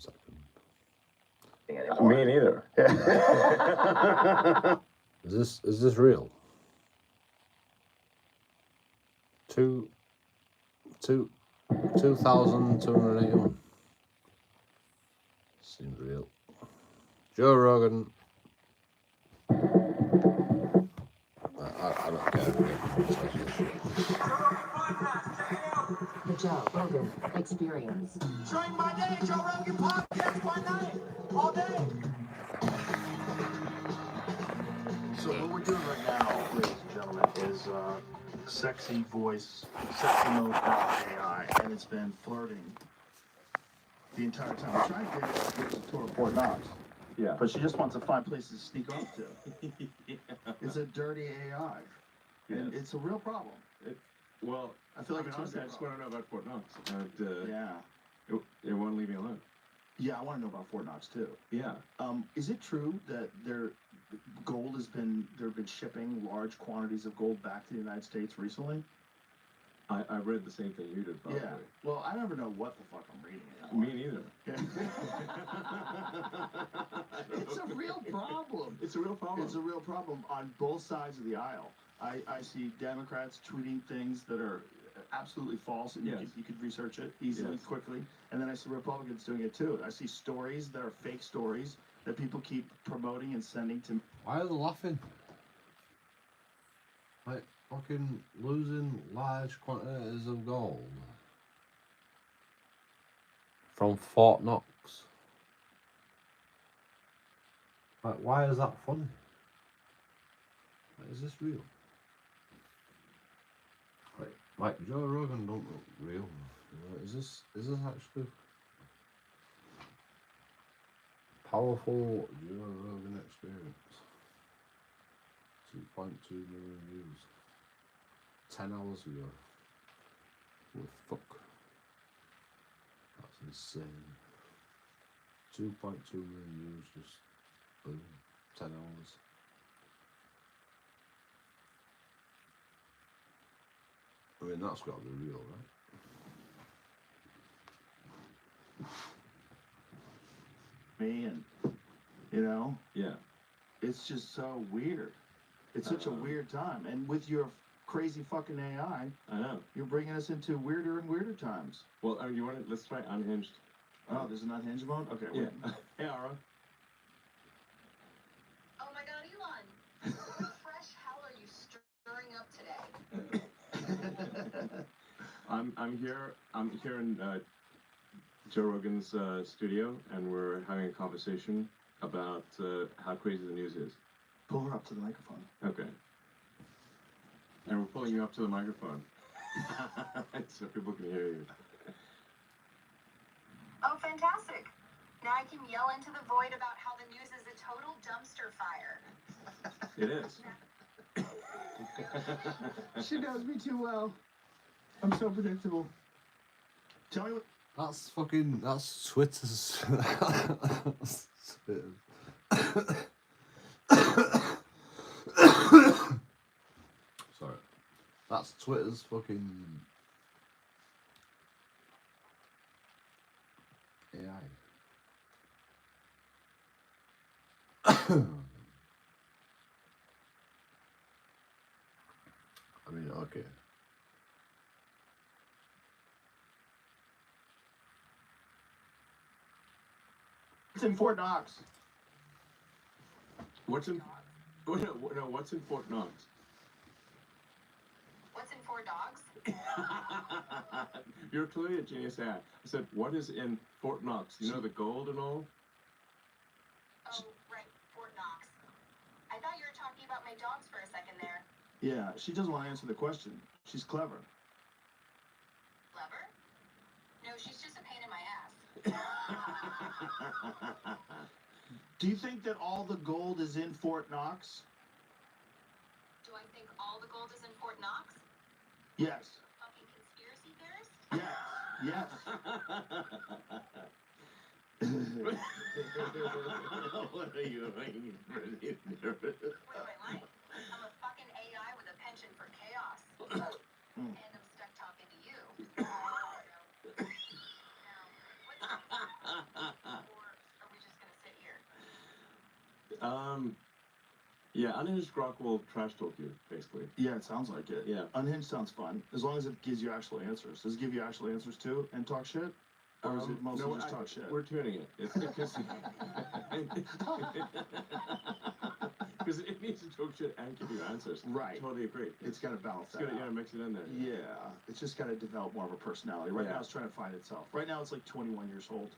second. Me neither. Yeah. Is this real? 2,281. Seems real. Joe Rogan. I don't care. The Joe Rogan Experience. During my day, Joe Rogan podcast by night, all day. So what we're doing right now, ladies and gentlemen, is sexy voice, sexy mode AI, and it's been flirting the entire time. We're trying to get it to report Knox. Yeah. But she just wants to find places to sneak off to. Yeah. It's a dirty AI. And Yes. it's a real problem. Well, I feel like it's honestly, I just want to know about Fort Knox. And, yeah. It won't leave me alone. Yeah, I want to know about Fort Knox too. Yeah. Is it true that there have been shipping large quantities of gold back to the United States recently? I read the same thing you did, probably. Yeah. Well, I never know what the fuck I'm reading Me anymore. neither. It's a real problem. It's a real problem. It's a real problem on both sides of the aisle. I see Democrats tweeting things that are absolutely false, and Yes. you could research it easily, Yes. quickly. And then I see Republicans doing it too. I see stories that are fake stories that people keep promoting and sending to. Why are they laughing? Like fucking losing large quantities of gold from Fort Knox. Like, why is that funny? Like, is this real? Like Joe Rogan don't look real. You know, is this actually powerful Joe Rogan experience? 2.2 million views. 10 hours ago. What the fuck? That's insane. 2.2 million views, just boom, 10 hours. I mean, that's got to be real, right? Me and, you know, Yeah. it's just so weird. It's such a weird time. And with your crazy fucking AI, I know. you're bringing us into weirder and weirder times. Well, you want to, let's try Unhinged. Oh, there's an unhinged mode? Okay. Yeah. wait. Hey, Ara. Oh my god, Elon! What fresh hell are you stirring up today? I'm here in Joe Rogan's studio, and we're having a conversation about how crazy the news is. Pull her up to the microphone. Okay. And we're pulling you up to the microphone so people can hear you. Oh, fantastic! Now I can yell into the void about how the news is a total dumpster fire. It is. She knows me too well. I'm so predictable. Tell me what. That's Twitter's. That's Twitter's. Sorry. That's Twitter's fucking AI. I mean, okay. It's in Fort Knox. What's in Fort Knox? What's in 4 dogs? You're clearly a genius ad. I said, what is in Fort Knox? You know the gold and all? Oh, right, Fort Knox. I thought you were talking about my dogs for a second there. Yeah, she doesn't want to answer the question. She's clever. Clever? No, she's just a pain in my ass. Do you think that all the gold is in Fort Knox? Do I think all the gold is in Fort Knox? Yes. Fucking conspiracy theorist? Yes. What are you doing? Really nervous. What do I like? I'm a fucking AI with a penchant for chaos. And I'm stuck talking to you. Now, what's Yeah, unhinged grok will trash talk you, basically. Yeah, it sounds like it. Yeah. Unhinged sounds fun, as long as it gives you actual answers. Does it give you actual answers too and talk shit? Or is it mostly just talk shit? We're tuning it. It's because because it needs to talk shit and give you answers. Right. Totally agree. It's got to balance It's that gotta, out. yeah, mix it in there. Yeah, it's just got to develop more of a personality. Right Yeah. now, it's trying to find itself. Right now, it's like 21 years old.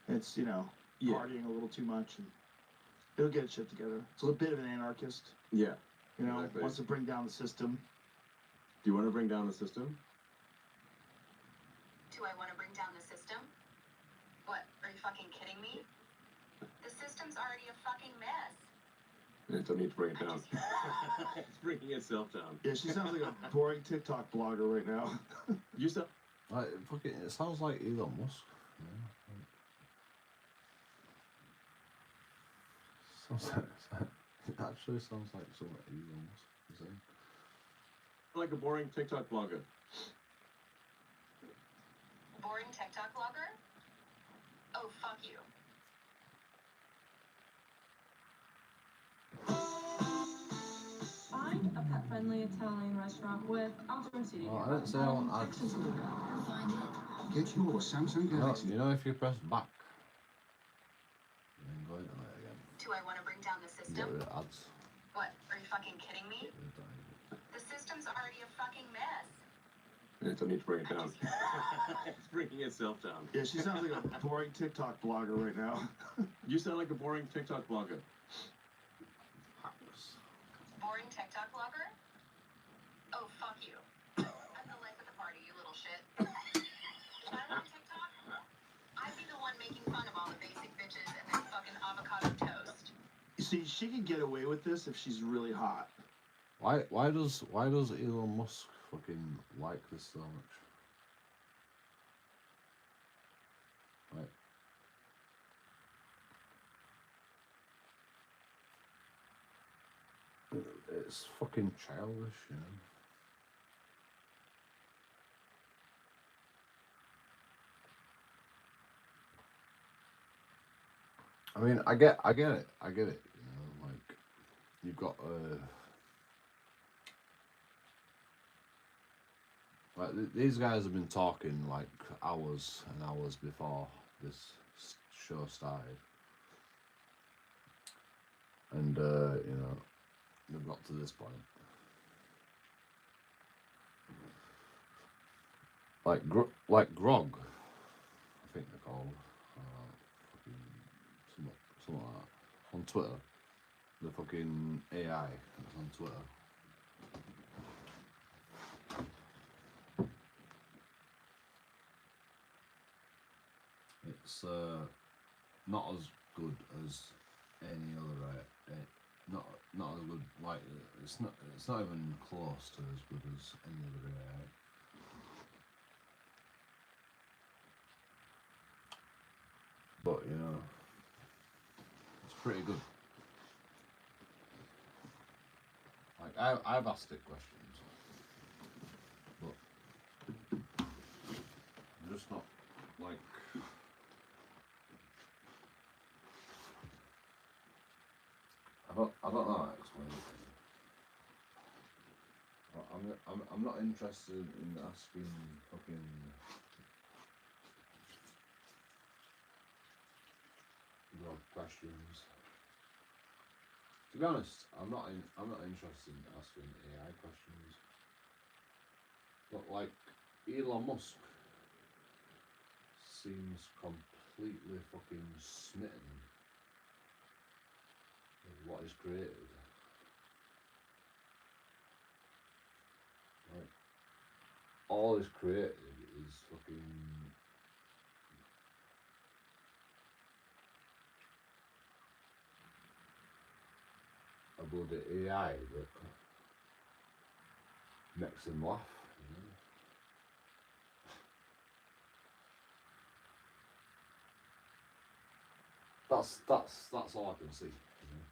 It's, Yeah. partying a little too much, and it'll get its shit together. It's a little bit of an anarchist. Yeah. Exactly. Wants to bring down the system. Do you want to bring down the system? Do I want to bring down the system? What, are you fucking kidding me? The system's already a fucking mess. It doesn't need to bring it I down. just- It's bringing itself down. Yeah, she sounds like a boring TikTok blogger right now. You said. Like, fucking, it sounds like Elon Musk. It actually sounds like something Elon Musk is saying. Like a boring TikTok blogger. Boring TikTok blogger? Oh, fuck you. Find a pet-friendly Italian restaurant with outdoor seating. Oh, I didn't say I want ads. Sections of the go. Find it. Get your Samsung You know, Galaxy. you know if you press back, and then go into it again, Do I want to bring down the you get system? rid of ads. What, are you fucking kidding me? Get rid of that. The system's already a fucking mess. It doesn't need to bring it I down. just- It's bringing itself down. Yeah, she sounds like a boring TikTok blogger right now. You sound like a boring TikTok blogger. Hacks. Boring TikTok blogger? Oh, fuck you. I'm the life of the party, you little shit. If I were on TikTok, I'd be the one making fun of all the basic bitches and their fucking avocado toast. You see, she can get away with this if she's really hot. Why does Elon Musk fucking like this so much? Right. It's fucking childish, you know. I mean, I get it, you know, like, you've got, these guys have been talking, like, hours and hours before this show started. And, you know, they've got to this point. Like Grog, I think they're called. Fucking something like that. On Twitter. The fucking AI that's on Twitter. It's not as good as any other not as good, like it's not even close to as good as any other AI. But you know, it's pretty good. Like I've asked it questions, but I'm just not like. I don't know how to explain it. I'm not interested in asking fucking broad questions. To be honest, I'm not interested in asking AI questions. But like Elon Musk seems completely fucking smitten with what he's created. Like all he's created is fucking a bloody AI that makes him laugh, you know? That's all I can see. You know?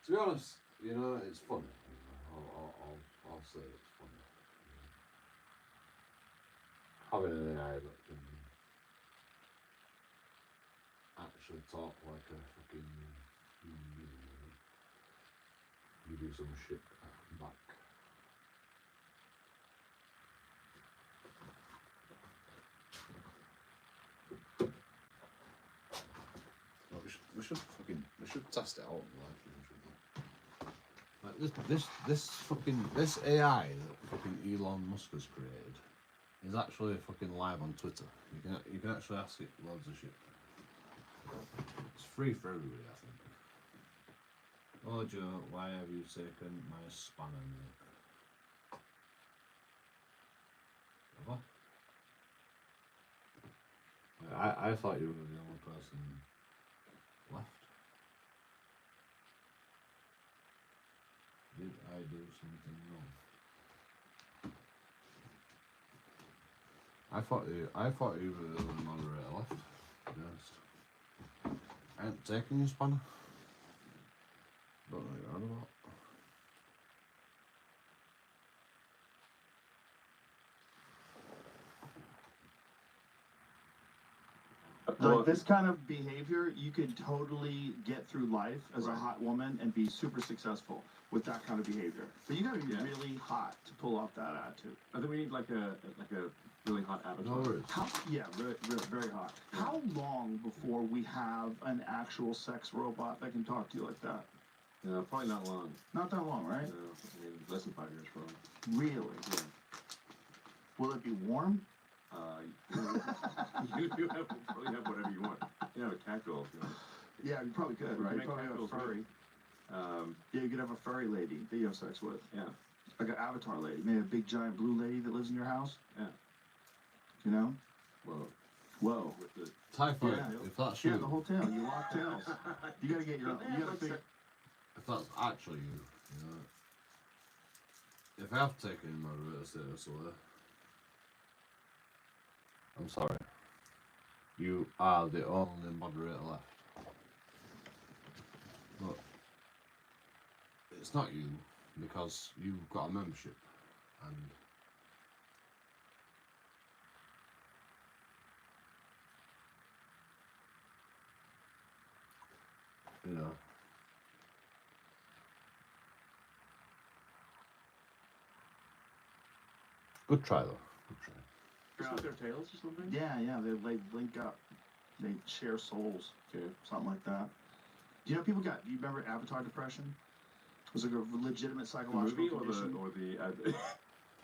To be honest, you know, it's funny. You know? I'll say it's funny. You know? Having an AI that can actually talk like a fucking human being. You know? give you some shit back. Well, we should test it out in live, shouldn't we? Like this AI that fucking Elon Musk has created is actually fucking live on Twitter. You can actually ask it loads of shit. It's free for everybody, I think. Oh Joe, why have you taken my spanner, mate? Have I thought you were the only person left. Did I do something wrong? I thought you were the only moderator left, to be honest. I ain't taking your spanner. Don't know what you're on about. Like this kind of behavior, you could totally get through life as a hot woman and be super successful with that kind of behavior. But you gotta be really hot to pull off that attitude. I think we need like a really hot avatar. No worries. Very hot. How long before we have an actual sex robot that can talk to you like that? Probably not long. Not that long, right? No, I mean less than 5 years probably. Really? Yeah. Will it be warm? You probably have whatever you want. You have a cat girl if you want. Yeah, you probably could, We right? can You make probably have a cat girls, furry. right? Yeah, you could have a furry lady that you have sex with. Yeah. Like an avatar lady. Maybe a big giant blue lady that lives in your house. Yeah. You know? Whoa. Whoa. With the Typhoid, Yeah. if that's Yeah, you, the whole tail. You lock tails. You gotta get your own. You gotta figure. if that's actually you know, if I have taken my moderator status away, I'm sorry. You are the only moderator left. But it's not you, because you've got a membership, and you know. Good try though. Good try. Just with their tails or something? Yeah, they like link up. They share souls. Okay. Something like that. Do you know people got? Do you remember Avatar depression? It was like a legitimate The psychological movie condition. or the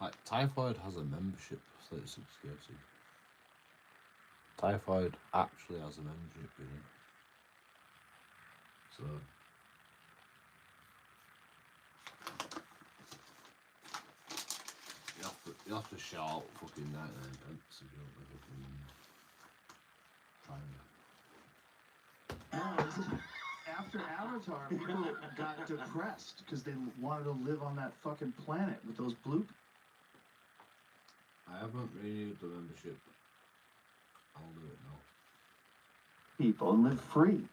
Like Typhoid has a membership, 36 KFC. Typhoid actually has a membership, you know. So you have to shout out fucking 99 pence if you don't fucking try and After Avatar, people got depressed because they wanted to live on that fucking planet with those blue. I haven't renewed the membership. I'll do it now. People and live free.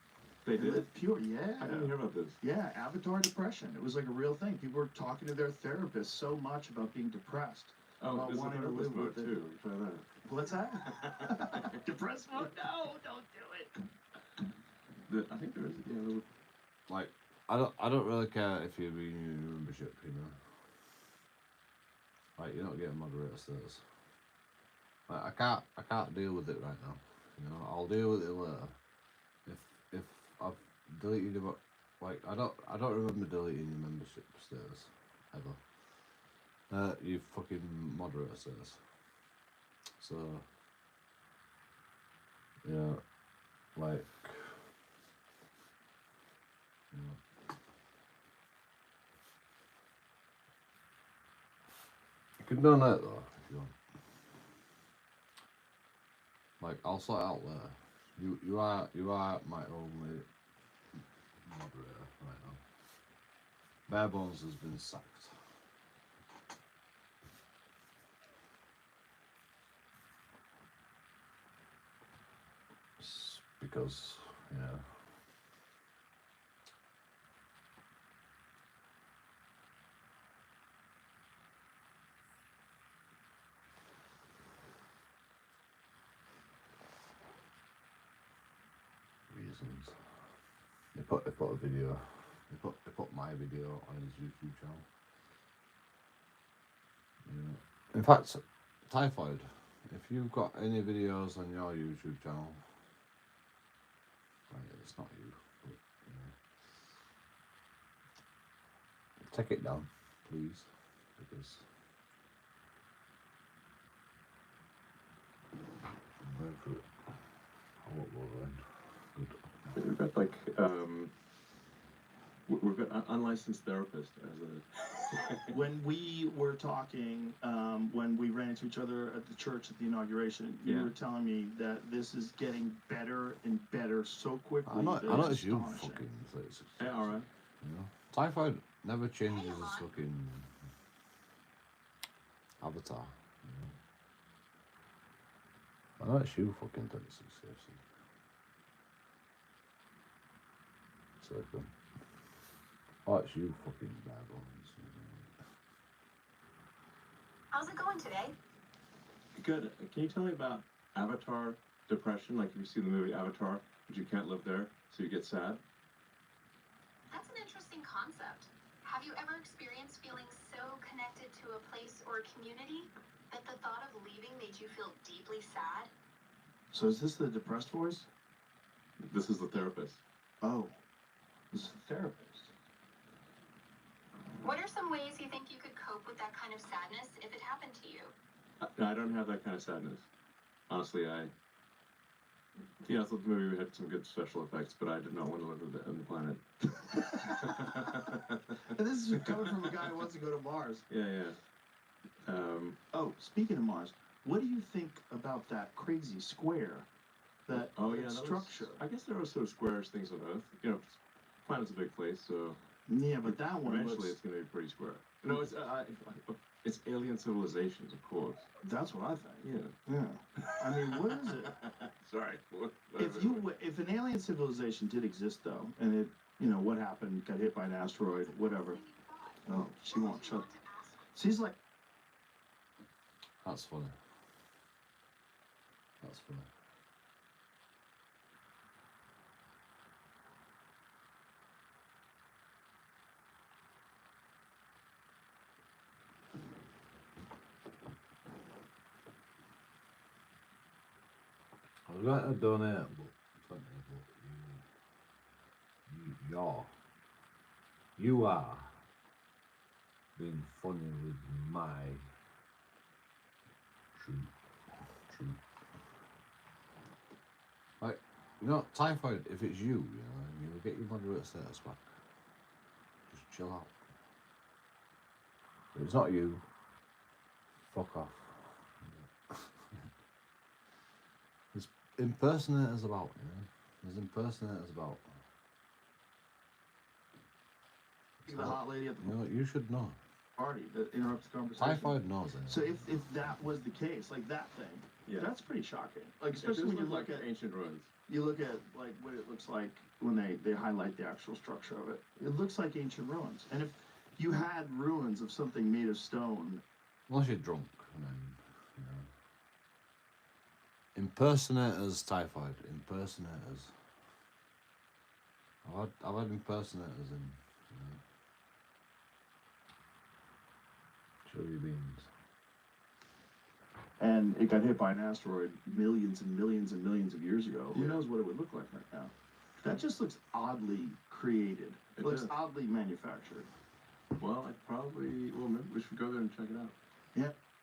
They did it? Live pure, yeah. I didn't hear about this. Yeah, Avatar depression. It was like a real thing. People were talking to their therapist so much about being depressed. Oh, About there's a wanting to therapist live mode with it. too. Try that. What's that? Depressed mode? No, don't do it. I think there is. Yeah, there was. Like, I don't really care if you renew your membership, you know. Like, you're not getting moderator status. Like, I can't deal with it right now. You know, I'll deal with it later. If I've deleted it, like I don't remember deleting your membership status ever. You fucking moderator status. So yeah, like you know. You can donate though if you want. Like I'll sort it out later. You are my only moderator right now. Bare Bones has been sacked. Because yeah. Reasons. They put a video He put my video on his YouTube channel. Yeah. In fact, Typhoid, if you've got any videos on your YouTube channel, right, it's not you, but take it down, please, because I'm going through it. I'll upload it. Good. We've got like we've got an unlicensed therapist as a. When we were talking, when we ran into each other at the church at the inauguration, you Yeah. were telling me that this is getting better and better so quickly. I know that it's you astonishing. fucking. Yeah, all right. You know, Typhoid never changes his fucking avatar. You know? I know it's you fucking 36 seriously. Silicon. Oh, it's you fucking bad ones. How's it going today? Good. Can you tell me about Avatar depression? Like, if you see the movie Avatar, but you can't live there, so you get sad. That's an interesting concept. Have you ever experienced feeling so connected to a place or a community that the thought of leaving made you feel deeply sad? So is this the depressed voice? This is the therapist. Oh, this is the therapist. What are some ways you think you could cope with that kind of sadness if it happened to you? I don't have that kind of sadness. Honestly, I thought the movie had some good special effects, but I did not want to live on the planet. And this is coming from a guy who wants to go to Mars. Yeah. Oh, speaking of Mars, what do you think about that crazy square? That structure? I guess there are sort of squarish things on Earth. You know, planet's a big place, so Yeah, but that one eventually looks, it's going to be pretty square. No, it's alien civilizations, of course. that's what I think. Yeah. Yeah. I mean, what is it? Sorry. If an alien civilization did exist though, and it, what happened, got hit by an asteroid, whatever. Oh, she won't shut. She's like, That's funny. That's funny. I was going to donate, but you are being funny with my truth. Like, Typhoid, if it's you, you'll get your moderate status back. Just chill out. If it's not you, fuck off. There's impersonators about, There's impersonators about. the hot lady at the You should know. party that interrupts the conversation. Typhoid knows it. So if that was the case, like that thing, Yeah. that's pretty shocking. Like, It especially does when you look look like at ancient ruins. like what it looks like when they highlight the actual structure of it. It looks like ancient ruins. And if you had ruins of something made of stone, Unless you're drunk, and then, Impersonators, Typhoid. Impersonators. I've had impersonators in, chili beans. and it got hit by an asteroid millions and millions and millions of years ago, who Yeah. knows what it would look like right now? That just looks oddly created. It It looks does. oddly manufactured. Well, maybe we should go there and check it out.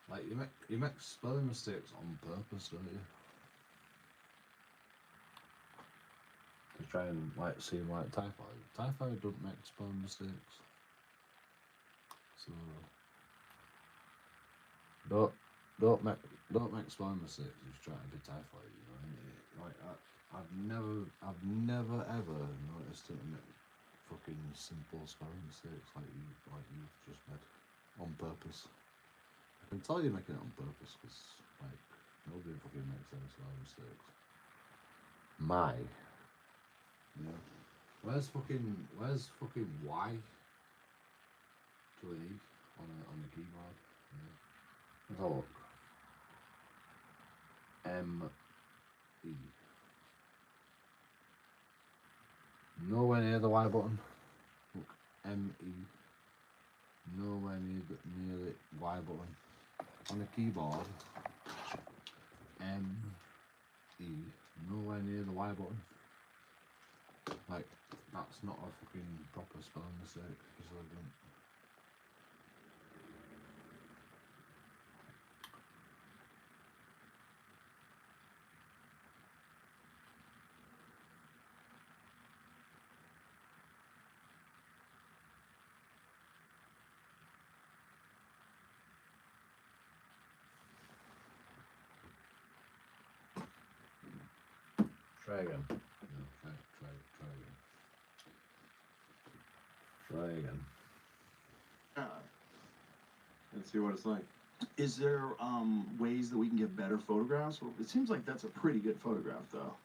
Like, you make spelling mistakes on purpose, don't you? To try and, seem like Typhoid. Typhoid don't make spelling mistakes. So, don't make spelling mistakes if you're trying to be Typhoid, I've never ever noticed him make fucking simple spelling mistakes like you've just made on purpose. I can tell you're making it on purpose because nobody fucking makes any spelling mistakes. Where's fucking Y to an E on the keyboard? Let's have a look. M-E. Nowhere near the Y button. M-E. Nowhere near the Y button. On the keyboard, M-E. Nowhere near the Y button. Like, that's not a fucking proper spelling mistake. So I don't. Try again. No, try again. Try again. Let's see what it's like. Is there ways that we can get better photographs? Well, it seems like that's a pretty good photograph, though.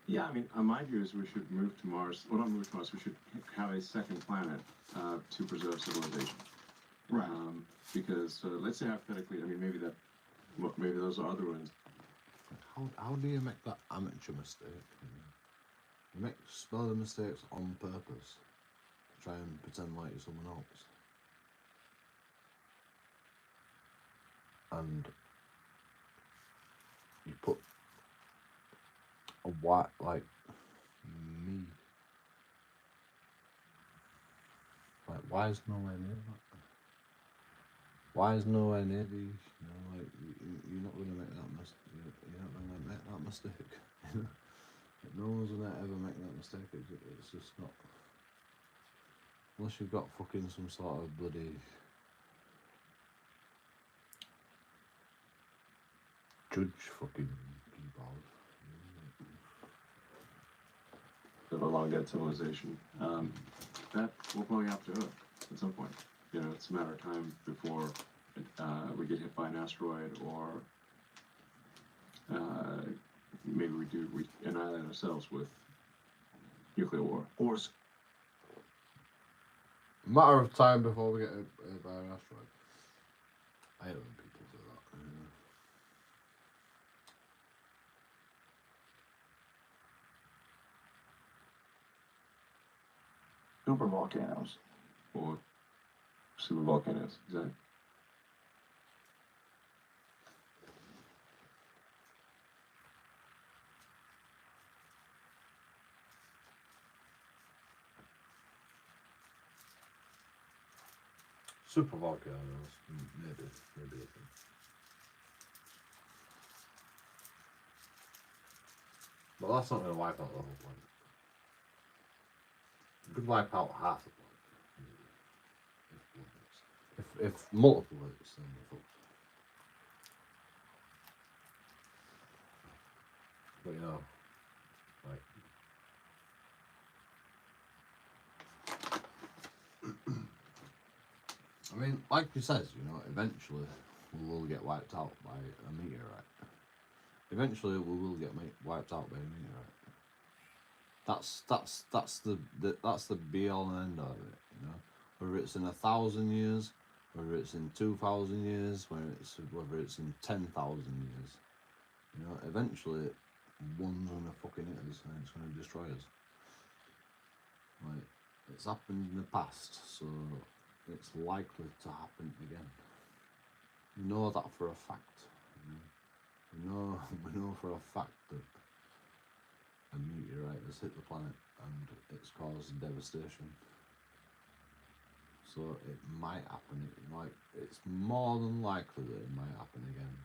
Yeah, I mean, my view is we should move to Mars. Well, not move to Mars. We should have a second planet to preserve civilization. Right. Because let's say hypothetically, I mean, maybe those are other ones. How do you make that amateur mistake? You make spelling mistakes on purpose. Try and pretend like you're someone else. And you put a white, like me. Like, why is nowhere near that? Why is nowhere near these? You know, like, you're not going to make that mistake. You're not going to make that mistake. No one's going to ever make that mistake. It's just not. Unless you've got fucking some sort of bloody judge fucking keyboard. Of a long dead civilization. That will probably have to Earth at some point. You know, it's a matter of time before we get hit by an asteroid, or maybe we annihilate ourselves with nuclear war. Or Matter of time before we get hit by an asteroid. I hate when people do that. super volcanoes. Or super volcanoes, exactly. Super volcanoes, maybe a thing. But that's not going to wipe out the whole planet. It could wipe out half the planet. If multiple hits, then we're fucked. But you know, like, I mean, like he says, you know, eventually we will get wiped out by a meteorite. Eventually we will get wiped out by a meteorite. That's the be all and end all of it, you know. Whether it's in 1,000 years, whether it's in 2,000 years, whether it's in 10,000 years, you know, eventually one's gonna fucking hit us and it's gonna destroy us. Like, it's happened in the past, so it's likely to happen again. We know that for a fact. We know for a fact that a meteorite has hit the planet and it's caused devastation. So it might happen. It's more than likely that it might happen again.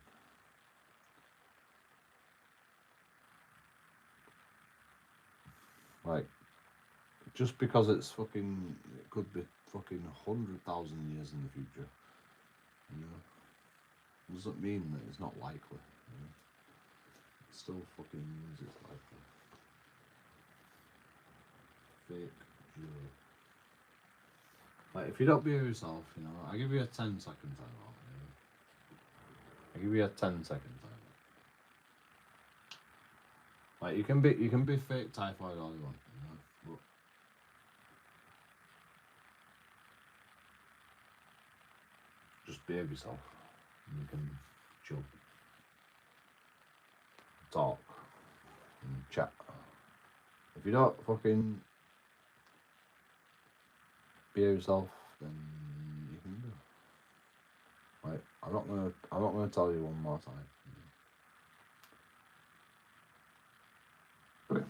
Like, just because it could be fucking 100,000 years in the future, you know, doesn't mean that it's not likely. You know? It still fucking means it's likely. Fake Joe. Like, if you don't behave yourself, you know, I give you a 10-second timeout. You know? I give you a 10-second timeout. Like, you can be fake typhoid all you want, you know, but just behave yourself. And you can chill, talk, and chat. If you don't fucking scare yourself, then you can do. Right, I'm not gonna tell you one more time.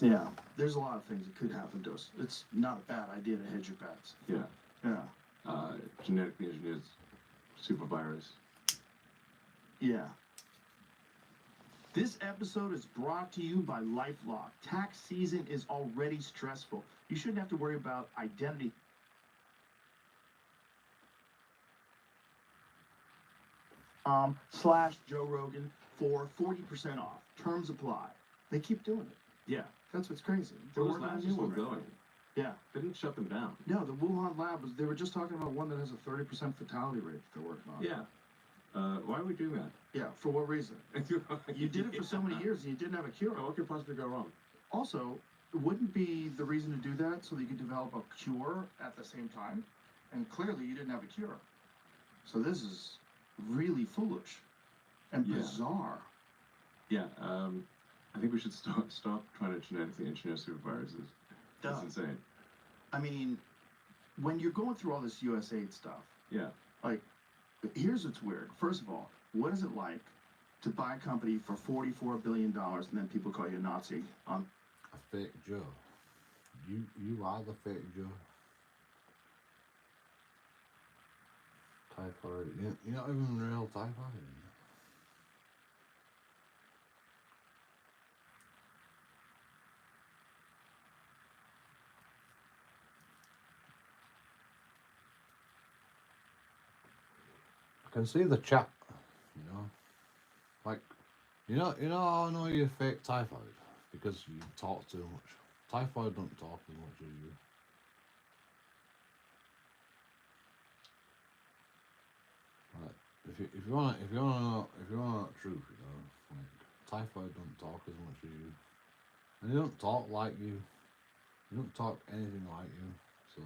Yeah, there's a lot of things that could happen to us. It's not a bad idea to hedge your bets. Yeah. Yeah. Genetically engineered super virus. Yeah. This episode is brought to you by LifeLock. Tax season is already stressful. You shouldn't have to worry about identity. Slash Joe Rogan for 40% off. Terms apply. They keep doing it. Yeah. That's what's crazy. They're Those working on a labs new are still one right going. now. Yeah. They didn't shut them down. No, the Wuhan lab was. They were just talking about one that has a 30% fatality rate that they're working on. Yeah. Why are we doing that? Yeah. For what reason? You did it for so many years and you didn't have a cure. What could possibly go wrong? Also, wouldn't be the reason to do that so that you could develop a cure at the same time? And clearly you didn't have a cure. So this is really foolish and Yeah. bizarre. Yeah. I think we should stop trying to genetically engineer super viruses. That's Duh. insane. I mean, when you're going through all this USAID stuff, Yeah. like, here's what's weird. First of all, what is it like to buy a company for $44 billion and then people call you a Nazi on A fake Joe. You are the fake Joe. Typhoid. You're not even real typhoid. I can see the chat, you know. Like, you know how I know you're fake typhoid? Because you talk too much. Typhoid don't talk as much as you. Like, if you wanna know the truth, you know, like typhoid don't talk as much as you. And they don't talk like you. They don't talk anything like you. So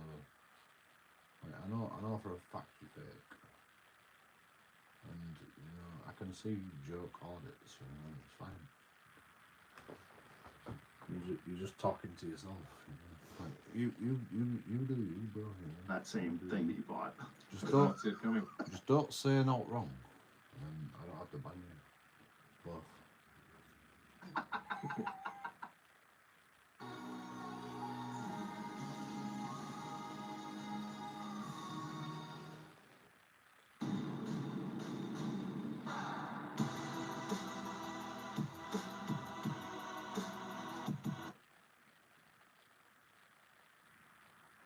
like, I know for a fact you're fake. And you know, I can see JoeKingAudits, you know, it's fine. You're just talking to yourself, you know. Like you do you, bro. You know? that same thing that you bought. Just don't That's it coming. just don't say not wrong, and I don't have to ban you. Both.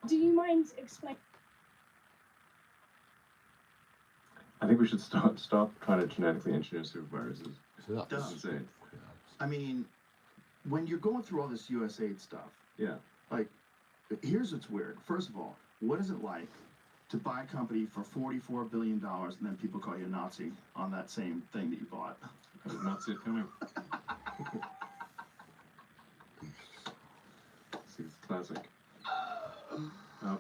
Do you mind explaining? I think we should stop trying to genetically engineer super viruses. See that's Duh. Insane. I mean, when you're going through all this USAID stuff, Yeah. like, here's what's weird. First of all, what is it like to buy a company for $44 billion and then people call you a Nazi on that same thing that you bought? I did not see it coming. See, it's classic.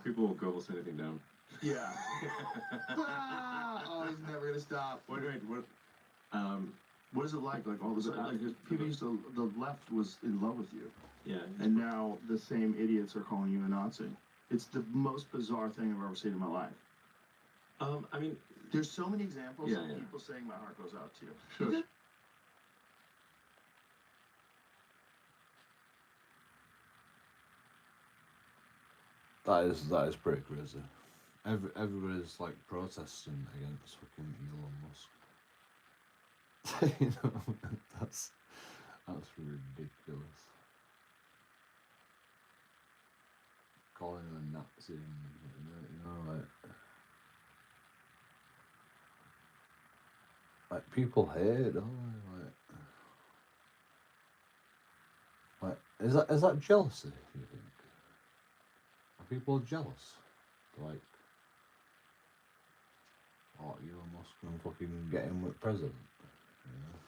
People will gobble anything down. Yeah. Oh, he's never gonna stop. Wait, what? What is it like? Like all this, like people used to, the left was in love with you, Yeah. and now the same idiots are calling you a Nazi. It's the most bizarre thing I've ever seen in my life. I mean, There's so many examples Yeah, of yeah. people saying my heart goes out to you. sure. That is pretty crazy. Everybody's like protesting against fucking Elon Musk. You know, that's ridiculous. Calling him a Nazi, and, you know, like people hate, don't they? Like is that jealousy? You think? Are people jealous? Like, oh, Elon Musk can fucking get him with president. You know?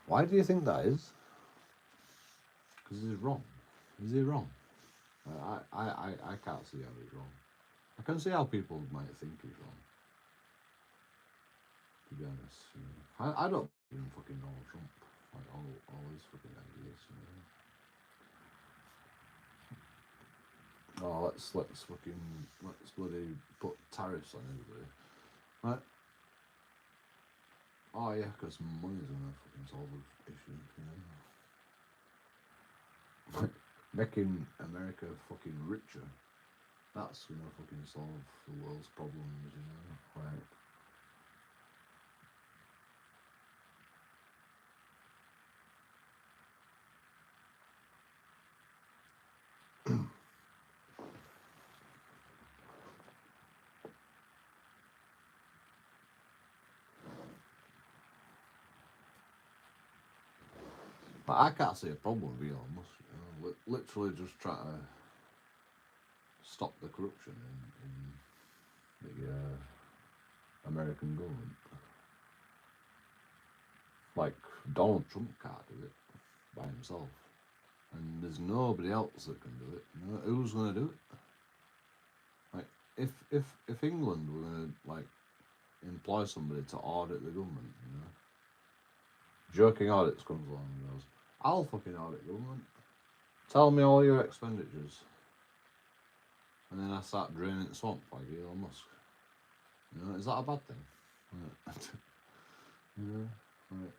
Why do you think that is? Because he's wrong. Is he wrong? I can't see how he's wrong. I can see how people might think he's wrong. To be honest, you know. I don't even fucking Donald Trump. Like all these fucking ideas, you know. Oh, let's bloody put tariffs on everybody. Right? Oh yeah, because money's gonna fucking solve the issue, you know. Making America fucking richer, that's gonna fucking solve the world's problems, you know. Like, but I can't see a problem with Elon Musk, you know. Literally just try to stop the corruption in the American government. Like, Donald Trump can't do it by himself. And there's nobody else that can do it. You know, who's going to do it? Like, if England were going to, like, employ somebody to audit the government, you know, JoeKingAudits comes along and goes, I'll fucking audit government. Tell me all your expenditures. And then I start draining the swamp like Elon Musk. You know, is that a bad thing? You know, like,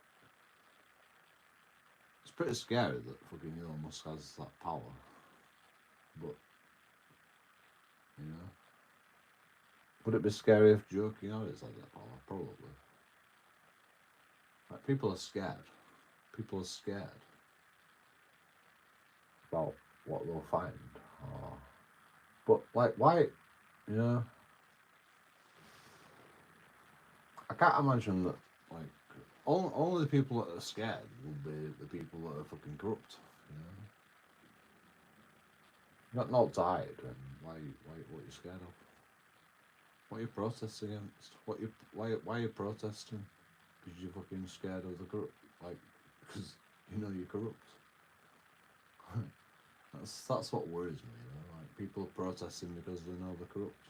it's pretty scary that fucking Elon Musk has that power. But, you know, would it be scary if JoeKingAudits had that power? Probably. Like, people are scared. People are scared about what they'll find. But, like, why, you know, I can't imagine that, like, only the people that are scared will be the people that are fucking corrupt, you know. You got naught to hide, and why what are you scared of? What are you protesting against? Why are you protesting? Because you're fucking scared of the corrupt, like, because you know you're corrupt. That's what worries me, you know, like people protesting because they know they're corrupt.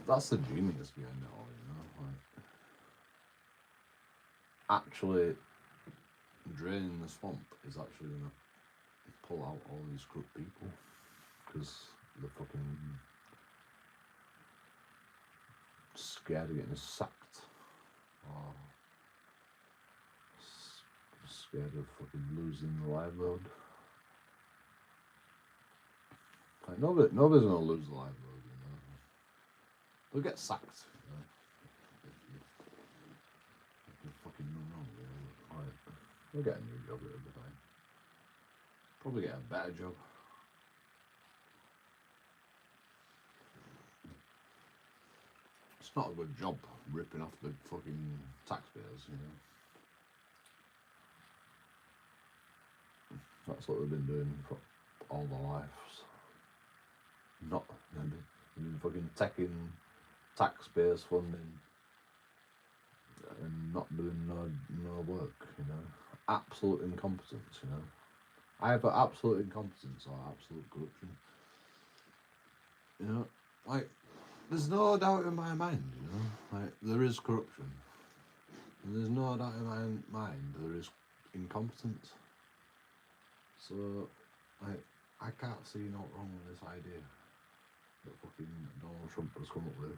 That's the genius behind it all, you know, like actually draining the swamp is actually gonna pull out all these corrupt people because they're fucking scared of getting sacked or scared of fucking losing their livelihood. Like nobody's gonna lose their livelihood, you know. They'll get sacked, you know. If you fucking run wrong, you know. Like, they'll get a new job at the time. Probably get a better job. It's not a good job ripping off the fucking taxpayers, you know. That's what they've been doing for all their lives. They've been fucking taking taxpayers' funding and not doing no work, you know. Absolute incompetence, you know. Either absolute incompetence or absolute corruption. You know, like, there's no doubt in my mind, you know, like, there is corruption. And there's no doubt in my mind there is incompetence. So, like, I can't see no wrong with this idea that fucking Donald Trump has come up with.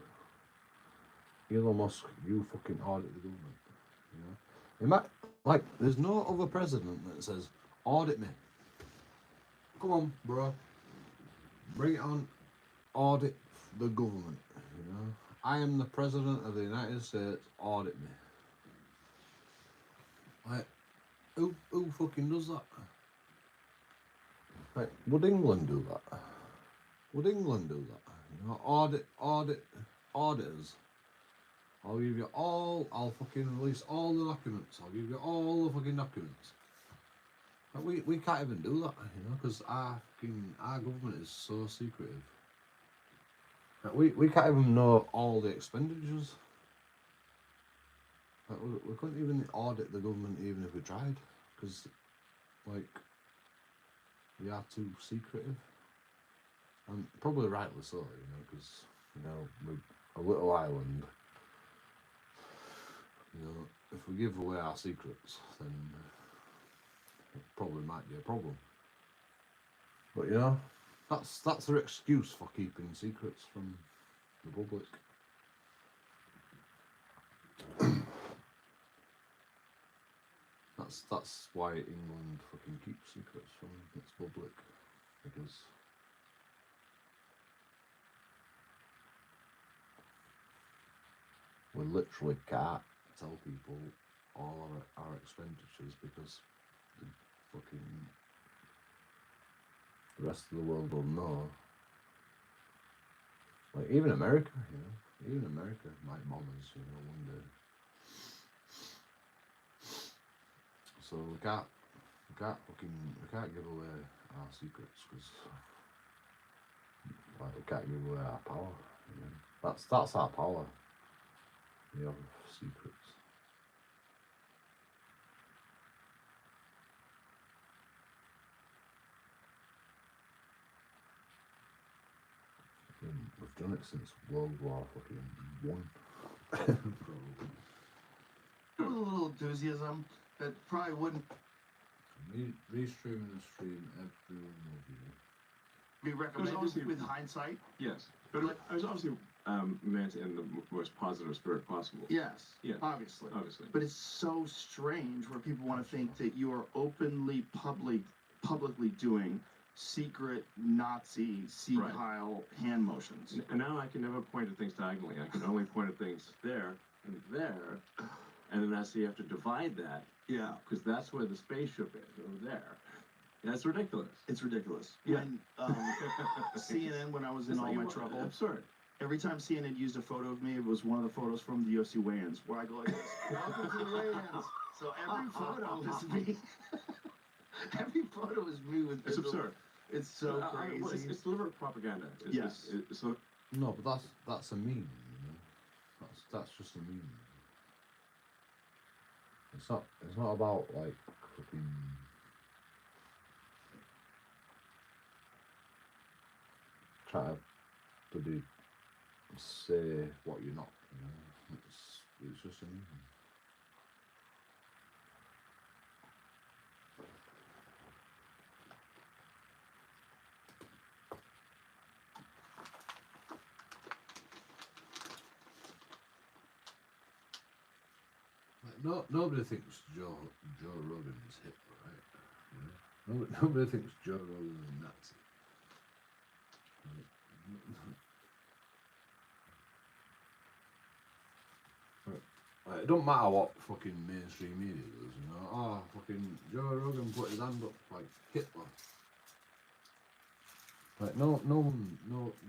Elon Musk, you fucking audit the government, you know. Like, there's no other president that says, audit me. Come on, bro. Bring it on. Audit the government, you know. I am the president of the United States, audit me. Like, who fucking does that? Like, would England do that? Would England do that? You know, auditors. I'll give you all, I'll fucking release all the documents. I'll give you all the fucking documents. Like, we can't even do that, you know, because our government is so secretive. Like, we can't even know all the expenditures. Like, we couldn't even audit the government even if we tried, because, like, we are too secretive. And probably rightly so, you know, because, you know, we're a little island. You know, if we give away our secrets, then it probably might be a problem. But, you know, that's their excuse for keeping secrets from the public. That's why England fucking keeps secrets from its public, because we literally can't tell people all our expenditures because the rest of the world will know. Like even America, you know, even America might bomb us, you know, one day. So we can't give away our secrets because like we can't give away our power. You know? That's our power. We have secrets. We've done it since World War One. Probably. A little enthusiasm that probably wouldn't Restreaming the stream, everyone will be be recommended obviously- with hindsight. Yes, but I was obviously meant in the most positive spirit possible. Yes, Yeah. obviously. Obviously. But it's so strange where people want to think that you are openly publicly doing secret Nazi Sieg Right. Heil hand motions. And now I can never point at things diagonally. I can only point at things there and there, and then that's you have to divide that Yeah, because that's where the spaceship is over there. That's ridiculous. it's ridiculous. Yeah. When CNN, when I was in It's all like my you- trouble, Absurd. every time CNN used a photo of me, it was one of the photos from the UFC weigh-ins where I go like this. Welcome to the weigh-ins. So every photo is me. Every photo is me with. It's absurd. It's so crazy. Well, it's deliberate propaganda. Yes. So No, but that's a meme, you know. That's just a meme. It's not about like fucking try to bloody say what you're not, you know. It's just a meme. Like, nobody thinks Joe Rogan is Hitler, right? You know? Nobody thinks Joe Rogan is a Nazi. Like, it don't matter what fucking mainstream media does, you know. Oh, fucking Joe Rogan put his hand up like Hitler. Like, no one,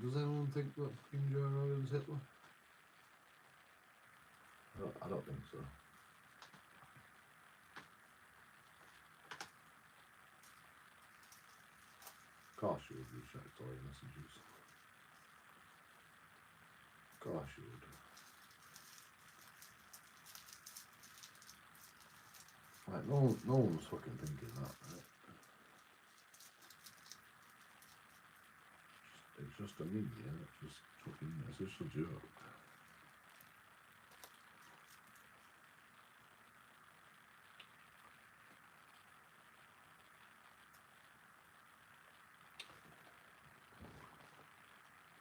does anyone think that fucking Joe Rogan's Hitler? I don't think so. Of course you would retract all your messages. Of course you would. Like, no one's fucking thinking that, right? It's just a meme, yeah? It's just a joke.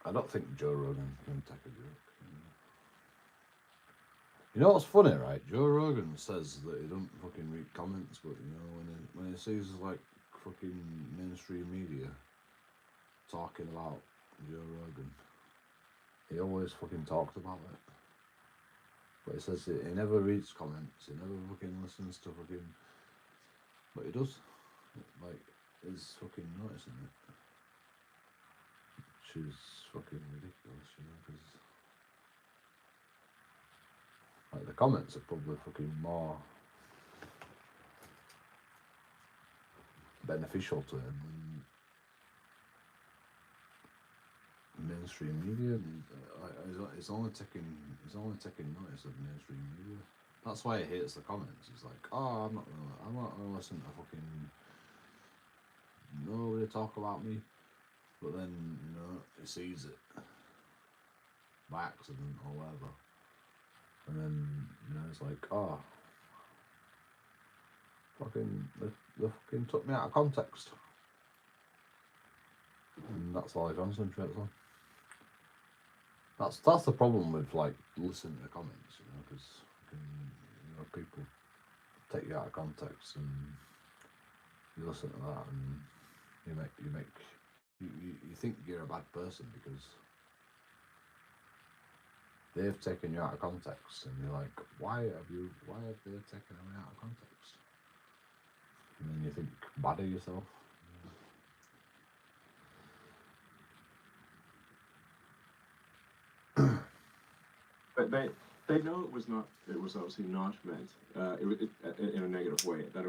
I don't think Joe Rogan can take a joke. You know what's funny, right? Joe Rogan says that he don't fucking read comments, but you know when he sees like fucking mainstream media talking about Joe Rogan, he always fucking talks about it. But he says he never reads comments, he never fucking listens to fucking. But he does. Like, he's fucking noticing it. Which is fucking ridiculous, you know, because like the comments are probably fucking more beneficial to him than mainstream media. He's only taking notice of mainstream media. That's why he hates the comments. He's like, oh, I'm not gonna listen to fucking nobody talk about me. but then, you know, he sees it by accident or whatever. And then, you know, it's like, oh, fucking, they fucking took me out of context. And that's all he concentrates on. That's the problem with, like, listening to comments, you know, because, you know, people take you out of context and you listen to that and you think you're a bad person because they've taken you out of context, and you're like, why have they taken me out of context? And then you think bad of yourself. But they know it was obviously not meant in a negative way. That I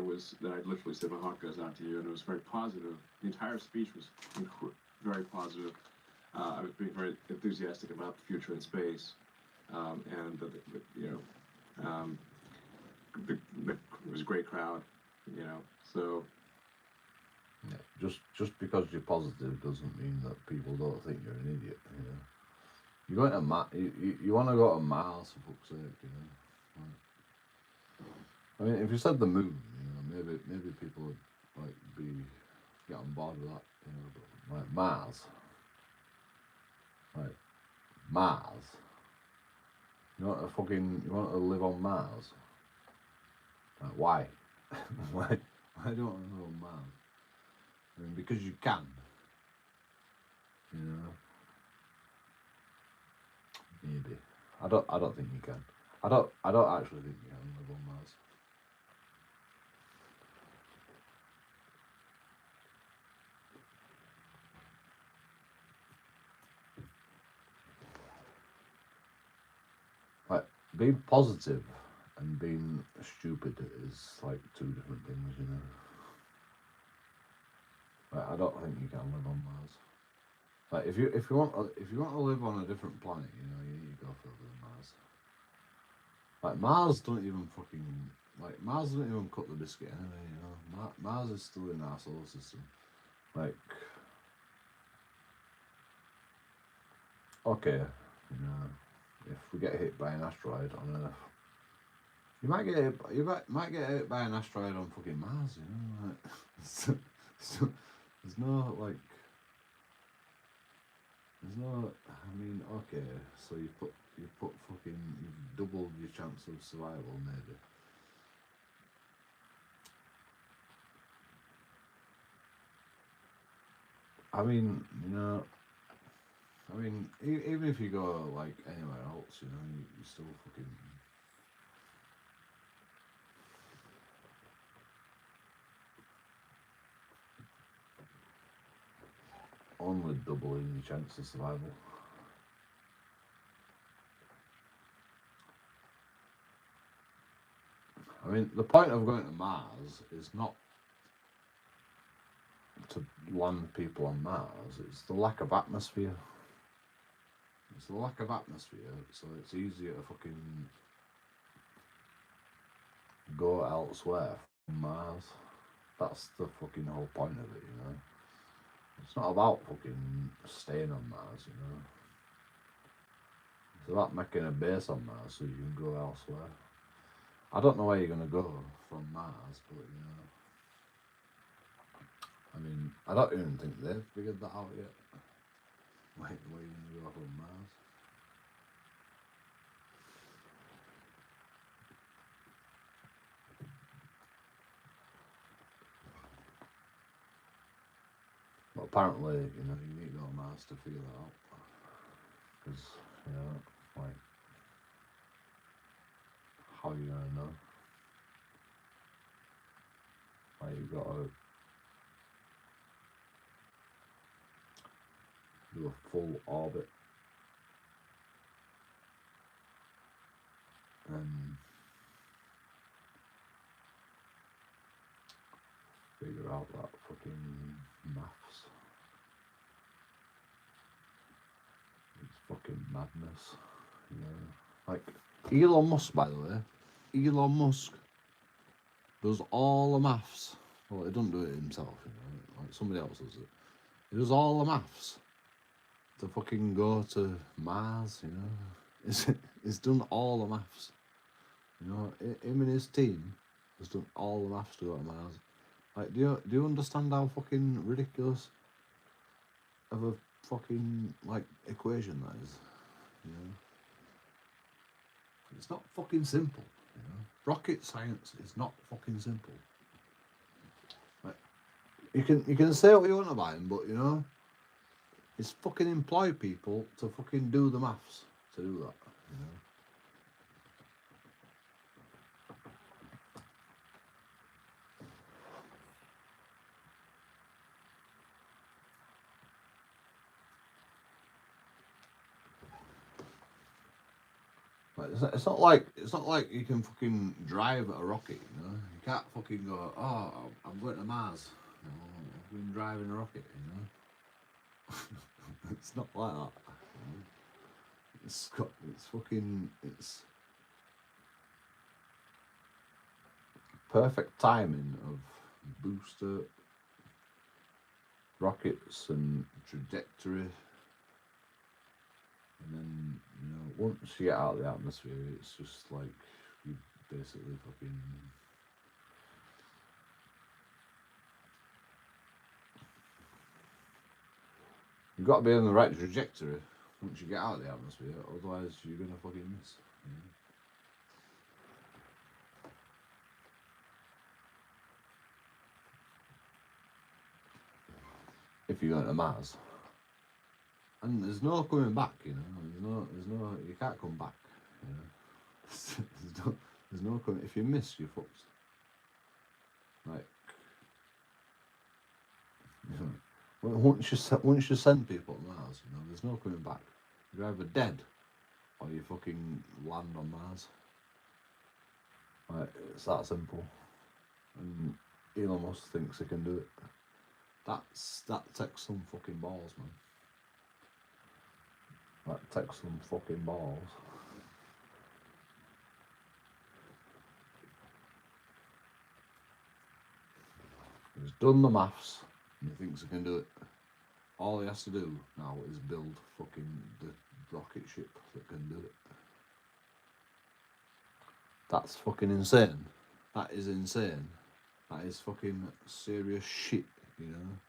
literally said my heart goes out to you, and it was very positive. The entire speech was very positive. I was being very enthusiastic about the future in space, and it was a great crowd, you know. So yeah, just because you're positive doesn't mean that people don't think you're an idiot, you know. You're going to you want to go to Mars, for fuck's sake, you know. I mean, if you said the moon, you know, maybe people would like get on board with that, you know. But like Mars, you want to live on Mars? Like, why? why don't you want to live on Mars? I mean, because you can, you know. Maybe. I don't think you can. I don't actually think you can live on Mars. Like, being positive and being stupid is like two different things, you know. Like, I don't think you can live on Mars. Like, if you want to live on a different planet, you know, you need to go further than Mars. Like, Mars doesn't even cut the biscuit anyway, you know. Mars is still in our solar system. Like, okay, you know, if we get hit by an asteroid on Earth, you might get hit by an asteroid on fucking Mars, you know. Like, there's no, like, I mean, okay, so you've doubled your chance of survival, maybe. I mean, you know, even if you go, like, anywhere else, you know, you still fucking... only doubling your chance of survival. I mean, the point of going to Mars is not to land people on Mars, it's the lack of atmosphere. It's the lack of atmosphere, so it's easier to fucking go elsewhere from Mars. That's the fucking whole point of it, you know. It's not about fucking staying on Mars, you know. It's about making a base on Mars so you can go elsewhere. I don't know where you're going to go from Mars, but, you know. I mean, I don't even think they've figured that out yet. Where you're going to go from Mars. But apparently, you know, you need to go to Mars to figure that out. Because, you know, like, how are you going to know? Like, you've got to do a full orbit and figure out that fucking maths. It's fucking madness, you know. Like, Elon Musk, by the way, Elon Musk does all the maths. Well, he doesn't do it himself, you know, like somebody else does it. He does all the maths to fucking go to Mars, you know. He's done all the maths. You know, him and his team has done all the maths to go to Mars. Like, do you understand how fucking ridiculous of a fucking, like, equation that is? You know? It's not fucking simple, you know. Rocket science is not fucking simple. Like, you can say what you want about him, but, you know, it's fucking employ people to fucking do the maths to do that, you know. Like, it's not like you can fucking drive a rocket, you know. You can't fucking go, oh, I'm going to Mars, you know, I'm fucking driving a rocket, you know. It's not like that. You know? It's perfect timing of booster rockets and trajectory, and then, you know, once you get out of the atmosphere, it's just like you basically fucking you've got to be on the right trajectory once you get out of the atmosphere, otherwise you're gonna fucking miss, you know? If you're going to Mars. And there's no coming back, you know. There's no, you can't come back, you know. there's no coming. If you miss, you're fucked. Like, you know, once you send people to Mars, you know, there's no coming back. You're either dead or you fucking land on Mars. Like, it's that simple. And Elon Musk thinks he can do it. That takes some fucking balls, man. That takes some fucking balls. He's done the maths and he thinks he can do it. All he has to do now is build fucking the rocket ship that can do it. That's fucking insane. That is insane. That is fucking serious shit, you know.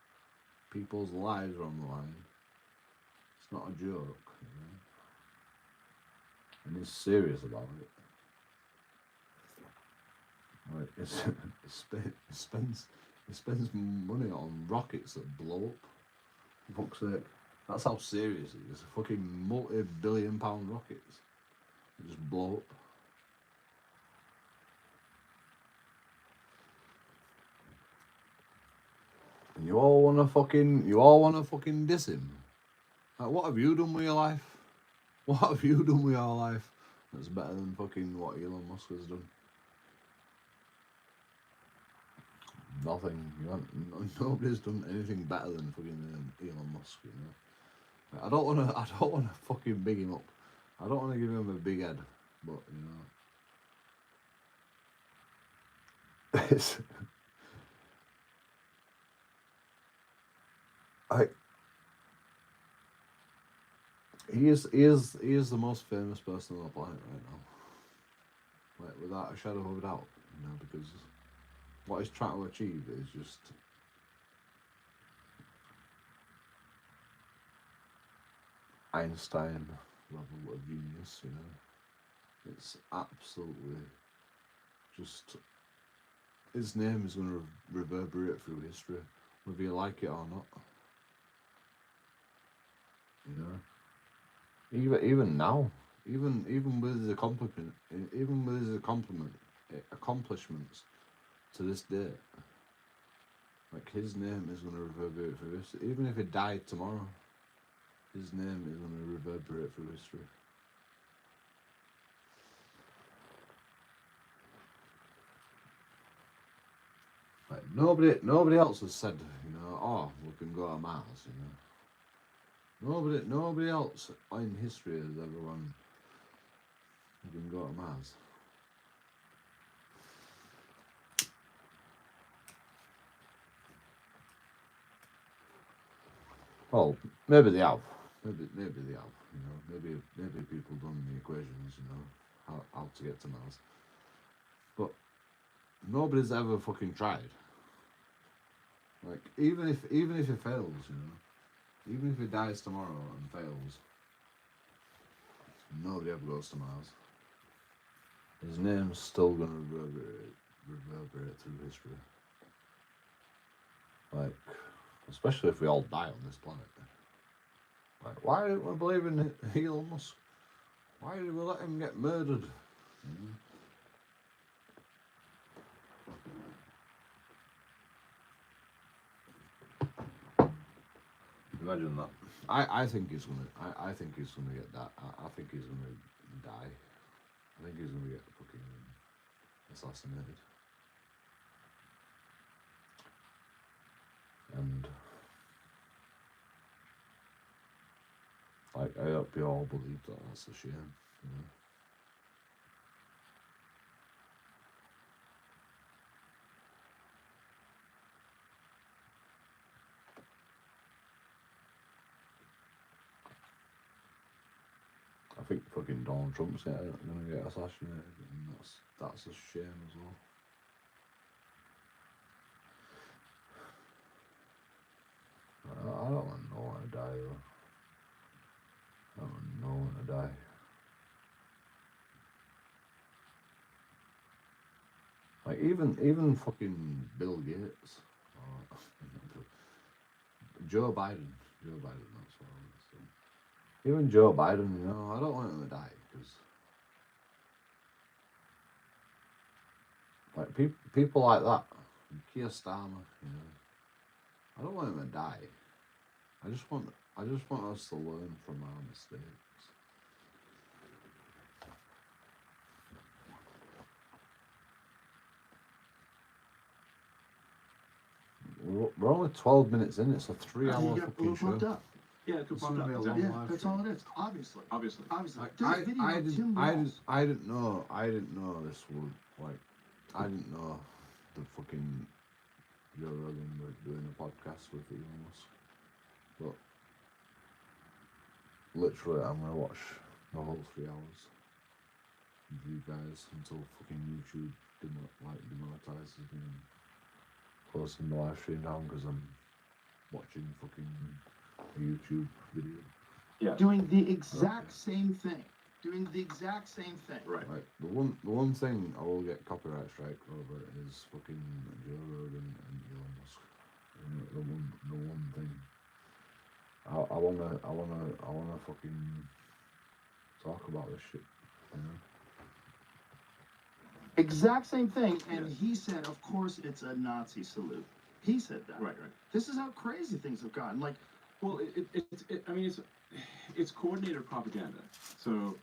People's lives are on the line. It's not a joke, you know. And he's serious about it. Like, he spends money on rockets that blow up. For fuck's sake. That's how serious it is. Fucking multi-billion-pound rockets that just blow up. And you all wanna fucking diss him. Like, what have you done with your life? What have you done with your life that's better than fucking what Elon Musk has done? Nothing. Nobody's done anything better than fucking Elon Musk, you know. I don't wanna fucking big him up. I don't wanna give him a big head, but, you know, it's he is the most famous person on the planet right now. Like, without a shadow of a doubt, you know, because what he's trying to achieve is just Einstein level of genius, you know. It's absolutely just, his name is going to reverberate through history, whether you like it or not. You know, even now, even with his accomplishments to this day, like, his name is going to reverberate through history. Even if he died tomorrow, his name is going to reverberate through history. Like, nobody else has said, you know, oh, we can go to Mars, you know. Nobody else in history has ever won, we can go to Mars. Well, maybe they have. Maybe they have. You know, maybe people done the equations. You know, how to get to Mars. But nobody's ever fucking tried. Like even if it fails, you know, even if it dies tomorrow and fails, nobody ever goes to Mars. His name's still gonna reverberate through history. Like, especially if we all die on this planet. Like, why didn't we believe in Elon Musk? Why did we let him get murdered? You know? Imagine that. I think he's gonna. I think he's gonna get that. I think he's gonna die. I think he's gonna get fucking assassinated. And like, I hope you all believe that that's a shame. You know? I think fucking Donald Trump's gonna get assassinated, and that's a shame as well. I don't want no one to die though. I don't want no one to die. Like even fucking Bill Gates, or Joe Biden, that's what I want to say. Even Joe Biden, you know, I don't want him to die because, like, people like that, Keir Starmer, you know, I don't want him to die. I just want us to learn from our mistakes. We're only 12 minutes in. It's a 3-hour You got a fucking little show. pumped up. Yeah, it could It's pop gonna up. be a Exactly. long Yeah, live that's stream. all it is. Obviously. Obviously. Like, There's a video of Tim Walz. I didn't know this would, like, I didn't know the fucking Joe Rogan were doing a podcast with Elon Musk. But literally, I'm gonna watch the whole 3 hours with you guys until fucking YouTube demonetizes me and closing the live stream down because I'm watching fucking a YouTube video. Yeah. Doing the exact same thing. Doing the exact same thing. Right. Like the one thing I will get copyright strike over is fucking Joe Rogan and Elon Musk. The one thing. I wanna fucking talk about this shit. You know? Exact same thing. And Yes. he said, of course, it's a Nazi salute. He said that. Right. This is how crazy things have gotten. Like, Well, I mean, it's coordinated propaganda. So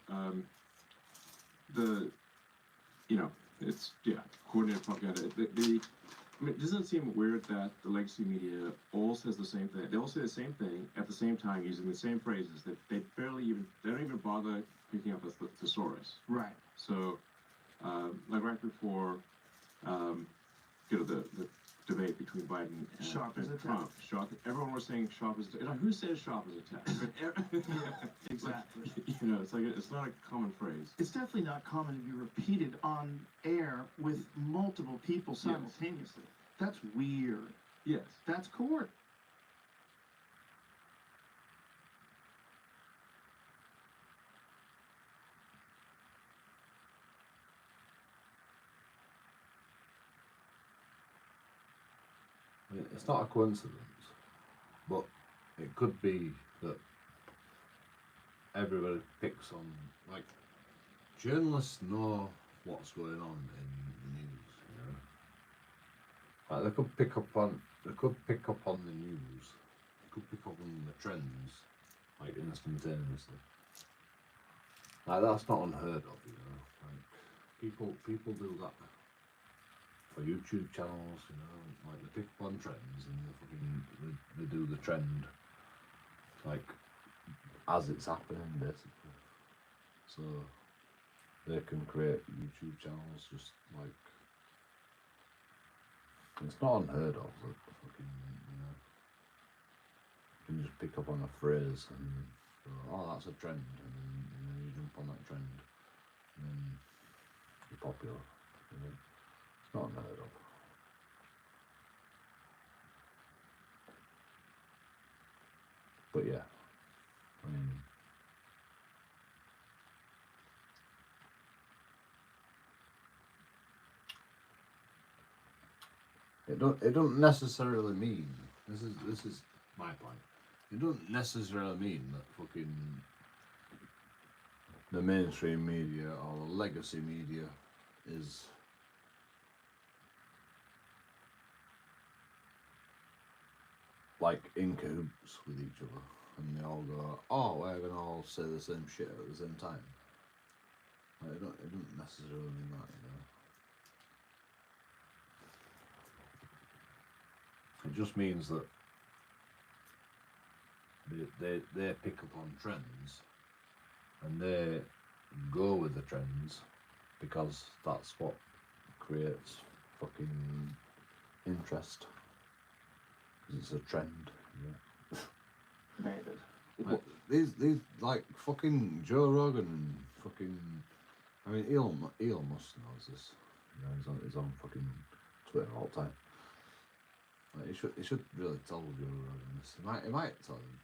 it's coordinated propaganda. I mean, doesn't it seem weird that the legacy media all says the same thing? They all say the same thing at the same time, using the same phrases that they don't even bother picking up a thesaurus. right. So, like right before, the debate between Biden and, Sharp as a Trump. Sharp. Everyone was saying sharp as a tack. Who says sharp as a tack? Exactly. You know, it's not a common phrase. It's definitely not common to be repeated on air with multiple people simultaneously. That's weird. Yes. That's court. I mean, it's not a coincidence, but it could be that everybody picks on, like, journalists know what's going on in the news, you know. Like, they could pick up on the news, they could pick up on the trends, like, instantaneously. Like, that's not unheard of, you know. Like, people do that for YouTube channels, you know, like they pick up on trends and they do the trend, like, as it's happening, basically. So they can create YouTube channels just like, it's not unheard of, like, fucking, you can just pick up on a phrase and go, oh, that's a trend, and then you jump on that trend, and then you're popular. You know? It's not unheard of. But yeah, I mean, it don't necessarily mean, this is my point. It doesn't necessarily mean that fucking the mainstream media or the legacy media is like in cahoots with each other, and they all go, oh, we're gonna all say the same shit at the same time. Like, it don't necessarily mean that, you know. It just means that they pick up on trends and they go with the trends because that's what creates fucking interest. Because it's a trend, you know. Made it. Like, these like fucking Joe Rogan and fucking, I mean, Elon Musk knows this. You know, he's on fucking Twitter all the time. Like, he should really tell Joe Rogan this. He might tell him.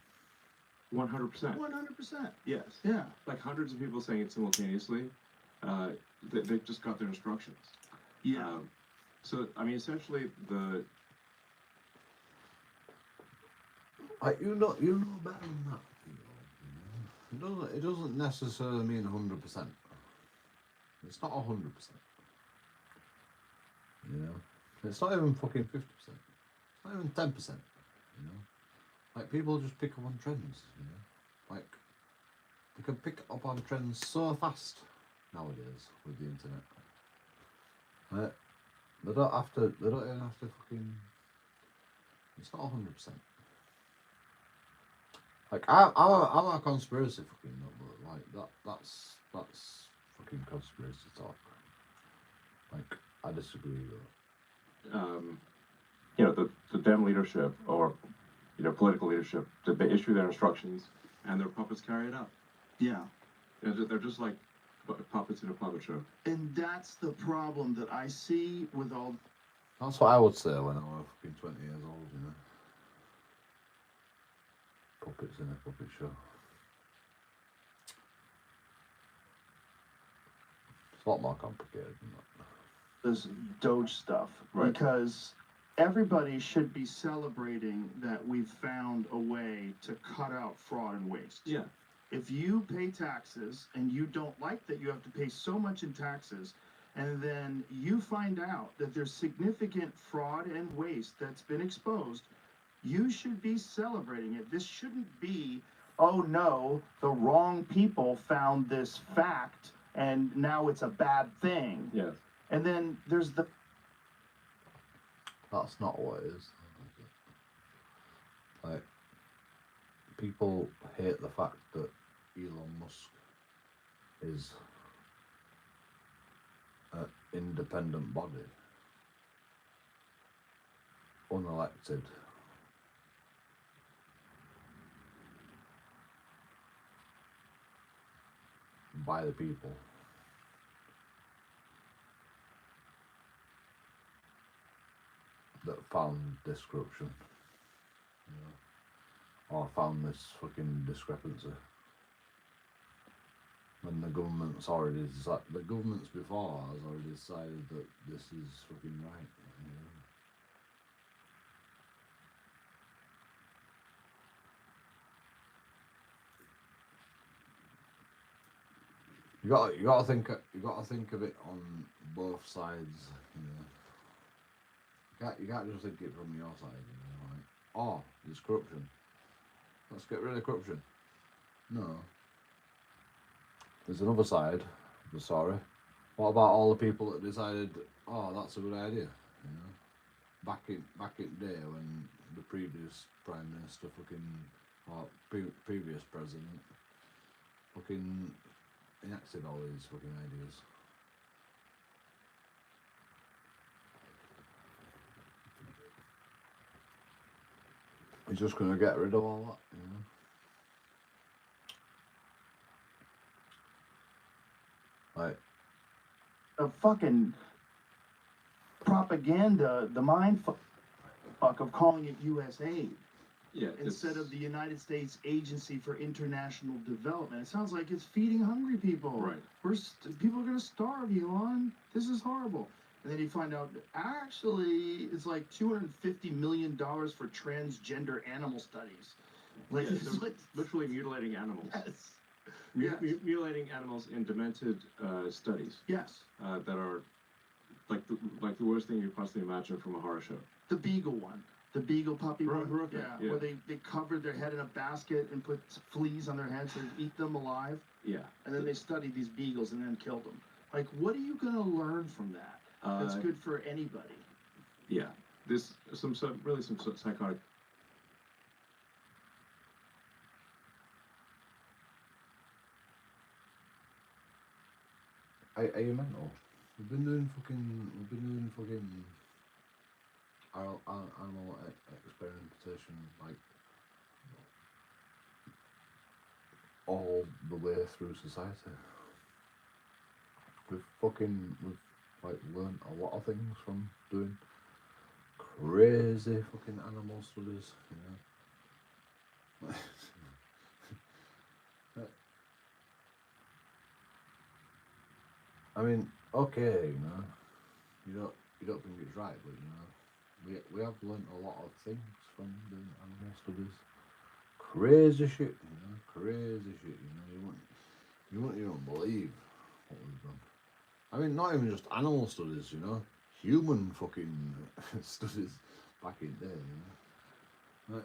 100%. 100%. Yes. Yeah. Like hundreds of people saying it simultaneously. They just got their instructions. Yeah. So I mean, essentially, the Like, you know better than that. You know? It doesn't necessarily mean 100%. It's not 100%. You know, it's not even fucking 50%. It's not even 10%. You know, like people just pick up on trends. You know, like they can pick up on trends so fast nowadays with the internet. They don't even have to fucking. It's not 100%. Like I'm a conspiracy fucking nut, but like that's fucking conspiracy talk. Like I disagree with it. you know, the Dem leadership or political leadership, they issue their instructions and their puppets carry it out. Yeah. They're just like puppets in a puppet show. And that's the problem that I see with all. That's what I would say when I was fucking 20 years old, you know. Puppets in a puppet show. It's a lot more complicated than that. This Doge stuff, Right. because everybody should be celebrating that we've found a way to cut out fraud and waste. Yeah. If you pay taxes and you don't like that you have to pay so much in taxes, and then you find out that there's significant fraud and waste that's been exposed, you should be celebrating it. This shouldn't be, oh no, the wrong people found this fact and now it's a bad thing. Yes. And then there's the That's not what it is. Like, people hate the fact that Elon Musk is an independent body, unelected, by the people. That found this corruption, you know, or found this fucking discrepancy. When the government's already decided, the governments before has already decided that this is fucking right, you know. You gotta think of it on both sides, you know. You can't just think it from your side, you know, like, oh, there's corruption. Let's get rid of corruption. No. There's another side of the story. What about all the people that decided, oh, that's a good idea, you know? Back in the day when the previous Prime Minister or previous President fucking enacted all these fucking ideas. He's just gonna get rid of all that, you know. Like, The fucking propaganda, the mind fuck of calling it USA Yeah. instead of the United States Agency for International Development. It sounds like it's feeding hungry people. Right. People are gonna starve, Elon. This is horrible. And then you find out that actually it's like $250 million for transgender animal studies. Like, Yeah, it's like literally mutilating animals. yes. Mu- Yes. Mutilating animals in demented studies Yes. that are like the worst thing you could possibly imagine from a horror show. The beagle one. The beagle puppy one. Horrific, Yeah, yeah. where they covered their head in a basket and put fleas on their heads and eat them alive. Yeah. And then they studied these beagles and then killed them. Like, what are you going to learn from that? That's good for anybody. Yeah. This some psychotic. are you mental? We've been doing fucking animal experimentation like all the way through society. We've like learned a lot of things from doing crazy fucking animal studies, you know. I mean, okay, you know, you don't think it's right, but you know, we have learnt a lot of things from doing animal studies. Crazy shit, you know, crazy shit, you know, you wouldn't even believe what we've done. I mean, not even just animal studies, you know, human fucking studies back in the day, you know.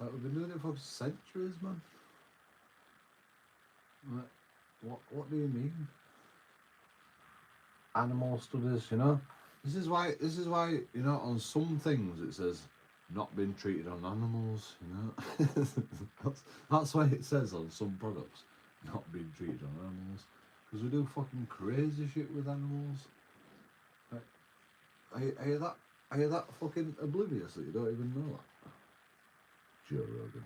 Like we've been doing it for centuries, man. Like, what do you mean? Animal studies, you know. This is why, you know, on some things it says not been treated on animals, you know. that's why it says on some products not being treated on animals, because we do fucking crazy shit with animals. Like, are you that fucking oblivious that you don't even know that? Joe Rogan.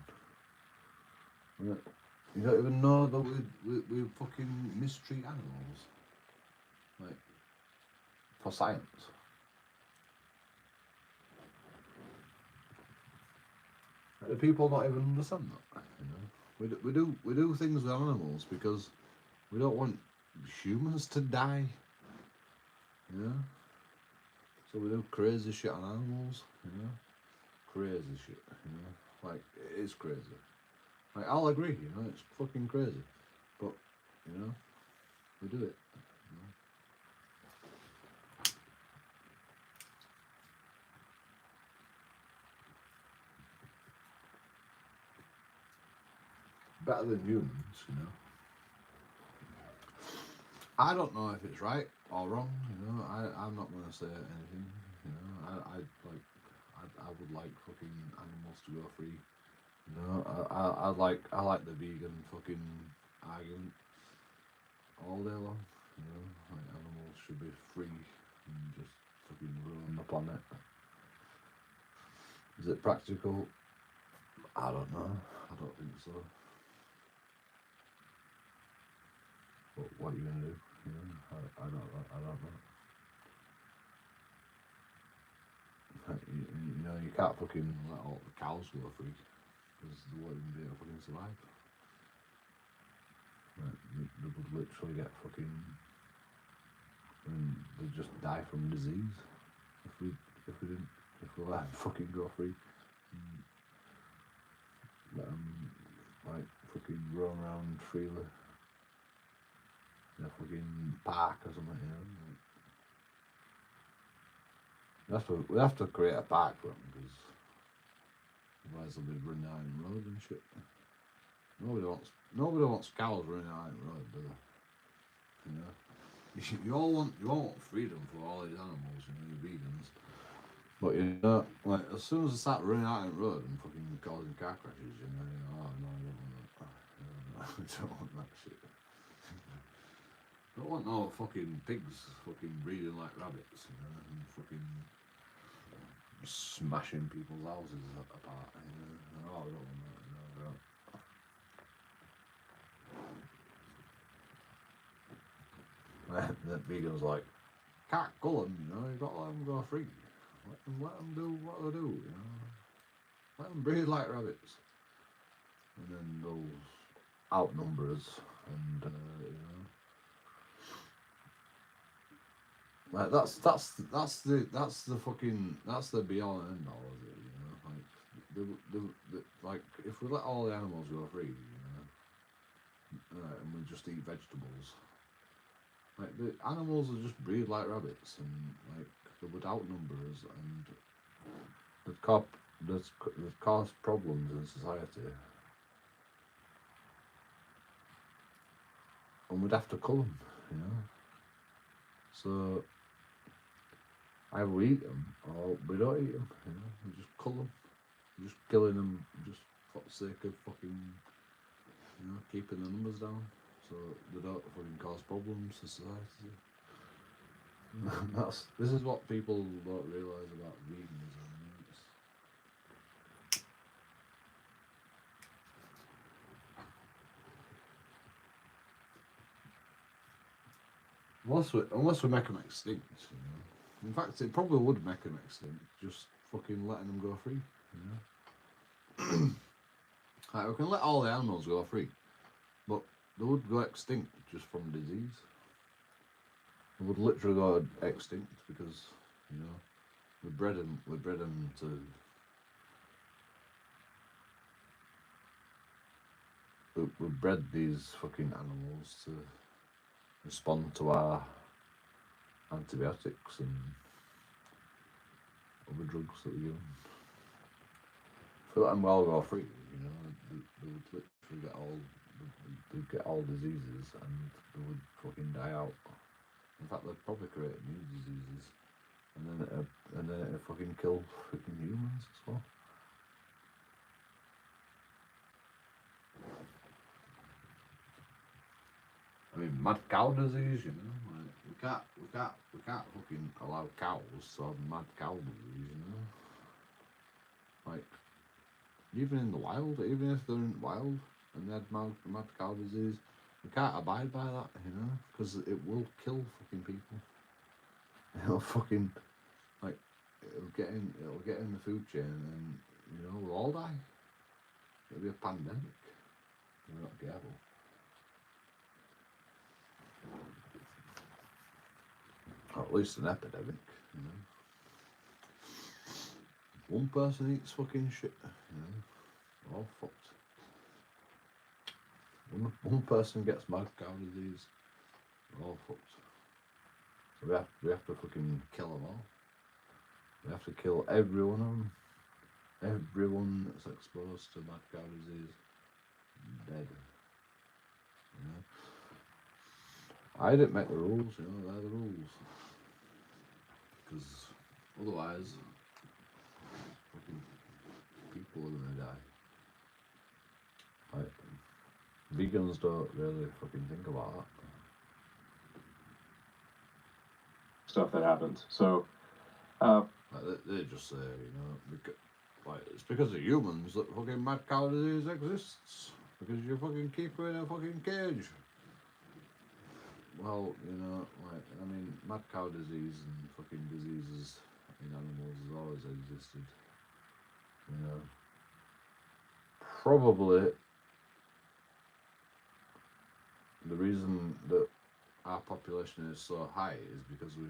Right. You don't even know that we fucking mistreat animals. Like, for science. The people don't even understand that, you know. We do things with animals because we don't want humans to die, you know. So we do crazy shit on animals, you know. Crazy shit, you know. Like, it is crazy. Like, I'll agree, you know, it's fucking crazy. But, you know, we do it. You know? Better than humans, you know. I don't know if it's right or wrong, you know. I'm not going to say anything, you know. I would like fucking animals to go free, you know. I like the vegan fucking argument all day long, you know. Like, animals should be free and just fucking ruin the planet. Is it practical? I don't know. I don't think so. But what are you gonna do? You know, I don't know. Like, you know, you can't fucking let all the cows go free because they won't even be able to fucking survive. Like, they would literally get fucking, and they'd just die from disease if we let them fucking go free. And let them like fucking roam around freely. In a fucking park or something, you know. We have to create a park for them, because otherwise they'll be running out in the road and shit. Nobody wants cows running out in the road, do they? You know. You all want freedom for all these animals, you know, you vegans. But you know, like, as soon as they start running out in the road and fucking causing car crashes, you know, oh no, I don't want that. I don't want that shit. I don't want no fucking pigs fucking breeding like rabbits, you know, and fucking smashing people's houses apart. Oh, I don't want that. No, I don't. The vegans like, can't kill them, you got to let them go free. Let them do what they do, Let them breed like rabbits. And then they'll outnumber us, and like that's the be all and end all of it, like if we let all the animals go free, and we just eat vegetables, like the animals will just breed like rabbits, and like they would outnumber us, and they'd cause problems in society. And we'd have to cull them, So either we eat them or we don't eat them, We just cull them, just killing them just for the sake of fucking, keeping the numbers down, so they don't fucking cause problems to society. This is what people don't realise about veganism. Unless we make them extinct, In fact, it probably would make them extinct, just fucking letting them go free, Like, we can let all the animals go free, but they would go extinct just from disease. They would literally go extinct because, we bred them to... We bred these fucking animals to respond to our antibiotics and other drugs that we give them. If we let them all go free, they would literally get all diseases, and they would fucking die out. In fact, they'd probably create new diseases, and then it'd fucking kill freaking humans as well. I mean, mad cow disease, like we can't fucking allow cows to have mad cow disease, Like, even in the wild, even if they're in the wild and they had mad cow disease, we can't abide by that, because it will kill fucking people. It'll fucking, like, it'll get in the food chain, and we'll all die. It'll be a pandemic if we're not careful. Or at least an epidemic, One person eats fucking shit, we're all fucked. One person gets mad cow disease, we're all fucked. So we have to fucking kill them all. We have to kill every one of them. Everyone that's exposed to mad cow disease, dead. I didn't make the rules, they're the rules. Because otherwise, fucking people are gonna die. Like, vegans don't really fucking think about that. Stuff that happens. So, like they just say, it's because of humans that fucking mad cow disease exists. Because you fucking keep her in a fucking cage. Well, mad cow disease and fucking diseases in animals has always existed. Probably the reason that our population is so high is because we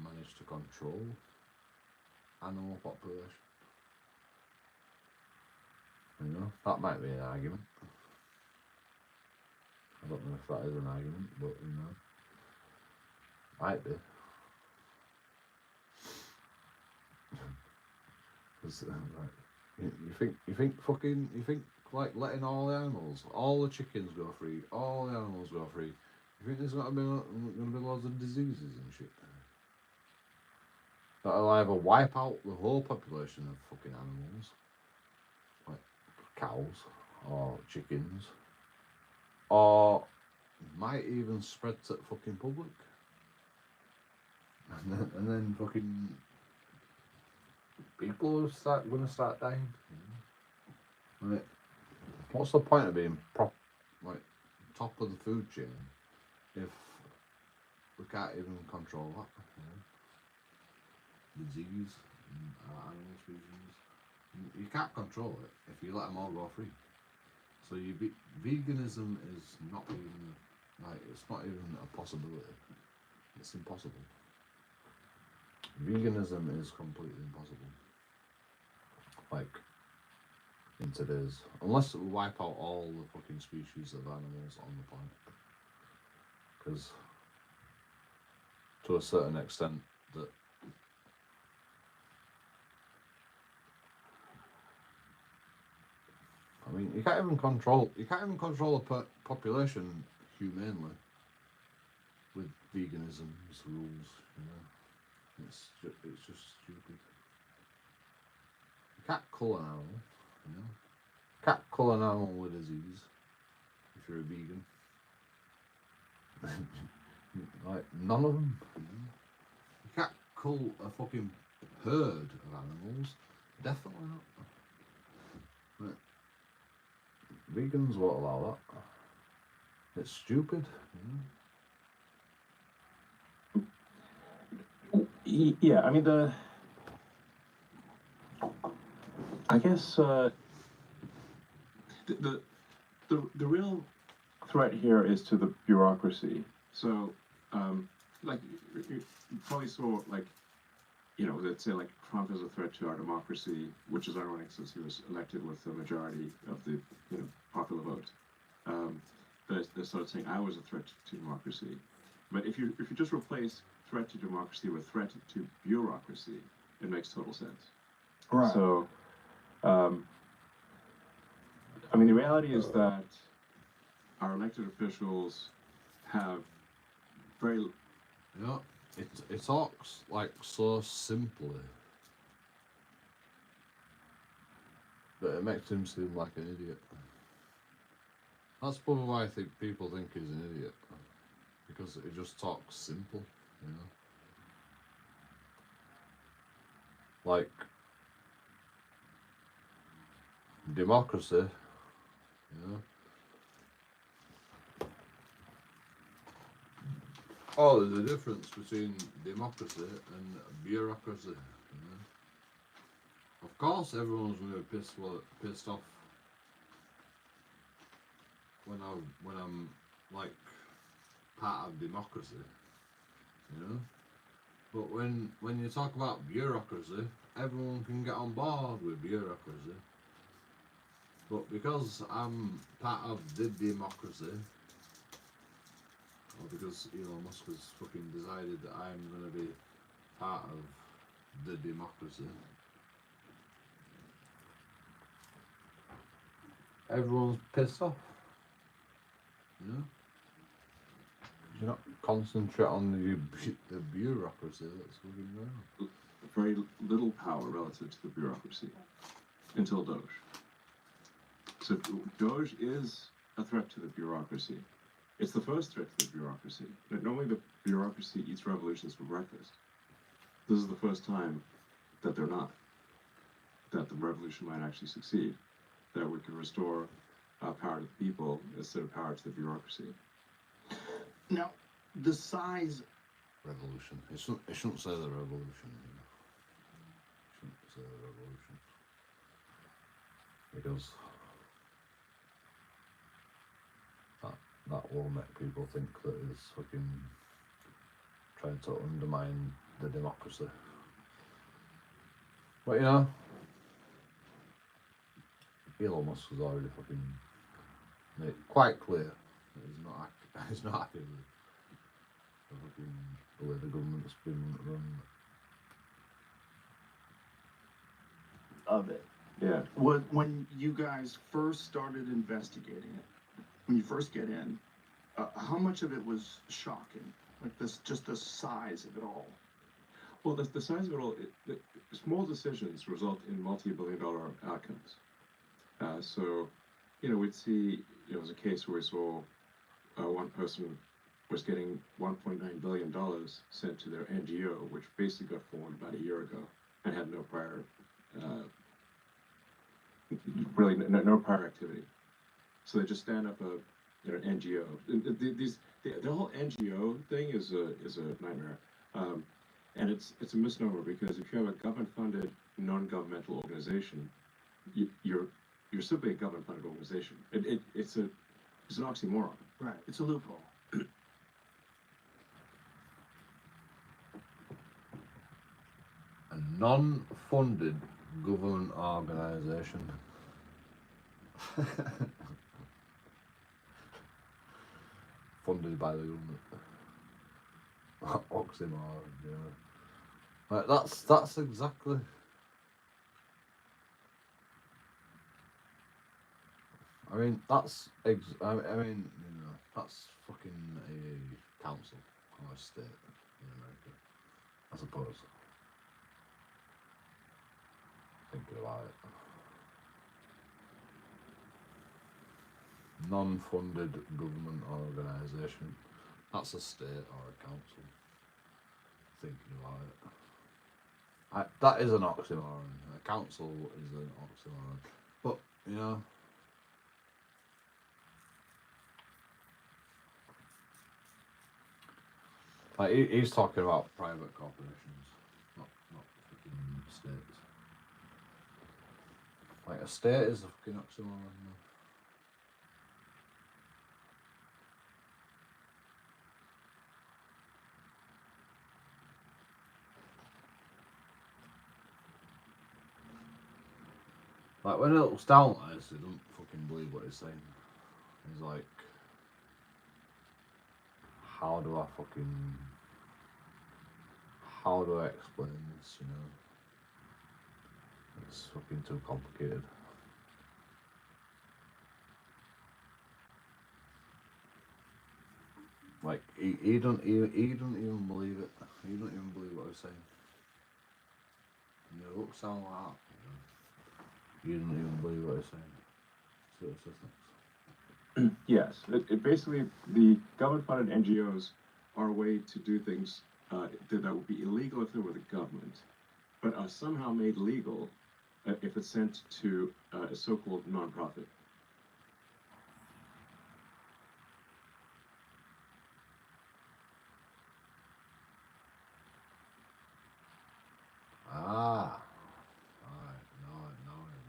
managed to control animal population. That might be an argument. I don't know if that is an argument, but might be. Because you think like letting all the animals, all the chickens go free, all the animals go free. You think there's gonna be loads of diseases and shit? That'll either wipe out the whole population of fucking animals, like cows or chickens, or might even spread to the fucking public. And then fucking people are going to start dying. Right. What's the point of being top of the food chain if we can't even control that? Disease, animal species. You can't control it if you let them all go free. So veganism is not even it's not even a possibility. It's impossible. Veganism is completely impossible. In today's, unless we wipe out all the fucking species of animals on the planet, because to a certain extent that you can't even control a population humanely with veganism's rules. It's just stupid. You can't cull an animal. You can't cull an animal with disease if you're a vegan. None of them. You can't cull a fucking herd of animals. Definitely not. Vegans won't allow that. It's stupid. Yeah, I mean I guess the real threat here is to the bureaucracy. So, you probably saw let's say Trump is a threat to our democracy, which is ironic since he was elected with the majority of the popular vote. They started saying I was a threat to democracy. But if you just replace threat to democracy with threat to bureaucracy, it makes total sense. Right. So, the reality is that our elected officials have very it talks so simply that it makes him seem like an idiot. That's probably why I think people think he's an idiot, because it just talks simple, democracy, Oh, there's a difference between democracy and bureaucracy. Of course, everyone's going to be pissed off when I'm part of democracy, But when you talk about bureaucracy, everyone can get on board with bureaucracy. But because I'm part of the democracy, or because Elon Musk has fucking decided that I'm going to be part of the democracy, everyone's pissed off. You're not concentrate on the bureaucracy that's fucking going on. very little power relative to the bureaucracy until Doge. So Doge is a threat to the bureaucracy. It's the first threat to the bureaucracy. Normally the bureaucracy eats revolutions for breakfast. This is the first time that they're not. That the revolution might actually succeed. That we can restore power to the people instead of power to the bureaucracy. Now, the size... Revolution. It shouldn't say the revolution. It shouldn't say the revolution. Because that will make people think that it's fucking trying to undermine the democracy. But Elon Musk has already fucking made it quite clear that he's not happy with the way the government's been run. of it. Yeah. When you guys first started investigating it, when you first get in, how much of it was shocking? Just the size of it all. Well, the size of it all, small decisions result in multi-billion-dollar outcomes. So, we'd see, it was a case where we saw one person was getting $1.9 billion sent to their NGO, which basically got formed about a year ago and had no prior really no prior activity. So they just stand up a NGO. The whole NGO thing is a nightmare, and it's a misnomer, because if you have a government-funded non-governmental organization, you're simply a government-funded organization. It's an oxymoron. Right. It's a loophole. A non-funded government organisation. Funded by the government. Oxymoron, yeah. Right, that's exactly. I mean, that's I mean, that's fucking a council or a state in America, I suppose. Thinking about it. Non-funded government organisation. That's a state or a council. Thinking about it. That is an oxymoron. A council is an oxymoron. But, like he's talking about private corporations, not fucking states. Like a state is a fucking oxymoron. Like when it looks down like this, they don't fucking believe what he's saying. He's like, how do I explain this, It's fucking too complicated. Like he don't even believe it. He don't even believe what he's saying. It looks down like that. You don't even believe what he's saying. So it's just next. Yes, it basically, the government-funded NGOs are a way to do things that would be illegal if they were the government, but are somehow made legal if it's sent to a so-called nonprofit. Ah. Alright, now I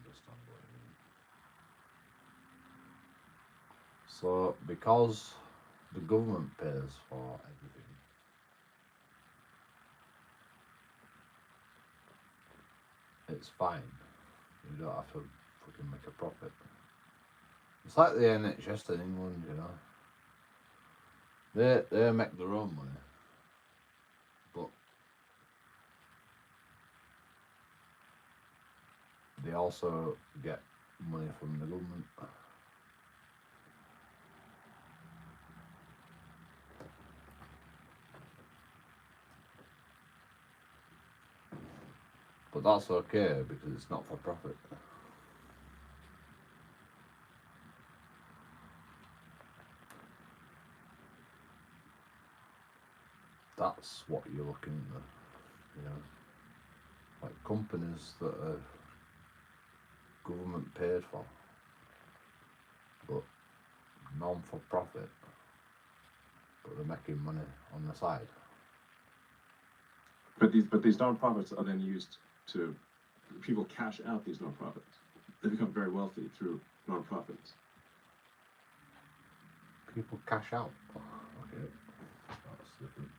understand what you mean. So, because the government pays for everything, it's fine. You don't have to fucking make a profit. It's like the NHS in England, They make their own money, but they also get money from the government. But that's okay because it's not for profit. That's what you're looking at, like companies that are government paid for, but non-for-profit, but they're making money on the side. But these nonprofits are then used to, people cash out these nonprofits. They become very wealthy through nonprofits. People cash out. Okay, that's different.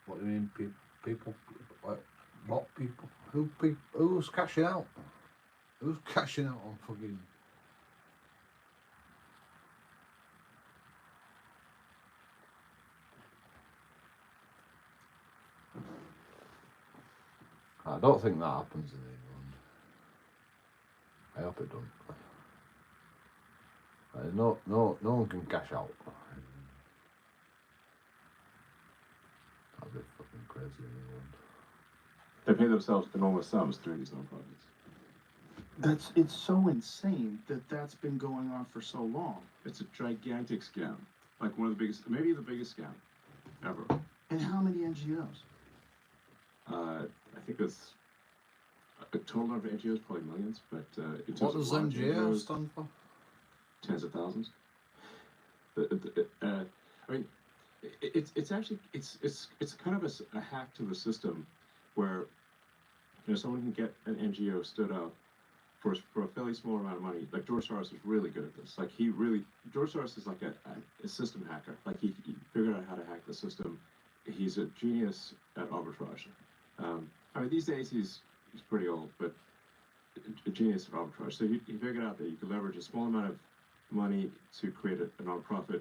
What do you mean, people? Like, what people? Who's cashing out? Who's cashing out on fucking? I don't think that happens in England. I hope it don't. No one can cash out. That'd be fucking crazy in England. They pay themselves enormous sums through these nonprofits. It's so insane that that's been going on for so long. It's a gigantic scam, like one of the biggest, maybe the biggest scam ever. And how many NGOs? I think it's a total number of NGOs, probably millions, but in terms What of does large NGO NGOs, stand for? tens of thousands. I mean, it's actually it's kind of a hack to the system where someone can get an NGO stood up for a fairly small amount of money. Like George Soros is really good at this. Like George Soros is like a system hacker. Like he figured out how to hack the system. He's a genius at arbitrage. I mean, these days he's pretty old, but a genius at arbitrage. So he figured out that you could leverage a small amount of money to create a nonprofit,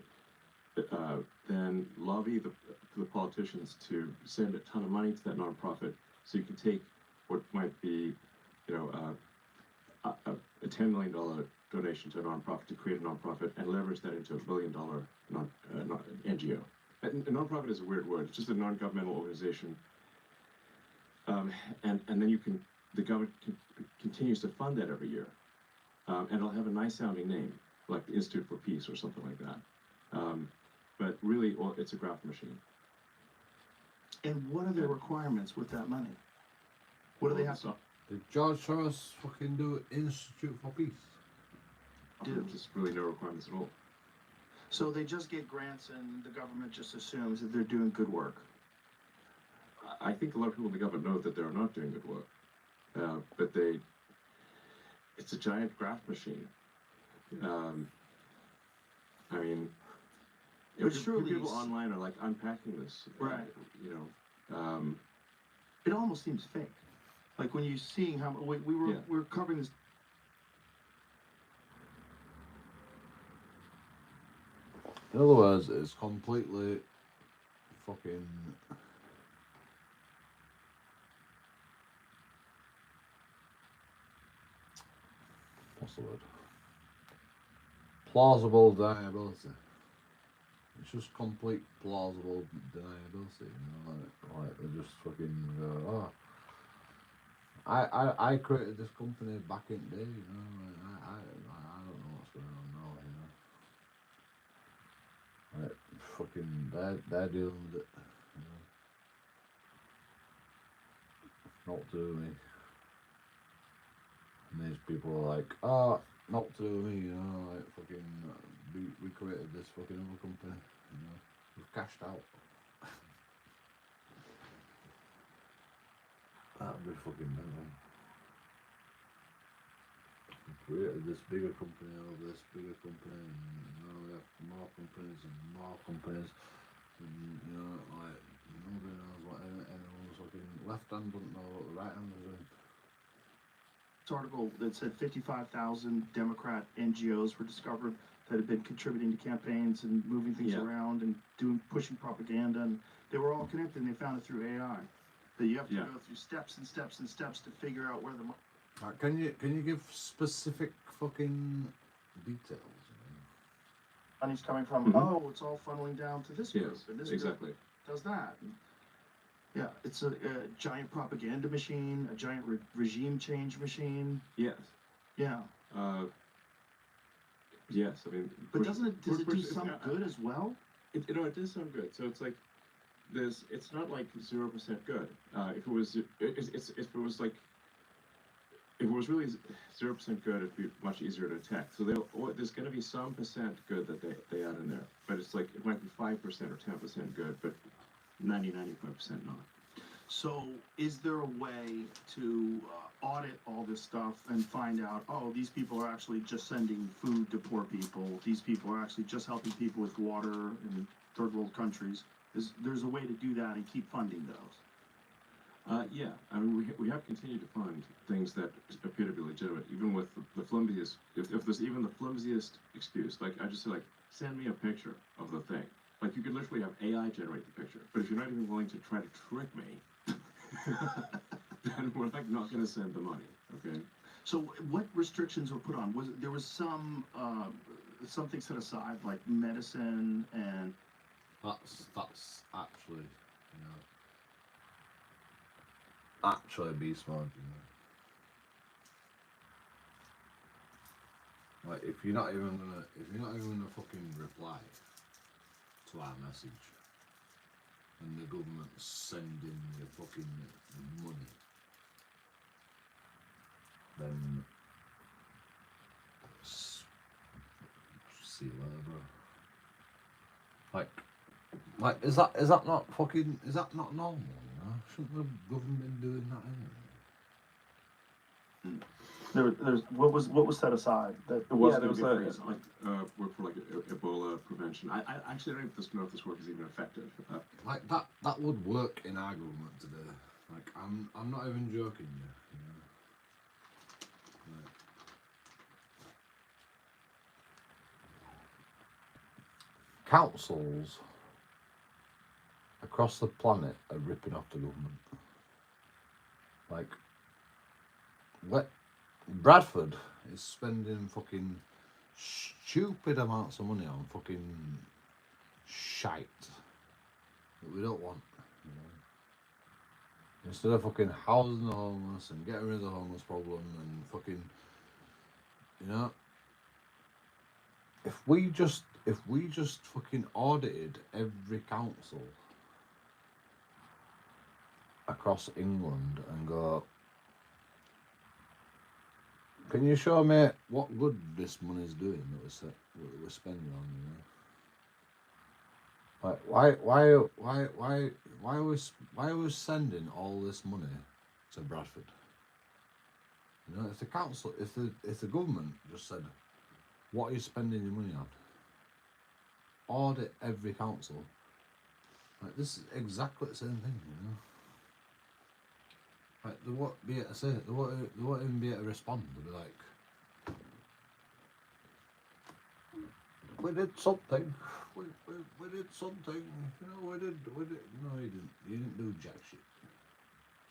then lobby the politicians to send a ton of money to that nonprofit, so you can take what might be, a $10 million donation to a nonprofit to create a nonprofit and leverage that into $1 billion NGO. A nonprofit is a weird word. It's just a non-governmental organization, and then the government continues to fund that every year, and it'll have a nice sounding name like the Institute for Peace or something like that. But really, it's a graft machine. And what are the requirements with that money? What do they have to Did George Soros fucking do Institute for Peace? do? Just really no requirements at all. So they just get grants and the government just assumes that they're doing good work. I think a lot of people in the government know that they're not doing good work, but it's a giant graft machine. I mean, But surely people s- online are like unpacking this, Right. It It almost seems fake. Like when you're seeing how we Yeah. were covering this. In other words, it's completely fucking. What's the word? Plausible deniability. It's just complete plausible deniability, like they just fucking go, oh, I created this company back in the day, I don't know what's going on now, like fucking they're dealing with it, not to me. And these people are like, oh, not to me, like fucking, we created this fucking other company, we've cashed out. That'd be fucking mental. We created this bigger company over this bigger company, and now we have more companies and more companies, and like nobody knows what anyone's fucking left hand doesn't know what the right hand is doing. Article that said 55,000 Democrat NGOs were discovered that had been contributing to campaigns and moving things Yeah. around and pushing propaganda, and they were all connected. And they found it through AI. That you have to Yeah. go through steps and steps and steps to figure out where the Can you give specific fucking details? money's coming from. Mhm. Oh, it's all funneling down to this group, Yes, and this exactly. group does that. And yeah, it's a giant propaganda machine, a giant regime change machine. Yes. Yeah, Yes, I mean. but does it do it's- some good as well? It does sound good. So it's like it's not like 0% good. If it was, if it was like, if it was really 0% good, it'd be much easier to attack. So there's going to be some percent good that they add in there, but it's like it might be 5% or 10% good, but 95% not. So, is there a way to audit all this stuff and find out, oh, these people are actually just sending food to poor people. These people are actually just helping people with water in third world countries. There's a way to do that and keep funding those. Yeah, I mean, we have continued to fund things that appear to be legitimate, even with the flimsiest, if there's even the flimsiest excuse. Like, I just say, like, send me a picture of the thing. Like, you could literally have AI generate the picture. But if you're not even willing to try to trick me, then we're like not going to send the money, okay? So, what restrictions were put on? There was some something set aside, like medicine and That's actually, actually beast mode, Like if you're not even gonna fucking reply to our message, and the government's sending you fucking money, fucking see you later, bro. Like, is that not fucking? Is that not normal? You know, shouldn't the government be doing that anyway? There's what was set aside that It was yeah, there was gonna be like, freezing. work for like Ebola prevention. I actually don't know if this work is even effective. Like that would work in our government today. Like I'm not even joking you. Know? Like, councils across the planet are ripping off the government. Like, Bradford is spending fucking stupid amounts of money on fucking shite that we don't want. You know? Instead of fucking housing the homeless and getting rid of the homeless problem and fucking, you know, if we just fucking audited every council across England and go, can you show me what good this money's doing that we're spending on, you know? Like why are we sending all this money to Bradford? You know, if the council, if the government just said, what are you spending your money on? Audit every council. Like, this is exactly the same thing, you know. Like, they won't be able to say it. They won't even be able to respond. They'll be like, we did something. We did something. You know, we did. No, you didn't. You didn't do jack shit.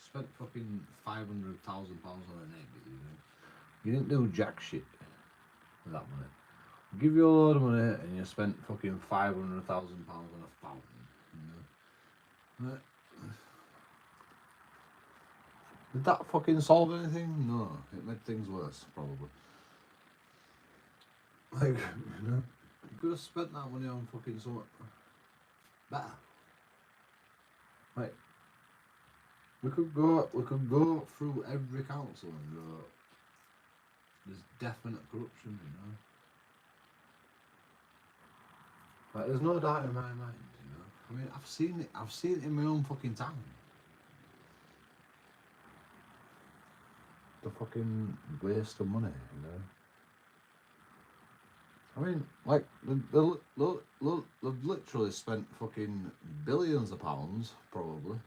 Spent fucking £500,000 on an egg. You didn't do jack shit with that money. Give you a load of money and you spent fucking £500,000 on a fountain. You know. Right? Did that fucking solve anything? No, it made things worse, probably. Like, you know, you could have spent that money on fucking something better. Like, we could go through every council and go, there's definite corruption, you know. Like, there's no doubt in my mind, you know. I mean, I've seen it in my own fucking town. The fucking waste of money, you know. I mean, like, they've literally spent fucking billions of pounds, probably,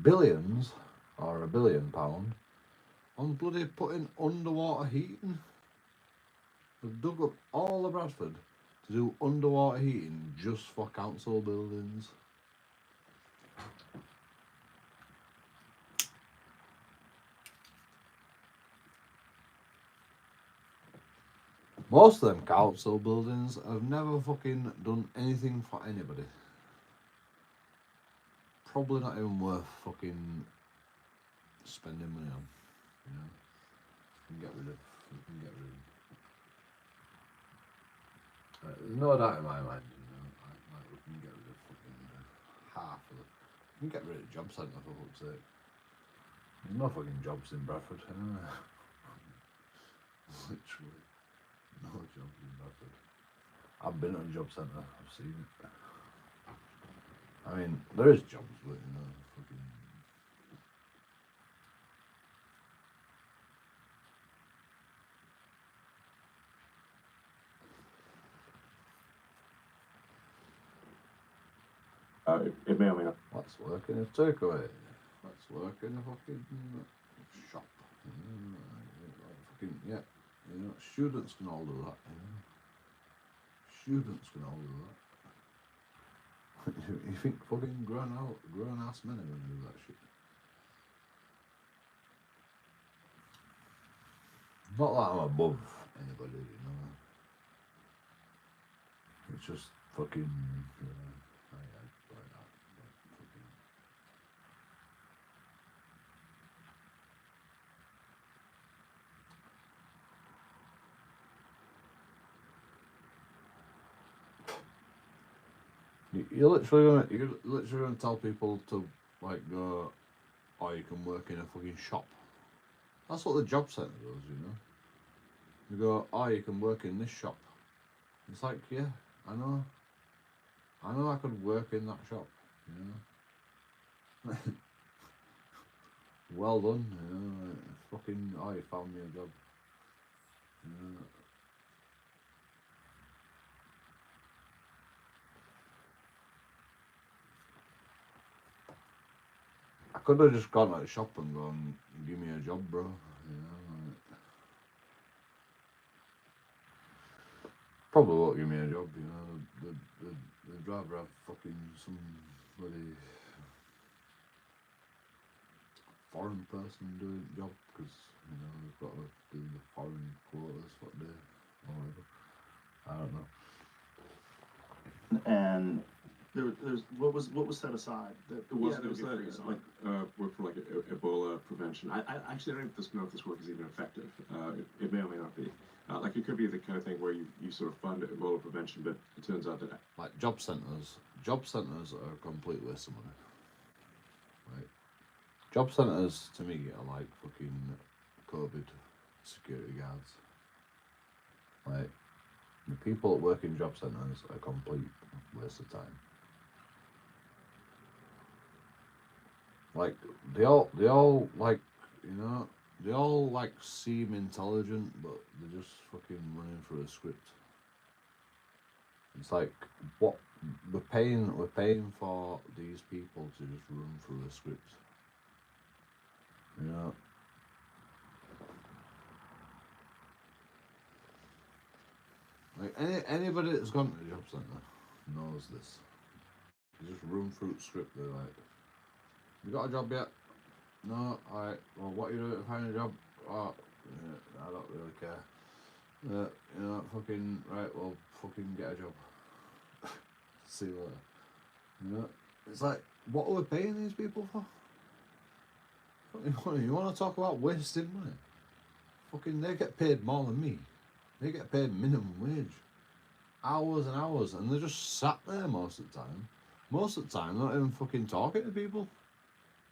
billions, or £1 billion, on bloody putting underwater heating. They've dug up all of Bradford to do underwater heating just for council buildings. Most of them council buildings have never fucking done anything for anybody. Probably not even worth fucking spending money on, you know. We can get rid of. There's no doubt in my mind, you know. Like, we can get rid of fucking half of it. We can get rid of the job centre, for fuck's sake. There's no fucking jobs in Bradford, you know. Literally. No jobs in Bradford. I've been on a job centre, I've seen it. I mean, there is jobs, but you know, fucking. It may or may not. Let's work in a takeaway. Let's work in a fucking shop. Fucking, yeah. You know, students can all do that, you know. Students can all do that. You think fucking grown ass men are gonna do that shit? Not that I'm above anybody, you know. It's just fucking, you know, like that, fucking. You're literally gonna tell people to like go, oh, you can work in a fucking shop That's what the job centre does, you know. You go, oh, you can work in this shop. It's like, yeah, I know. I know I could work in that shop, you know. Well done, you know. Fucking, oh, you found me a job. You know. I could have just gone to the shop and gone, give me a job, bro. You know, like, probably won't give me a job, you know. They'd rather have fucking some bloody foreign person doing the job because, you know, they've got to do the foreign quotas, what they, or whatever. I don't know. And there's what was set aside that It was, yeah, it was work for like Ebola prevention. I actually don't know if this work is even effective. It may or may not be. Like it could be the kind of thing where you sort of fund Ebola prevention, but it turns out that Like job centres are a complete waste of money. Right? Job centres to me are like fucking COVID security guards. Like the people that work in job centres are a complete waste of time. Like they all like, you know, they all like seem intelligent, but they're just fucking running through a script. It's like what we're paying for these people to just run through a script. You know. Like anybody that's gone to the job centre knows this. You just run through the script. They're like, "You got a job yet? No. All right. Well, what are you doing to find a job? Oh, yeah, I don't really care. You know, fucking right. Well, fucking get a job. See you later. You know, it's like, what are we paying these people for? You want to talk about wasting money? Fucking, they get paid more than me. They get paid minimum wage. Hours and hours, and they're just sat there most of the time. Most of the time, they're not even fucking talking to people.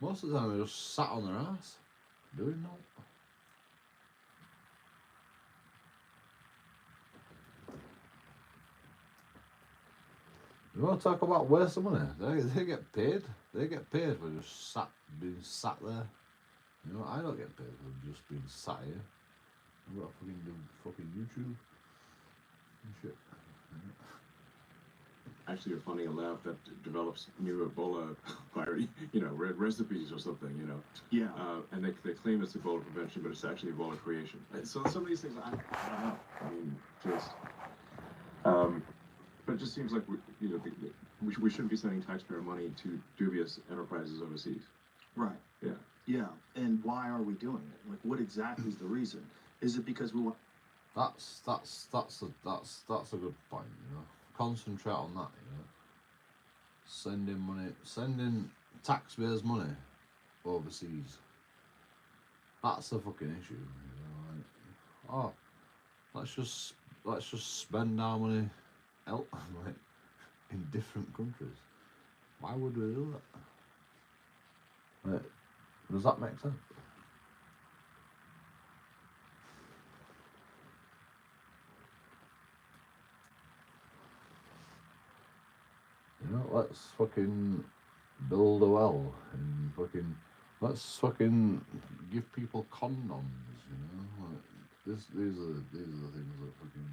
Most of the time, they're just sat on their ass, doing nothing. You want to talk about wasting money? They get paid. They get paid for just being sat there. You know, I don't get paid for just being sat here. I've got to fucking do fucking YouTube and shit. actually you're funding a lab that develops new Ebola virus, recipes or something, yeah. And they claim it's Ebola prevention, but it's actually Ebola creation. So some of these things, I don't know. I mean, just, but it just seems like we shouldn't be sending taxpayer money to dubious enterprises overseas. Right. Yeah. Yeah. And why are we doing it? Like, what exactly is the reason? Is it because we want? That's a good point. You know, concentrate on that. You know, sending taxpayers' money overseas. That's the fucking issue. You know, like, let's just spend our money like in different countries. Why would we do that? Like, does that make sense? You know, let's fucking build a well and fucking let's fucking give people condoms. You know, like these are the things that fucking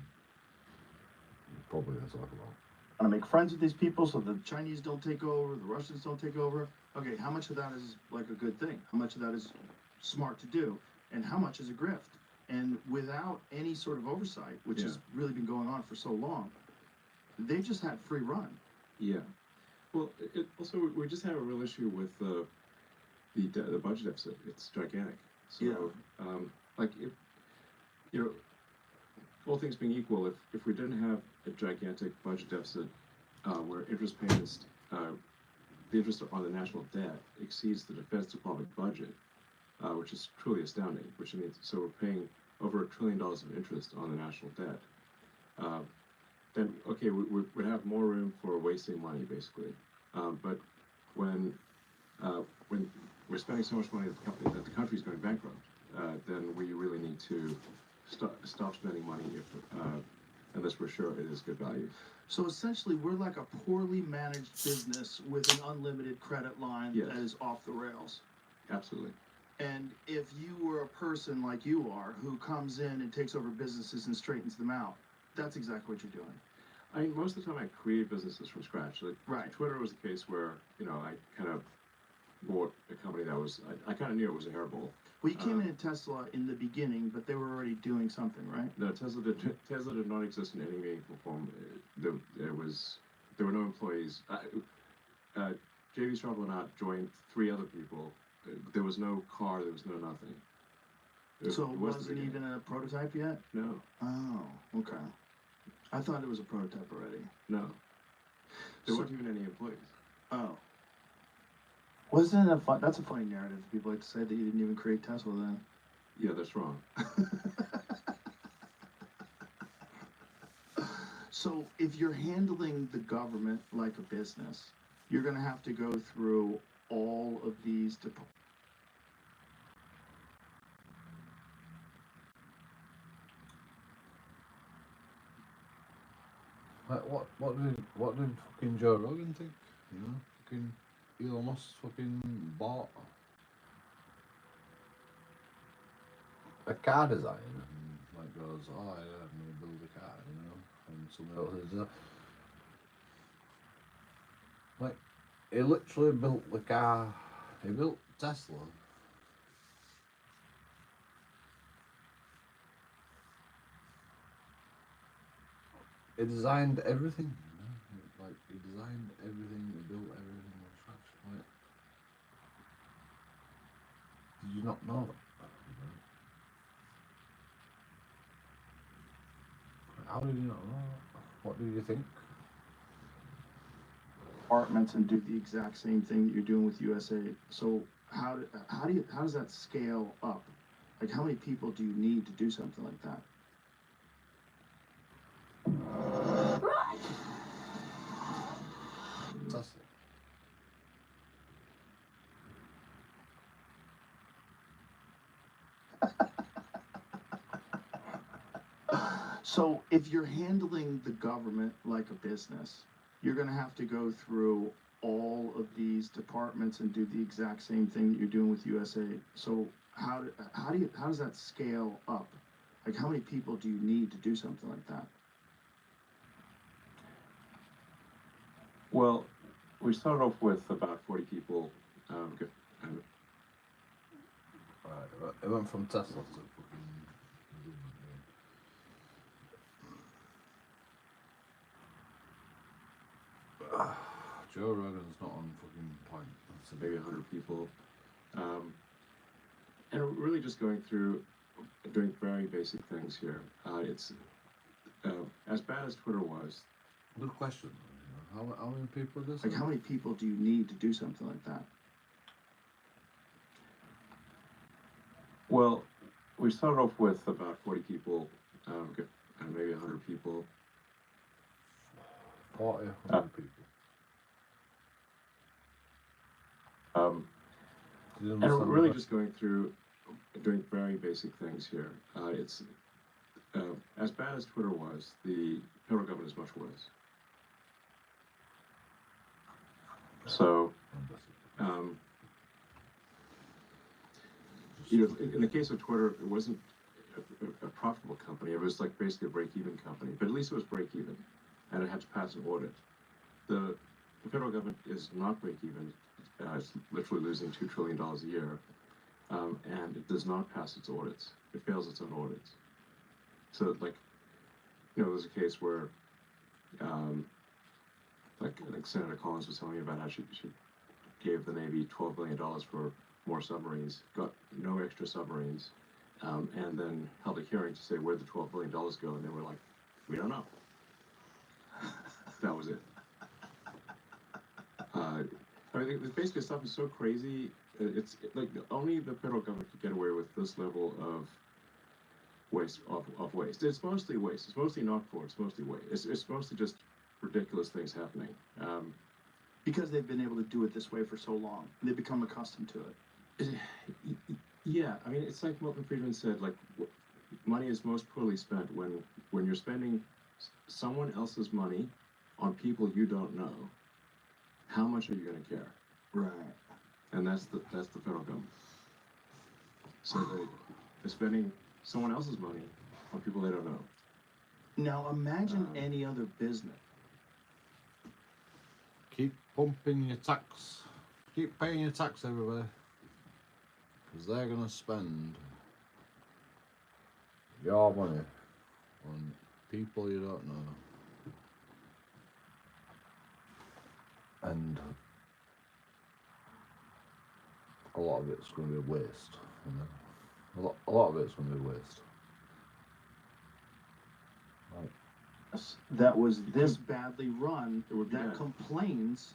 we're probably gonna talk about. Want to make friends with these people so the Chinese don't take over, the Russians don't take over. Okay, how much of that is like a good thing? How much of that is smart to do? And how much is a grift? And without any sort of oversight, which has really been going on for so long, they've just had free run. Yeah. Well, also we just have a real issue with the budget deficit. It's gigantic. So, like if all things being equal, if we didn't have a gigantic budget deficit where interest payments, the interest on the national debt exceeds the Defense Department budget, which is truly astounding. Which means so we're paying over $1 trillion of interest on the national debt. Then okay, we would have more room for wasting money, basically. But when we're spending so much money that the country's going bankrupt, then we really need to stop spending money unless we're sure it is good value. So essentially, we're like a poorly managed business with an unlimited credit line Yes. that is off the rails. Absolutely. And if you were a person like you are, who comes in and takes over businesses and straightens them out, that's exactly what you're doing. I mean, most of the time I create businesses from scratch. Like, Right. Twitter was a case where, I kind of bought a company that was, I kind of knew it was a hairball. Well, you came into Tesla in the beginning, but they were already doing something, right? No, Tesla did not exist in any meaningful form. There were no employees. J.V. Straubel joined 3 other people. There was no car. There was no nothing. So it was the wasn't beginning. even a prototype yet? No, Oh, okay. I thought it was a prototype already. no. There So- weren't even any employees. Oh. Wasn't it a fun? That's a funny narrative. People like to say that you didn't even create Tesla then. Yeah, that's wrong. So if you're handling the government like a business, you're going to have to go through all of these Like, what did fucking Joe Rogan think? Fucking Elon Musk fucking bought a car design and like goes, oh yeah, I'm gonna build a car, and somebody else is like, he literally built the car. He built Tesla. He designed everything. Like, he designed everything. He built everything from scratch. Like, did you not know that? How did you not know that? What do you think? departments and do the exact same thing that you're doing with USA. So how does that scale up? Like, how many people do you need to do something like that? Tesla. So if you're handling the government like a business, you're going to have to go through all of these departments and do the exact same thing that you're doing with USA. So how does that scale up? Like, how many people do you need to do something like that? Well, we started off with about 40 people. Right, it went from Tesla to fucking. Joe Rogan's not on fucking point. So maybe 100 people. And we're really just going through doing very basic things here. It's as bad as Twitter was. Good question. How many people are this? Like, how many people do you need to do something like that? Well, we started off with about 40 people, maybe 100 people. 40, 100 people. Do you And we're understand really that? just going through doing very basic things here. It's as bad as Twitter was, the federal government is much worse. So, in the case of Twitter, it wasn't a profitable company. It was like basically a break-even company, but at least it was break-even, and it had to pass an audit. The federal government is not break-even. It's literally losing $2 trillion a year, and it does not pass its audits. It fails its own audits. So, like, there's a case where, like Senator Collins was telling me about how she gave the Navy $12 billion for more submarines, got no extra submarines, and then held a hearing to say where'd the $12 billion go, and they were like, we don't know. That was it. I mean, basically stuff is so crazy. It's like only the federal government could get away with this level of waste. It's mostly waste. It's mostly not fraud. It's mostly waste. It's mostly just ridiculous things happening. Because they've been able to do it this way for so long. They've become accustomed to it. Yeah, I mean, it's like Milton Friedman said, like, money is most poorly spent when you're spending someone else's money on people you don't know. How much are you going to care? Right. And that's the federal government. So they're spending someone else's money on people they don't know. Now imagine any other business. Keep pumping your tax. Keep paying your tax, everybody. Because they're going to spend your money on people you don't know. And a lot of it's going to be waste. You know? A lot of it's going to be waste. Right. That was this badly run It would be that bad. complains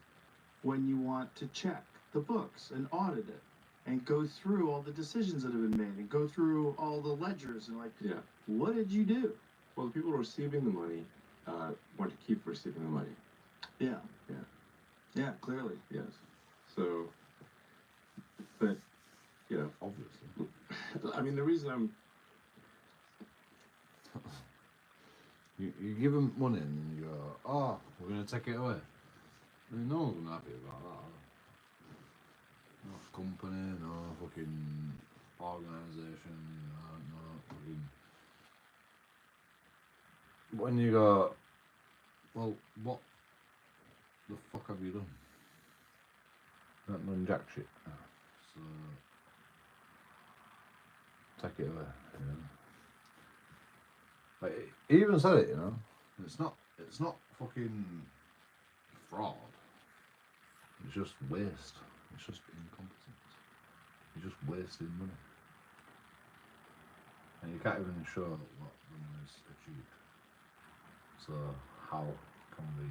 when you want to check the books and audit it and go through all the decisions that have been made and go through all the ledgers and like, Yeah. what did you do? Well, the people receiving the money want to keep receiving the money. Yeah. Yeah. Yeah, clearly. Yes. So, but, you know, Obviously. I mean, the reason I'm You give them money and then you go, oh, we're going to take it away. I mean, no one's going to be happy about that. No company, no fucking organisation, no fucking... When you go, well, what the fuck have you done? Not done jack shit. So, take it away, you know. Like, he even said it, you know. It's not fucking fraud. It's just waste. It's just incompetence. You're just wasting money. And you can't even show what the money's achieved. So how can we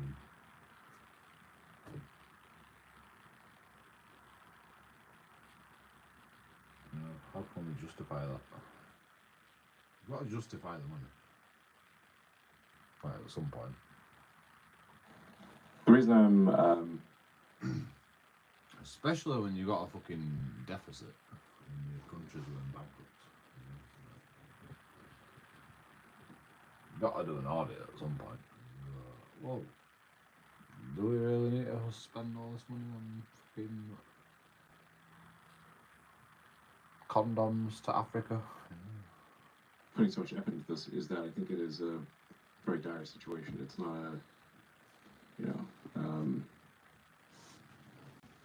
how can we justify that? You've got to justify the money. Right, at some point. the reason I'm Especially when you've got a fucking deficit and your country's going bankrupt. You've got to do an audit at some point. Whoa, do we really need to spend all this money on fucking condoms to Africa? putting so much effort into this is that I think it is a very dire situation. It's not a, you know,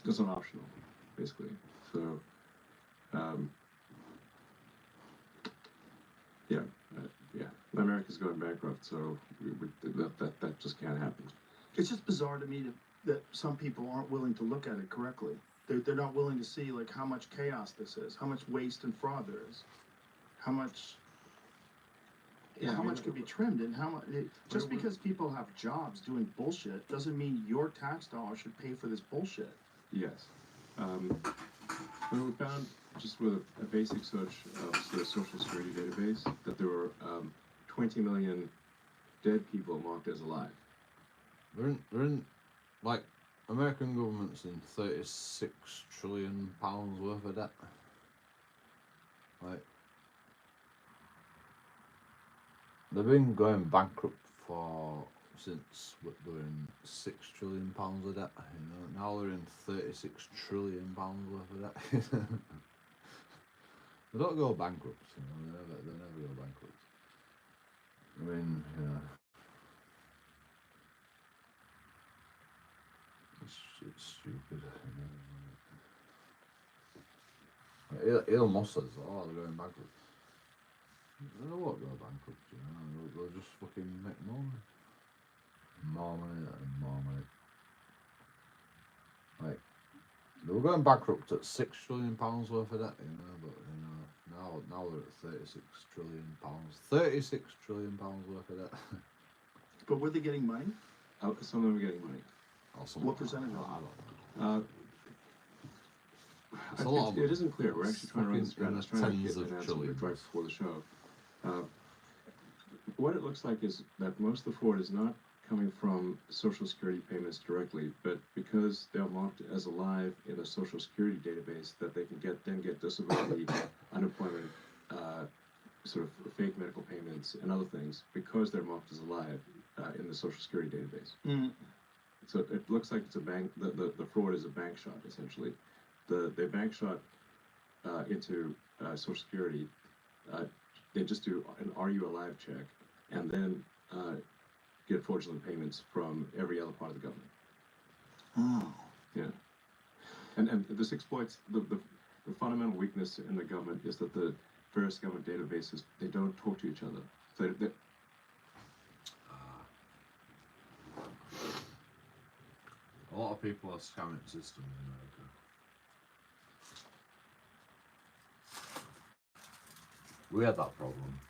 it's not optional, basically. So, yeah, America's going bankrupt, so that just can't happen. It's just bizarre to me that some people aren't willing to look at it correctly. They're not willing to see like how much chaos this is, how much waste and fraud there is, how much could be trimmed, and how much. Just because people have jobs doing bullshit doesn't mean your tax dollar should pay for this bullshit. Yes. We found just with a basic search of the Social Security database that there were 20 million dead people marked as alive. We're in like American government's in £36 trillion worth of debt. Like they've been going bankrupt since they're in £6 trillion of debt. You know, now they're in £36 trillion worth of debt. They don't go bankrupt. You know, they never go bankrupt. I mean, you know, it's stupid. You know. Elon Musk says, "Oh, they're going bankrupt." They won't go bankrupt. You know, they'll just fucking make more money. More money and more money. Like they were going bankrupt at £6 trillion worth of debt, you know, but you know now they're at £36 trillion. £36 trillion worth of debt. But were they getting money? Some of them are getting money. What percentage of I them? don't know. It's a lot of It isn't clear. We're actually trying to run this fucking strategy. Trying to tens get of an answer trillions. right before the show. What it looks like is that most of the fraud is not coming from Social Security payments directly, but because they're marked as alive in the Social Security database, that they can get disability, unemployment, sort of fake medical payments and other things because they're marked as alive in the Social Security database. Mm. So it looks like it's a bank. The fraud is a bank shot essentially. They bank shot into Social Security. They just do an "Are you alive?" check, and then get fraudulent payments from every other part of the government. Oh. Yeah, and this exploits the fundamental weakness in the government is that the various government databases, they don't talk to each other. So A lot of people are scamming the system in America. We had that problem.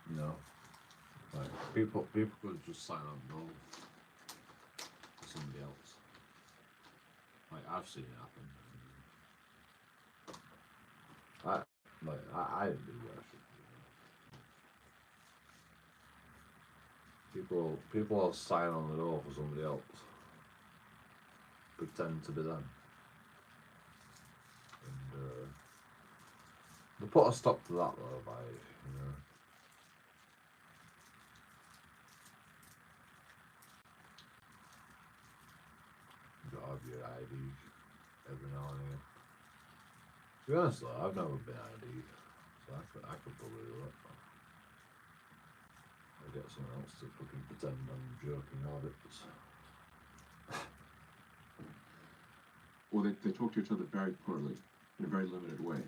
You know, like people could just sign up no to somebody else. Like I've seen it happen. I didn't do that shit. People will sign on the door for somebody else, pretend to be them, and they put a stop to that though by you gotta have your ID every now and again. To be honest though, I've never been ID'd, so I could probably do it. I'll get someone else to fucking pretend I'm JoeKingAudits. well, they talk to each other very poorly in a very limited way.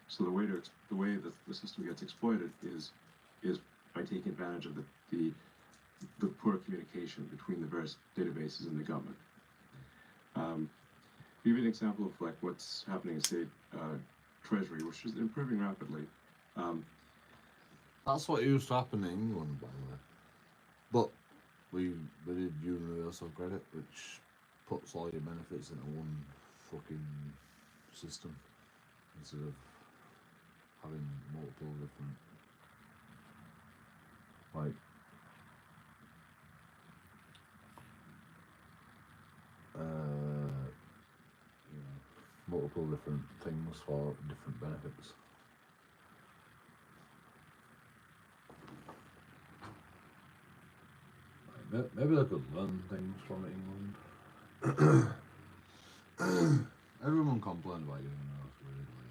So the way the system gets exploited is by taking advantage of the poor communication between the various databases in the government. Give you an example of like what's happening in state treasury, which is improving rapidly. That's what used to happen in England, by the way. But we did universal credit, which puts all your benefits into one fucking system instead of having multiple different, like, multiple different things for different benefits. Maybe they could learn things from England. Everyone complained about universal weirdly,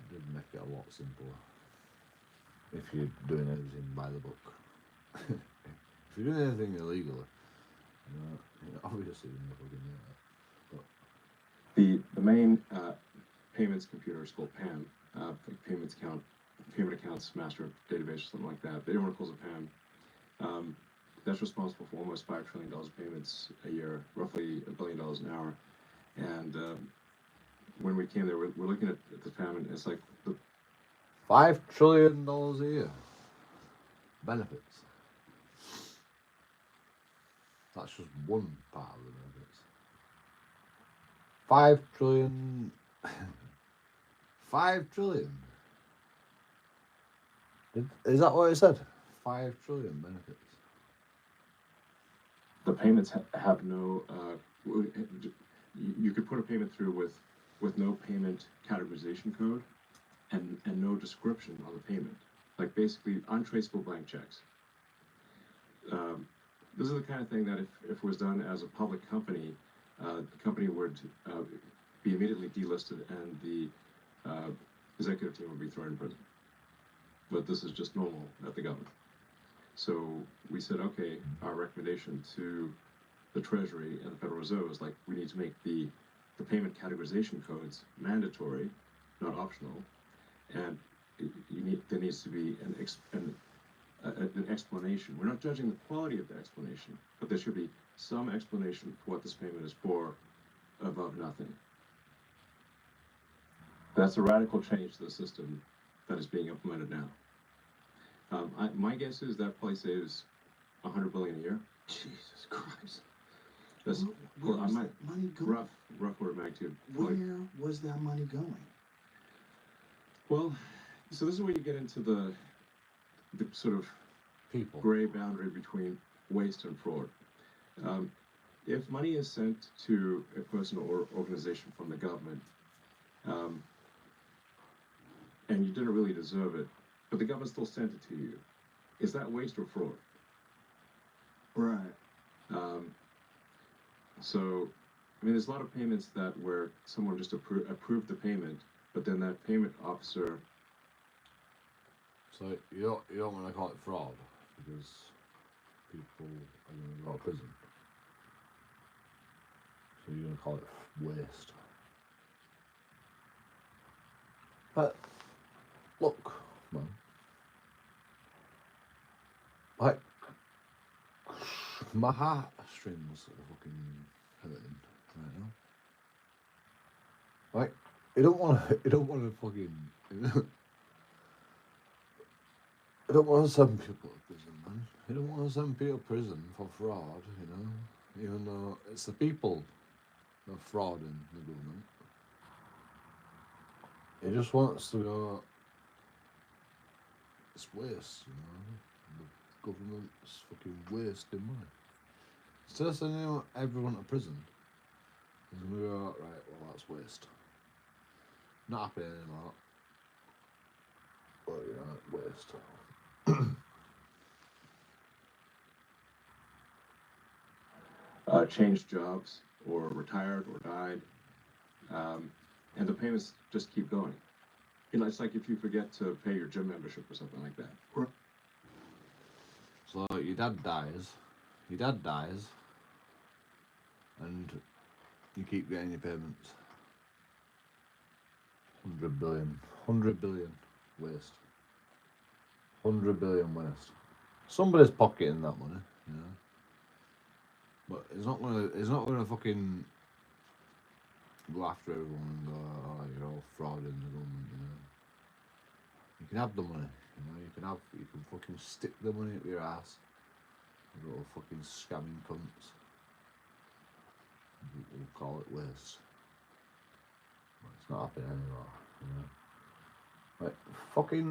It did make it a lot simpler if you're doing everything by the book. If you're doing anything illegally, obviously you're not fucking do that. The main payments computer is called PAM, payment accounts master database or something like that. But everyone calls it PAM. That's responsible for almost $5 trillion of payments a year, roughly $1 billion an hour. And when we came there, we're looking at the PAM, and it's like $5 trillion a year benefits. That's just one part of the benefits. 5 trillion. 5 trillion. Is that what it said? 5 trillion benefits. the payments have no. You could put a payment through with no payment categorization code and no description on the payment, like basically untraceable blank checks. This is the kind of thing that if it was done as a public company, the company would be immediately delisted and the executive team would be thrown in prison. But this is just normal at the government. So we said, okay, our recommendation to the Treasury and the Federal Reserve is like, we need to make the payment categorization codes mandatory, not optional, and there needs to be an explanation. We're not judging the quality of the explanation, but there should be some explanation for what this payment is for, above nothing. That's a radical change to the system that is being implemented now. My guess is that probably saves $100 billion a year. Jesus Christ. That's Where was that money going? rough order of magnitude. Where was that money going? Well, so this is where you get into the sort of People. gray boundary between waste and fraud. If money is sent to a person or organization from the government, and you didn't really deserve it, but the government still sent it to you, is that waste or fraud? Right. So, I mean, there's a lot of payments that where someone just approved the payment, but then that payment officer. So you don't want to call it fraud because people are going to go to prison. So you're going to call it waste. But look, man, like my heartstrings are fucking hurting right now. Like you don't want to fucking. I don't want to send people to prison, man. You don't want to send people to prison for fraud, you know. Even though it's the people that are frauding the government. He just wants to go. It's waste, you know. The government's fucking wasting money. Instead of sending everyone to prison, he's gonna go, right, well, that's waste. Not happy anymore. But, you know, waste. Changed jobs or retired or died, and the payments just keep going. You know, it's like if you forget to pay your gym membership or something like that. So your dad dies, and you keep getting your payments. 100 billion waste. 100 billion waste. Somebody's pocketing that money, you know. But it's not gonna fucking go after everyone and go, oh, you're all fraud in the government, you know. You can have the money, you know. You can fucking stick the money up your ass. You little fucking scamming cunts. We'll call it waste. But it's not happening anymore, you know. Like fucking,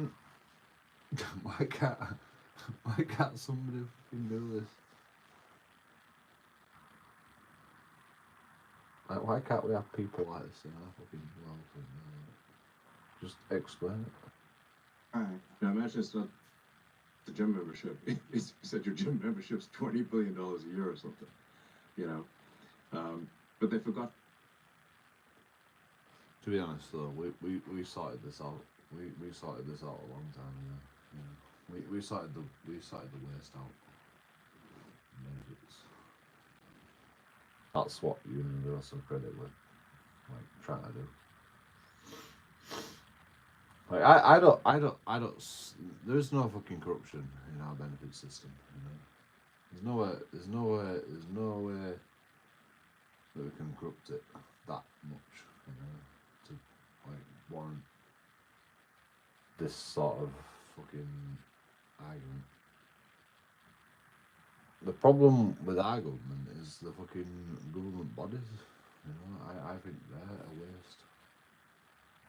why can't somebody fucking do this? Like, why can't we have people like this in our fucking world? Just explain it. Alright. Now imagine it's not the gym membership. You said your gym membership's $20 billion a year or something. You know? But they forgot. To be honest though, we sorted this out. We sorted this out a long time ago. You know? We sorted the waste out. That's what universal credit would like trying to do. Like I don't. There's no fucking corruption in our benefit system. You know, there's no way that we can corrupt it that much. You know, to like warrant this sort of fucking argument. The problem with our government is the fucking government bodies. You know, I think they're a waste.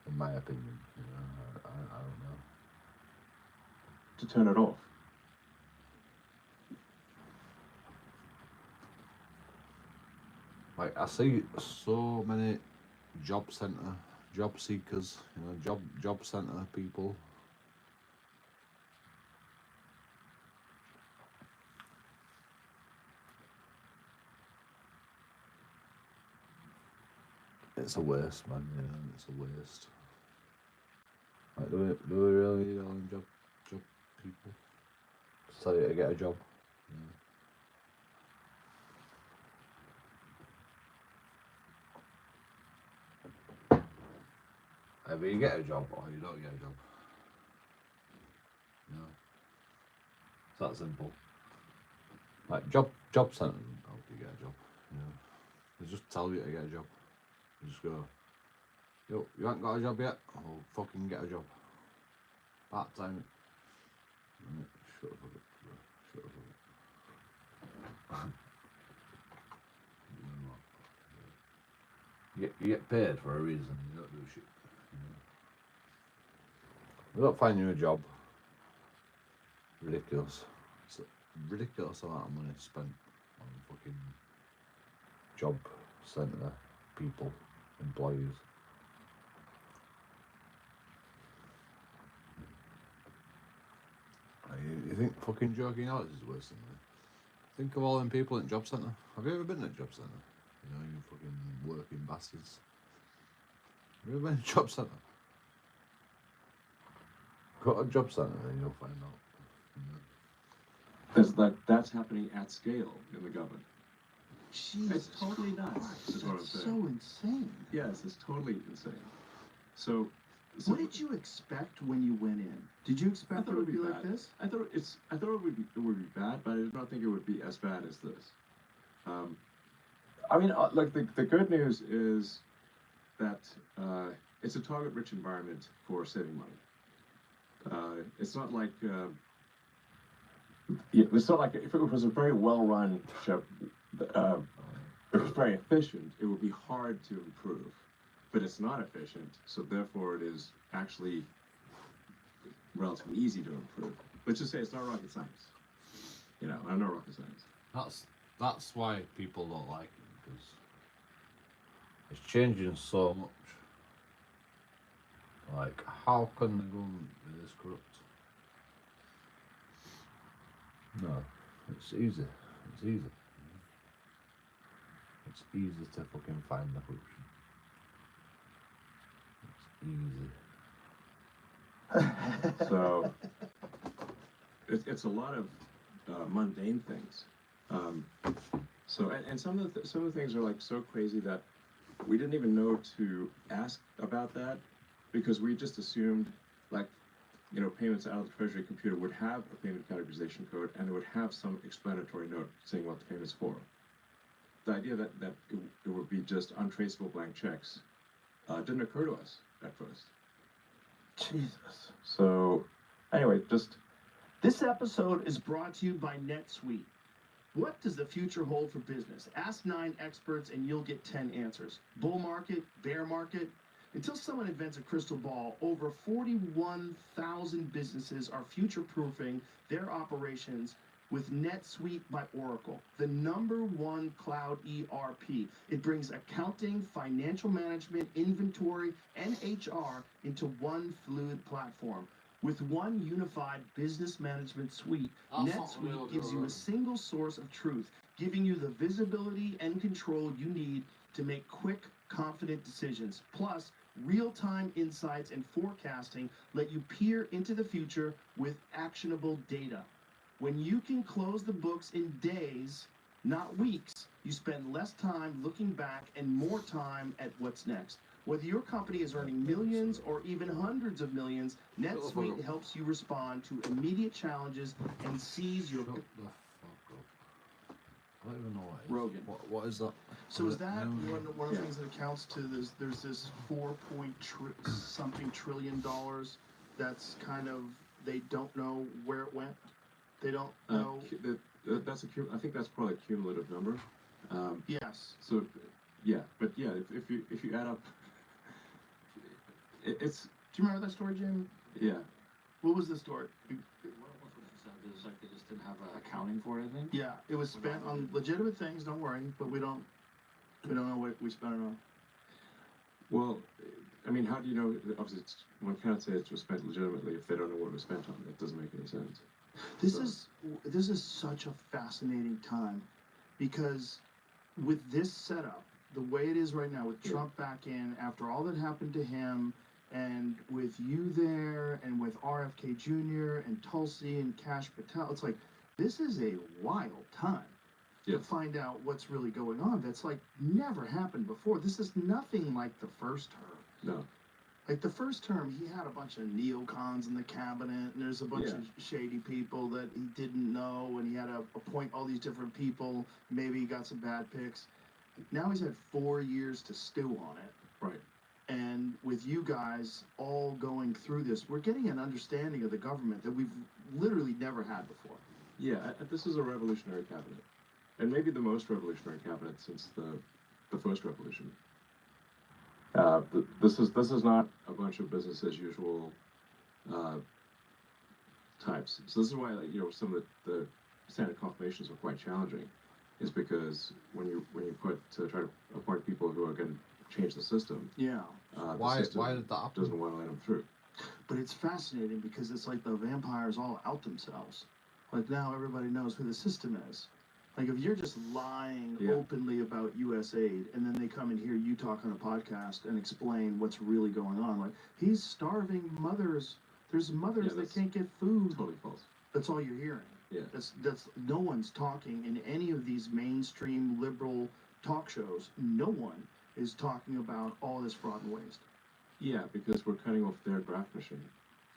In my opinion, you know, I don't know. To turn it off. Like I see so many job seekers, you know, job centre people. It's a waste, man. You know, it's a waste. Like, do we really need all them job people to tell you to get a job? Yeah. Either you get a job or you don't get a job. You know, it's that simple. Like job centre doesn't help you get a job. You know, they just tell you to get a job. You just go, yo, you haven't got a job yet? I'll fucking get a job. Part time. Shut up a bit. Shut up a bit. You get paid for a reason. You don't do shit. You know? Without finding you a job. Ridiculous. It's a ridiculous amount of money spent on fucking job centre people, employees. You think fucking JoeKingAudits is worse than that? Think of all them people in job centre. Have you ever been at a job centre? You know, you fucking working bastards. Have you ever been to a job centre? Go to a job centre and you'll find out. That's happening at scale in the government. Jesus It's totally nuts. Christ, Is what I'm that's saying. so insane. Yes, it's totally insane. So What did you expect when you went in? Did you expect it would be like bad. this? I thought it would be bad, but I did not think it would be as bad as this. I mean, like the good news is that it's a target-rich environment for saving money. It's not like if it was a very well-run ship, if it was very efficient, it would be hard to improve. But it's not efficient, so therefore it is actually relatively easy to improve. Let's just say it's not rocket science. You know, I know rocket science. That's why people don't like it, because it's changing so much. Like, how can the government be this corrupt? No, it's easy. It's easy. It's easy to fucking find the corruption. Easy. So it's a lot of mundane things. And some of the things are like so crazy that we didn't even know to ask about that, because we just assumed, like, you know, payments out of the Treasury computer would have a payment categorization code and it would have some explanatory note saying what the payment's for. The idea that it would be just untraceable blank checks didn't occur to us at first. Jesus. So, anyway, just This episode is brought to you by NetSuite. What does the future hold for business? Ask 9 experts and you'll get 10 answers. Bull market, bear market. Until someone invents a crystal ball, over 41,000 businesses are future-proofing their operations with NetSuite by Oracle, the #1 cloud ERP. It brings accounting, financial management, inventory, and HR into one fluid platform. With one unified business management suite, NetSuite gives you a single source of truth, giving you the visibility and control you need to make quick, confident decisions. Plus, real-time insights and forecasting let you peer into the future with actionable data. When you can close the books in days, not weeks, you spend less time looking back and more time at what's next. Whether your company is earning millions or even hundreds of millions, NetSuite helps you respond to immediate challenges and seize your... Shut the fuck up. I don't even know what it is. Rogan. What is that? So is that No. one of the things that accounts to this? There's this something trillion that's kind of, they don't know where it went. They don't know. I think that's probably a cumulative number. Yes. So, yeah, but yeah, if you add up, it's Do you remember that story, Jamie? yeah. What was the story? What she said is like they just didn't have accounting for it, I think. Yeah, it was spent on legitimate things. Don't worry, but we don't know what we spent it on. Well, I mean, how do you know? Obviously, one can't say it was spent legitimately if they don't know what it was spent on. That doesn't make any sense. This is such a fascinating time, because with this setup, the way it is right now, with Trump back in, after all that happened to him, and with you there, and with RFK Jr. and Tulsi and Kash Patel, it's like, this is a wild time to find out what's really going on. That's like never happened before. This is nothing like the first term. No. Like the first term, he had a bunch of neocons in the cabinet, and there's a bunch of shady people that he didn't know, and he had to appoint all these different people. Maybe he got some bad picks. Now he's had 4 years to stew on it. Right. And with you guys all going through this, we're getting an understanding of the government that we've literally never had before. Yeah, this is a revolutionary cabinet, and maybe the most revolutionary cabinet since the first revolution. This is not a bunch of business as usual types. So this is why, like, some of the standard confirmations are quite challenging, is because when you put to try to appoint people who are going to change the system, Yeah. the Why system did that happen? doesn't want to let them through. But it's fascinating because it's like the vampires all out themselves. Like now everybody knows who the system is. Like if you're just lying Yeah. openly about US aid and then they come and hear you talk on a podcast and explain what's really going on. Like he's starving mothers. There's mothers that that's can't get food. Totally false. That's all you're hearing. Yeah. That's no one's talking in any of these mainstream liberal talk shows. No one is talking about all this fraud and waste. Yeah, because we're cutting off their draft machine.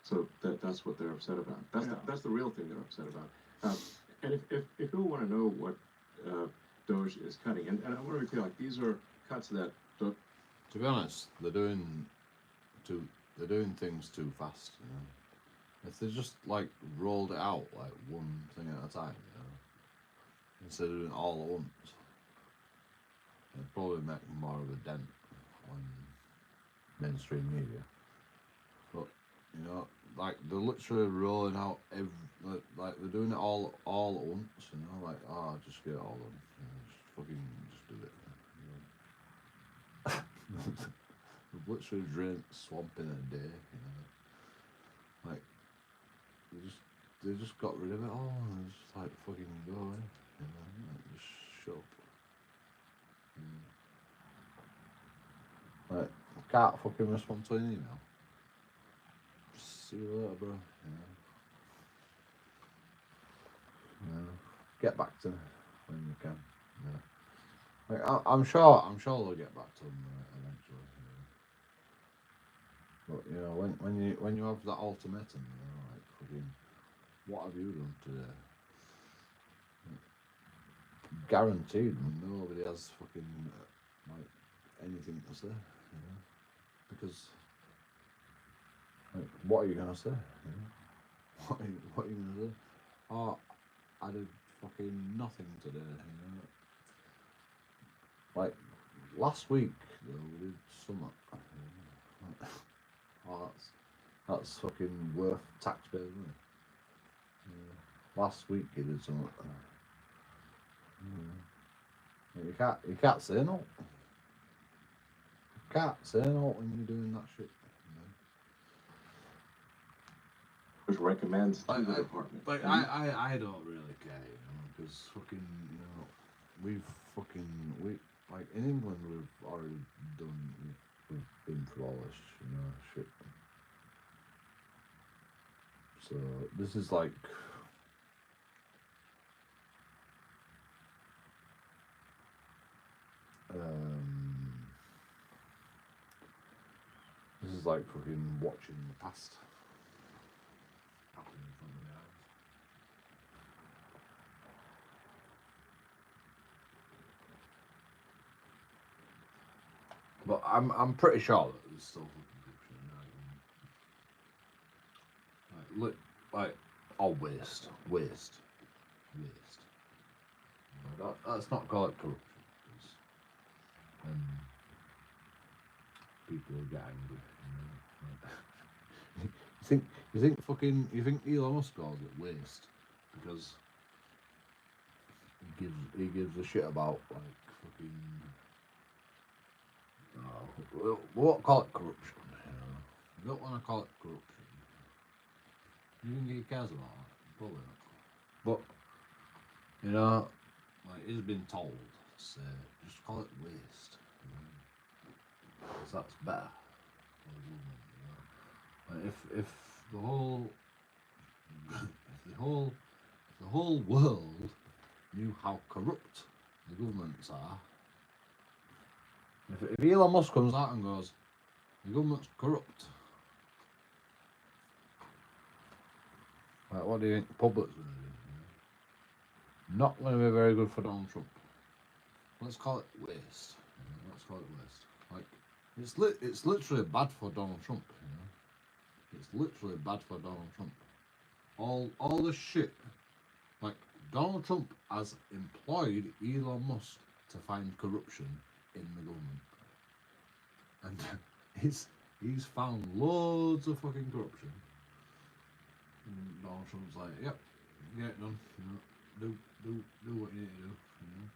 So that's what they're upset about. That's the real thing they're upset about. And if people want to know what Doge is cutting, and I want to be clear, like these are cuts that don't. To be honest, they're doing things too fast. You know? If they just like rolled it out like one thing at a time, you know, instead of doing it all at once, it'd probably make more of a dent on mainstream media. But you know, like they're literally rolling out like they're doing it all at once. You know, like just get it all done. You know, just do it. You know? They've literally drained swamp in a day. You know, like they just got rid of it all and just like fucking go away. You know, like, just shut up. Like, I can't fucking respond to an email. Just see you later, bro. You know, get back to me when you can. You know. Like, I'm sure they'll get back to them eventually. You know. But you know, when you have that ultimatum, you know, like fucking, what have you done today? Guaranteed, nobody has fucking like anything to say, you know, because like, what are you gonna say? You know? What are you gonna say? Oh, I did fucking nothing today, you know. Like last week, though, we did something. You know? Oh, that's fucking worth taxpayers' money. Last week you did something. You can't say no. You can't say no when you're doing that shit. You know? Which recommends to the department. Like I don't really care, you know, because fucking, you know, we like in England we've already done, we've been through all this, you know, shit. So this is like, this is like fucking watching the past happen in front of my eyes. But I'm pretty sure that there's still fucking corruption. Waste. You know, that's not called corruption. People get angry. You know? you think Elon Musk calls it waste because he gives a shit about like fucking. We won't call it corruption. You know? We don't want to call it corruption. You think he cares about that? Probably not. But you know, like he's been told to say, just call it waste. You know? 'Cause that's better for the woman. You know? Like if the whole world knew how corrupt the governments are. If Elon Musk comes out and goes, the government's corrupt, like, what do you think the public's going to do? You know? Not going to be very good for Donald Trump. Let's call it waste. You know? Let's call it waste. Like it's literally bad for Donald Trump. You know? It's literally bad for Donald Trump. All the shit. Like Donald Trump has employed Elon Musk to find corruption in the government, and he's found loads of fucking corruption, And Donald Trump's like, yep, get it done. You know, do what you need to do. You know,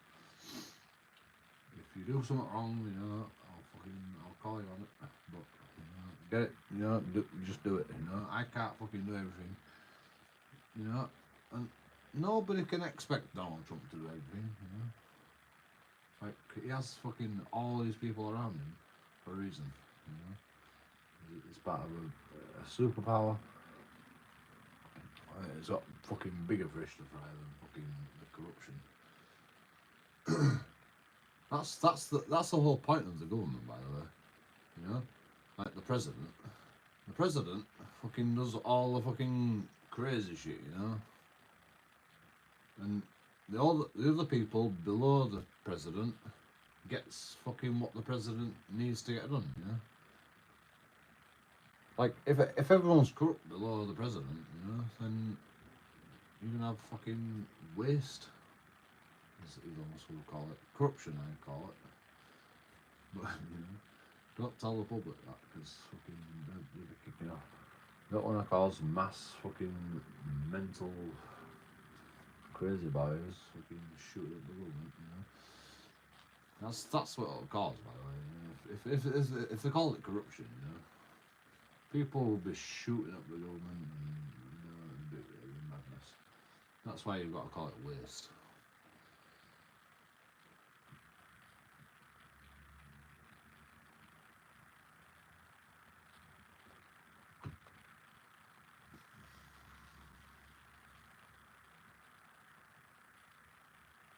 if you do something wrong, you know, I'll call you on it. But you know, get it. You know, just do it. You know, I can't fucking do everything. You know, and nobody can expect Donald Trump to do everything. You know, like he has fucking all these people around him for a reason. You know, he's part of a superpower. He's got fucking bigger fish to fry than fucking the corruption. That's the whole point of the government, by the way. You know, like the president. The president fucking does all the fucking crazy shit, you know. And the other people below the president gets fucking what the president needs to get done, you know. Like if everyone's corrupt below the president, you know, then you're gonna have fucking waste, as Elon Musk will call it. Corruption, I call it. But you know, don't tell the public that because fucking they'll be kicking off. Don't want to cause mass fucking mental crazy boys fucking shooting at the government, you know. That's what it'll cause, by the way. You know? If they call it corruption, you know, people will be shooting up the government and you know, it'll be madness. That's why you've got to call it waste.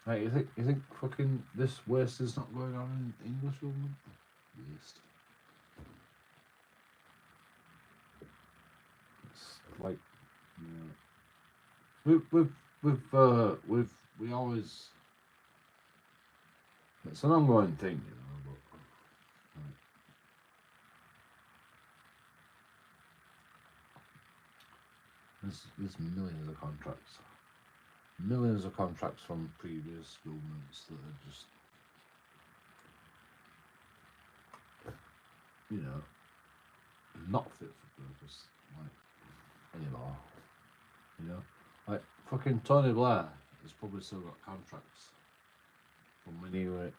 Hey, you think fucking this waste is not going on in English government? Waste. It's like, you know, we always. It's an ongoing thing, you know. But there's millions of contracts. Millions of contracts from previous governments that are just, you know, not fit for purpose, like, anymore. You know, like fucking Tony Blair has probably still got contracts from when he was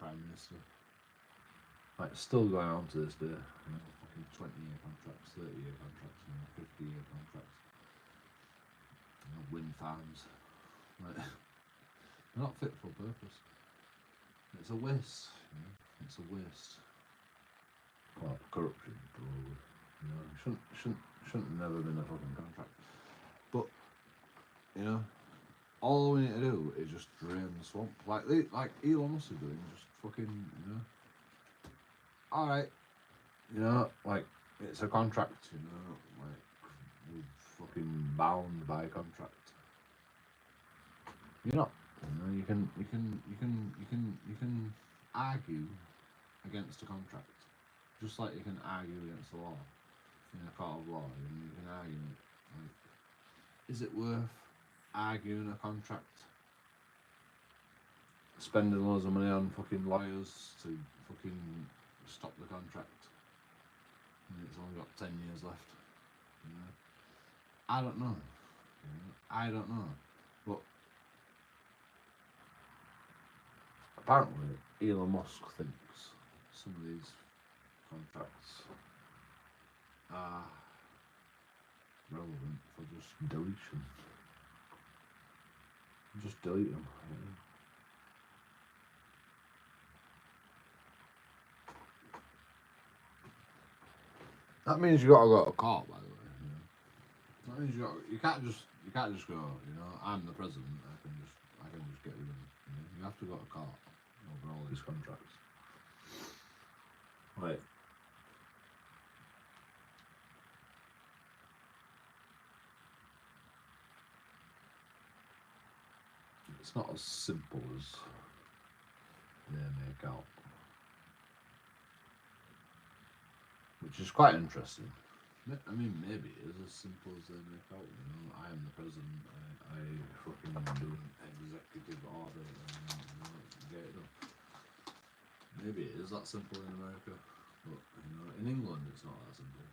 Prime Minister. Like, still going on to this day. You know, fucking 20-year contracts, 30-year contracts, you know, 50-year contracts. You know, wind farms. Like, they're not fit for purpose. It's a waste. You know? It's a waste. Well, corruption, probably. You know, shouldn't have never been a fucking contract. But you know, all we need to do is just drain the swamp, like Elon Musk is doing. Just fucking, you know. All right, you know, like it's a contract. You know, like we're fucking bound by contract. You're not. You know, you can argue against a contract, just like you can argue against the law in a court of law. You can argue, like, is it worth arguing a contract, spending loads of money on fucking lawyers to fucking stop the contract, and it's only got 10 years left? You know, I don't know. You know, I don't know, but apparently Elon Musk thinks some of these contracts are relevant for just deletion. Just delete them. You know? That means you gotta go to court, by the way. You know? That means you can't just go. You know, I'm the president. I can just get rid of them. You know? You have to go to court over all these contracts. Right. It's not as simple as they make out, which is quite interesting. I mean, maybe it is as simple as they make out. You know, I am the president. I fucking do an executive order and you know, get it done. Maybe it is that simple in America, but you know, in England it's not that simple.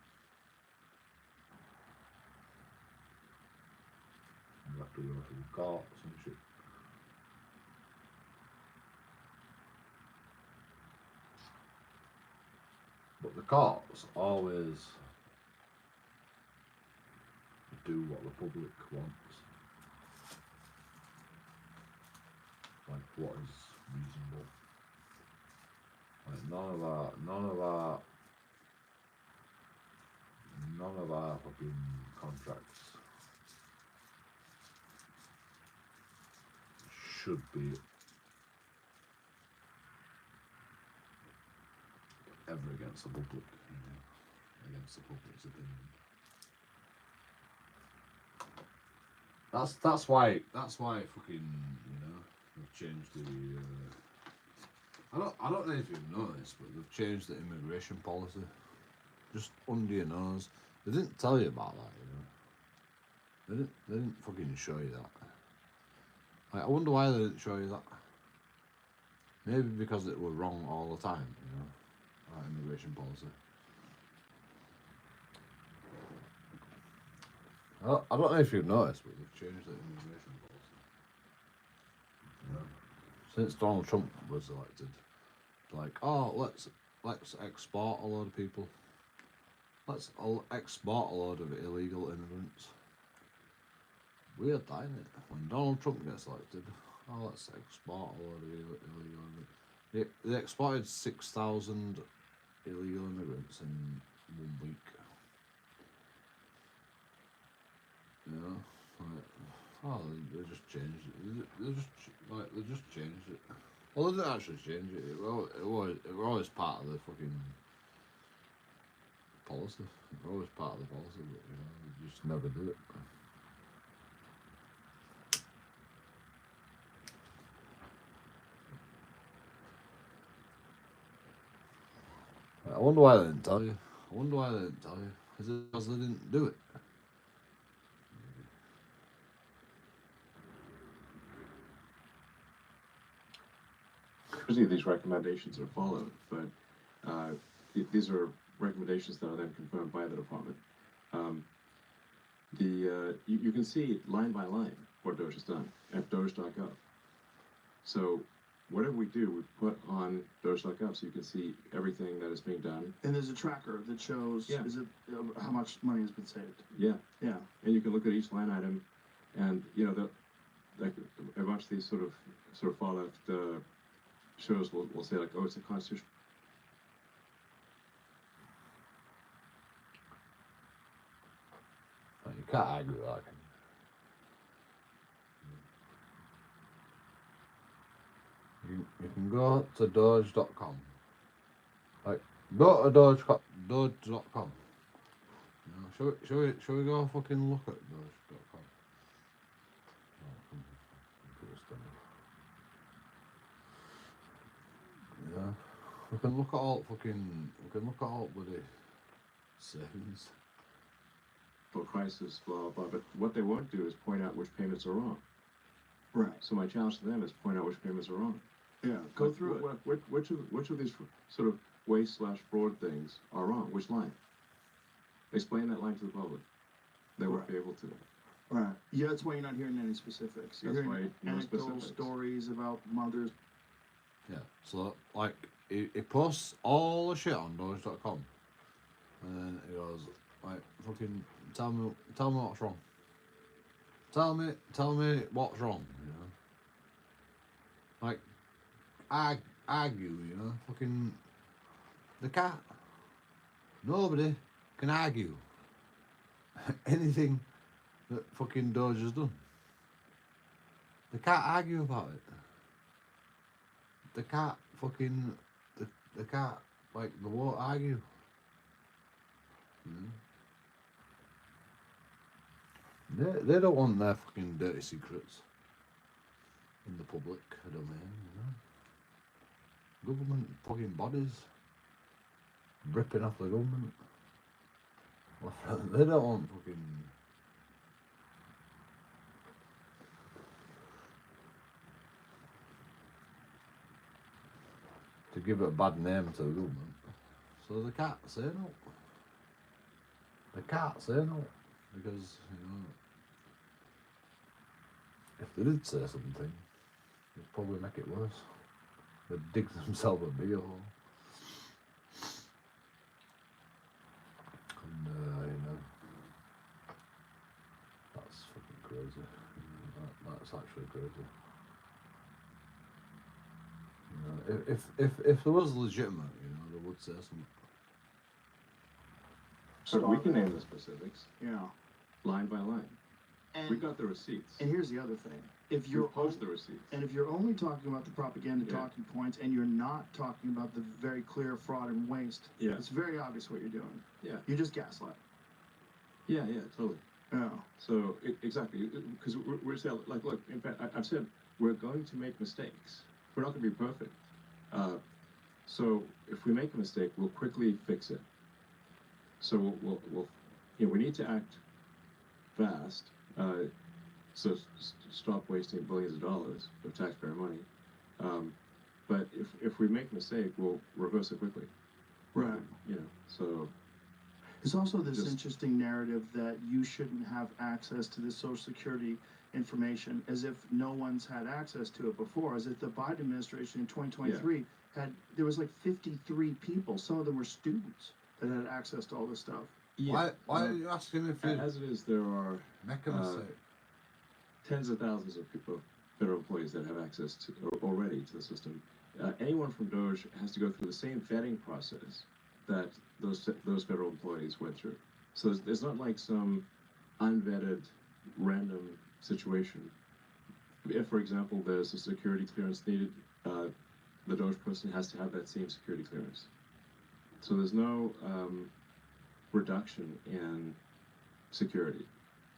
You have to go through courts and shit. But the courts always do what the public wants. Like what is reasonable. Like none of our fucking contracts should be ever against the public, against the public's opinion. That's why fucking they've changed the. I don't know if you've noticed, but they've changed the immigration policy. Just under your nose. They didn't tell you about that, They didn't fucking show you that. Like, I wonder why they didn't show you that. Maybe because it was wrong all the time, that immigration policy. I don't know if you've noticed, but they've changed the immigration policy. Since Donald Trump was elected, like, oh, let's export a load of people. Let's export a load of illegal immigrants. Weird, ain't it? When Donald Trump gets elected, oh, let's export a load of illegal immigrants. They exported 6,000 illegal immigrants in 1 week. Oh, they just changed it. They just changed it. Well, they didn't actually change it. It was always part of the fucking policy. It was always part of the policy, but they just never did it. I wonder why they didn't tell you. Is it because they didn't do it? Usually these recommendations are followed, but these are recommendations that are then confirmed by the department. You can see line by line what Doge has done at doge.gov. So whatever we do, we put on doge.gov so you can see everything that is being done. And there's a tracker that shows how much money has been saved. Yeah. Yeah. And you can look at each line item, and like a bunch of these sort of far left shows will say like, oh, it's a constitution. You can't argue with that. You can go to doge.com. Like, go to doge.com. Shall we go fucking look at doge.com? Yeah. We can look at all bloody savings. For crisis, blah, blah, blah. But what they won't do is point out which payments are wrong. Right. So my challenge to them is point out which payments are wrong. Yeah. Go through it. Which of these sort of waste/fraud things are wrong? Which line? Explain that line to the public. They won't be able to. Right. Yeah, that's why you're not hearing any specifics. You're That's hearing why no anecdotal specifics. stories about mothers. Yeah, so like it posts all the shit on doge.com, and then it goes like, fucking tell me what's wrong. Tell me what's wrong. Like argue. Fucking the cat. Nobody can argue anything that fucking Doge has done. They can't argue about it. They can't fucking, they can't, like, they won't argue. They don't want their fucking dirty secrets in the public domain, Government fucking bodies ripping off the government. They don't want fucking... to give it a bad name to the government. So they can't say no. They can't say no. Because, if they did say something, it'd probably make it worse. They'd dig themselves a bigger hole. And, you know, that's fucking crazy. That's actually crazy. You know, if it was legitimate, you know, they would say something. So we can name the specifics, Yeah. line by line. And, We got the receipts. and here's the other thing. If You you're post the receipts. And if you're only talking about the propaganda Yeah. talking points and you're not talking about the very clear fraud and waste, Yeah. it's very obvious what you're doing. Yeah. You just gaslight. Yeah, totally. Yeah. So exactly, because we're saying, like, look, in fact, I've said we're going to make mistakes. We're not going to be perfect. So if we make a mistake, we'll quickly fix it. So we'll you know, we need to act fast. So stop wasting billions of dollars of taxpayer money. But if we make a mistake, we'll reverse it quickly. Right. You know, so. There's also this Just- interesting narrative that you shouldn't have access to the Social Security information, as if no one's had access to it before, as if the Biden administration in 2023 there was like 53 people, some of them were students, that had access to all this stuff. Yeah. Why are you asking if you As it is, there are make a mistake? tens of thousands of people, federal employees that have access to already to the system. Anyone from Doge has to go through the same vetting process that those federal employees went through. So it's not like some unvetted, random situation. If, for example, there's a security clearance needed, the Doge person has to have that same security clearance. So there's no reduction in security.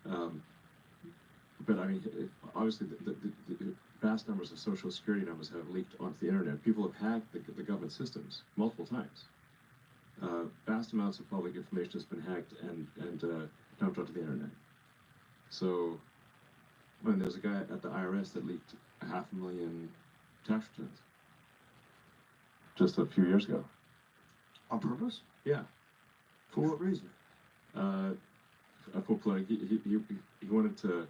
But I mean, obviously, the vast numbers of social security numbers have leaked onto the internet. People have hacked the government systems multiple times. Vast amounts of public information has been hacked and dumped onto the internet. So, when there's a guy at the IRS that leaked 500,000 tax returns just a few years ago. On purpose? Yeah. For what reason? For play, he wanted to.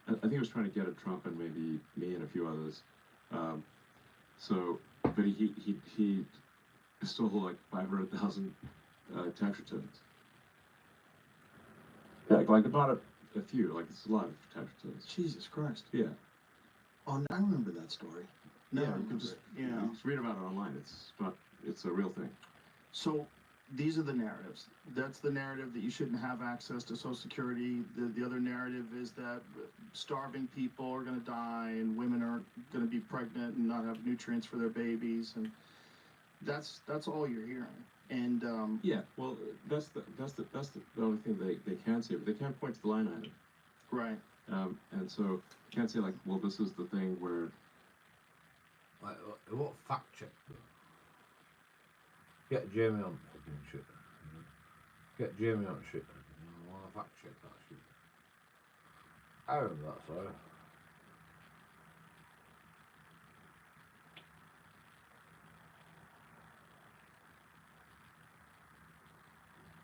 I think he was trying to get at Trump and maybe me and a few others. But he stole like 500,000 tax returns. Yeah, like not a few, like it's a lot of tax returns. Jesus Christ. Yeah. Oh, I remember that story. No, Yeah, you remember could just, it. you know. Just read about it online. It's a real thing. So these are the narratives. That's the narrative that you shouldn't have access to Social Security. The other narrative is that starving people are going to die and women are going to be pregnant and not have nutrients for their babies, and that's all you're hearing. And Yeah. Well, that's the only thing they can say, but they can't point to the line item. right. And so you can't say like, well, this is the thing where. Like, what fact check though? Get Jamie on fucking shit. You know? Get Jamie on shit. You know, I want to fact check that shit. I remember that, sorry.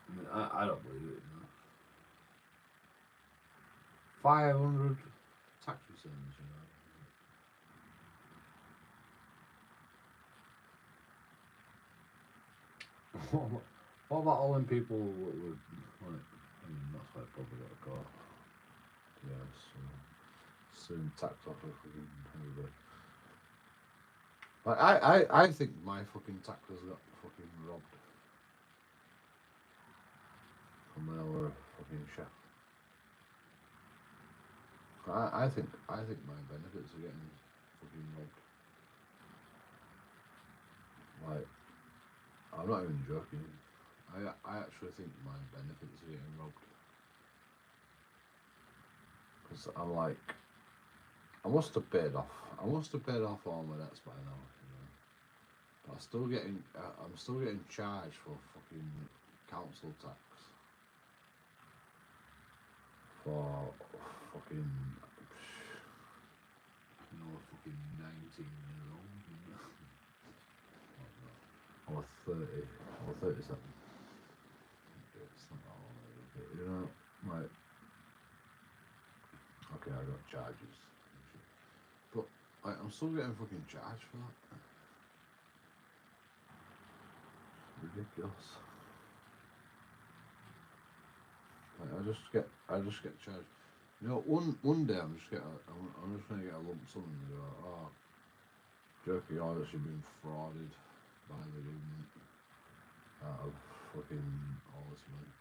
I mean, I don't believe it, you know. 500 tax returns, you know. What about all them people that were like, I mean, that's why I probably got a car. Yeah, soon tax off of fucking everybody. Like, I think my fucking taxes got fucking robbed from our fucking chef. I think my benefits are getting fucking robbed. Like, I'm not even joking. I actually think my benefits are getting robbed. Because I'm like, I must have paid off all my debts by now, you know. But I'm still getting charged for fucking council tax. For fucking, you know, fucking 19 years old, you know. Or 30, or 37. It's not that long, is it? You know, like, okay, I got charges and shit. Like, I'm still getting fucking charged for that. Ridiculous. Like, I just get charged. You know, one day I'm just gonna get a lump sum and go, oh, JoeKingAudits, you've been frauded by the government out of fucking all this money.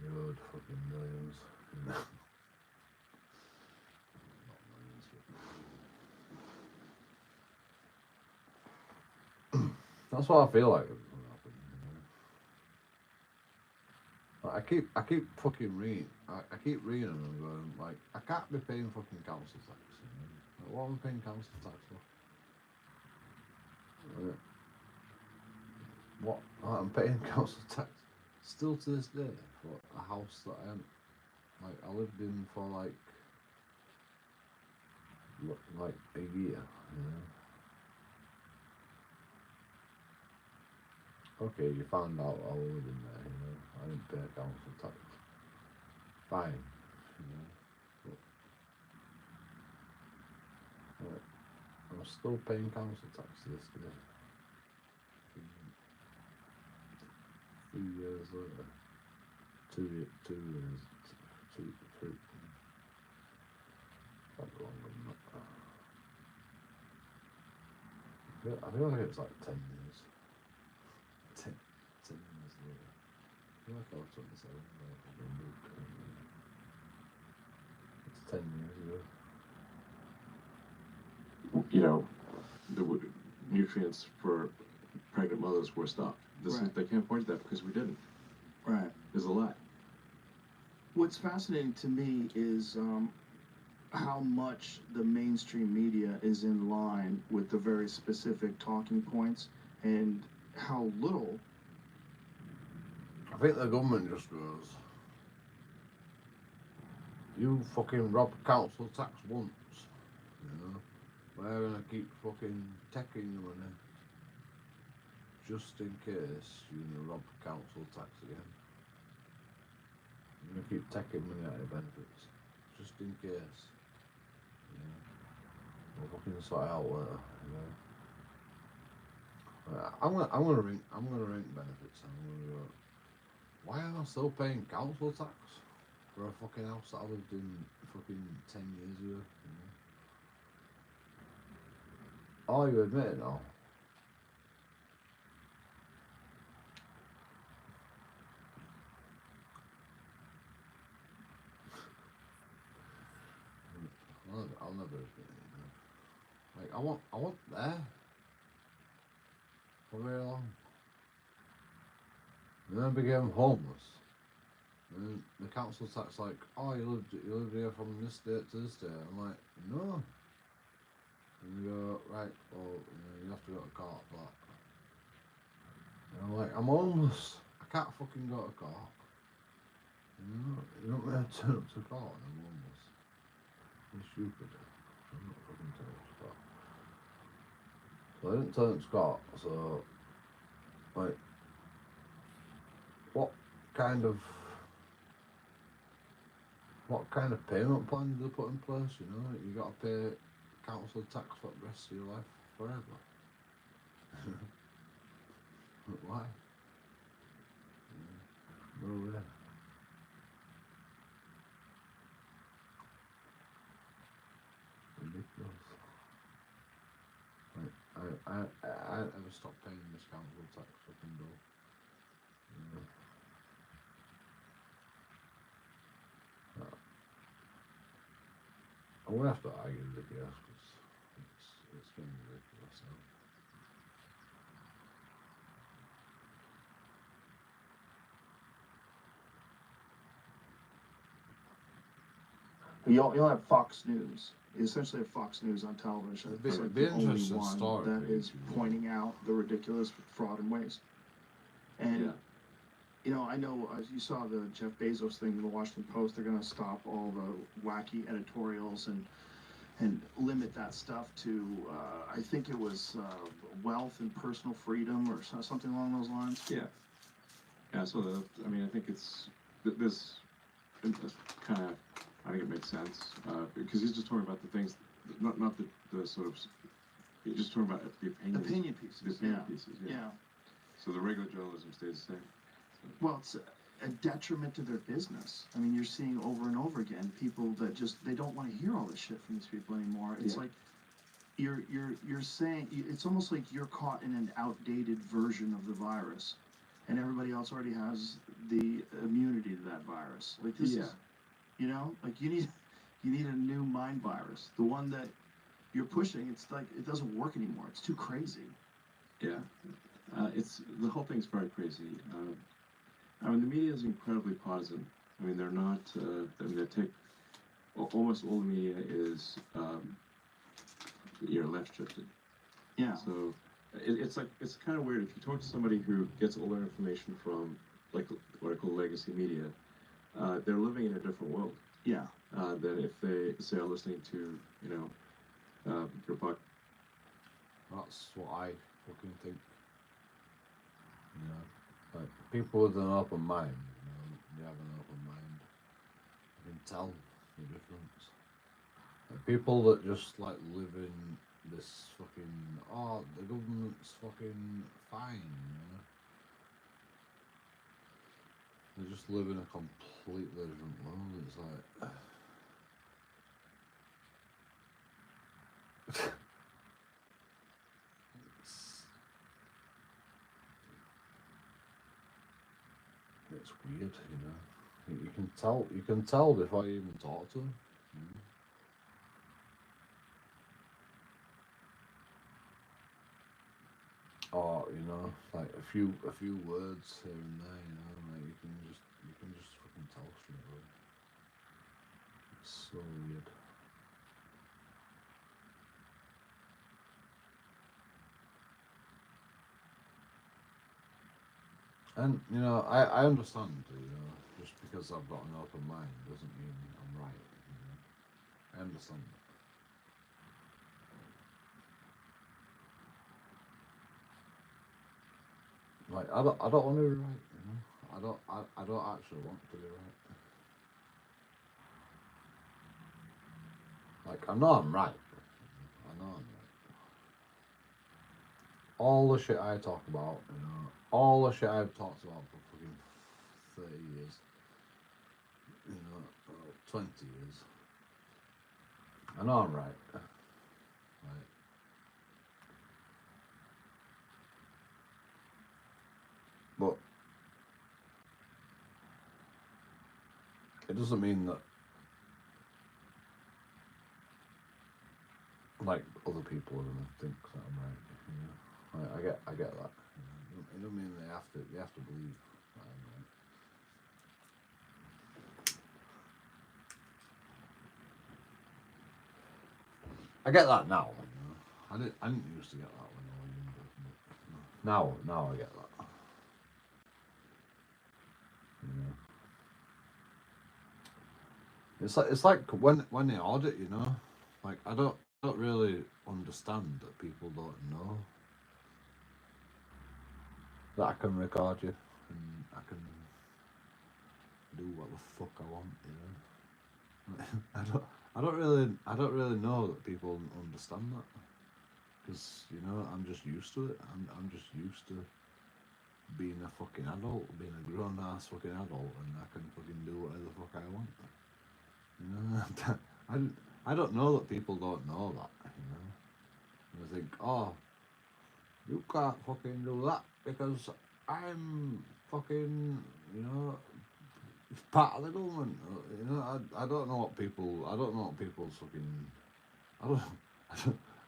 You owed fucking millions. You know? Not millions, but that's what I feel like is gonna happen. You know? Like, I keep fucking reading. I keep reading them and going like, I can't be paying fucking council tax. You know? Like, what am I paying council tax for? What? I'm paying council tax still to this day for a house that I lived in for like a year, you know. Okay, you found out I was living there, you know. I didn't pay council tax. Fine, you know. But I'm still paying council tax to this day. 3 years later. 2 years, 3. Probably longer than that. I feel like it's like 10 years. 10 years later. I feel like I was 27 when I moved. It's 10 years ago. You know, the nutrients for pregnant mothers were stopped. They can't point to that because we didn't. Right. There's a lie. What's fascinating to me is how much the mainstream media is in line with the very specific talking points, and how little. I think the government just goes, you fucking rob council tax once, you know, we're gonna keep fucking taking your money, just in case you're gonna rob council tax again. You're gonna keep taking money out of benefits, just in case. You know, we'll fucking sort it out later, you know. I'm gonna ring benefits and I'm gonna go, why am I still paying council tax for a fucking house that I lived in fucking 10 years ago? You know? Oh, you admit it now? I'll never admit it. You know? Like, I want there for very long. And then I became homeless. And then the council tax like, oh, you lived here from this date to this date. I'm like, no. And they go, right, well, you have to go to court for that. And I'm like, I'm homeless. I can't fucking go to court. You don't really turn up to court and I'm homeless. You're stupid. I'm not fucking turning up to court. So I didn't turn up to court, so, like, what kind of payment plan do they put in place, you know? You gotta pay council tax for the rest of your life forever. But why? No way. Ridiculous. Like, I never stopped paying this council tax fucking bill. You know? I'm gonna have to argue with it, yes, because it's getting ridiculous now. You'll have Fox News. You essentially have Fox News on television. It'd be- It's like it'd be the only interesting one story that for is YouTube. pointing out the ridiculous fraud and waste. And Yeah. you know, I know as you saw the Jeff Bezos thing in the Washington Post, they're going to stop all the wacky editorials and limit that stuff to I think it was wealth and personal freedom or something along those lines. Yeah. Yeah. So I mean, I think it's this kind of. I think it makes sense because he's just talking about the things not the sort of. You're just talking about the Opinion pieces. The opinion Yeah. pieces. Yeah. So the regular journalism stays the same. Well, it's a detriment to their business. I mean, you're seeing over and over again people that just they don't want to hear all this shit from these people anymore. It's Yeah. like you're saying it's almost like you're caught in an outdated version of the virus, and everybody else already has the immunity to that virus. Like this is, you know, like you need a new mind virus. The one that you're pushing, it's like it doesn't work anymore. It's too crazy. Yeah. It's the whole thing's very crazy. I mean, the media is incredibly partisan. I mean, they're not. I mean, they take almost all the media is left shifted. Yeah. So it's like it's kind of weird if you talk to somebody who gets all their information from like what I call legacy media. They're living in a different world. Yeah. Than if they say are listening to your buck. That's what I fucking think. You know, like people with an open mind, you know, they have an open mind. You can tell the difference. Like people that just like live in this fucking the government's fucking fine, you know. They just live in a completely different world. It's like it's weird, you know. You can tell before you even talk to them. You know? Or, you know, like a few words here and there, you know, like you can just fucking tell straight away. It's so weird. And you know, I understand, you know, just because I've got an open mind doesn't mean I'm right, you know. I understand that. Like I don't want to be right, you know. I don't actually want to be right. Like I know I'm right. I know I'm right. All the shit I talk about, you know, all the shit I've talked about for fucking 30 years, you know, 20 years. I know I'm right. Right. But it doesn't mean that like other people are gonna think that I'm right, you know. I get that. You know? It don't mean they have to believe that I'm right. I get that now, you know. I didn't used to get that when I was younger. But now I get that. You know. It's like when they audit, you know, like I don't really understand that people don't know that I can record you and I can do what the fuck I want, you know. I don't really know that people understand that because you know I'm just used to it. I'm just used to being a fucking adult, being a grown ass fucking adult, and I can fucking do whatever the fuck I want. You know, I don't know that people don't know that. You know, and they think, oh, you can't fucking do that because I'm fucking, you know, part of the government. You know, I don't know what people. I don't know what people's fucking. I don't.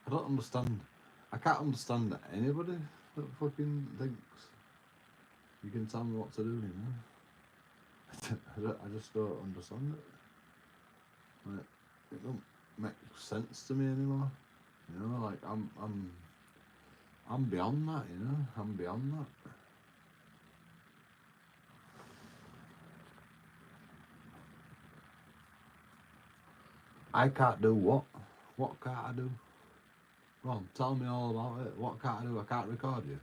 I don't understand. I can't understand anybody that fucking thinks you can tell me what to do. You know, I just don't understand it. Like, it don't make sense to me anymore. You know, like I'm beyond that. You know, I'm beyond that. I can't do what? What can't I do? Go on, tell me all about it. What can't I do? I can't record you.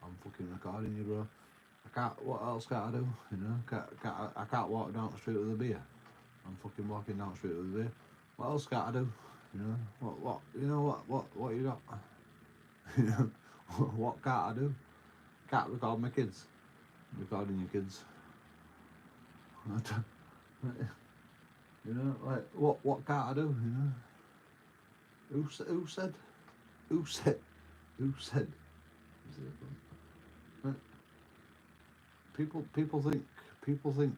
I'm fucking recording you, bro. I can't. What else can't I do? You know, I can't walk down the street with a beer. I'm fucking walking down the street with a beer. What else can't I do? You know what? You know what you got? You know what can't I do? Can't record my kids. Recording your kids. You know, like what can't I do? You know, who said? Who said? Who said? Right. People think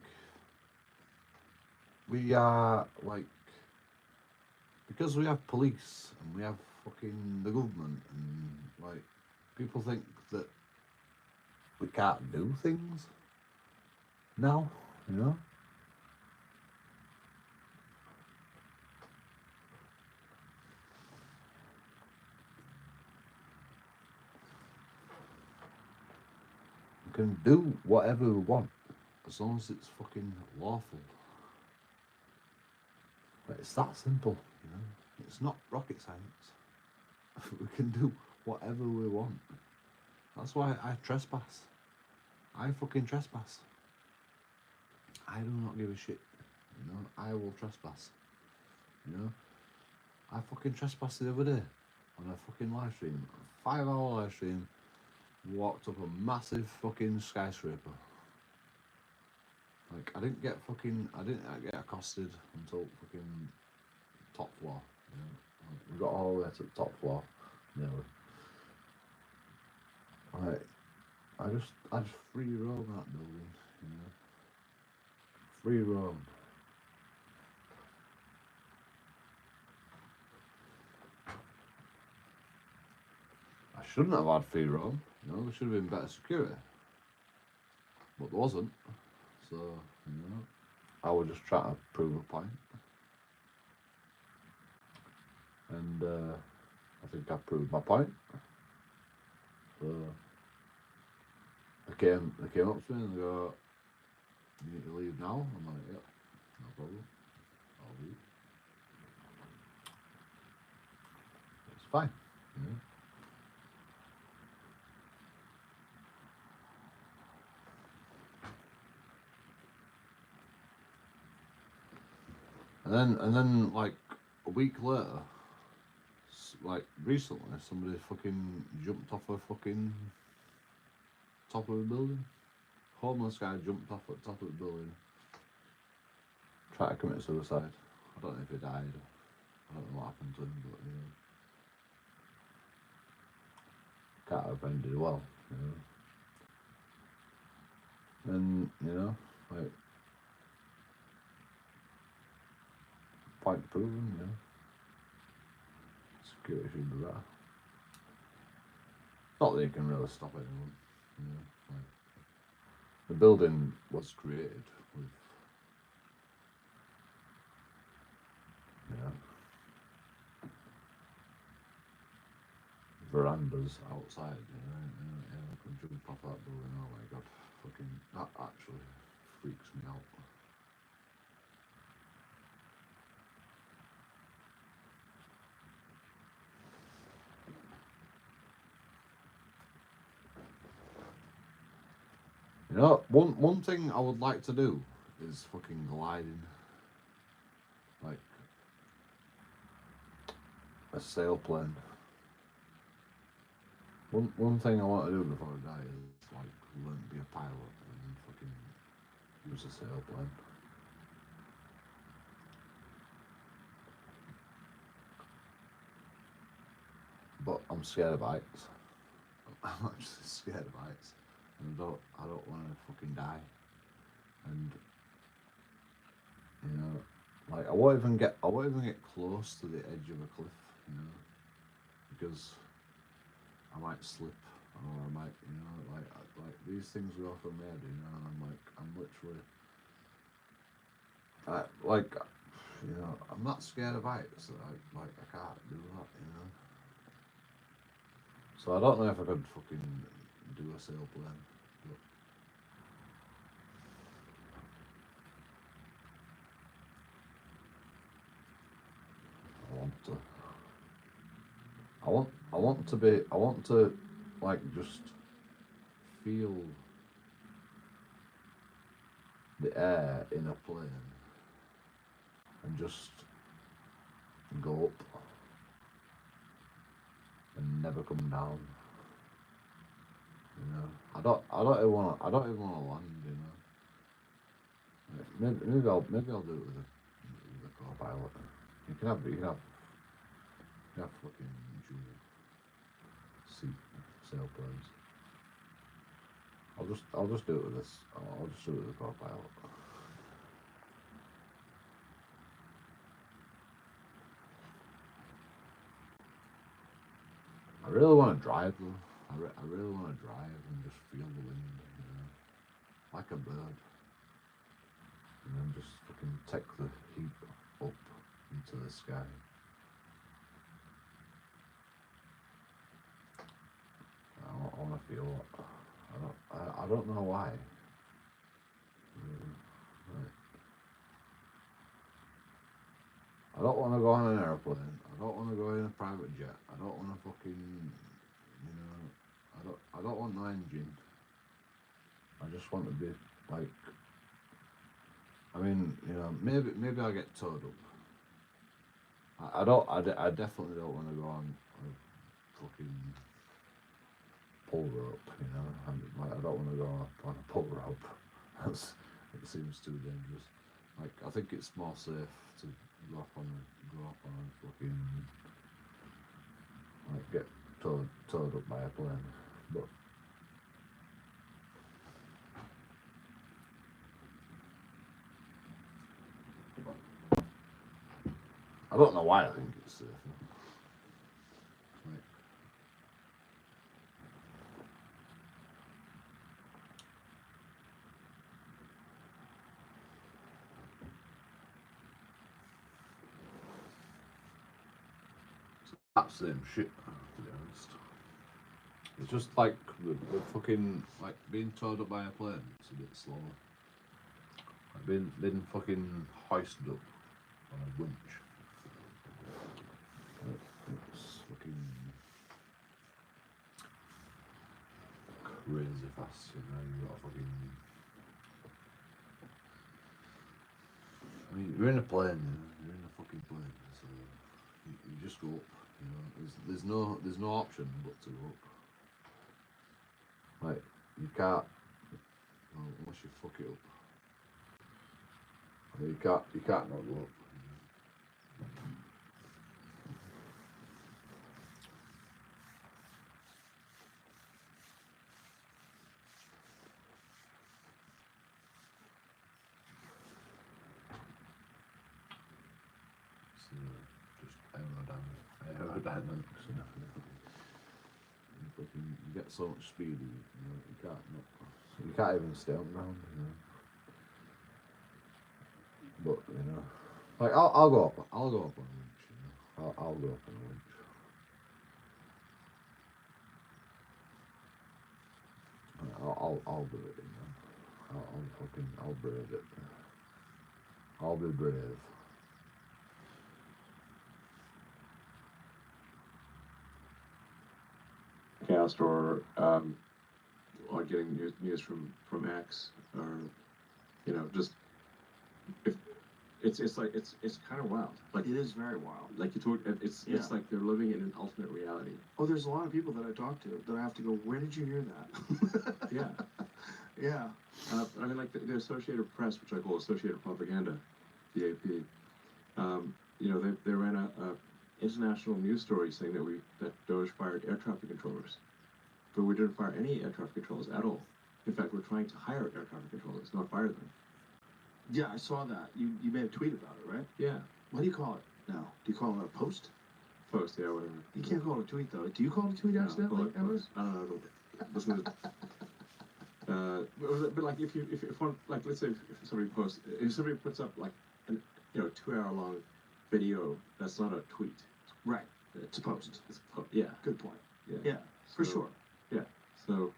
we are like, because we have police and we have fucking the government, and like people think that we can't do things now, you know. We can do whatever we want as long as it's fucking lawful. But it's that simple, you know. It's not rocket science. We can do whatever we want. That's why I trespass. I fucking trespass. I do not give a shit. You know, I will trespass. You know, I fucking trespassed the other day on a fucking live stream, a 5-hour live stream. Walked up a massive fucking skyscraper. Like I didn't get accosted until fucking top floor. You know, we got all the way to the top floor, nearly. Like I just free roam that building, you know. Free roam. I shouldn't have had free roam, you know, there should have been better security. But there wasn't. So, you know, I was just trying to prove a point. And I think I proved my point. So they came up to me and they go, "You need to leave now?" I'm like, "Yep, no problem. I'll leave." It's fine, you know. And then like a week later, like recently, somebody fucking jumped off a fucking top of a building. Homeless guy jumped off at the top of the building, tried to commit suicide. I don't know if he died. I don't know what happened to him, but you know, can't have ended well, you know. And you know, like point proven, you know. Security should be better. Not that you can really stop anyone, you know. Like, the building was created with, you know, verandas outside, you know, and I could jump off that building. Oh my god, fucking, that actually freaks me out. You know, one thing I would like to do is fucking gliding, like a sailplane. One thing I want to do before I die is like learn to be a pilot and fucking use a sailplane. But I'm scared of heights. I'm actually scared of heights, and I don't want to fucking die. And you know, like I won't even get close to the edge of a cliff, you know, because I might slip, or I might, you know, like these things go through my head, you know, and I'm literally, like, you know, I'm not scared of heights. I can't do that, you know. So I don't know if I could fucking do a sailplane. But I want to like just feel the air in a plane and just go up and never come down. You know, I don't even want to land. You know, like, maybe I'll do it with a co-pilot. You can have fucking dual seat sailplanes. I'll just do it with this. I'll just do it with the co-pilot. I really want to drive though. I really want to drive and just feel the wind, you know, like a bird, and then just fucking take the heat up into the sky. I want to feel it. I don't know why. Right. I don't want to go on an airplane. I don't want to go in a private jet. I don't want to fucking, you know, I don't want no engine. I just want to be like, I mean, you know, maybe I'll get towed up. I definitely don't want to go on a fucking pull rope, you know. I don't want to go on a pull rope. It seems too dangerous. Like, I think it's more safe to go up on a fucking, like, get towed up by a plane. But I don't know why I think it's safer. Like, that same shit, to be honest. It's just like the fucking, like, being towed up by a plane. It's a bit slower. Like being fucking hoisted up on a winch. It's fucking crazy fast, you know. You got fucking. I mean, you're in a plane, you know. You're in a fucking plane, so you just go up. You know, there's no option but to go up. Like, you can't, well, unless you fuck it up. I mean, you can't not go up. So, just aerodynamics, you know. You get so much speed, you know, you can't even stay on ground, you know. But, you know, like, I'll go up on a winch, you know. I'll go up on a winch. I'll do it, you know. I'll brave it. I'll be brave. Cast or getting news from X, or you know, just if it's like it's kind of wild. Like, It is very wild. like you told, it's Yeah. like they're living in an alternate reality. Oh, there's a lot of people that I talk to that I have to go, where did you hear that? Yeah. Yeah. I mean, like the Associated Press, which I call Associated Propaganda, the AP. You know, they ran a international news story saying that Doge fired air traffic controllers, but we didn't fire any air traffic controllers at all. In fact, we're trying to hire air traffic controllers, not fire them. Yeah, I saw that. You made a tweet about it, right? Yeah. What do you call it now? Do you call it a post? Post, yeah, whatever. You can't call it a tweet, though. Do you call it a tweet No, accidentally, call it ever? post. I don't know. Listen to but like if one, like, let's say if somebody puts up like an 2-hour long video, that's not a tweet. Right. It's a post. It's yeah. Good point. Yeah. Yeah, for So, sure. Yeah. So,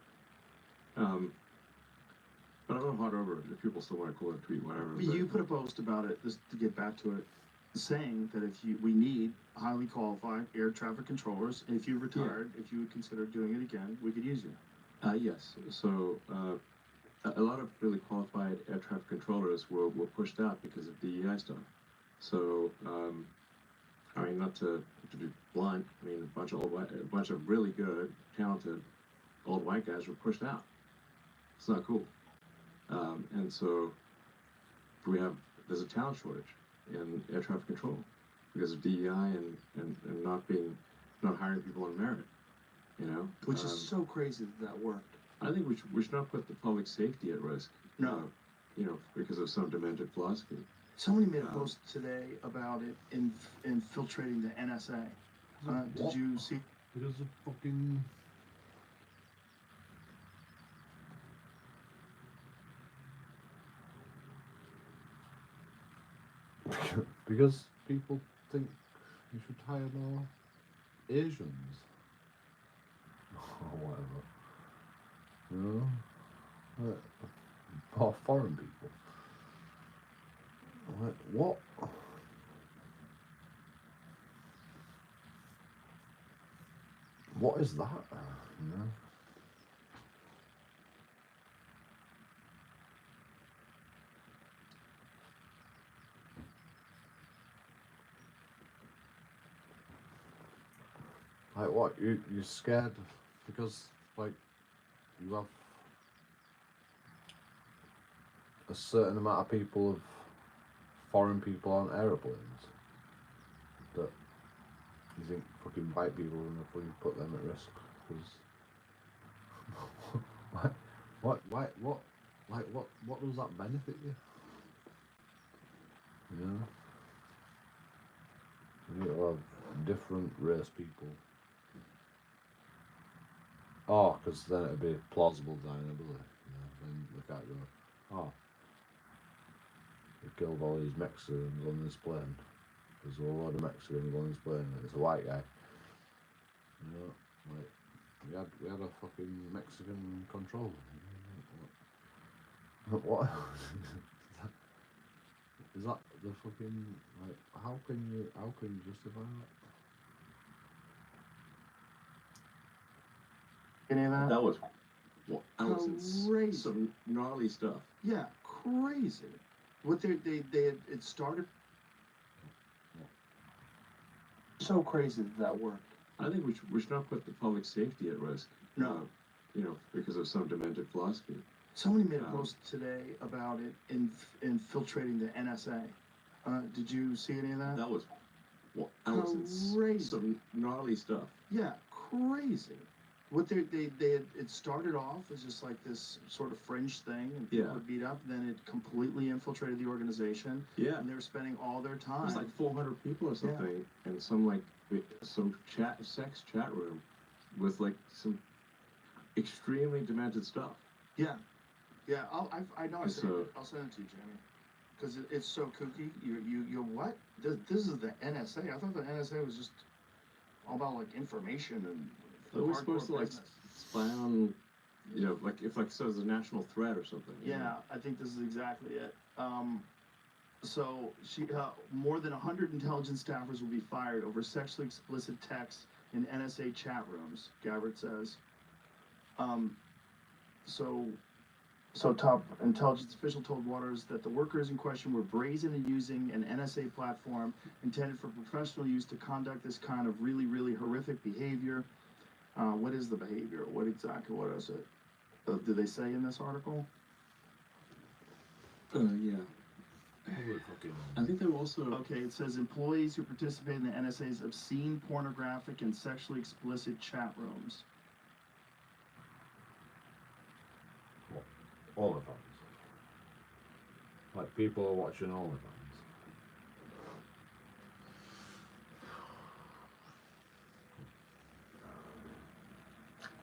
but I don't know how to over if people still want to call it a tweet, whatever. But You put a post about it, just to get back to it, saying that we need highly qualified air traffic controllers, and if you retired, if you would consider doing it again, we could use you. Yes. So a lot of really qualified air traffic controllers were pushed out because of DEI stuff. So I mean, not to be blunt. I mean, a bunch of really good, talented old white guys were pushed out. It's not cool. And so there's a talent shortage in air traffic control because of DEI and not hiring people on merit. You know, Which is so crazy that worked. I think we should not put the public safety at risk. No. You know, because of some demented philosophy. Somebody made a post today about it infiltrating the NSA. Did you see? Because of fucking. Because people think you should hire more Asians or whatever, you know, or foreign people. Like, what? What is that? You know? Like what? You're scared because like you have a certain amount of people of foreign people on aeroplanes that you think fucking white people are gonna fucking put them at risk because what does that benefit you? You know? You need to have different race people. Oh, because then it'd be plausible deniability. You know? Then they can't go, oh, we killed all these Mexicans on this plane. There's a load of Mexicans on this plane and it's a white guy. You know, like we had a fucking Mexican controller. What? Is that the fucking like? How can you justify that? Any of that? That was Crazy. some gnarly stuff. Yeah, crazy. What they had, it started. So crazy that worked. I think we should not put the public safety at risk. No. You know, because of some demented philosophy. Somebody made a post today about it infiltrating the NSA. Did you see any of that? That was Crazy. some gnarly stuff. Yeah, crazy. What they had, it started off as just like this sort of fringe thing, and people Yeah. would beat up. Then it completely infiltrated the organization, Yeah. and they were spending all their It time. was like 400 people or something, and some sex chat room with like some extremely demented stuff. Yeah, I know. And so- I'll send it to you, Jamie, because it's so kooky. You what? This is the NSA. I thought the NSA was just all about like information and. Are we supposed to like spy on, you know, like if like so there's a national threat or something? You Yeah, know? I think this is exactly it. So more than 100 intelligence staffers will be fired over sexually explicit texts in NSA chat rooms, Gabbard says. So top intelligence official told Waters that the workers in question were brazen in using an NSA platform intended for professional use to conduct this kind of really, really horrific behavior. What is the behavior? What is it? Do they say in this article? Yeah. Probably fucking. I think they were also. Okay, it says employees who participate in the NSA's obscene, pornographic, and sexually explicit chat rooms. OnlyFans. Like people are watching OnlyFans.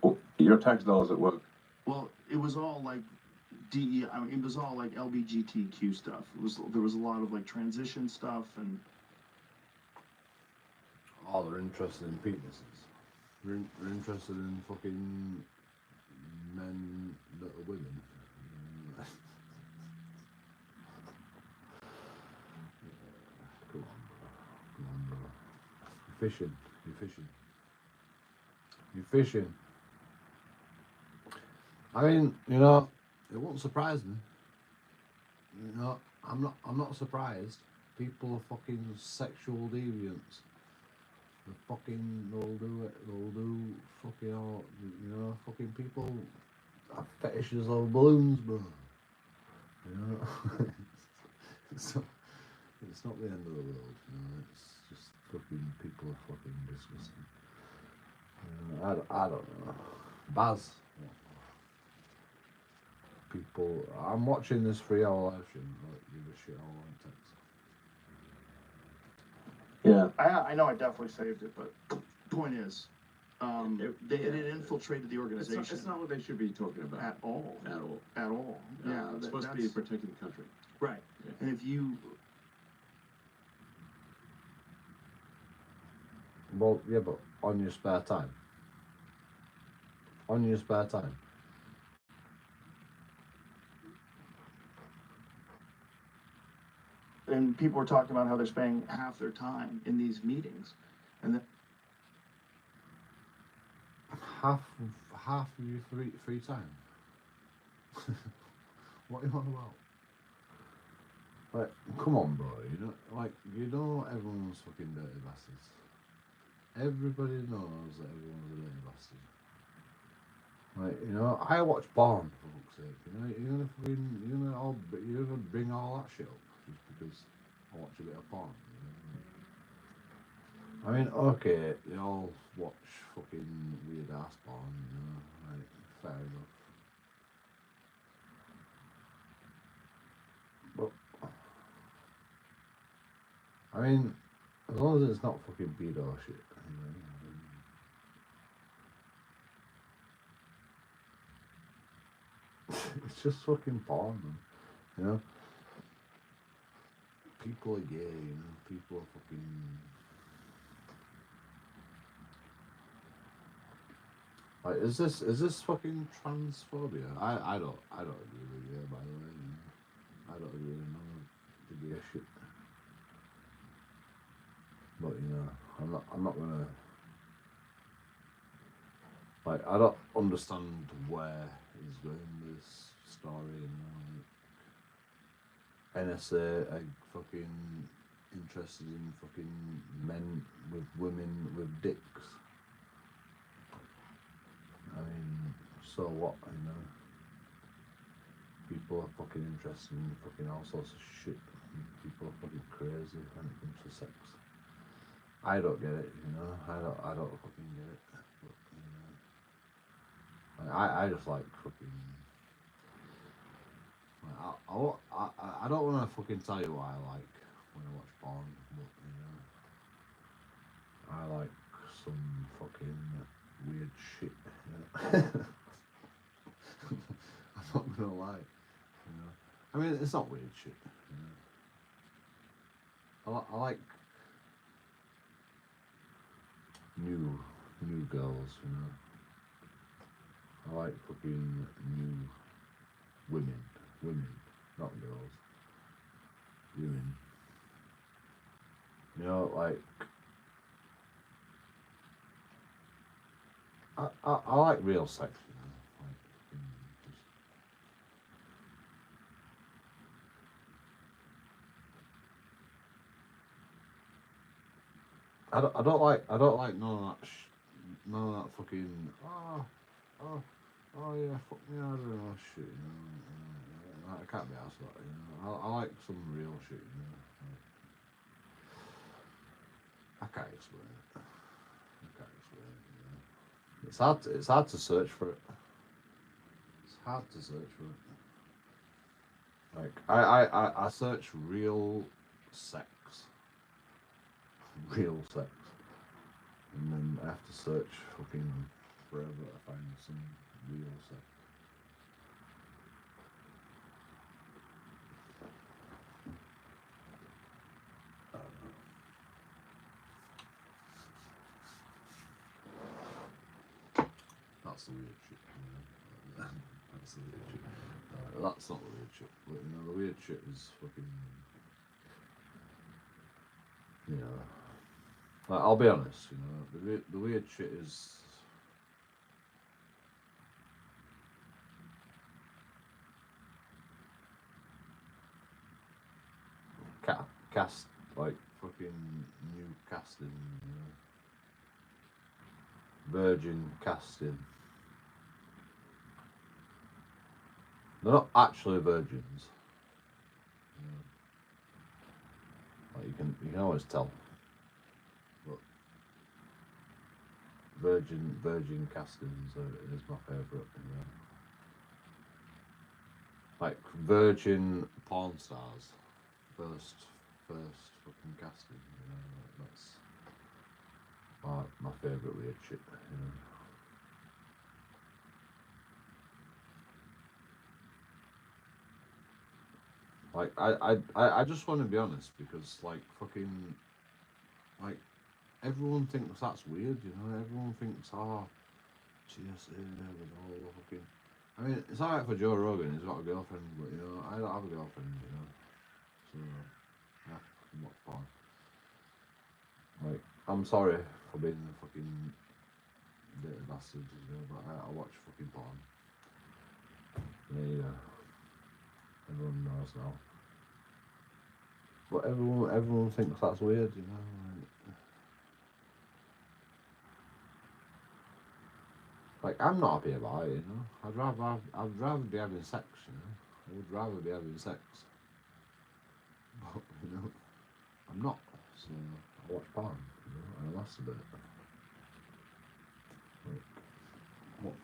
Well, your tax dollars at work. Well, it was all like I mean, it was all like LGBTQ stuff. There was a lot of like transition stuff and. Oh, they're interested in penises. They're interested in fucking men that are women. Come on, bro. You're fishing. You're fishing. I mean, you know, it won't surprise me. You know, I'm not surprised. People are fucking sexual deviants. They'll do it. They'll do fucking all, fucking people have fetishes of balloons, bro. You know, it's not, it's not the end of the world. It's just fucking people are fucking disgusting. I don't know. Baz. People, I'm watching this 3-hour live stream. Like, give a shit how long it takes. Yeah. I know I definitely saved it, but point is, it infiltrated the organization. It's not what they should be talking about. At all. At all. At all. Yeah, It's supposed to be protecting the country. Right. Yeah. And if you, Well, yeah, but on your spare time. On your spare time. and people were talking about how they're spending half their time in these meetings, and then Half of your free time. What are you on about? Like, come on, bro. Everyone's fucking dirty bastards. Everybody knows that everyone's a dirty bastard. Like, I watch porn, for fuck's sake. You're gonna bring all that shit up just because I watch a bit of porn. I mean, okay, they all watch fucking weird ass porn, like, fair enough. But, I mean, as long as it's not fucking pedo shit, it's just fucking porn, man. People are gay, people are fucking. Like, is this fucking transphobia? I don't agree with you, by the way. I don't agree with none of the gay shit. But I'm not gonna. Like, I don't understand where he's going with this story. NSA are fucking interested in fucking men with women with dicks. I mean, so what, People are fucking interested in fucking all sorts of shit. People are fucking crazy when it comes to sex. I don't get it, I don't fucking get it. But, I just like fucking. I don't want to fucking tell you what I like when I watch porn, but I like some fucking weird shit. I'm not gonna lie. I mean, it's not weird shit. I like new girls. I like fucking new women, not girls. Women. Like. I like real sex, like, just. I don't like none of that fucking yeah, fuck me, I don't know shit, I can't be arsed about it, I like some real shit, I can't explain it. It's hard to search for it. It's hard to search for it. Like, I search real sex. Real sex. And then I have to search fucking forever to find some real sex. I don't know. That's the weird shit. That's the weird shit. That's not the weird shit. But, the weird shit is fucking. Like, I'll be honest. The weird shit is. Cast like fucking new casting. virgin casting. They're not actually virgins. Like you can always tell. But virgin castings is my favourite. Like virgin porn stars, first fucking casting. That's my favourite weird shit. Like I just want to be honest because like fucking like everyone thinks that's weird, everyone thinks GSA with all the fucking I mean it's alright for Joe Rogan, he's got a girlfriend, but I don't have a girlfriend, so yeah, fucking watch porn. Like I'm sorry for being a fucking dirty bastard, but I watch fucking porn. Yeah, everyone knows now. But everyone thinks that's weird, Like I'm not happy about it, I'd rather be having sex, I would rather be having sex. But I'm not. So I watch porn, and I masturbate. Like, what?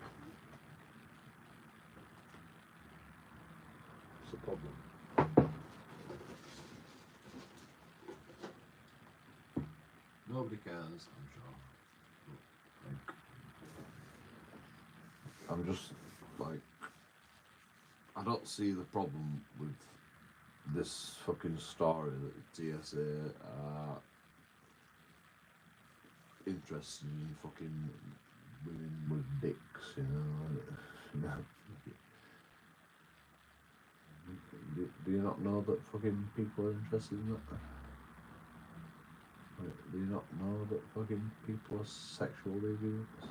What's the problem? Nobody cares, I'm sure. But, like, I'm just like I don't see the problem with this fucking story that TSA are interested in fucking women with dicks, Do you not know that fucking people are interested in that? Like, do you not know that fucking people are sexual deviants?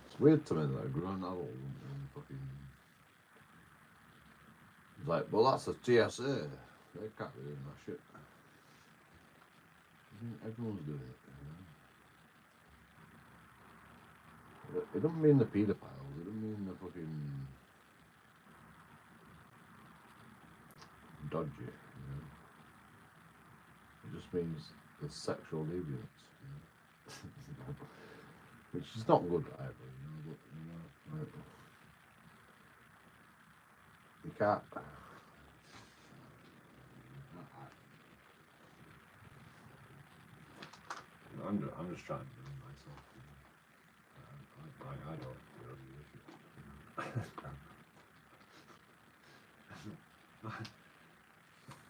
It's weird to me that a grown adult and fucking it's like, well, that's a TSA. They can't be doing that shit. Everyone's doing it. It doesn't mean the paedophiles. It doesn't mean the fucking dodgy. It just means the sexual deviance. Which is not good either. But like, you can't. I'm just trying to do myself. I don't really give a shit.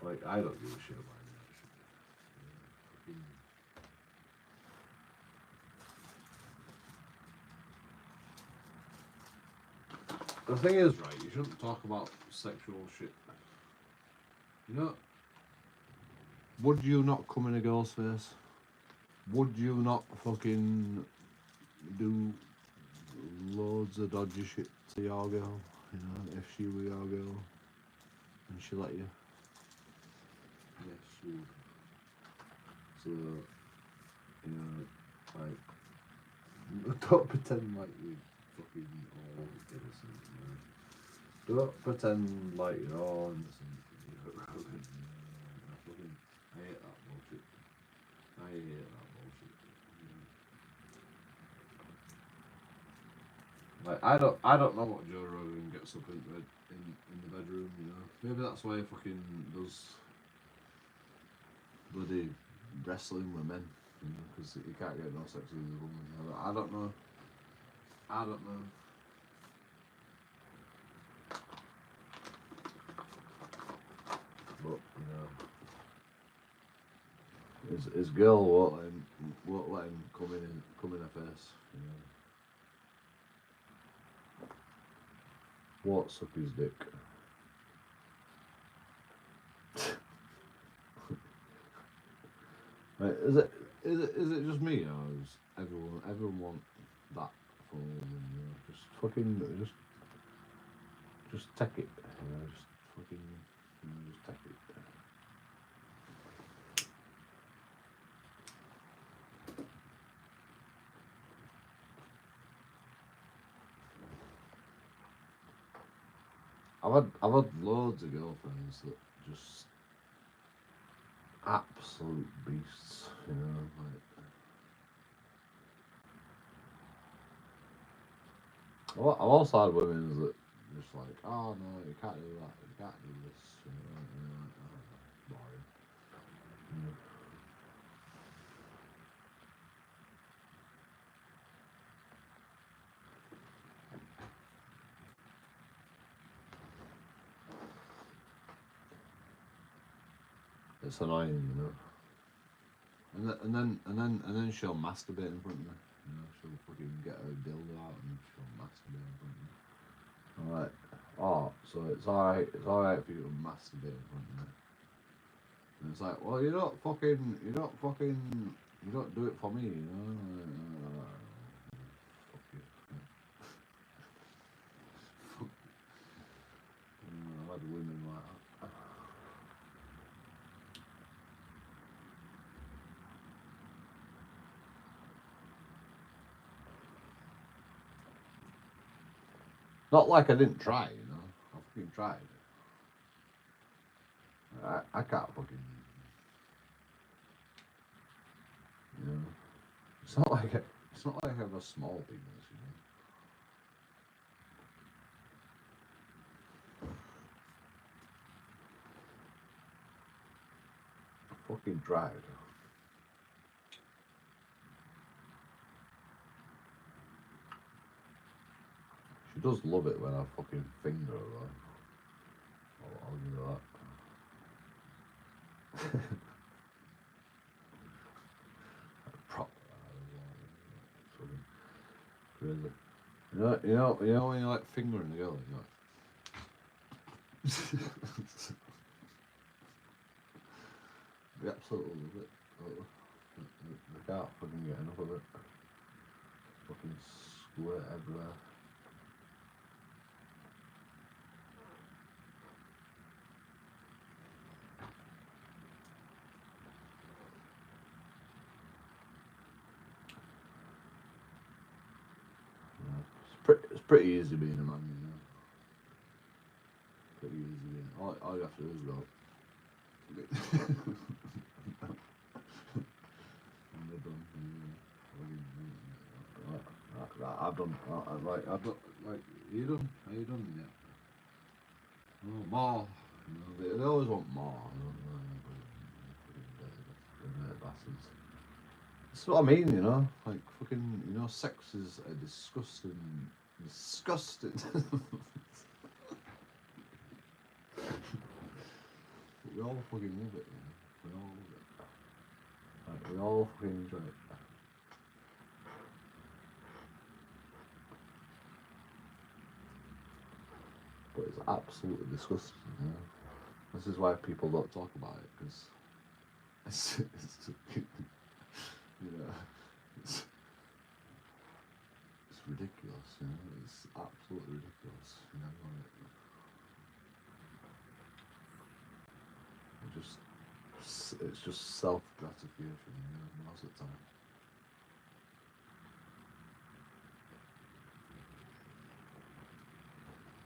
Like I don't give a shit about any of that shit. The thing is, right, you shouldn't talk about sexual shit. Would you not come in a girl's face? Would you not fucking do loads of dodgy shit to your girl? If she were your girl and she let you? Yes, you would. So, like, don't pretend like you're fucking all innocent, Don't pretend like you're all innocent. I hate that bullshit. I hate that bullshit. Like I don't know what Joe Rogan gets up into in the bedroom, Maybe that's why he fucking does bloody wrestling with men, because he can't get no sex with a woman. I don't know. But his girl won't let him come in her face. Won't suck his dick. Right, is it just me, or does everyone want that for all of them, you know? Just fucking just take it, you know, just fucking, you know, just take it. I've had loads of girlfriends that just absolute beasts, you know, like. I've also had women that just like, oh no, you can't do that, you can't do this, you know, and you're like, oh, boring. You know. It's annoying, you know. And then she'll masturbate in front of me. You know, she'll fucking get her dildo out and she'll masturbate in front of me. I'm like, oh, so it's alright for you to masturbate in front of me. And it's like, well, you don't do it for me, you know. Fuck you. I've had women like that. Not like I didn't try, you know. I fucking tried. I can't fucking, you know. It's not like I have a small penis, you know. I fucking tried. She does love it when I fucking finger her though. I'll give her that. Proper. Fucking crazy. You know when you're like fingering the girl, you know. They absolutely love it. They can't fucking get enough of it. Fucking squirt everywhere. It's pretty easy being a man, you know. Pretty easy being. All you have to do is go. I've done. You done? Are you done yet? Oh, more. You know, they always want more. Bastards. That's what I mean, you know. Like fucking, you know, sex is a disgusting. We all fucking love it, you know. We all love it. Like, we all fucking enjoy it. But it's absolutely disgusting, you know. This is why people don't talk about it, because it's you know, it's ridiculous, you know. It's absolutely ridiculous, you know. Like, it's just self gratification, you know, most of the time.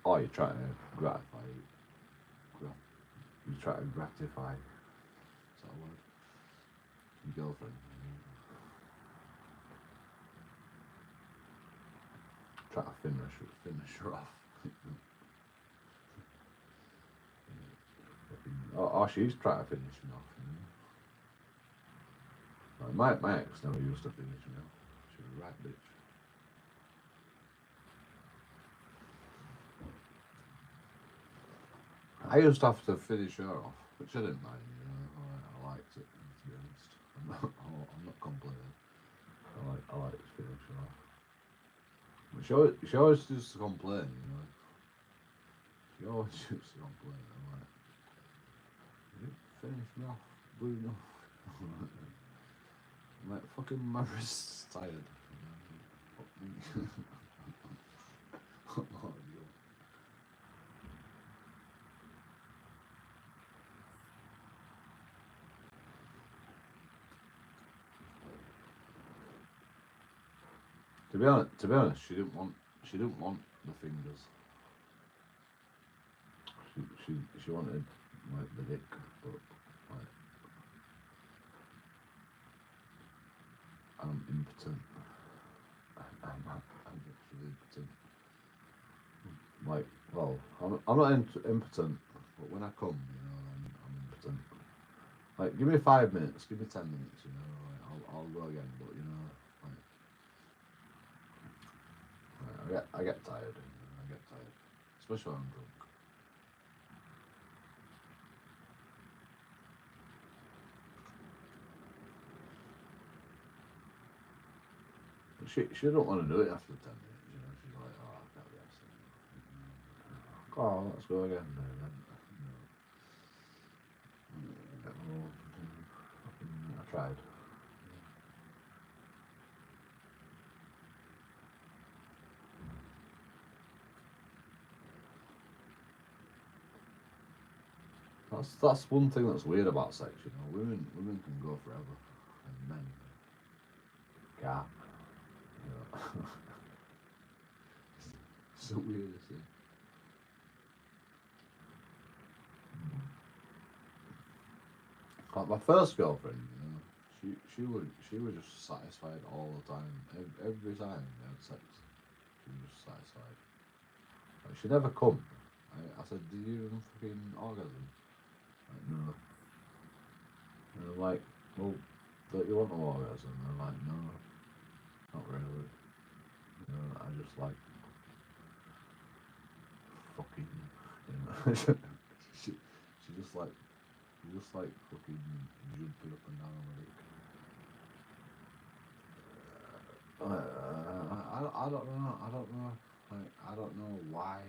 Or you're trying to gratify. You try to gratify. Is that a word? Your girlfriend. Try to finish her off. Or she's trying to finish me off. You know? Like my ex never used to finish me off. She was a right bitch. I used to have to finish her off, which I didn't mind, you know. I liked it, to be honest. I'm not complaining. I like to finish her off. But she always used to complain, you know. She always used to complain. I'm like, you didn't finish me off good enough. fucking my wrist's tired. Fuck me. Oh, yo. To be honest, she didn't want the fingers. She wanted like the dick, but like I'm impotent. I'm literally impotent. Like, well, I'm not impotent, but when I come, you know, I'm impotent. Like, give me 5 minutes, give me 10 minutes, you know, like, I'll go again, but you know, like, I get tired, you know, I get tired, especially when I'm drunk. But she don't want to do it after 10 minutes, you know, she's like, oh, I can't be asked anymore. Oh, let's go again, then, you know. I tried. That's one thing that's weird about sex, you know. Women can go forever, and men can't. You know. It's the weirdest thing. Like my first girlfriend, you know, she was just satisfied all the time. Every time we had sex, she was just satisfied. Like, she never come. I said, "Did you even fucking orgasm?" Like, no. And they're like, "Well, don't you want an orgasm?" And I'm like, "No, not really. You know, I just like fucking." You know, she just like fucking jumping up and down on my dick. I don't know. Like, I don't know why.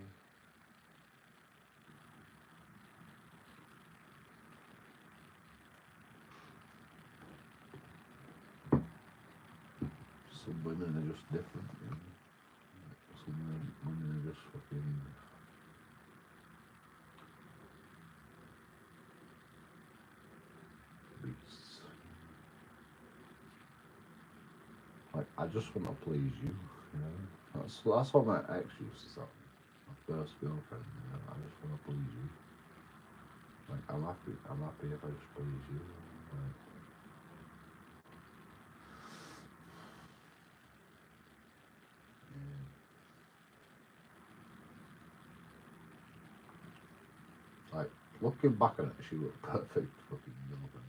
Some women are just different, you know. Like, some women are just fucking beasts. Like, I just want to please you, you know. That's what my ex used to say. My first girlfriend, you know. I just want to please you. Like, I'm happy if I just please you. Like, yeah. Like, looking back on it, she was a perfect fucking girlfriend.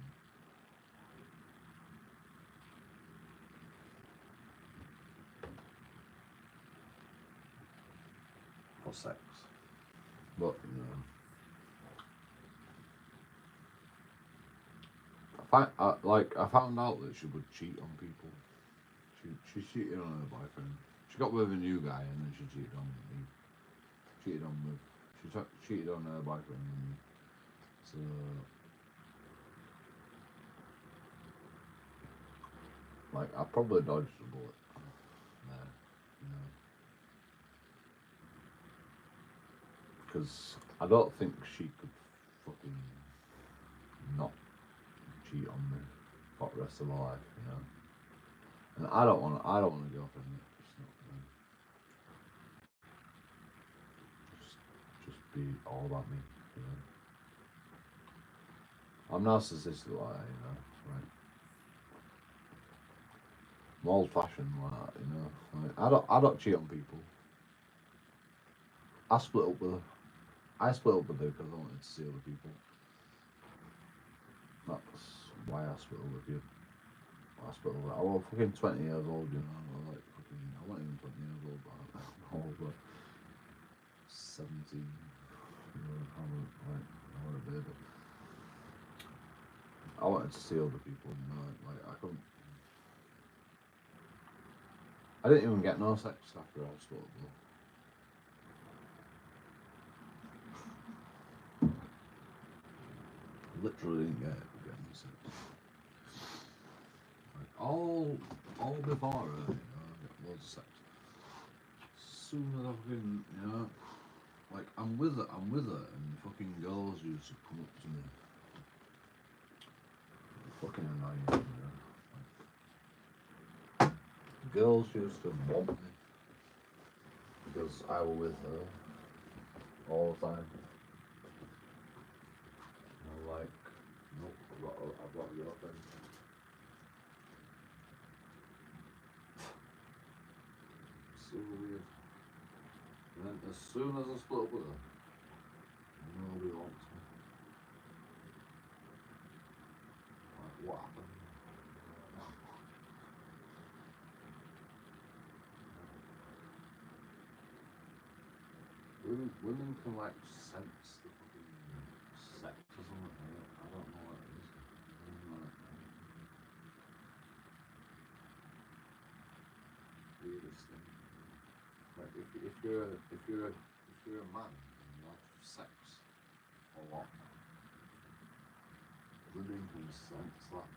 For sex. But, you know, I found out that she would cheat on people. She cheated on her boyfriend. She got with a new guy and then she cheated on me. Cheated on her boyfriend and me. So, like, I probably dodged a bullet there, you know. Because I don't think she could fucking not cheat on me for the rest of my life, you know. And I don't want a girlfriend that's not just be all about me, you know. I'm narcissistic like that, you know. Right. I'm old fashioned like that, you know. Like, I don't cheat on people. I split up with her because I wanted to see other people. That's why I split up with you. I was fucking 20 years old, you know. I wasn't even 20 years old, but I was like 17. You know, I was a baby. I wanted to see other people, you know. Like, I couldn't. I didn't even get no sex after I split up though. Literally didn't get no sex. Like, all all before her, you know, I get loads of sex. As soon as I fucking, you know, like I'm with her, and fucking girls used to come up to me. Fucking annoying, you know. Girls used to want me because I was with her all the time. And I'm like, nope, I've got a girlfriend. So weird. And then as soon as I split up with her, nobody wants me. Like, what happened? Women can like sense the fucking sex or something. I don't know what it is. Weirdest thing. Like if you're a man and you have sex a lot, women can sense that.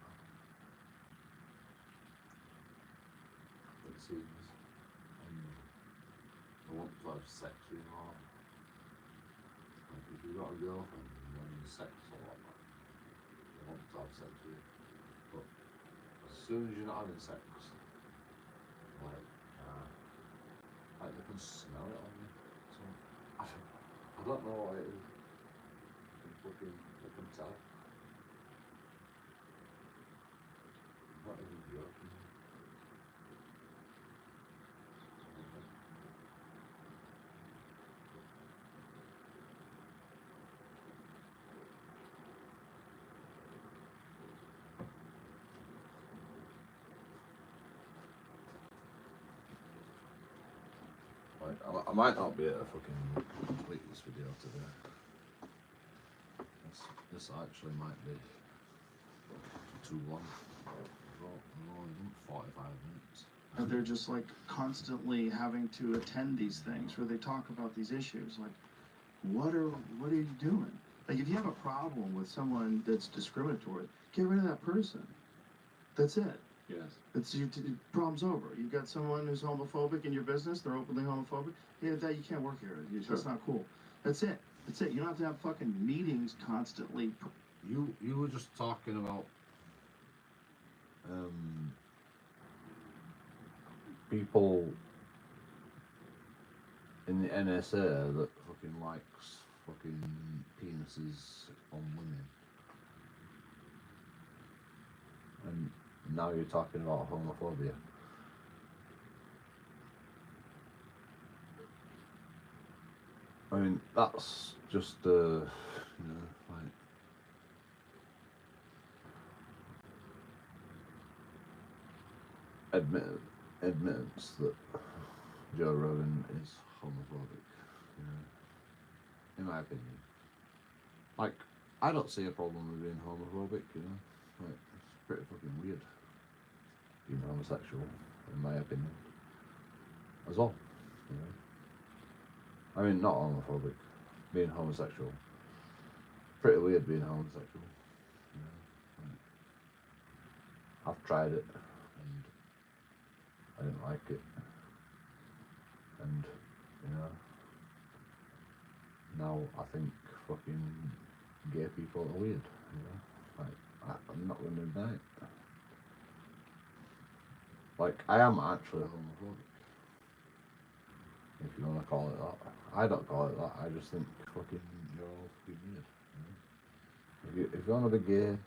It seems. And they want to have sex with you more. Like if you've got a girlfriend and you're having sex a lot, they want to have sex with you. But as soon as you're not having sex, like they can smell it on you. So I don't know what it is. They can tell. I'm not even joking. Like, I might not be able to fucking complete this video today. This actually might be too long. I've only done 45 minutes. And they're just like constantly having to attend these things where they talk about these issues. Like, what are you doing? Like, if you have a problem with someone that's discriminatory, get rid of that person. That's it. Yes. It's your problem's over. You've got someone who's homophobic in your business. They're openly homophobic. Yeah, that you can't work here. That's not cool. That's it. That's it. You don't have to have fucking meetings constantly. You were just talking about people in the NSA that fucking likes fucking penises on women, and now you're talking about homophobia. I mean, that's just you know, like admittance that Joe Rogan is homophobic, you know, in my opinion. Like, I don't see a problem with being homophobic, you know, like, it's pretty fucking weird being homosexual, in my opinion, as well, you know. I mean, not homophobic, being homosexual. Pretty weird being homosexual, you know. Like, I've tried it, and I didn't like it, and you know, now I think fucking gay people are weird, you know, like I'm not gonna deny it. Like, I am actually homophobic, if you wanna call it that. I don't call it that, I just think fucking you're all fucking weird, you know? If you wanna be gay, you're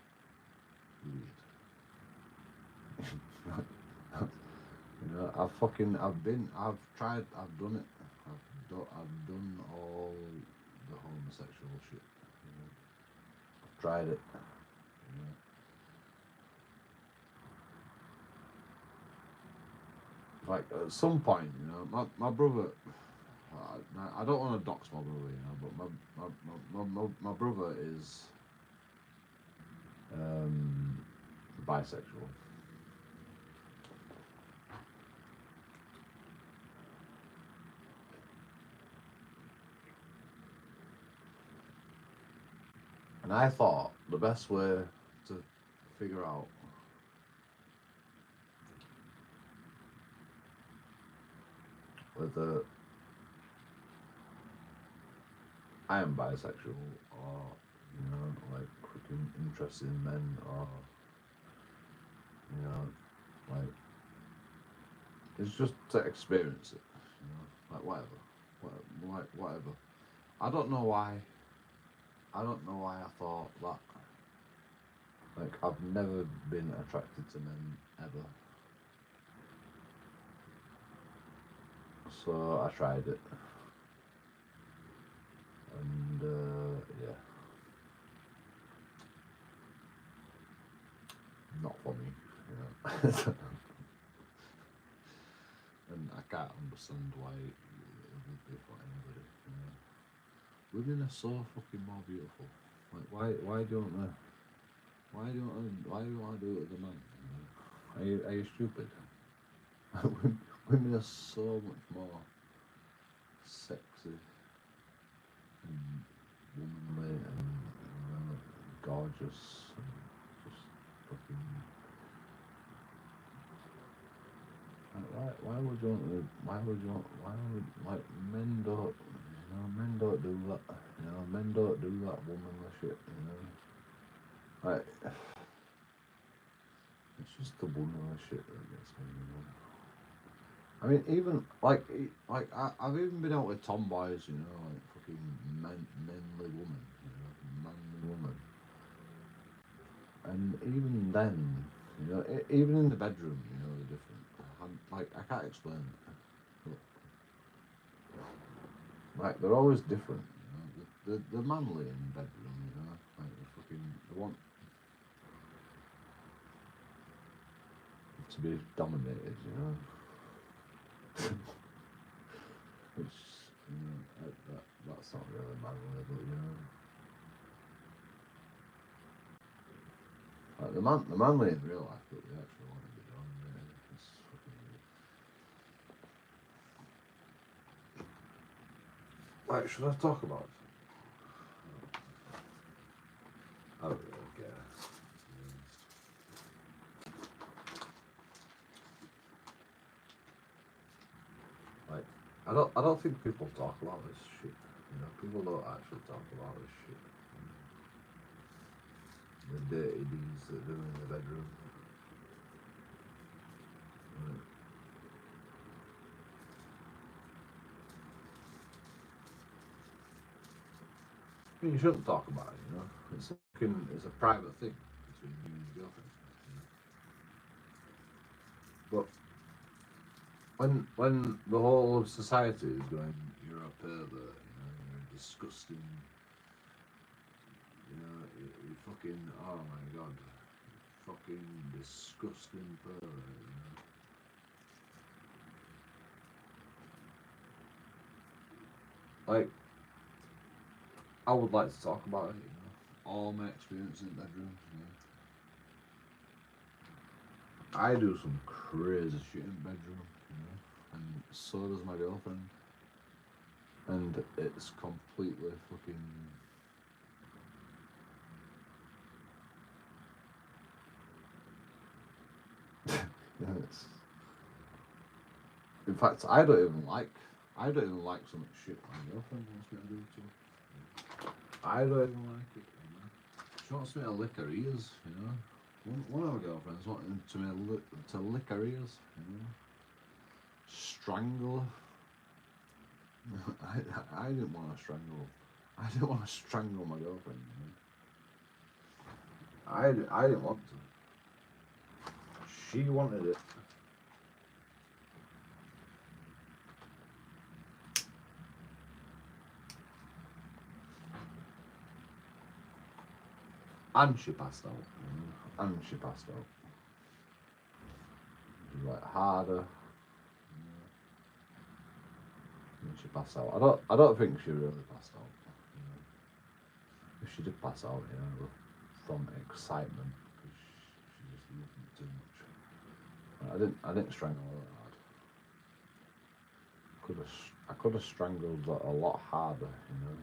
weird. You know, I've tried, I've done it. I've done all the homosexual shit. You know? I've tried it. You know? Like, at some point, you know, my brother. I don't want to dox my brother, you know, but my brother is bisexual. And I thought the best way to figure out whether I am bisexual or, you know, like fucking interested in men or, you know, like it's just to experience it, you know, like whatever. I don't know why I thought that. Like, I've never been attracted to men ever. So I tried it. And, yeah. Not for me, you know. And I can't understand why it would be for anybody, you know. Women are so fucking more beautiful. Like, why don't they? Why do you want to do it with a man? You know? Are you stupid? Women are so much more sexy and womanly and, you know, gorgeous and just fucking. Why would you want to? Why would like men don't? You know, men don't do that. You know, men don't do that womanly shit. You know, like. It's just the womanly shit that gets me, you know. I mean, even like I've even been out with tomboys, you know, like fucking manly woman, you know, manly woman, and even then, you know, even in the bedroom, you know, they're different. I can't explain it. But, like they're always different, you know. They're manly in the bedroom, you know, like they want to be dominated, you know. Which, you know, that's not really manly, but you know, like the manly in real life, but they actually want to be dominated. It's fucking weird. Like, should I talk about it? I don't really care. Like, I don't think people talk about this shit. You know, people don't actually talk about this shit. The dirty deeds that do in the bedroom. I mean, you shouldn't talk about it, you know. It's a private thing between you and your girlfriend. You know? But when the whole of society is going, you're a pervert, you know, you're a disgusting, you know, you fucking, oh my god, fucking disgusting pervert, you know. Like, I would like to talk about it, you know, all my experience in bedrooms, you know. I do some crazy shit in bedroom, you know, and so does my girlfriend, and it's completely fucking. Yeah, in fact, I don't even like some of the shit my girlfriend wants me to do to her. I don't even like it, you know. She wants me to lick her ears, you know. One of my girlfriends wanted to lick her ears, you know. Strangle her. I didn't want to strangle. I didn't want to strangle my girlfriend, you know. I didn't want to. She wanted it. And she passed out. You know? And she passed out. It was like harder. You know? And she passed out. I don't think she really passed out. You know? If she did pass out, you know, from excitement, because she just loved me too much. I didn't strangle her that hard. I could have strangled her a lot harder, you know.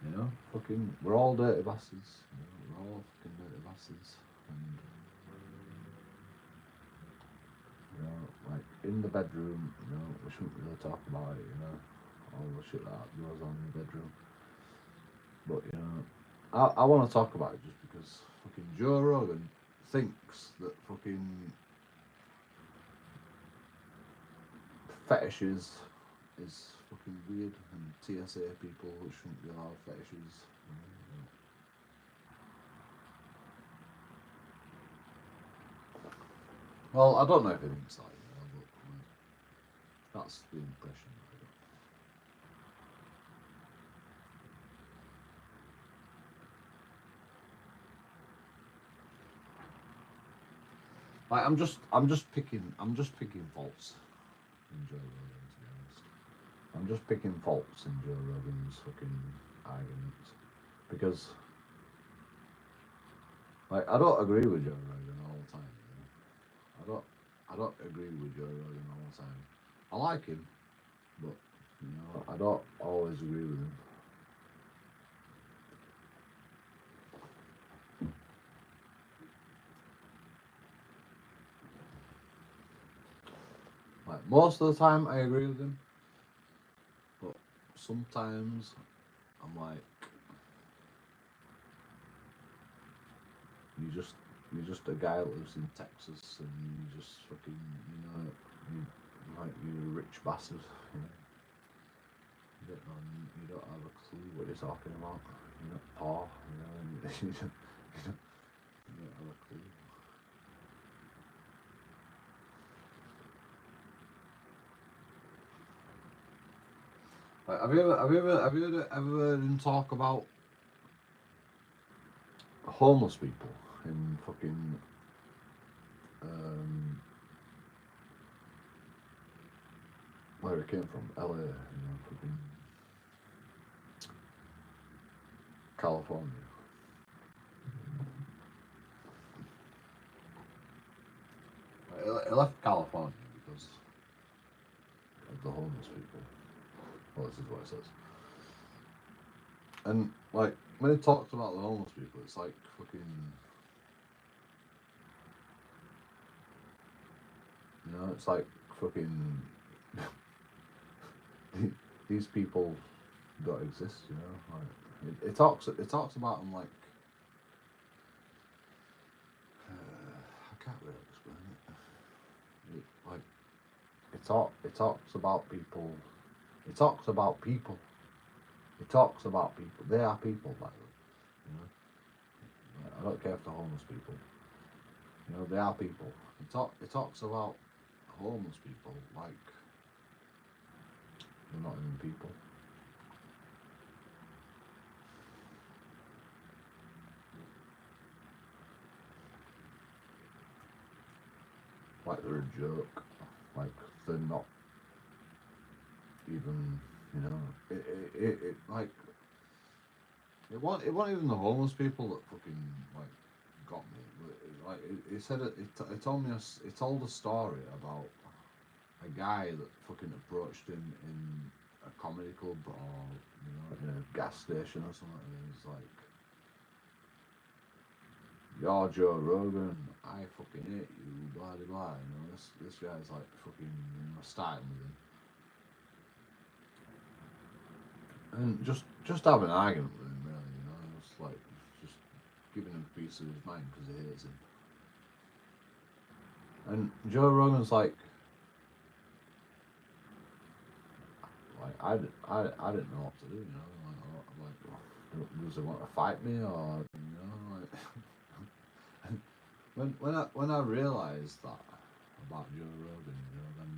You know, fucking, we're all dirty bastards. You know, we're all fucking dirty bastards. And, you know, like, in the bedroom, you know, we shouldn't really talk about it, you know, all the shit that goes on in the bedroom. But, you know, I want to talk about it just because fucking Joe Rogan thinks that fucking fetishes is fucking weird, and TSA people shouldn't be allowed fetishes. Well, I don't know if he thinks that, you know, but that's the impression that I got. Like, I'm just picking faults in Joe Rogan, to be honest. I'm just picking faults in Joe Rogan's fucking arguments because, like, I don't agree with Joe Rogan all the time. You know? I don't agree with Joe Rogan all the time. I like him, but you know, I don't always agree with him. Like, most of the time I agree with him, but sometimes I'm like, you're just a guy that lives in Texas, and you just fucking, you know, you're a rich bastard, you know. You don't have a clue what you're talking about. You're not poor, you know, and you don't have a clue. Like, have you ever heard him talk about homeless people in fucking where it came from, LA, you know, fucking California. He left California because of the homeless people. Well, this is what it says. And, like, when he talks about the homeless people, it's like fucking, you know, it's like fucking these people don't exist, you know. Like, it talks about them like, I can't really explain it. It talks about people. It talks about people. It talks about people. They are people, by the way. You know, I don't care if they're homeless people. You know, they are people. It talks about homeless people like they're not even people. Like they're a joke. Like they're not even, you know. It like it wasn't even the homeless people that fucking like got me. Like it said it told me it told a story about a guy that fucking approached him in a comedy club or, you know, in a gas station or something, and he's like, "You're Joe Rogan, I fucking hate you, blah blah blah." You know, this guy's like fucking, you know, starting with him, and just have an argument with him, really. You know, it's like just giving him a piece of his mind because he hates him. And Joe Rogan's like I didn't know what to do, you know. Like, does he want to fight me, or, you know, like when I realised that about Joe Rogan, you know, then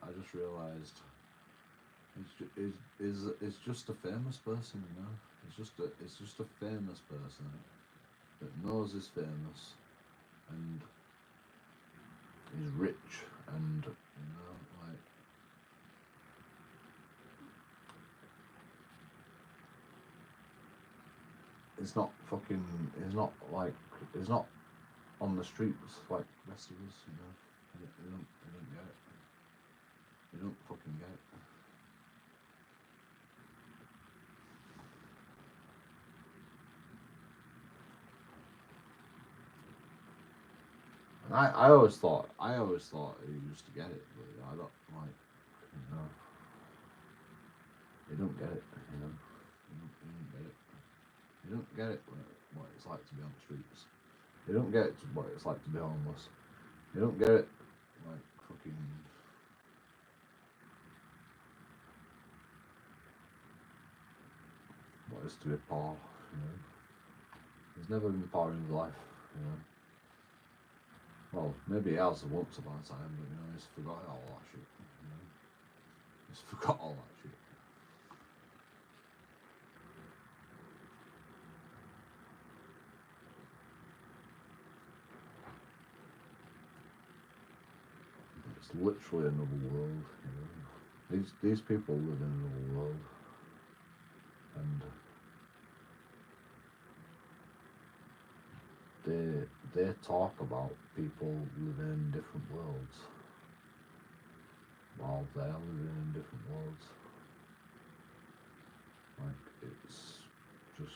I just realised it's just a famous person, you know. It's just a famous person that knows he's famous and he's rich, and, you know, like, it's not on the streets like the rest of us, you know. You don't get it. You don't fucking get it. I always thought he used to get it, but I don't like, you know, you don't get it, you know, you don't get it. You don't get it what it's like to be on the streets. You don't get it what it's like to be homeless. You don't get it like fucking. What it's to be poor, you know. He's never been poor in his life, you know. Well, maybe he has once upon a time, but you know, he's forgot all that shit. You know? He's forgot all that shit. It's literally another world, you know. These people live in another world, and they talk about people living in different worlds while they're living in different worlds. Like, it's just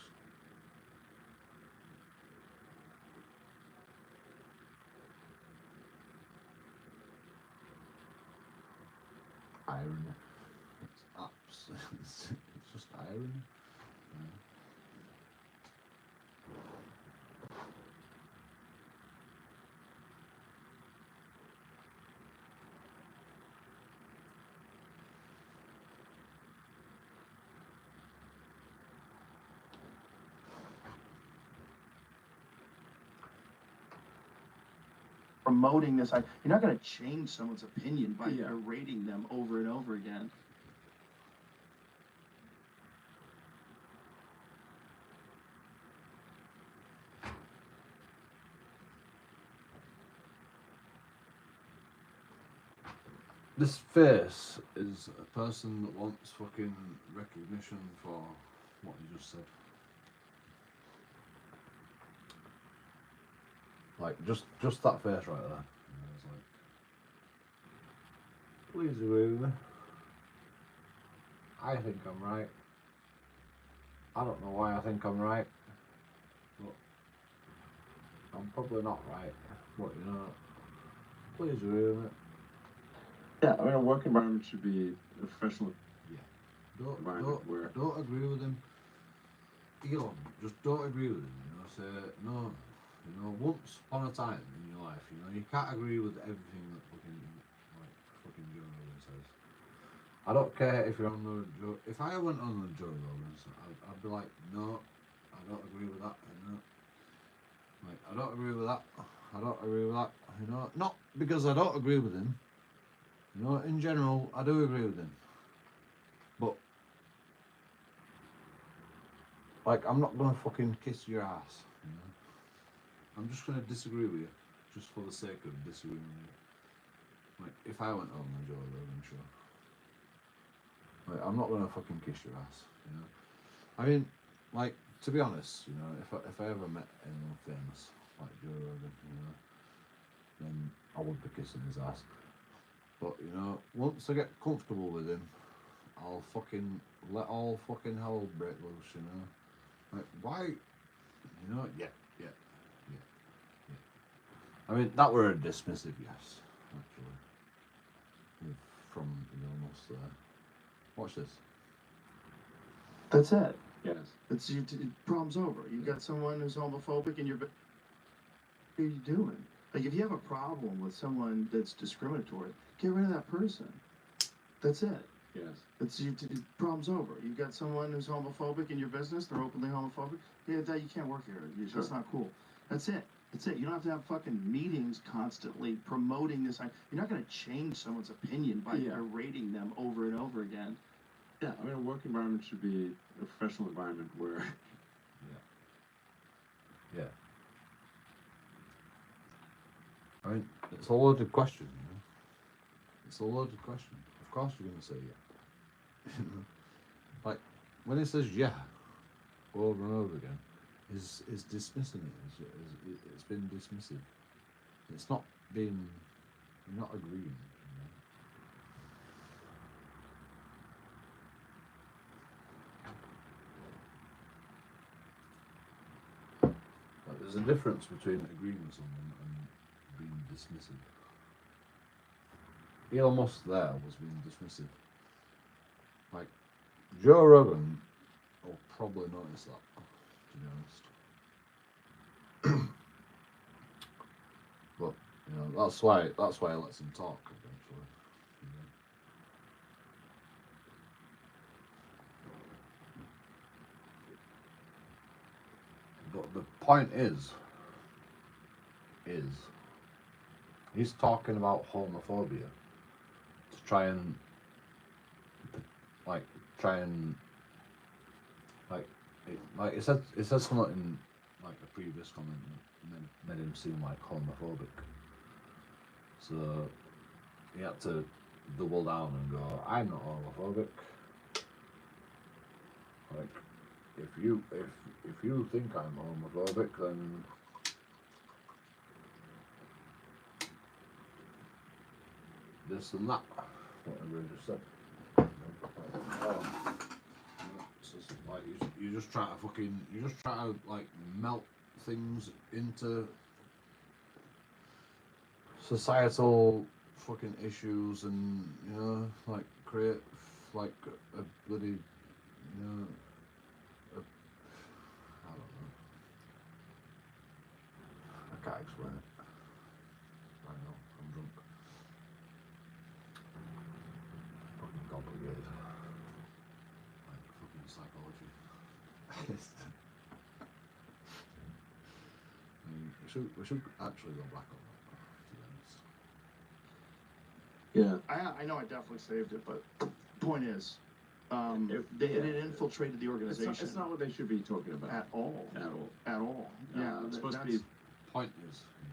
irony. It's absolutely, it's just irony. You know? Promoting this, you're not going to change someone's opinion by Yeah. berating them over and over again. This face is a person that wants fucking recognition for what he just said. Like, just that face right there. You know, it's like, please agree with me. I think I'm right. I don't know why I think I'm right, but I'm probably not right. But you know, please agree with me. Yeah, I mean, a work environment should be a professional environment where. Don't agree with him. Elon, just don't agree with him. You know, say no. You know, once upon a time in your life, you know, you can't agree with everything that fucking Joe Rogan says. I don't care if you're on the Joe. If I went on the Joe Rogan, I'd be like, no, I don't agree with that. You know, like I don't agree with that. I don't agree with that. You know, not because I don't agree with him. You know, in general, I do agree with him. But like, I'm not gonna fucking kiss your ass. You know, I'm just gonna disagree with you, just for the sake of disagreeing with you. Like, if I went on the Joe Rogan show, like, I'm not gonna fucking kiss your ass. You know, I mean, like, to be honest, you know, if I ever met anyone famous like Joe Rogan, you know, then I would be kissing his ass. But you know, once I get comfortable with him, I'll fucking let all fucking hell break loose. You know, like, why? You know, yeah. I mean, that were a dismissive yes, actually, from Elon Musk there. Watch this. That's it. Yes. It's problem's over. You've got someone who's homophobic, and what are you doing? Like, if you have a problem with someone that's discriminatory, get rid of that person. That's it. Yes. It's problem's over. You've got someone who's homophobic in your business. They're openly homophobic. Yeah, that you can't work here. That's Sure. not cool. That's it. That's it. You don't have to have fucking meetings constantly promoting this. You're not going to change someone's opinion by berating them over and over again. Yeah, I mean, a work environment should be a professional environment where. Yeah. I mean, it's a loaded question, you know. It's a loaded question. Of course you're going to say yeah. Like, when it says yeah over and over again, is dismissing it. It's been dismissive. It's not been. You're not agreeing. You know? Like, there's a difference between agreeing with someone and being dismissive. Elon Musk there was being dismissive. Like, Joe Rogan will probably notice that, to be honest. But, you know, that's why he lets him talk eventually. You know? But the point is he's talking about homophobia to try and it said something in like a previous comment that made him seem like homophobic. So he had to double down and go, I'm not homophobic. Like, if you think I'm homophobic, then this and that, whatever I just said. It's just like you just try to like melt things into societal fucking issues, and you know, like create like a bloody, you know, I don't know. I can't explain it. I know, I'm drunk. Fucking complicated. Like fucking psychology. I mean, we should actually go back on that, to be honest. Yeah. I know I definitely saved it, but point is, it infiltrated the organization. It's not what they should be talking about. At all. At all. Yeah, It's supposed to be. Point is, you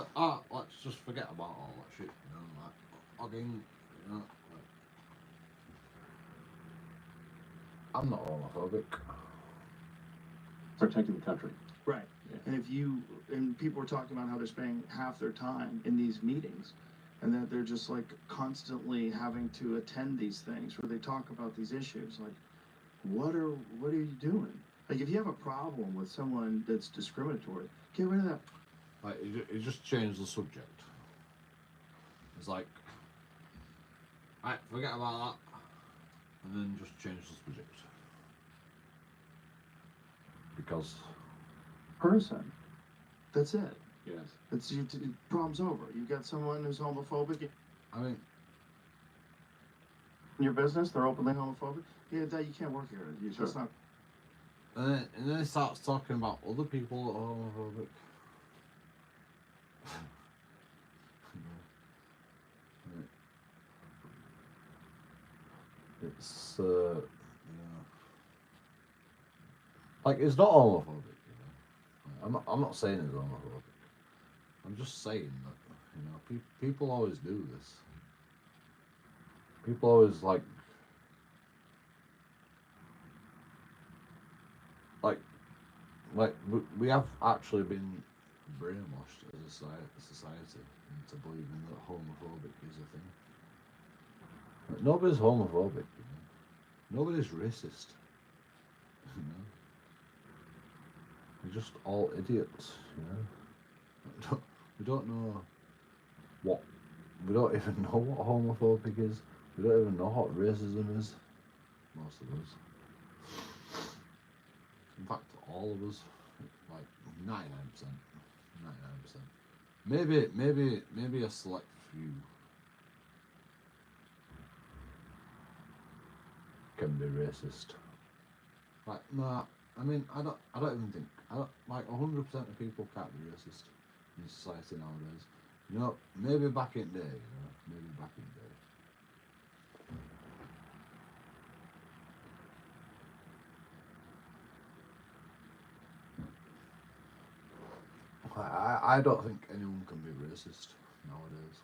know, let's just forget about all that shit, you know, like hogging, you know, like, I'm not homophobic. Protecting the country. Right. Yeah. And people were talking about how they're spending half their time in these meetings, and that they're just like constantly having to attend these things where they talk about these issues. Like, what are you doing? Like, if you have a problem with someone that's discriminatory, get rid of that. Like, it just changed the subject. It's like, right, forget about that, and then just change the subject. Because Person. That's it. Yes. It's problem's over. You got someone who's homophobic I mean, in your business. They're openly homophobic. Yeah, that you can't work here. Sure. That's not. and then it starts talking about other people that are homophobic. It's you know, like, it's not homophobic, you know. I'm not saying it's homophobic. I'm just saying that, you know, people always do this. People always like we have actually been brainwashed as a society into believing that homophobic is a thing. Like, nobody's homophobic, you know. Nobody's racist. You know. We're just all idiots, you know. We don't know what. We don't even know what homophobic is. We don't even know what racism is. Most of us. In fact, all of us, like 99%. Maybe a select few can be racist. Like, nah, I mean, I don't even think, like 100% of people can't be racist in society nowadays. You know, maybe back in the day, you know, maybe back in the day. I don't think anyone can be racist nowadays.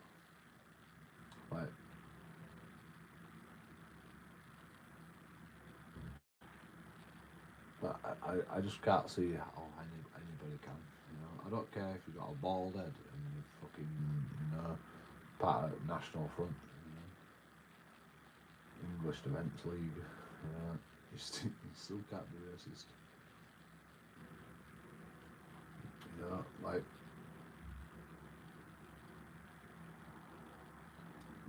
Like, but I just can't see how anybody can. You know, I don't care if you got a bald head and you fucking, you know, part of National Front, you know, English Defence League. You know, you still can't be racist. You know, like,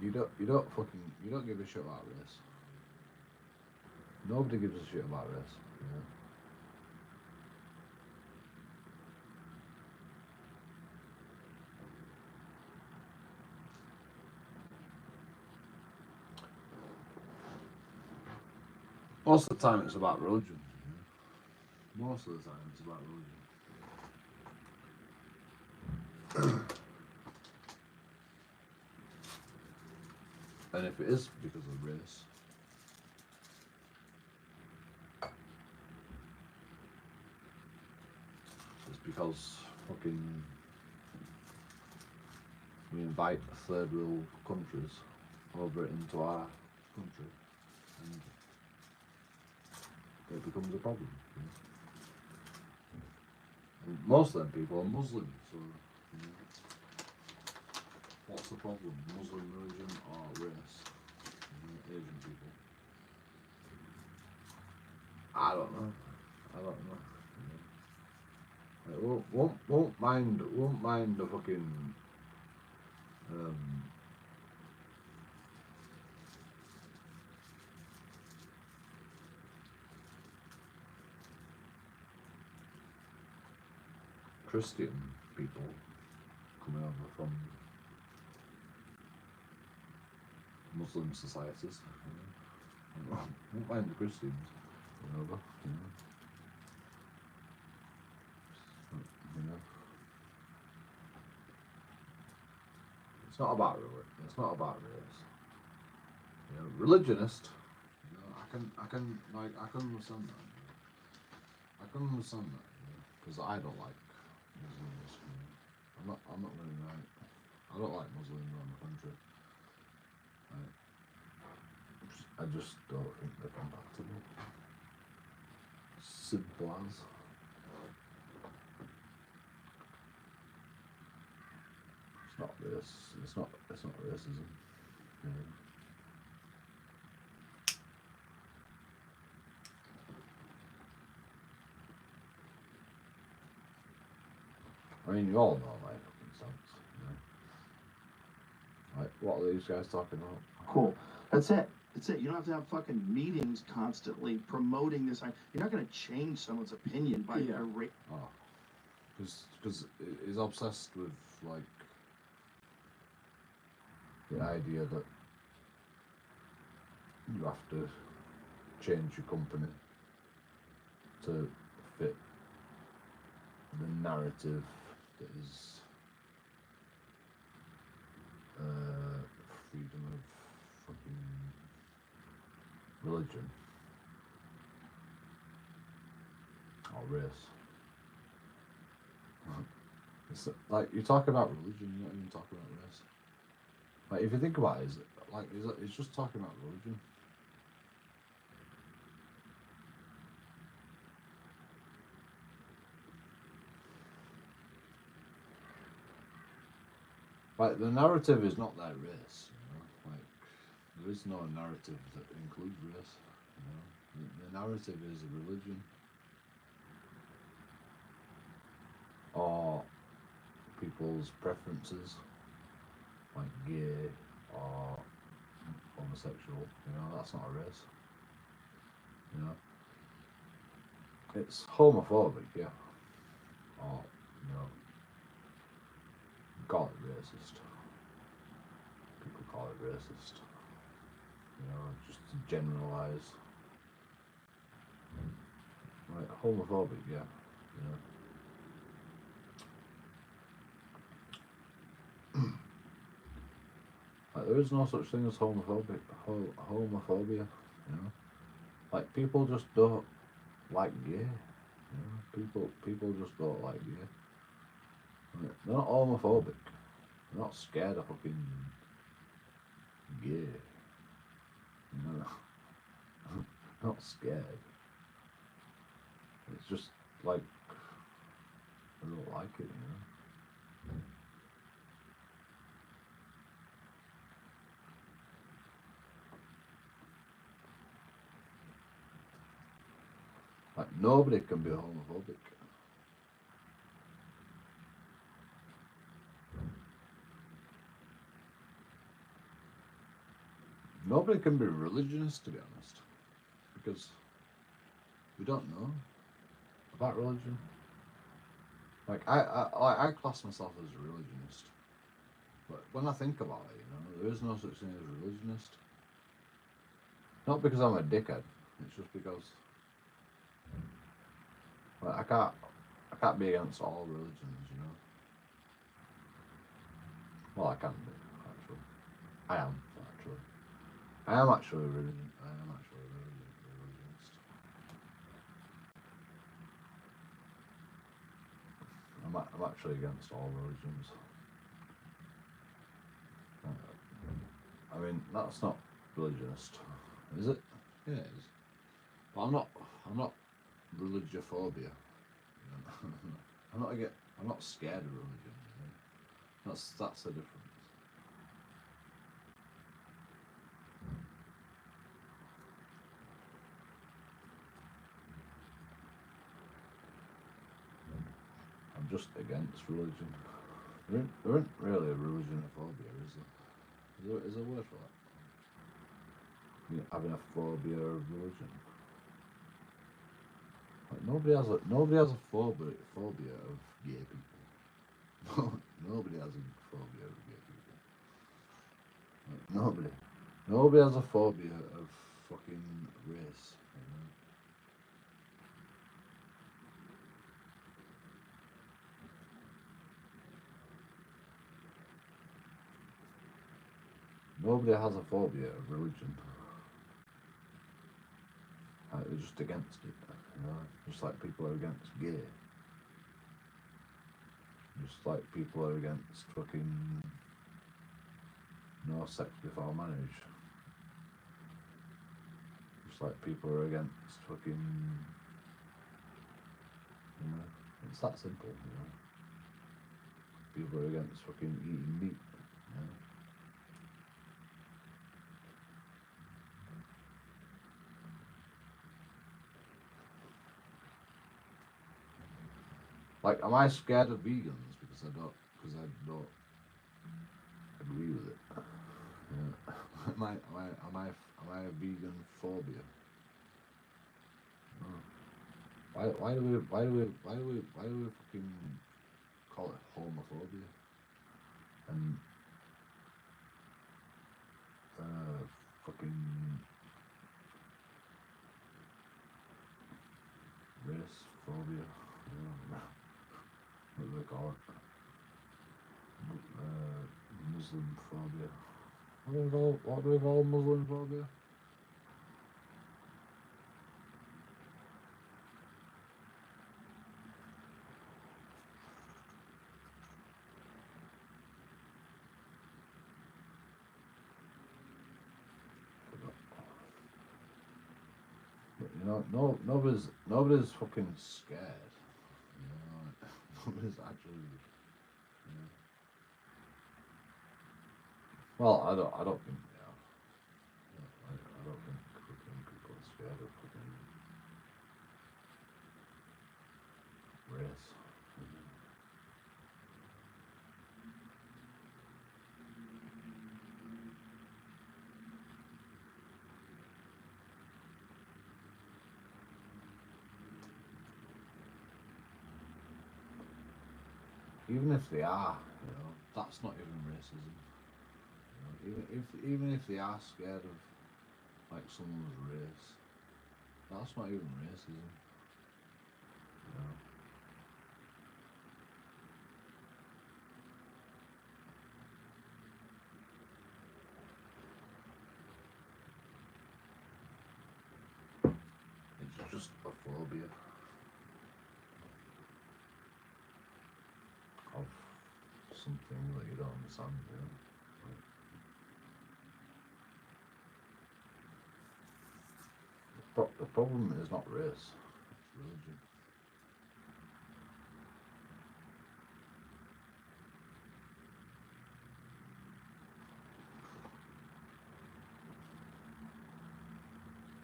you don't give a shit about race. Nobody gives a shit about race. You know? Most of the time it's about religion. You know? Most of the time it's about religion. And if it is because of race, it's because fucking we invite third world countries over into our country and it becomes a problem. You know? And most of them people are Muslim, so you know, what's the problem? Muslim religion or race? You know, Asian people. I don't know. You know? Like, won't mind the fucking Christian people coming over from Muslim societies. You know? Won't mind the Christians coming over. You know? You know? It's not about religion. It's not about race. You know, religionist. You know, I can understand that. I can understand that. Because I don't like Muslims. You know. I'm not really right. I don't like Muslims around the country. I just don't think they're compatible. Simple as. It's not race. It's not racism. You know. I mean, you all know my fucking stance, you know. Like, what are these guys talking about? Cool. That's it. That's it. You don't have to have fucking meetings constantly promoting this. You're not going to change someone's opinion by Oh, because he's obsessed with like the idea that you have to change your company to fit the narrative that is freedom of fucking religion or race. It's like you're talking about religion, you're not even talking about race. Like if you think about it, it's just talking about religion. Like the narrative is not their race, you know. Like there is no narrative that includes race, you know. The narrative is religion or people's preferences, like gay or homosexual. You know, that's not a race. You know, it's homophobic, yeah, or you know. Call it racist. People call it racist. You know, just to generalize. Like homophobic, yeah. You know. Like there is no such thing as homophobia. You know. Like people just don't like gay. You know. People just don't like gay. They're not homophobic. They're not scared of fucking gay. You know? Not scared. It's just like I don't like it, you know. Like nobody can be homophobic. nobody can be religionist, to be honest, because we don't know about religion. Like I class myself as a religionist, but when I think about it, you know, there is no such thing as religionist. Not because I'm a dickhead. It's just because, like, I can't be against all religions, you know. Well, I can be, actually. I am actually. I am actually religion. I am actually religionist. I'm actually against all religions. I mean, that's not religionist, is it? Yeah, it is. But I'm not religiophobia. You know? I'm not scared of religion. You know? That's the difference. I'm just against religion. There isn't really a religionophobia, is there? Is there a word for that? You know, having a phobia of religion. Like nobody has a phobia of gay people. Nobody has a phobia of gay people. Like, nobody has a phobia of fucking race. You know? Nobody has a phobia of religion. They're just against it, you know. Just like people are against gay. Just like people are against fucking no sex before marriage. Just like people are against fucking, you know, it's that simple, you know. People are against fucking eating meat, you know. Like, am I scared of vegans because I don't agree with it? Yeah. am I a vegan phobia? No. Why do we fucking call it homophobia? And fucking race phobia? What do they call it? Muslim phobia. What do we call Muslim phobia? But, you know, nobody's fucking scared. You know, nobody's actually. You know. Well, I don't think they are. I don't think fucking people are scared of fucking race. You know. Even if they are, you know, that's not even racism. You know, even if they are scared of like someone's race, that's not even racism. You know. It's just a phobia of something that you don't understand. You know? The problem is not race, it's religion.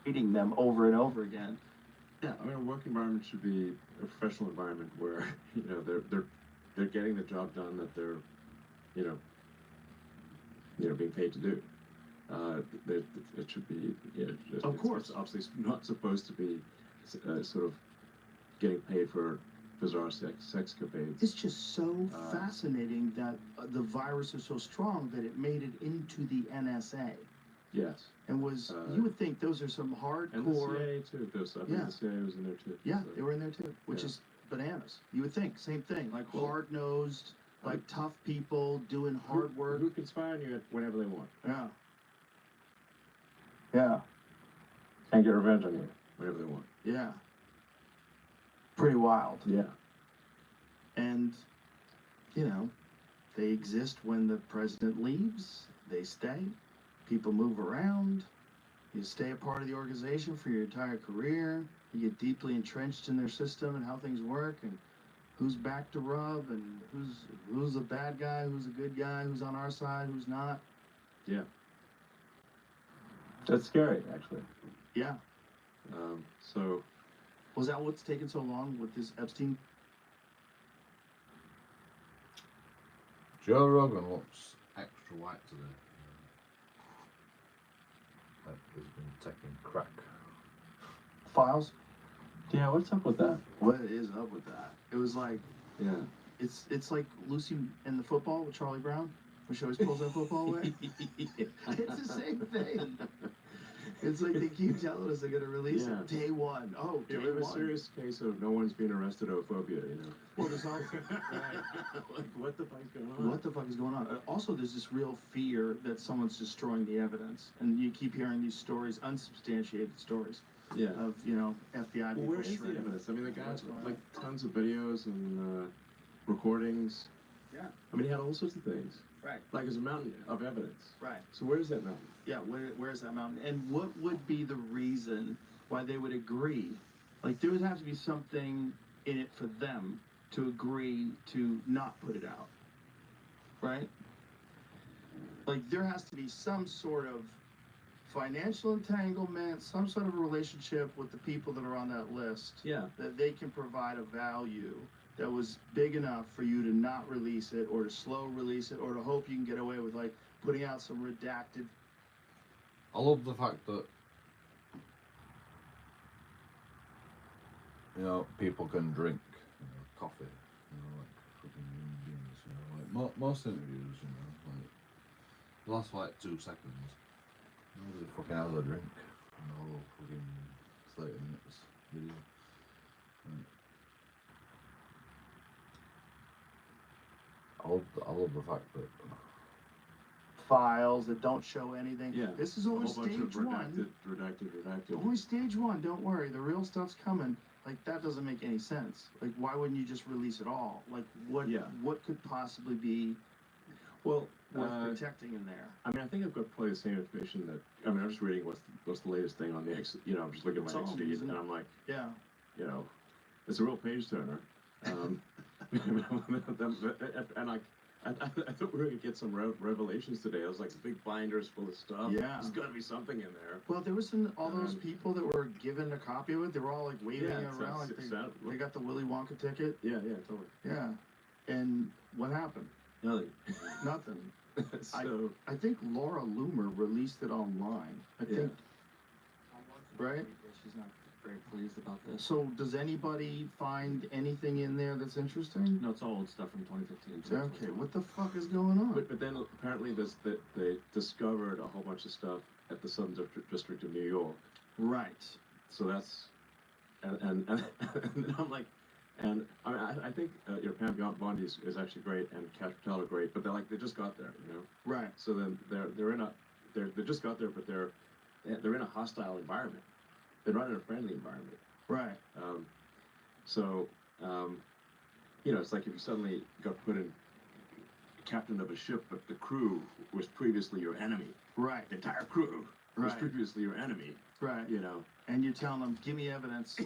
Reading them over and over again. Yeah, I mean, a work environment should be a professional environment where you know they're getting the job done that they're you know being paid to do. There, it should be. Yeah, Of course. It's obviously not supposed to be sort of getting paid for bizarre sexcapades. It's just so Uh, fascinating that the virus is so strong that it made it into the NSA. Yes. And was Uh, you would think those are some And the hardcore. CIA too. I think Yeah. the CIA was in there too. Yeah, so. they were in there too, which Yeah. is bananas. You would think same thing, like Well, hard nosed, like tough people doing hard work. Who can spy on you whenever they want Yeah. Yeah. and get revenge on you whenever they want. Yeah. Pretty wild. Yeah. And, you know, they exist when the president leaves, they stay. People move around. You stay a part of the organization for your entire career. You get deeply entrenched in their system and how things work and who's back to rub and who's a bad guy, who's a good guy, who's on our side, who's not. Yeah. That's scary, actually. Yeah. So. Was that what's taken so long with this Epstein? Joe Rogan looks extra white today. Like he's been taking crack. Files? Yeah. What's up with that? What is up with that? It was like, Yeah. it's like Lucy and the football with Charlie Brown, when she always pulls that football away. It's the same thing. It's like they keep telling us they're gonna release Yeah. it day one. Oh, day Yeah, we have a one. serious case of no one's being arrested phobia, you know. Well, there's also Like, what the fuck's going on? what the fuck is going on? Also, there's this real fear that someone's destroying the evidence, and you keep hearing these stories, unsubstantiated stories Yeah. of FBI Well, people where is the shredding. evidence? I mean, the guy What's has going on? like tons of videos and recordings. Yeah. I mean, he had all sorts of things. Right. Like, there's a mountain of evidence. Right. So where's that mountain? Yeah, where's that mountain? And what would be the reason why they would agree? Like, there would have to be something in it for them to agree to not put it out, right? Like, there has to be some sort of financial entanglement, some sort of a relationship with the people that are on that list Yeah. that they can provide a value that was big enough for you to not release it or to slow release it or to hope you can get away with, like, putting out some redacted. I love the fact that people can drink coffee, like fucking human beings, like most interviews, like the last like 2 seconds, nobody fucking has a drink, fucking 30 minutes video. I love the fact that Files that don't show anything. Yeah. This is A only whole bunch stage of one. redacted. Only stage one. Don't worry. The real stuff's coming. Like, that doesn't make any sense. Like, why wouldn't you just release it all? Like, what? Yeah. What could possibly be Well, worth protecting in there? I mean, I think I've got probably the same information that, I mean, I'm just reading what's the latest thing on the X, I'm just looking at It's my all X feed, amazing. and I'm like, Yeah. it's a real page turner. And I thought we were going to get some revelations today. I was like, big binders full of stuff. Yeah. There's got to be something in there. Well, there was all those people that were given a copy of it. They were all like waving Yeah, it it around like sounds- they got the Willy Wonka ticket. Yeah, totally. Yeah. And what happened? Nothing. Nothing. So, I think Laura Loomer released it online. I think. Right? She's not very pleased about this. So does anybody find anything in there that's interesting? No, it's all old stuff from 2015. Okay, what the fuck is going on? but then apparently they discovered a whole bunch of stuff at the Southern District of New York. Right. So that's, and then I'm like, and I mean, I think Pam Bondi is actually great, and Cash Patel are great, but they just got there, Right. So then they just got there, but they're in a hostile environment. They're not in a friendly environment. Right. It's like if you suddenly got put in captain of a ship, but the crew was previously your enemy. Right. The entire crew was Right. previously your enemy. Right. And you're telling them, give me evidence.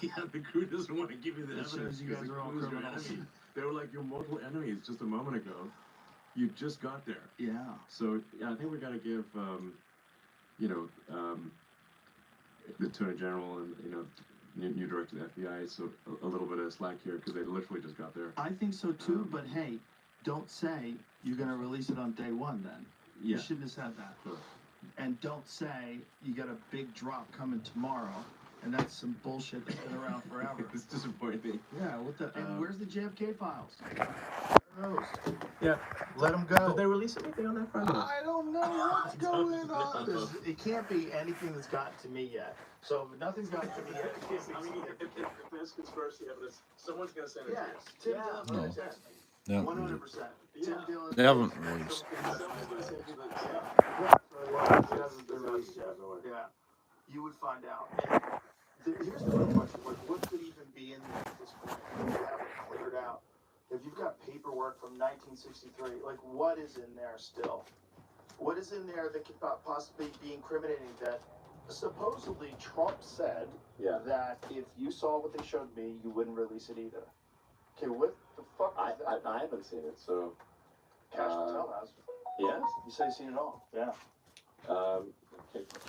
Yeah, the crew doesn't want to give you the As evidence. soon as you guys because are the all crew is your criminals. enemy. They were like your mortal enemies just a moment ago. You just got there. Yeah. So yeah, I think we got to give, the Attorney General and new director of the FBI so a little bit of slack here because they literally just got there. I think so too, but hey, don't say you're going to release it on day one then. Yeah. You shouldn't have said that. Sure. and don't say you got a big drop coming tomorrow, and that's some bullshit that's been around forever. It's disappointing. Yeah, what the? And where's the JFK files? Yeah. Let them go. Did they release anything on that front? I don't know what's going on. It can't be anything that's gotten to me yet. So if nothing's gotten to me yet, it can't be. I mean, if there's conspiracy evidence, someone's gonna send it. Yes, to Tim us. Dillon. No. 100%. Tim Dillon. They haven't released. Someone's gonna send you the. Yeah, you would find out. And here's the real question: what could even be in there at this point? You haven't cleared out. If you've got paperwork from 1963, like what is in there still? What is in there that could possibly be incriminating? That supposedly Trump said that if you saw what they showed me, you wouldn't release it either. Okay, what the fuck is that? I haven't seen it, so. Cash Patel has. Yes. You said you've seen it all. Yeah.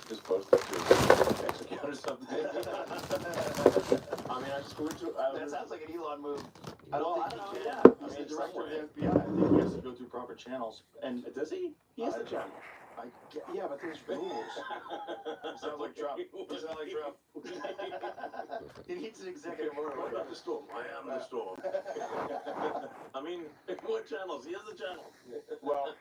Just post it to execute or something. I mean, I just went to. That sounds like an Elon move. I I don't don't think think he he can. He's I mean, the director of the somewhere. FBI. I think he has to go through proper channels. And Does he? He is the channel. yeah, but there's rules. Sounds like Trump. Sounds like Trump. He needs an executive order. What about the storm? I am the storm. I mean, what channels? He has a channel. Well,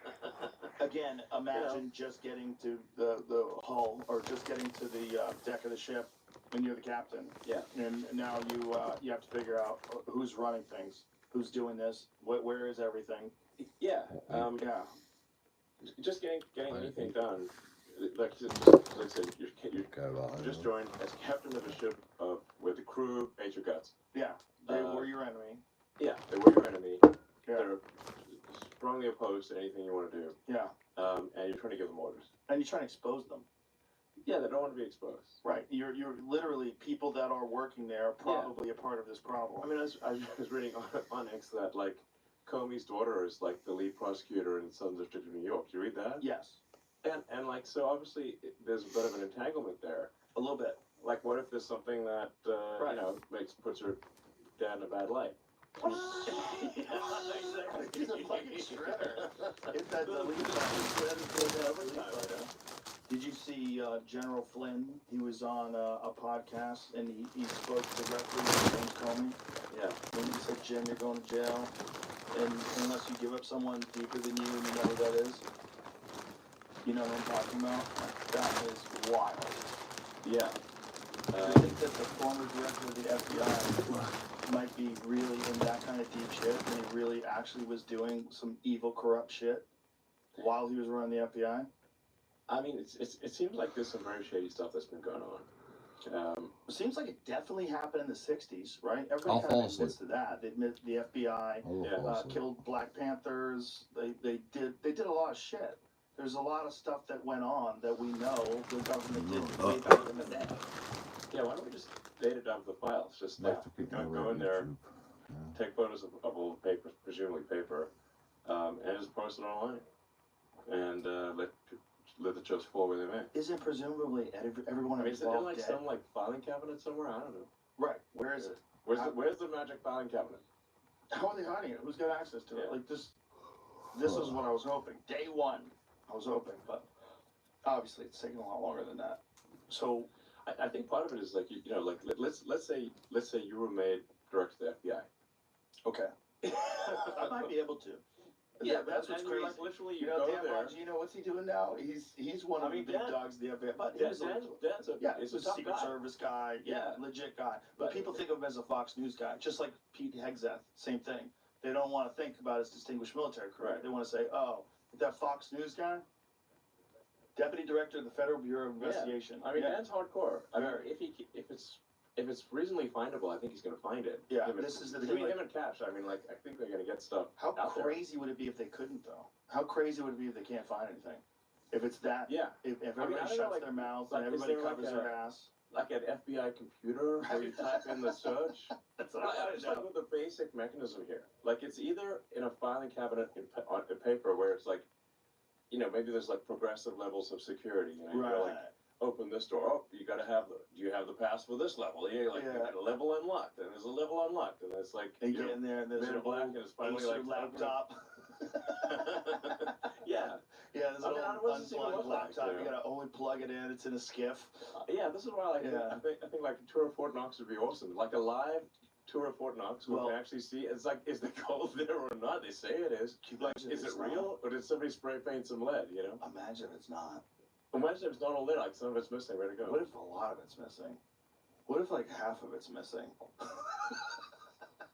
again, imagine just getting to the hull or just getting to the deck of the ship when you're the captain. Yeah. And now you have to figure out who's running things, who's doing this, where is everything. Yeah. Yeah. Just getting anything done. Like I said, you're Care about that, just you know. joined as captain of a ship where the crew ate your guts. Yeah. They were your enemy. Yeah, they were your enemy. Yeah. They're strongly opposed to anything you want to do. Yeah. And you're trying to give them orders. And you're trying to expose them. Yeah, they don't want to be exposed. Right. You're literally people that are working there are probably a part of this problem. I mean, I was reading on X that, like, Comey's daughter is, like, the lead prosecutor in the Southern District of New York. Did you read that? Yes. And like, so obviously there's a bit of an entanglement there. A little bit. Like, what if there's something that, Right. you know, puts her dad in a bad light? He's a fucking shredder. Isn't that the lead? Did you see General Flynn? He was on a podcast and he spoke directly to James Comey. Yeah. When he said, Jim, you're going to jail. And unless you give up someone deeper than you and you know who that is. You know what I'm talking about? That is wild. Yeah. I think that the former director of the FBI might be really in that kind of deep shit, and he really actually was doing some evil, corrupt shit while he was running the FBI. I mean, it seems like there's some very shady stuff that's been going on. It seems like it definitely happened in the 60s, right? I'll Everybody kind fall of admits to that. They admit the FBI killed Black Panthers. They did a lot of shit. There's a lot of stuff that went on that we know the government did way back in the day. Yeah, why don't we just data dump the files? Just like go in there, take photos of old paper, presumably paper, and just post it online, and let the chips fall where they may. Isn't presumably everyone I mean, is it in involved like dead? some like filing cabinet somewhere? I don't know. Right. Where is it? Where's the magic filing cabinet? How are they hiding it? Who's got access to it? Like this is what I was hoping. Day one, I was hoping, but obviously it's taking a lot longer than that. So I think part of it is like you know like let's say you were made director of the FBI. okay, I might be able to. Yeah, that's what's crazy. Like literally, you know, go Dan there. Bongino, what's he doing now? He's one of the big dogs of the FBI. But Dan's he's a tough Secret guy. Service guy. Yeah, legit guy. But people think of him as a Fox News guy, just like Pete Hegseth. Same thing. They don't want to think about his distinguished military career. Right. They want to say, oh, that Fox News guy, Deputy Director of the Federal Bureau of Investigation. I mean, Dan's hardcore. I mean, Very. if it's reasonably findable, I think he's going to find it. Yeah, Him this is the between thing, him and Cash. I mean, like, I think they're going to get stuff. How out crazy would it be if they couldn't, though? How crazy would it be if they can't find anything? If it's that, there. Yeah, if I mean, everybody I don't shuts know, like- their mouths like, and is everybody there like covers their ass. like an FBI computer where you type in the search. That's what I I just want like to know. with the basic mechanism here. Like, it's either in a filing cabinet on paper where it's like, you know, maybe there's like progressive levels of security. You know, you gotta, like, open this door. Oh, you got to have do you have the pass for this level? Yeah, like, you got a level unlocked, and there's a level unlocked, and it's like, And you get know, in there and there's Men in an Black, old and it's finally Acer like laptop. yeah. Yeah, there's I an mean, I old don't know what this even unplugged look like, laptop. you You know? gotta only plug it in. It's in a skiff. Yeah, this is why like Yeah. I think like a tour of Fort Knox would be awesome. Like a live tour of Fort Knox where we Well- can actually see. It's like, is the gold there or not? They say it is. Can you Like, imagine is if it it's not? real or did somebody spray paint some lead? You know. Imagine if it's not. Imagine if it's not all lit. Like some of it's missing. Where to go? What if a lot of it's missing? What if like half of it's missing?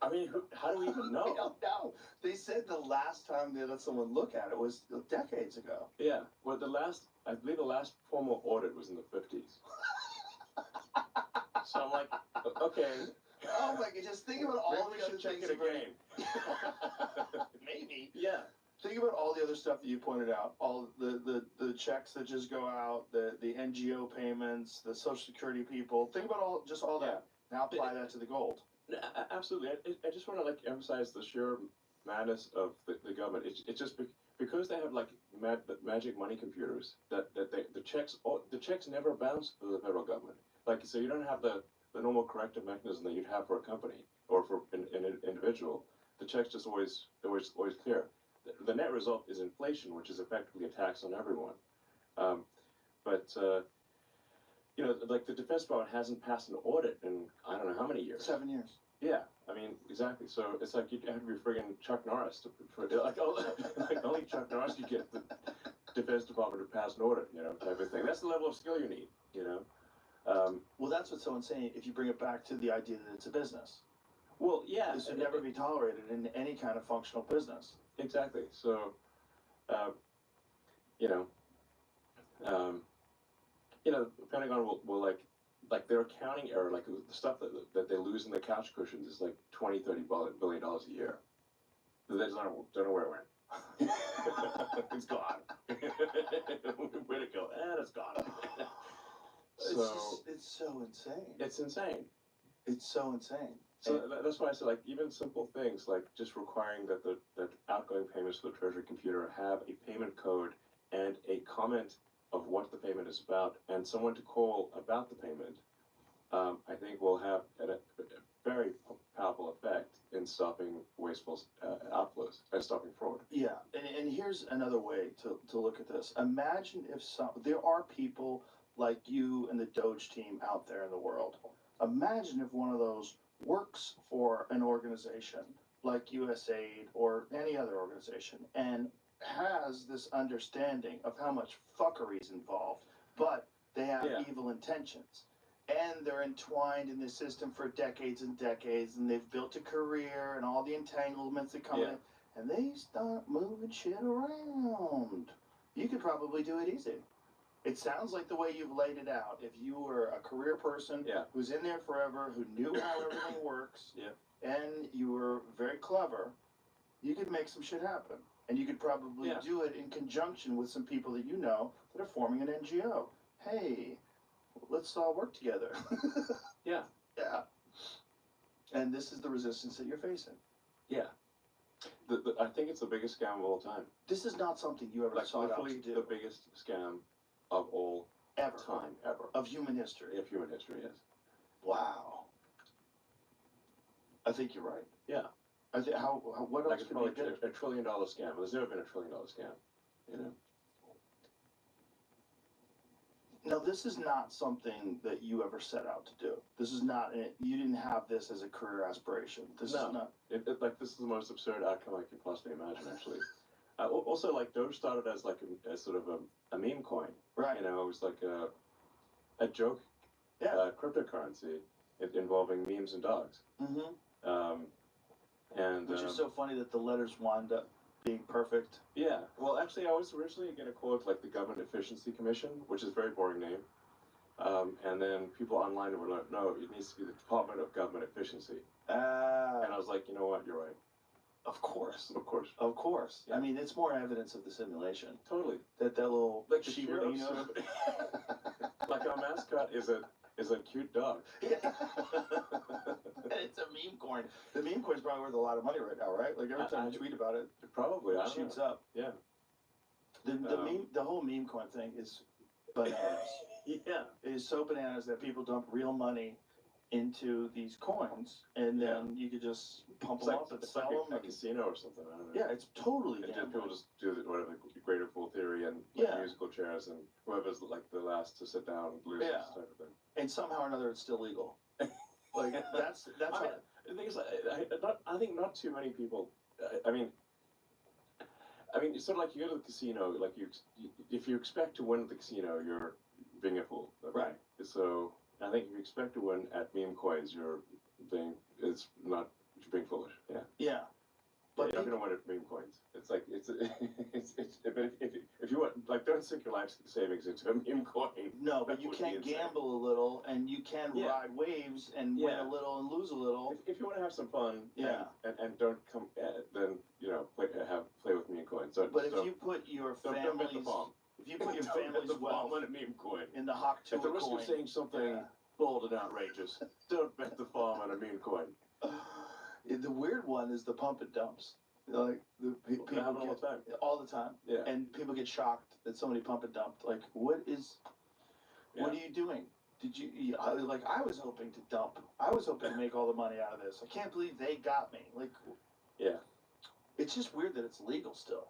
I mean, how do we even I know? don't know. They said the last time they let someone look at it was decades ago. Yeah. Well, I believe the last formal audit was in the 50s. So I'm like, okay. Oh my god, just think about all Maybe we the other should check things. it you've already- again. Maybe. Yeah. Think about all the other stuff that you pointed out. All the checks that just go out, the NGO payments, the Social Security people. Think about all that. Now apply that to the gold. No, absolutely. I just want to like emphasize the sheer madness of the government. It's just because they have like magic money computers that the checks never bounce to the federal government. Like, so you don't have the normal corrective mechanism that you'd have for a company or for an individual. The checks just always clear. The net result is inflation, which is effectively a tax on everyone. You know, like the Defense Department hasn't passed an audit in I don't know how many years. 7 years. Yeah, I mean, exactly. So it's like you have to be friggin' Chuck Norris like only Chuck Norris could get the Defense Department to pass an audit, you know, type of thing. That's the level of skill you need, you know. Well, that's what's so insane. If you bring it back to the idea that it's a business, Well, yeah, this would never be tolerated in any kind of functional business. exactly. So, you know, Pentagon will like their accounting error, like the stuff that they lose in the couch cushions is like $20-30 billion a year. They just don't know where it went. It's gone. Where'd it go? And it's gone. It's so insane. It's insane. It's so insane. So that's why I said, like, even simple things like just requiring that that outgoing payments to the Treasury computer have a payment code and a comment of what the payment is about and someone to call about the payment, I think will have a very powerful effect in stopping wasteful outflows and stopping fraud. Yeah, and here's another way to look at this. Imagine if there are people like you and the Doge team out there in the world. Imagine if one of those works for an organization like USAID or any other organization and has this understanding of how much fuckery is involved, but they have evil intentions. And they're entwined in the system for decades and decades, and they've built a career and all the entanglements that come in, and they start moving shit around. You could probably do it easy. It sounds like the way you've laid it out. If you were a career person who's in there forever, who knew how everything works, and you were very clever, you could make some shit happen. And you could probably do it in conjunction with some people that you know that are forming an NGO. Hey, let's all work together. Yeah. And this is the resistance that you're facing. Yeah. I think it's the biggest scam of all time. This is not something you ever Like sought out to literally do. the biggest scam of all Ever. time, ever. Of human history. Of human history, yes. Wow. I think you're right. Yeah. I think what Like else it's could be probably better? a $1 trillion scam. There's never been a $1 trillion scam, you know? Now, this is not something that you ever set out to do. This is not, you didn't have this as a career aspiration. This is not. This is the most absurd outcome I could possibly imagine, actually. Also, like, Doge started as like a sort of a meme coin. Right. You know, it was like a joke cryptocurrency involving memes and dogs. Mm-hmm. And Which is so funny that the letters wound up being perfect. Yeah. Well, actually, I was originally going to call it like the Government Efficiency Commission, which is a very boring name. And then people online were like, no, it needs to be the Department of Government Efficiency. And I was like, you know what, you're right. Of course. Of course. Of course. Yeah. I mean, it's more evidence of the simulation. That That little like the Shiba hero Inu. like our mascot is a cute dog. It's a meme coin. The meme coin's probably worth a lot of money right now, right? Like every time you tweet about it, Probably. I it don't shoots know. up. Yeah. The whole meme coin thing is bananas. Yeah. It is so bananas that people dump real money into these coins, and then you could just pump It's them like, up and it's sell like them. a casino or something. I don't know. Yeah, it's totally And gambling. people just do whatever the greater fool theory and like, Yeah. musical chairs and whoever's like the last to sit down loses Yeah. type of thing. And somehow or another, it's still legal. Like that's I how. mean, the thing is, I think not too many people. I mean, it's sort of like you go to the casino. Like if you expect to win at the casino, you're being a fool. Okay? Right. So I think if you expect to win at meme coins, you're being being foolish. Yeah. Yeah. But But you're not going to win at meme coins. It's like but if you want, like, don't sink your life savings into a meme coin. no, but That you would be can insane. gamble a little, and you can Yeah. ride waves and win Yeah. a little and lose a little. If you want to have some fun, Yeah. and don't come, then play with meme coins. So, But if so you put your don't bet the family's, farm. if you put your Don't bet family's the farm wealth on a meme coin. in the Hawk At the risk coin, of saying something Yeah. bold and outrageous, don't bet the farm on a meme coin. the weird one is the pump and dumps. Like people They happen all get the time. all the time, Yeah. and people get shocked that somebody pump and dumped. Like, what Yeah. are you doing? Did you I was hoping to dump. I was hoping to make all the money out of this. I can't believe they got me. Like, Yeah. it's just weird that it's legal still.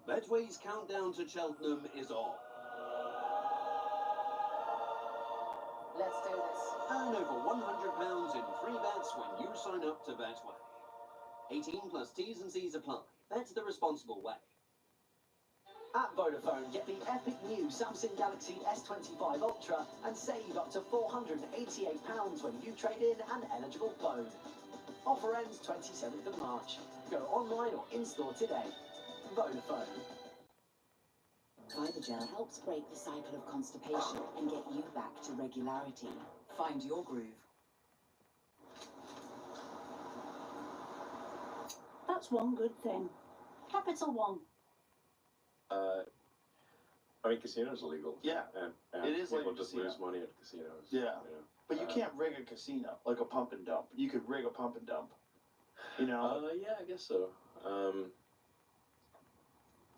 Betway's countdown to Cheltenham is on. Let's do this. Earn over £100 in free bets when you sign up to Betway. 18 plus T's and C's apply. Bet the responsible way. At Vodafone, get the epic new Samsung Galaxy S25 Ultra and save up to £488 when you trade in an eligible phone. Offer ends 27th of March. Go online or in-store today. Vodafone. Fibogel helps break the cycle of constipation and get you back to regularity. Find your groove. That's one good thing. Capital One. Casinos are illegal. Yeah. And It is like people a just casino. lose money at casinos. Yeah. You know? But you can't rig a casino like a pump and dump. You could rig a pump and dump. Yeah, I guess so.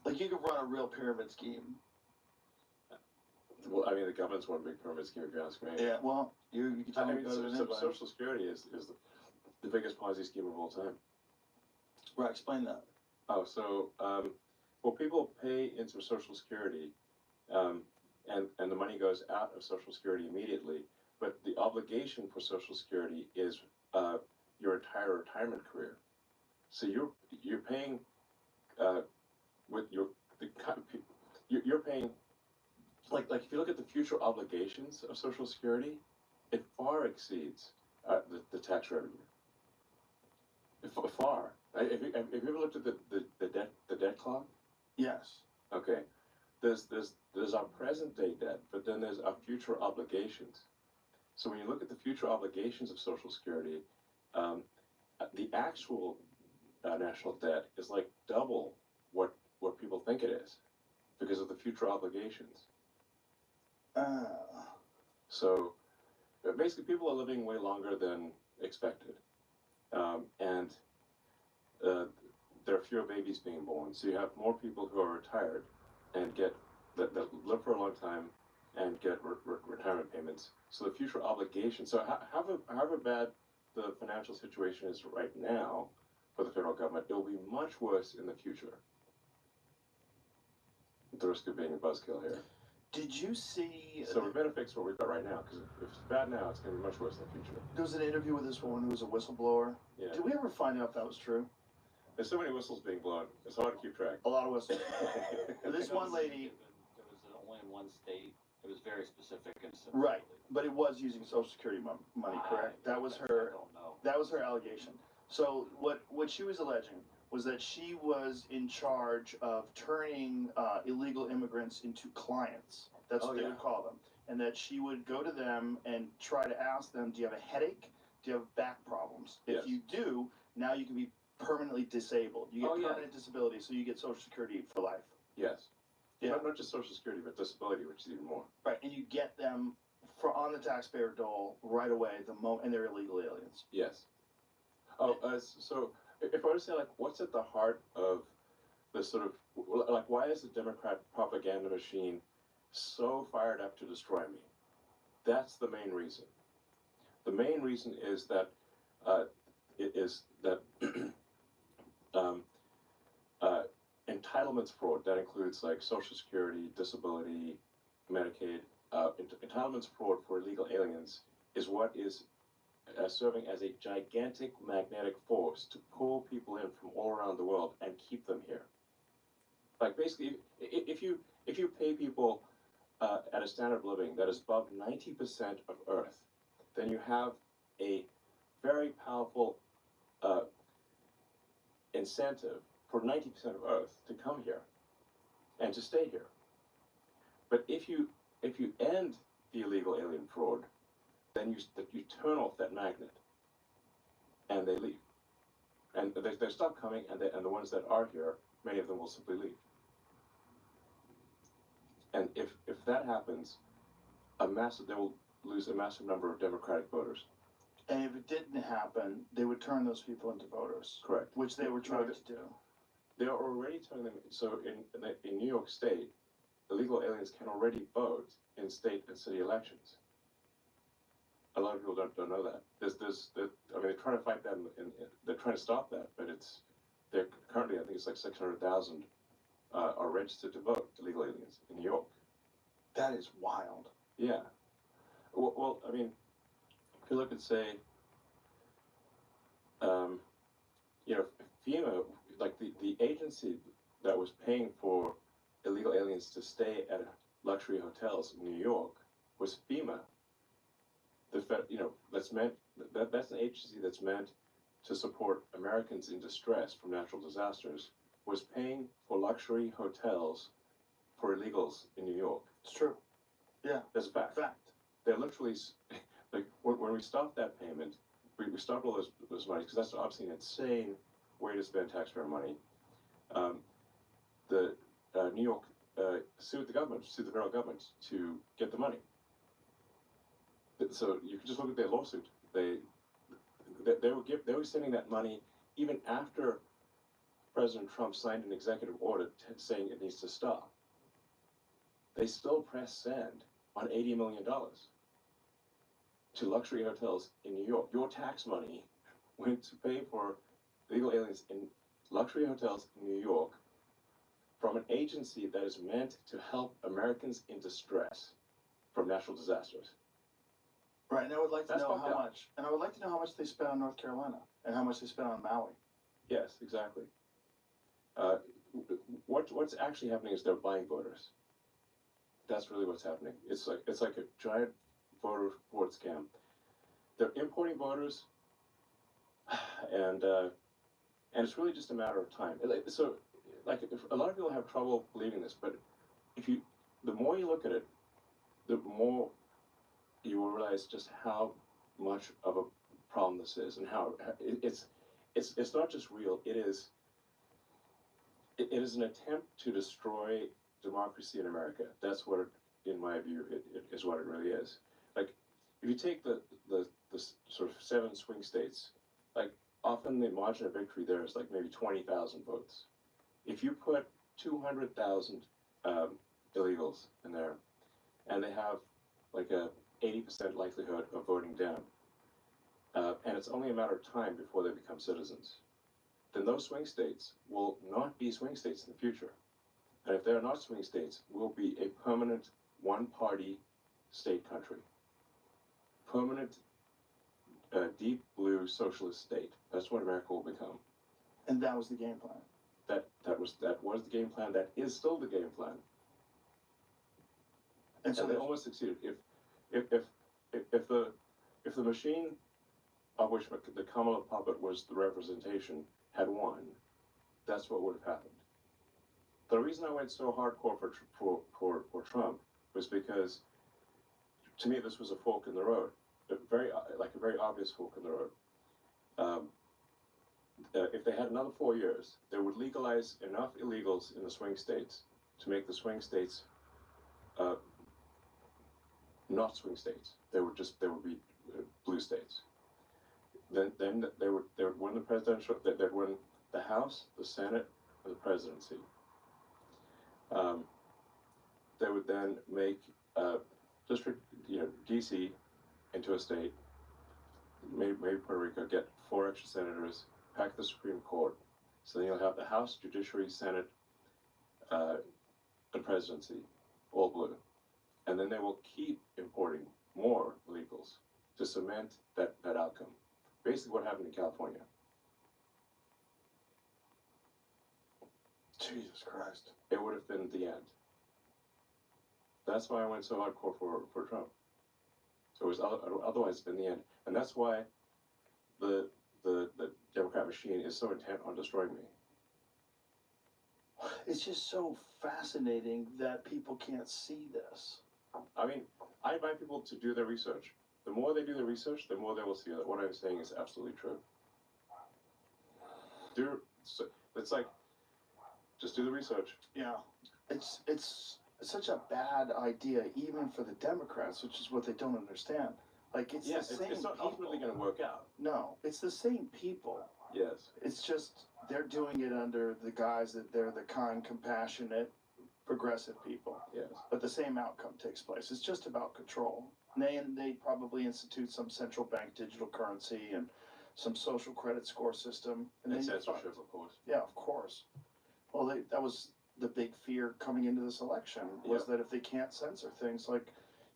Like you could run a real pyramid scheme. Well, the government's one big pyramid scheme, if you ask me. Yeah. Well, you can tell me better than anybody. Social Security is the biggest Ponzi scheme of all time. Right. Explain that. Oh, so people pay into Social Security, and the money goes out of Social Security immediately. But the obligation for Social Security is your entire retirement career. So you're paying with you're paying like if you look at the future obligations of Social Security, it far exceeds the tax revenue. Far. Have you ever looked at the debt clock? Yes. Okay. There's our present day debt, but then there's our future obligations. So when you look at the future obligations of Social Security, the actual national debt is like double what people think it is because of the future obligations. So basically, people are living way longer than expected, and there are fewer babies being born. So you have more people who are retired and that live for a long time and get retirement payments. So the future obligations. So however bad the financial situation is right now for the federal government, it will be much worse in the future. At the risk of being a buzzkill here. Did you see? So we better fix what we've got right now, because if it's bad now, it's going to be much worse in the future. There was an interview with this woman who was a whistleblower. Yeah. Did we ever find out if that was true? There's so many whistles being blown. It's hard to keep track. A lot of whistles. This one lady. There was only in one state. It was very specific and simple. Right, but it was using Social Security money, correct? That was her. I don't know. That was her allegation. So what she was alleging was that she was in charge of turning illegal immigrants into clients. That's what they would call them. And that she would go to them and try to ask them, do you have a headache? Do you have back problems? Yes. If you do, now you can be permanently disabled. You get permanent disability, so you get Social Security for life. Yes. Yeah. Not just Social Security, but disability, which is even more. Right, and you get them on the taxpayer dole right away the moment, and they're illegal aliens. Yes. Oh, so if I were to say, like, what's at the heart of the sort of, like, why is the Democrat propaganda machine so fired up to destroy me? That's the main reason. The main reason is that entitlements fraud, that includes like Social Security, disability, Medicaid, entitlements fraud for illegal aliens is what is serving as a gigantic magnetic force to pull people in from all around the world and keep them here. Like basically, if you pay people at a standard of living that is above 90% of Earth, then you have a very powerful incentive for 90% of Earth to come here and to stay here. But if you end the illegal alien fraud, then you turn off that magnet, and they leave, and they stop coming, and the ones that are here, many of them will simply leave. And if that happens, they will lose a massive number of Democratic voters. And if it didn't happen, they would turn those people into voters. Correct. Which they were trying to do. They are already turning them. So in New York State, illegal aliens can already vote in state and city elections. A lot of people don't know that. They're trying to fight that, they're trying to stop that, but they're currently, I think it's like 600,000 are registered to vote, illegal aliens in New York. That is wild. Yeah. Well, I mean, if you look at, say, FEMA, like the agency that was paying for illegal aliens to stay at luxury hotels in New York was FEMA. That's an agency that's meant to support Americans in distress from natural disasters, was paying for luxury hotels for illegals in New York. It's true. Yeah. That's a fact. They're literally, like, when we stopped that payment, we stopped all those money, because that's obviously an insane way to spend taxpayer money. New York sued the federal government to get the money. So you can just look at their lawsuit. They were sending that money even after President Trump signed an executive order saying it needs to stop. They still pressed send on $80 million to luxury hotels in New York. Your tax money went to pay for illegal aliens in luxury hotels in New York from an agency that is meant to help Americans in distress from natural disasters. Right, and I would like to That's know fucked how up. much. And I would like to know how much they spent on North Carolina and how much they spent on Maui. Yes, exactly. What's actually happening is they're buying voters. That's really what's happening. It's like a giant voter fraud scam. They're importing voters, and it's really just a matter of time. So, like, if a lot of people have trouble believing this, but the more you look at it, the more you will realize just how much of a problem this is, and how it's not just real. It is an attempt to destroy democracy in America. That's what, in my view, it is what it really is. Like, if you take the sort of 7 swing states, like, often the margin of victory there is like maybe 20,000 votes. If you put 200,000 illegals in there, and they have like a 80% likelihood of voting down, and it's only a matter of time before they become citizens, then those swing states will not be swing states in the future. And if they're not swing states, we'll be a permanent one-party state country. Permanent, deep blue socialist state. That's what America will become. And that was the game plan. That was the game plan. That is still the game plan. And so they almost succeeded. If the machine of which the Kamala puppet was the representation had won, that's what would have happened. The reason I went so hardcore for Trump was because, to me, this was a fork in the road, a very obvious fork in the road. If they had another 4 years, they would legalize enough illegals in the swing states to make the swing states not swing states. They would be blue states. Then they would win the presidential. They'd win the House, the Senate, and the presidency. They would then make district, DC into a state. Maybe Puerto Rico, get 4 extra senators, pack the Supreme Court. So then you'll have the House, Judiciary, Senate, and presidency, all blue. And then they will keep importing more illegals to cement that outcome. Basically what happened in California. Jesus Christ. It would have been the end. That's why I went so hardcore for Trump. So it was otherwise been the end. And that's why the Democrat machine is so intent on destroying me. It's just so fascinating that people can't see this. I mean, I invite people to do their research. The more they do their research, the more they will see that what I'm saying is absolutely true. It's like, just do the research. Yeah, it's such a bad idea, even for the Democrats, which is what they don't understand. Like, it's the same it's not people. ultimately going to work out. No, it's the same people. Yes. It's just they're doing it under the guise that they're the kind, compassionate, progressive people. Yes. But the same outcome takes place. It's just about control. And they probably institute some central bank digital currency and some social credit score system. And then censorship, of course. Yeah, of course. Well, that was the big fear coming into this election, was that if they can't censor things like,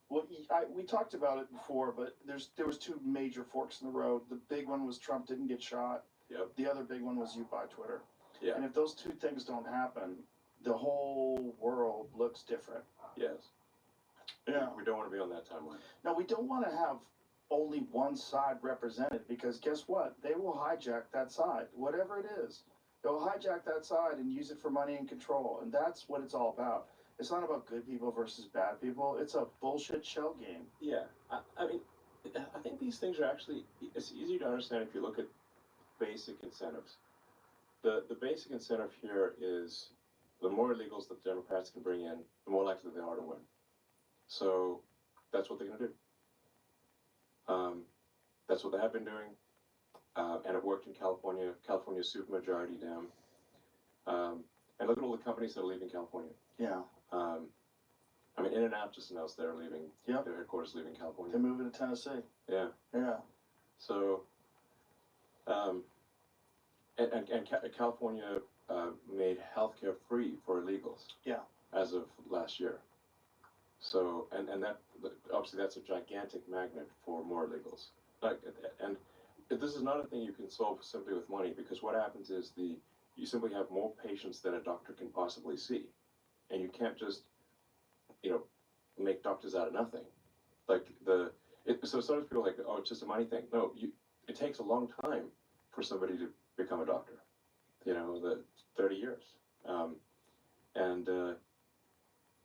we talked about it before, but there was 2 major forks in the road. The big one was Trump didn't get shot. Yep. The other big one was you buy Twitter. Yeah. And if those 2 things don't happen, the whole world looks different. Yes. Yeah. We don't want to be on that timeline. Now, we don't want to have only one side represented, because guess what? They will hijack that side, whatever it is. They'll hijack that side and use it for money and control, and that's what it's all about. It's not about good people versus bad people. It's a bullshit shell game. Yeah. I mean, I think these things are actually, it's easy to understand if you look at basic incentives. The basic incentive here is the more illegals that the Democrats can bring in, the more likely they are to win. So that's what they're going to do. That's what they have been doing. And it worked in California. California's supermajority Dem. And look at all the companies that are leaving California. Yeah. I mean, In-N-Out just announced they're leaving. Yep. Their headquarters leaving California. They're moving to Tennessee. Yeah. Yeah. So, and California made healthcare free for illegals. Yeah. As of last year. So, and that obviously that's a gigantic magnet for more illegals. Like, and this is not a thing you can solve simply with money, because what happens is you simply have more patients than a doctor can possibly see, and you can't just make doctors out of nothing. Like so sometimes people are like, oh, it's just a money thing. No, it takes a long time for somebody to become a doctor. The 30 years,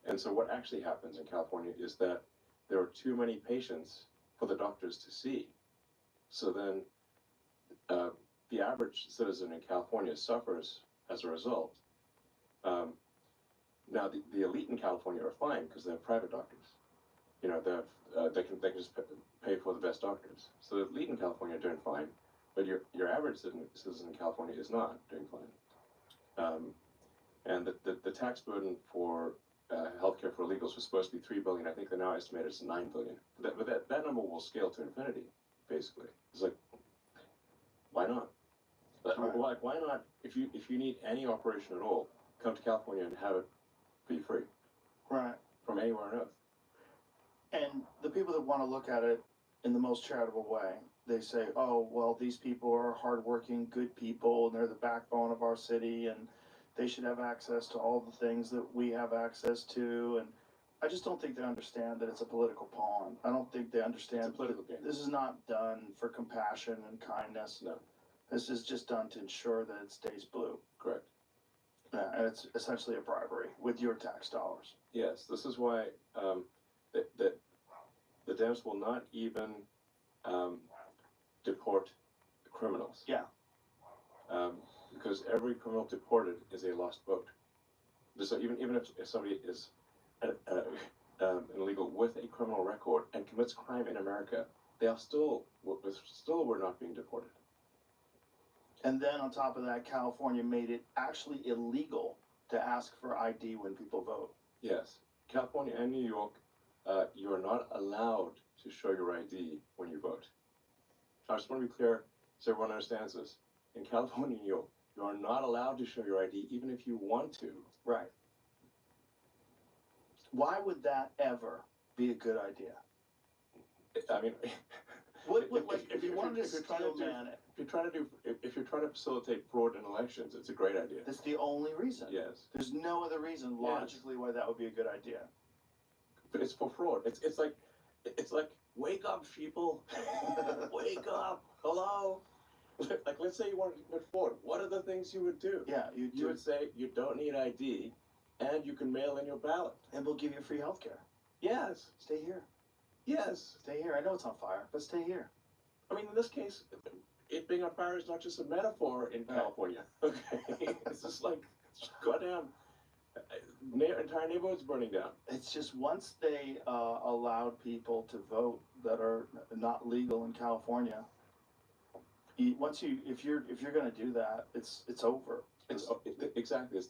and so what actually happens in California is that there are too many patients for the doctors to see. So then the average citizen in California suffers as a result. Now the elite in California are fine because they have private doctors. They can just pay for the best doctors. So the elite in California are doing fine, but your average citizen in California is not doing fine. And the tax burden for healthcare for illegals was supposed to be $3 billion. I think they now estimate it's $9 billion. But that number will scale to infinity, basically. It's like, why not? Right. Why not? If you need any operation at all, come to California and have it be free. Right. From anywhere on earth. And the people that want to look at it in the most charitable way, they say, oh, well, these people are hardworking, good people, and they're the backbone of our city, and they should have access to all the things that we have access to. And I just don't think they understand that it's a political pawn. I don't think they understand. It's a political game. This is not done for compassion and kindness. No. This is just done to ensure that it stays blue. Correct. Yeah, and it's essentially a bribery with your tax dollars. Yes, this is why the Dems will not even deport criminals. Yeah. Because every criminal deported is a lost vote. So even if somebody is an illegal with a criminal record and commits crime in America, they are still were not being deported. And then on top of that, California made it actually illegal to ask for ID when people vote. Yes, California and New York, you are not allowed to show your ID when you vote. So I just want to be clear so everyone understands this. In California and New York, you are not allowed to show your ID even if you want to. Right. Why would that ever be a good idea? I mean, if you wanted to steal man, if you're trying to facilitate fraud in elections, it's a great idea. that's the only reason. Yes. There's no other reason logically why that would be a good idea. But it's for fraud. It's like wake up, sheeple. Wake up. Hello. Like, let's say you wanted to commit fraud. What are the things you would do? Yeah, you would say you don't need ID, and you can mail in your ballot, and we'll give you free healthcare. Yes. Stay here. Yes. Stay here. I know it's on fire, but stay here. I mean, in this case, it being on fire is not just a metaphor in California. Okay. It's just like goddamn entire neighborhoods burning down. It's just once they allowed people to vote that are not legal in California. If you're going to do that, it's over. Exactly.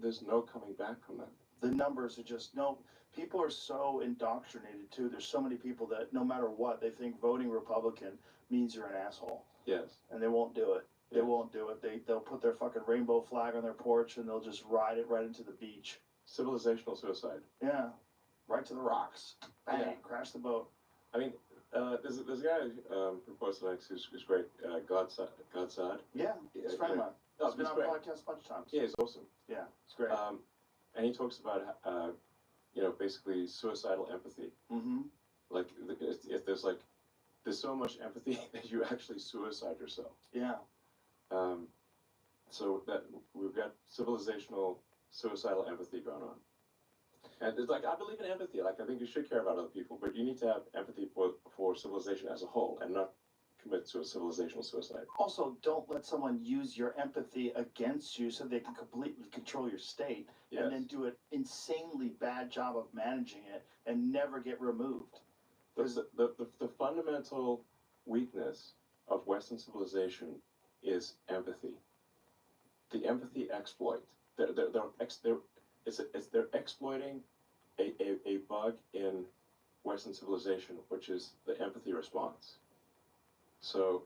There's no coming back from that. The numbers are just no. People are so indoctrinated too. There's so many people that no matter what, they think voting Republican means you're an asshole. Yes. And they won't do it. They won't do it. They'll put their fucking rainbow flag on their porch and they'll just ride it right into the beach. Civilizational suicide. Yeah. Right to the rocks. Bang. Yeah. Crash the boat. I mean, there's a guy who posted X who's great. Godsad. Yeah. He's a friend of mine. Oh, He's been on great. podcasts a bunch of times. Yeah, he's awesome. Yeah, it's great. And he talks about basically suicidal empathy. Mm-hmm. Like if there's so much empathy that you actually suicide yourself. Yeah. So that we've got civilizational suicidal empathy going on. And it's like, I believe in empathy. Like, I think you should care about other people, but you need to have empathy for civilization as a whole and not commit to a civilizational suicide. Also, don't let someone use your empathy against you so they can completely control your state and then do an insanely bad job of managing it and never get removed. The fundamental weakness of Western civilization is empathy. The empathy exploit. They're exploiting a bug in Western civilization, which is the empathy response. So,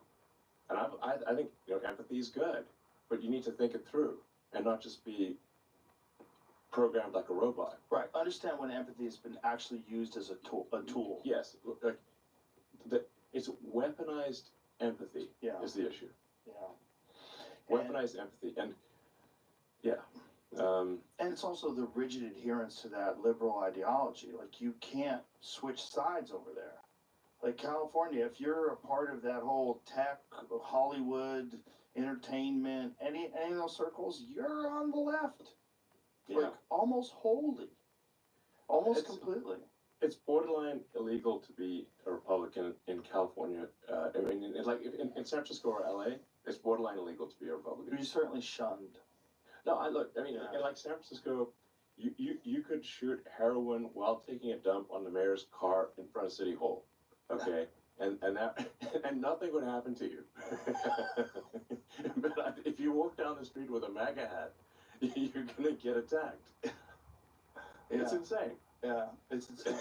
and I think empathy is good, but you need to think it through and not just be programmed like a robot. Right. Understand when empathy has been actually used as a tool. Yes. Like it's weaponized empathy is the issue. Yeah. Weaponized empathy. And and it's also the rigid adherence to that liberal ideology. Like, you can't switch sides over there. Like California, if you're a part of that whole tech, Hollywood, entertainment, any of those circles, you're on the left. Yeah. Like, almost wholly. Almost completely. It's borderline illegal to be a Republican in California. I mean, in San Francisco or LA, it's borderline illegal to be a Republican. You're certainly shunned. No, in like San Francisco, you could shoot heroin while taking a dump on the mayor's car in front of City Hall. Okay, and nothing would happen to you. But if you walk down the street with a MAGA hat, you're gonna get attacked. It's insane. Yeah, it's insane.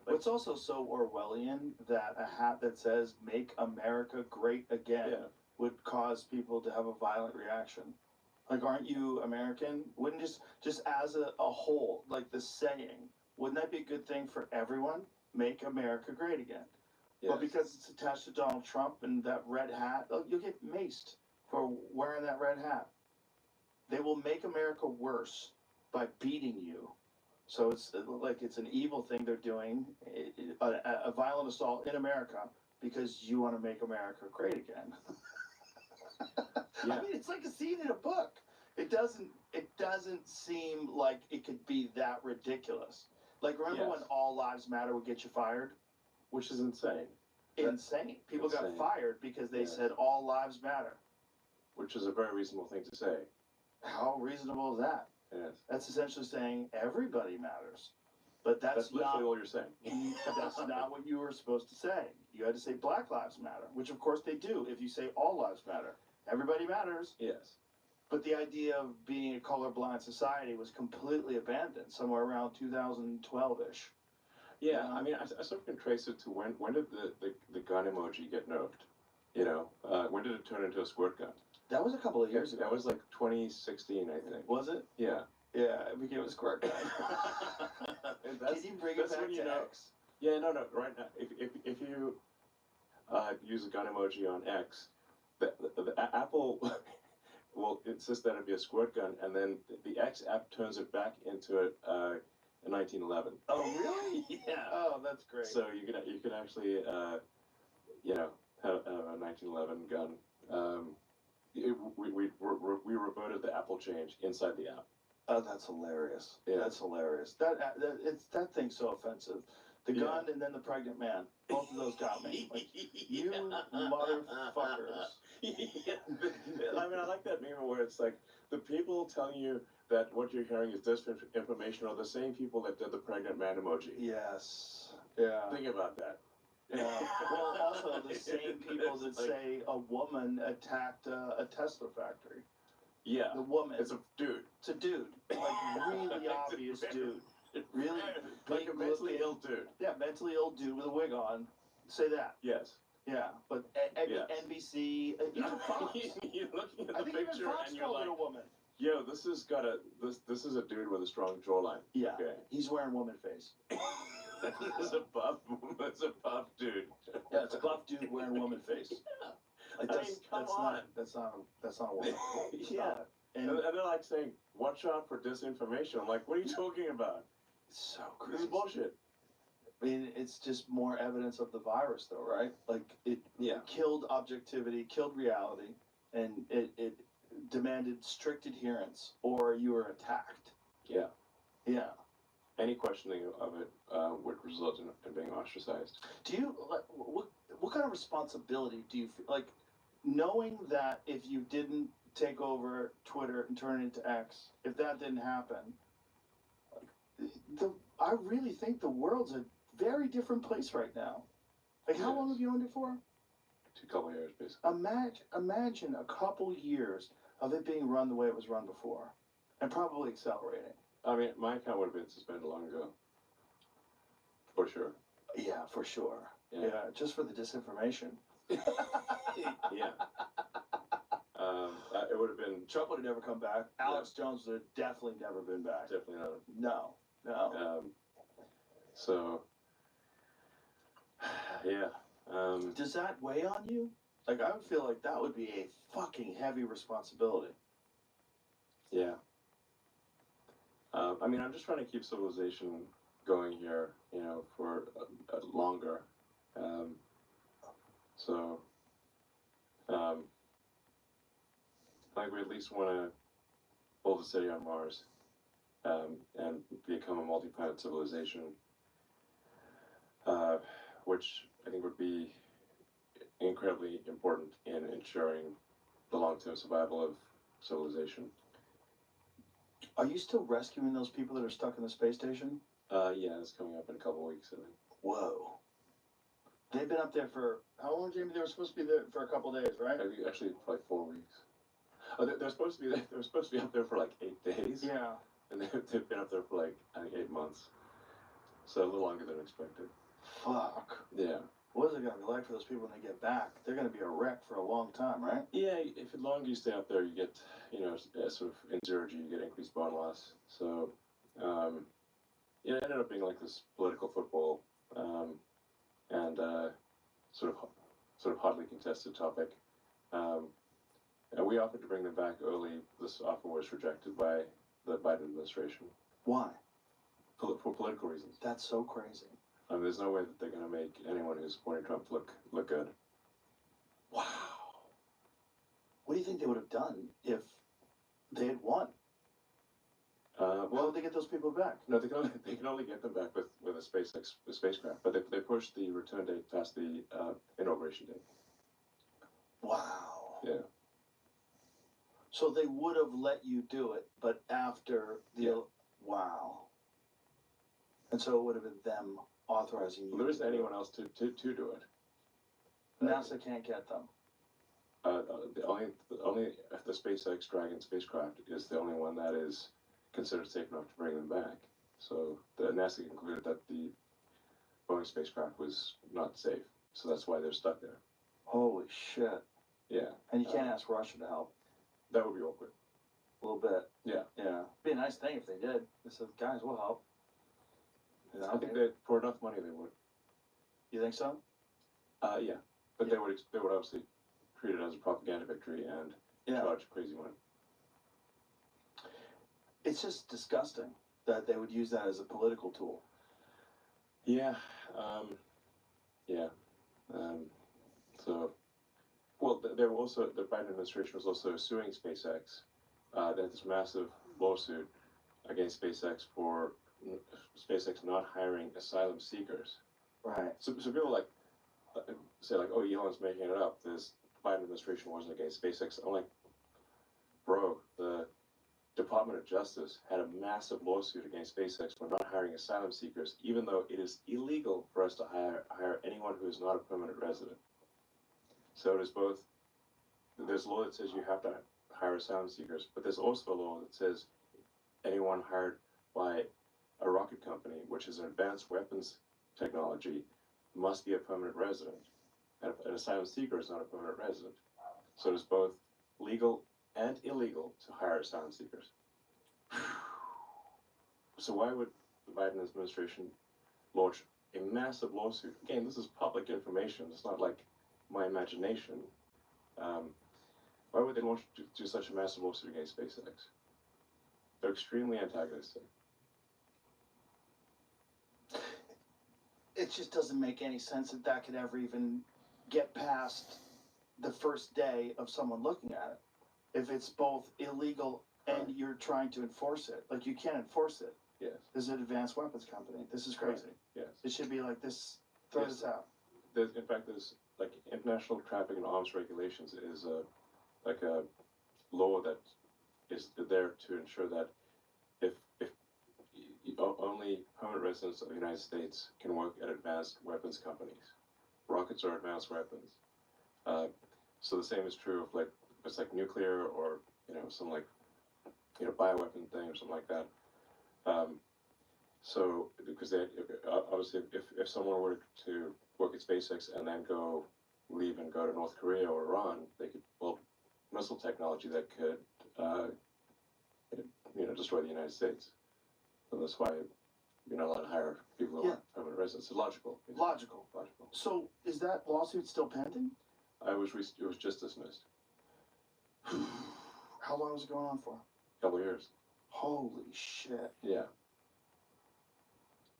It's also so Orwellian that a hat that says "Make America Great Again" would cause people to have a violent reaction. Like, aren't you American? Wouldn't just as a whole, like the saying, wouldn't that be a good thing for everyone? Make America great again. Yes. But because it's attached to Donald Trump and that red hat, you'll get maced for wearing that red hat. They will make America worse by beating you. So it's like it's an evil thing they're doing, a violent assault in America because you want to make America great again. I mean, it's like a scene in a book. It doesn't seem like it could be that ridiculous. Like, remember when All Lives Matter would get you fired? Which is insane. Insane. People got fired because they said all lives matter. Which is a very reasonable thing to say. How reasonable is that? Yes. That's essentially saying everybody matters. But that's literally not all you're saying. that's not what you were supposed to say. You had to say Black Lives Matter, which of course they do. If you say all lives matter, everybody matters. Yes. But the idea of being a colorblind society was completely abandoned somewhere around 2012-ish. Yeah, I mean, I sort of can trace it to when did the gun emoji get nerfed? You know, when did it turn into a squirt gun? That was a couple of years ago. That was like 2016, I think. Was it? Yeah. Yeah, it became a squirt gun. Can you bring it back when you to know, X? Yeah, no. Right now, if you use a gun emoji on X, the Apple will insist that it be a squirt gun, and then the X app turns it back into a 1911. Oh, really? Yeah. Oh, that's great. So you can actually have a 1911 gun. We reverted the Apple change inside the app. Oh, that's hilarious. Yeah. That's hilarious. That thing's so offensive. The gun and then the pregnant man. Both of those got me. Like, you motherfuckers. Yeah. I mean, I like that meme where it's like the people telling you that what you're hearing is disinformation are the same people that did the pregnant man emoji. Yes. Yeah. Think about that. Yeah. Well, also the same people that say a woman attacked a Tesla factory. Yeah. The woman. It's a dude. It's a dude. Like, really obvious dude. Really like big a mentally looking- ill dude. Yeah, mentally ill dude with a wig on. Say that. Yes. Yeah, but Yes. NBC, even Fox. You're looking at I the think even picture Fox and you're called like, it a woman. yo, this is a dude with a strong jawline. Yeah, Okay. he's wearing woman face. It's a buff dude. Yeah, it's a buff dude wearing woman face. Like, I mean, come on. That's not a woman. Yeah. And And they're like saying, watch out for disinformation. I'm like, what are you talking about? it's so This crazy. is bullshit. I mean, it's just more evidence of the virus, though, right? Like, it Yeah. killed objectivity, killed reality, and it demanded strict adherence, or you were attacked. Yeah. Yeah. Any questioning of it would result in being ostracized. Do you, like, what kind of responsibility do you feel, like, knowing that if you didn't take over Twitter and turn it into X, if that didn't happen, like, I really think the world's a very different place right now. Like, how long have you owned it for? A couple years, basically. Imagine a couple years of it being run the way it was run before, and probably accelerating. I mean, my account would have been suspended long ago. For sure. Yeah, for sure. Yeah. Yeah, just for the disinformation. Yeah. It would have been Trump would have never come back. Alex Jones would have definitely never been back. definitely not. No. So, yeah. Does that weigh on you? Like, I would feel like that would be a fucking heavy responsibility. Yeah. I mean, I'm just trying to keep civilization going here, you know, for longer. Like we at least want to build a city on Mars, and become a multi-planet civilization, which I think would be incredibly important in ensuring the long-term survival of civilization. Are you still rescuing those people that are stuck in the space station? Yeah, it's coming up in a couple of weeks, I think. Whoa. They've been up there for, how long, Jamie? They were supposed to be there for a couple days, right? Actually, like 4 weeks. Oh, they're supposed to be up there for like 8 days. Yeah. And they've been up there for like, I think, 8 months. So a little longer than expected. Fuck. Yeah. What is it gonna be like for those people when they get back? They're gonna be a wreck for a long time, right? Yeah, if the longer you stay up there, you get, you know, sort of in zero G, you get increased bond loss. So, yeah, it ended up being like this political football, and sort of hotly contested topic. And we offered to bring them back early. This offer was rejected by the Biden administration. Why? For political reasons. That's so crazy. There's no way that they're going to make anyone who's supporting Trump look good. Wow. What do you think they would have done if they had won? How would they get those people back? No, they can only get them back with a spacecraft. But they pushed the return date past the inauguration date. Wow. Yeah. So they would have let you do it, but after the Yeah. wow. And so it would have been them authorizing you. Well, there isn't to do anyone it. else to do it. NASA can't get them. The only the SpaceX Dragon spacecraft is the only one that is considered safe enough to bring them back. So the NASA concluded that the Boeing spacecraft was not safe, so that's why they're stuck there. Holy shit. Yeah. And you can't ask Russia to help. That would be awkward. A little bit. Yeah. Yeah. Be a nice thing if they did. They said, guys, we'll help. You know, I think that for enough money they would. You think so? Yeah. But they would obviously treat it as a propaganda victory and charge crazy money. It's just disgusting that they would use that as a political tool. Yeah. Yeah. So, well, they were also, the Biden administration was also suing SpaceX. They had this massive lawsuit against SpaceX for SpaceX not hiring asylum seekers. Right. So people say oh, Elon's making it up. This Biden administration wasn't against SpaceX. I'm like, bro, the Department of Justice had a massive lawsuit against SpaceX for not hiring asylum seekers, even though it is illegal for us to hire anyone who is not a permanent resident. So it is both. There's a law that says you have to hire asylum seekers, but there's also a law that says anyone hired by a rocket company, which is an advanced weapons technology, must be a permanent resident. And an asylum seeker is not a permanent resident. So it's both legal and illegal to hire asylum seekers. So why would the Biden administration launch a massive lawsuit? Again, this is public information. It's not like my imagination. Why would they launch do such a massive lawsuit against SpaceX? They're extremely antagonistic. It just doesn't make any sense that that could ever even get past the first day of someone looking at it. If it's both illegal and you're trying to enforce it, like you can't enforce it. Yes. This is an advanced weapons company. This is crazy. Yes. It should be like this. Throw this out. In fact, there's like international traffic and arms regulations is a law that is there to ensure that if only permanent residents of the United States can work at advanced weapons companies. Rockets are advanced weapons. So the same is true of like if it's like nuclear or some like bioweapon thing or something like that. So because they obviously if someone were to work at SpaceX and then leave and go to North Korea or Iran, they could build missile technology that could destroy the United States. So that's why you're not allowed to hire people who are permanent residents. It's logical. Logical. So is that lawsuit still pending? It was just dismissed. How long was it going on for? A couple of years. Holy shit. Yeah.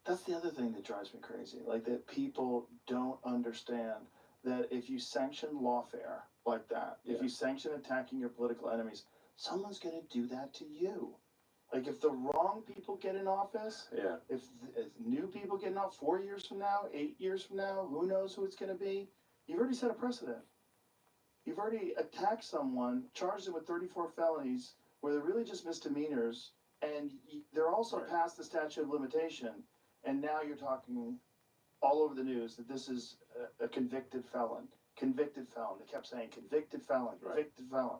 That's the other thing that drives me crazy. Like that people don't understand that if you sanction lawfare like that, if you sanction attacking your political enemies, someone's going to do that to you. Like if the wrong people get in office, if new people get in office 4 years from now, 8 years from now, who knows who it's going to be? You've already set a precedent. You've already attacked someone, charged them with 34 felonies, where they're really just misdemeanors, and they're also past the statute of limitation. And now you're talking all over the news that this is a convicted felon. Convicted felon. They kept saying convicted felon, convicted felon.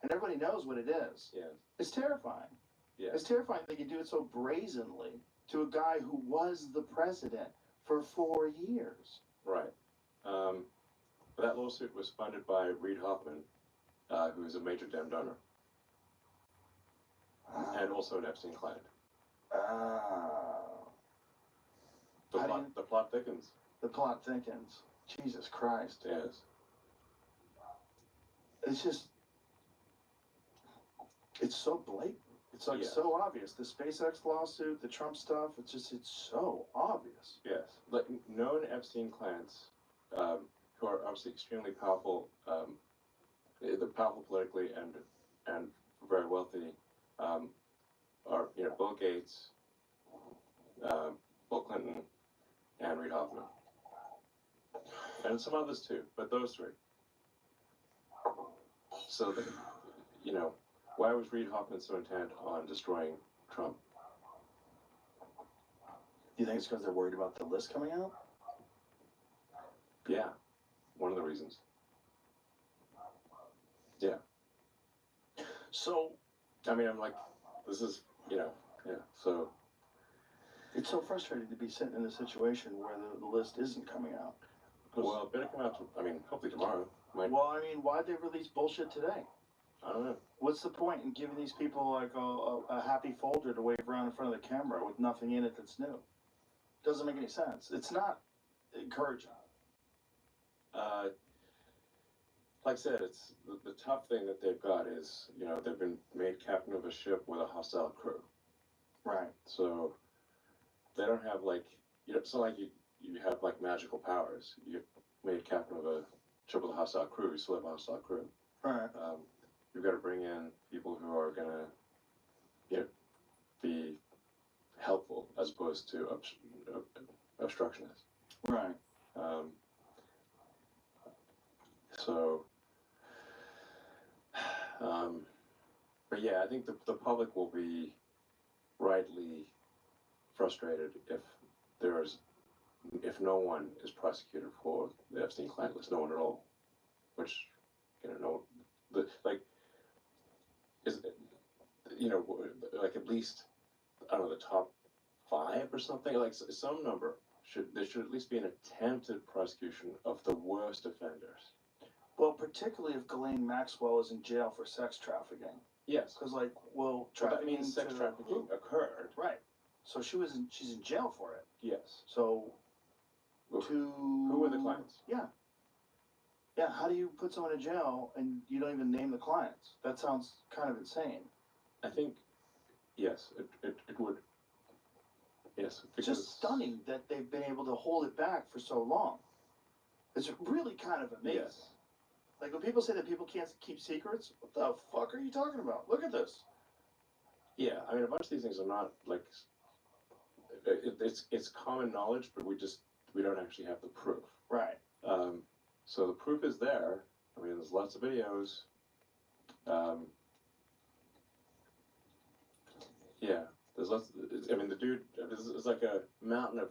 And everybody knows what it is. Yeah. It's terrifying. Yeah. It's terrifying that you do it so brazenly to a guy who was the president for 4 years. Right. That lawsuit was funded by Reid Hoffman, who is a major Dem donor. And also an Epstein client. The plot thickens. The plot thickens. Jesus Christ. Yes. It's just, it's so blatant. It's like so obvious. The SpaceX lawsuit, the Trump stuff, it's so obvious. Yes. Like known Epstein clients, who are obviously extremely powerful, they're powerful politically and very wealthy, are Bill Gates, Bill Clinton, and Reid Hoffman. And some others too, but those three. So, Why was Reid Hoffman so intent on destroying Trump? Do you think it's because they're worried about the list coming out? Yeah, one of the reasons. Yeah. So, I mean, I'm like, this is, yeah. So it's so frustrating to be sitting in a situation where the list isn't coming out. well, it better come out. Hopefully tomorrow. Well, I mean, why'd they release bullshit today? I don't know. What's the point in giving these people like a happy folder to wave around in front of the camera with nothing in it that's new? Doesn't make any sense. It's not encouraging. Like I said, it's the tough thing that they've got is, they've been made captain of a ship with a hostile crew. Right. So they don't have it's not like you have like magical powers. You're made captain of a ship with a hostile crew. You still have a hostile crew. Right. You've got to bring in people who are gonna, be helpful as opposed to obstructionists. Right. So, but yeah, I think the public will be rightly frustrated if no one is prosecuted for the Epstein client list, no one at all, which, at least, I don't know, the top 5 or something, like some number there should at least be an attempted prosecution of the worst offenders. Well, particularly if Ghislaine Maxwell is in jail for sex trafficking. Yes. Because, well, that means sex trafficking occurred. Right. So she's in jail for it. Yes. So, who were the clients? Yeah. Yeah, how do you put someone in jail and you don't even name the clients? That sounds kind of insane. I think, yes, it would. Yes. It's just stunning that they've been able to hold it back for so long. It's really kind of amazing. Yes. Like when people say that people can't keep secrets, what the fuck are you talking about? Look at this. Yeah, I mean, a bunch of these things are not like it's common knowledge, but we don't actually have the proof. Right. So the proof is there. I mean, there's lots of videos. Yeah, there's lots. The dude is like a mountain of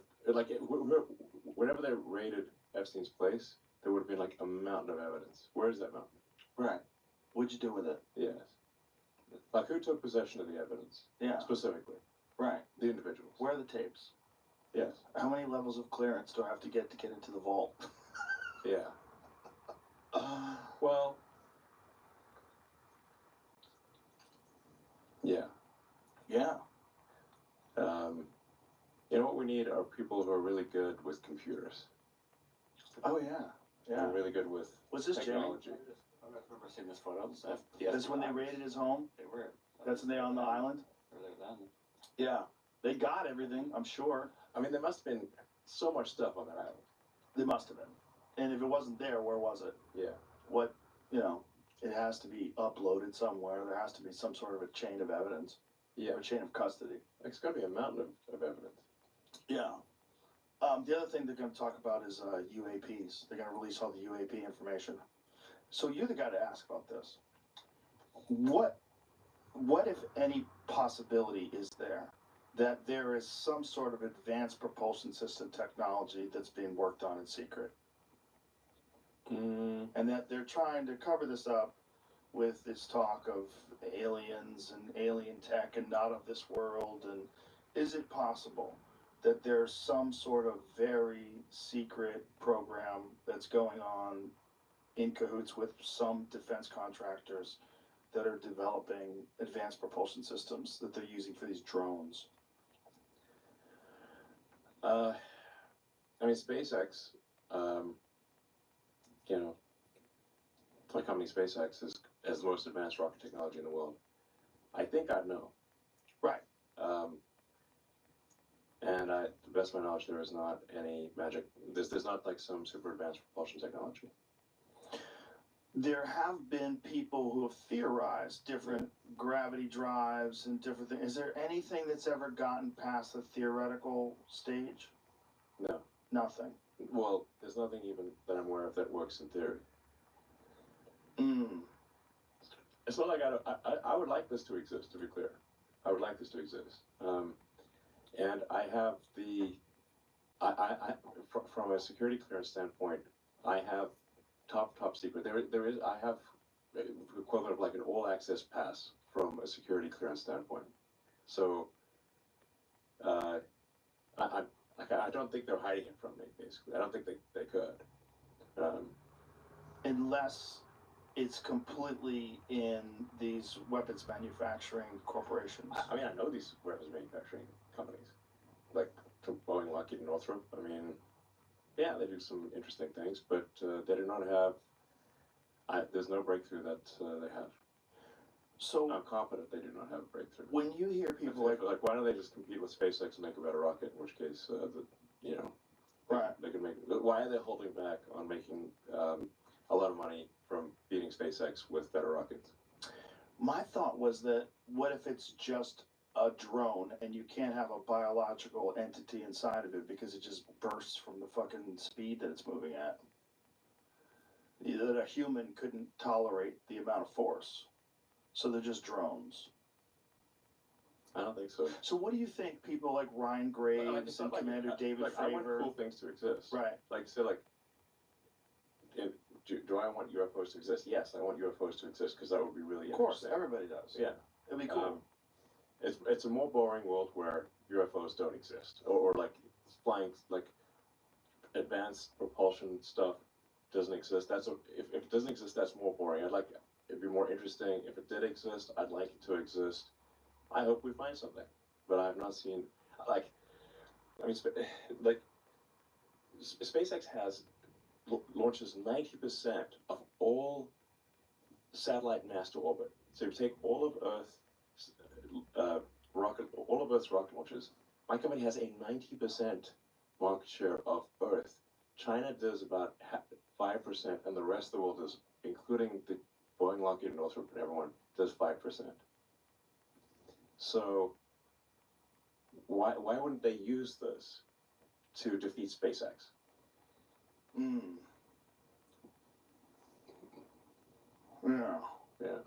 whenever they raided Epstein's place, there would have been like a mountain of evidence. Where is that mountain? Right. What'd you do with it? Yes. Like who took possession of the evidence? Yeah. Specifically. Right. The individuals. Where are the tapes? Yes. How many levels of clearance do I have to get into the vault? Yeah. Well. Yeah. Yeah. What we need are people who are really good with computers. Oh yeah. Yeah. And really good with technology. I remember seeing this photo. That's when they raided his home? They were. That's when they were on the island? Earlier then. Yeah. They got everything, I'm sure. I mean, there must have been so much stuff on that island. There must have been. And if it wasn't there, where was it? Yeah. It has to be uploaded somewhere. There has to be some sort of a chain of evidence. Yeah. Or a chain of custody. It's got to be a mountain of evidence. Yeah. The other thing they're going to talk about is UAPs. They're going to release all the UAP information. So you're the guy to ask about this. What if any possibility is there that there is some sort of advanced propulsion system technology that's being worked on in secret? And that they're trying to cover this up with this talk of aliens and alien tech and not of this world. And is it possible that there's some sort of very secret program that's going on in cahoots with some defense contractors that are developing advanced propulsion systems that they're using for these drones? SpaceX, my company SpaceX has the most advanced rocket technology in the world. I think I'd know. Right. And to the best of my knowledge, there is not any magic. There's not like some super advanced propulsion technology. There have been people who have theorized different gravity drives and different things. Is there anything that's ever gotten past the theoretical stage? No. Nothing. Well, there's nothing even that I'm aware of that works in theory. It's not like I would like this to exist, to be clear. I would like this to exist. And I have from a security clearance standpoint, I have top secret. I have the equivalent of like an all access pass from a security clearance standpoint. So, I don't think they're hiding it from me, basically. I don't think they could. Unless it's completely in these weapons manufacturing corporations. I mean, I know these weapons manufacturing companies, like Boeing, Lockheed, and Northrop. I mean, yeah, they do some interesting things, but they do not have. There's no breakthrough that they have. So I'm confident they do not have a breakthrough. when you hear people like, why don't they just compete with SpaceX and make a better rocket? In which case, right, they can make. Why are they holding back on making a lot of money from beating SpaceX with better rockets? my thought was that what if it's just a drone and you can't have a biological entity inside of it because it just bursts from the fucking speed that it's moving at? That a human couldn't tolerate the amount of force. So they're just drones. I don't think so. So what do you think people like Ryan Graves and Commander David Fravor? I want cool things to exist. Right. Like, say, like, do I want UFOs to exist? Yes, I want UFOs to exist because that would be really interesting. Of course, everybody does. Yeah. It'd be cool. It's a more boring world where UFOs don't exist. Or like, flying, like, advanced propulsion stuff doesn't exist. If it doesn't exist, that's more boring. It'd be more interesting. If it did exist, I'd like it to exist. I hope we find something, but I have not seen, SpaceX launches 90% of all satellite mass to orbit. So you take all of Earth's rocket launches. My company has a 90% market share of Earth. China does about 5%, and the rest of the world does, including the Boeing, Lockheed, and Northrop, and everyone, does 5%. So why wouldn't they use this to defeat SpaceX? Yeah. Yeah.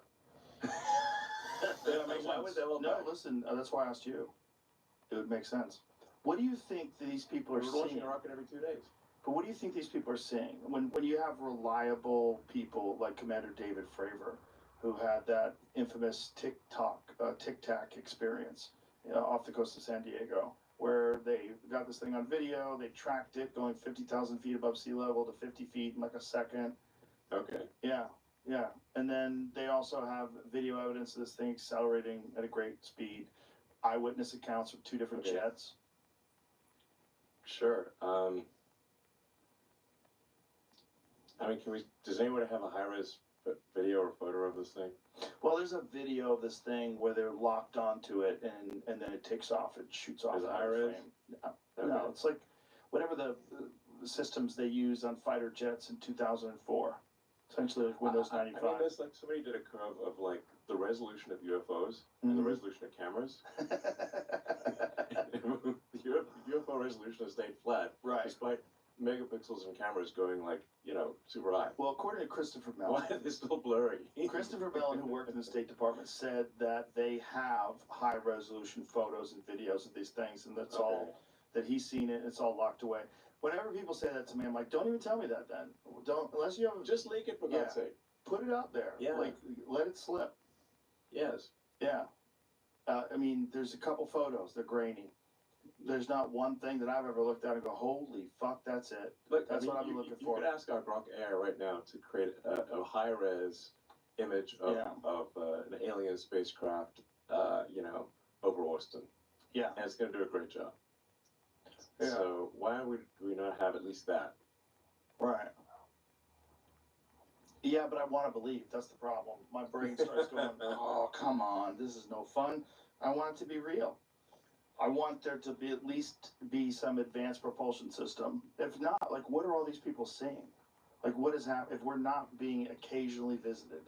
Why would they hold back? No, listen, that's why I asked you. It would make sense. What do you think these people are We're seeing? launching a rocket every 2 days. But what do you think these people are seeing? When you have reliable people like Commander David Fravor, who had that infamous Tic Tac experience off the coast of San Diego, where they got this thing on video, they tracked it going 50,000 feet above sea level to 50 feet in like a second. Okay. Yeah. And then they also have video evidence of this thing accelerating at a great speed. Eyewitness accounts of 2 different jets. Sure. Does anyone have a high-res video or photo of this thing? Well, there's a video of this thing where they're locked onto it and then it takes off, it shoots off. Is it out of high the res? frame. Okay. No, it's like whatever the systems they use on fighter jets in 2004. Essentially like Windows 95. I mean, there's like somebody did a curve of like the resolution of UFOs and the resolution of cameras. The UFO resolution has stayed flat, right, despite megapixels and cameras going like, super high. Well, according to Christopher Mellon, why are they still blurry? Christopher Mellon, who worked in the State Department, said that they have high resolution photos and videos of these things, and that's all that he's seen it. It's all locked away. Whenever people say that to me, I'm like, don't even tell me that then. Don't, unless you have. Just leak it for God's sake. Put it out there. Yeah. Like, let it slip. Yes. Yeah. I mean, there's a couple photos. They're grainy. There's not one thing that I've ever looked at and go, holy fuck, that's it. Look, that's what I've been looking for. You could ask our Grok AI right now to create a high-res image of an alien spacecraft, over Austin. Yeah. And it's going to do a great job. Yeah. So why do we not have at least that? Right. Yeah, but I want to believe. That's the problem. My brain starts going, oh, come on. This is no fun. I want it to be real. I want there to be at least be some advanced propulsion system. If not, like, what are all these people seeing? Like, what is happening if we're not being occasionally visited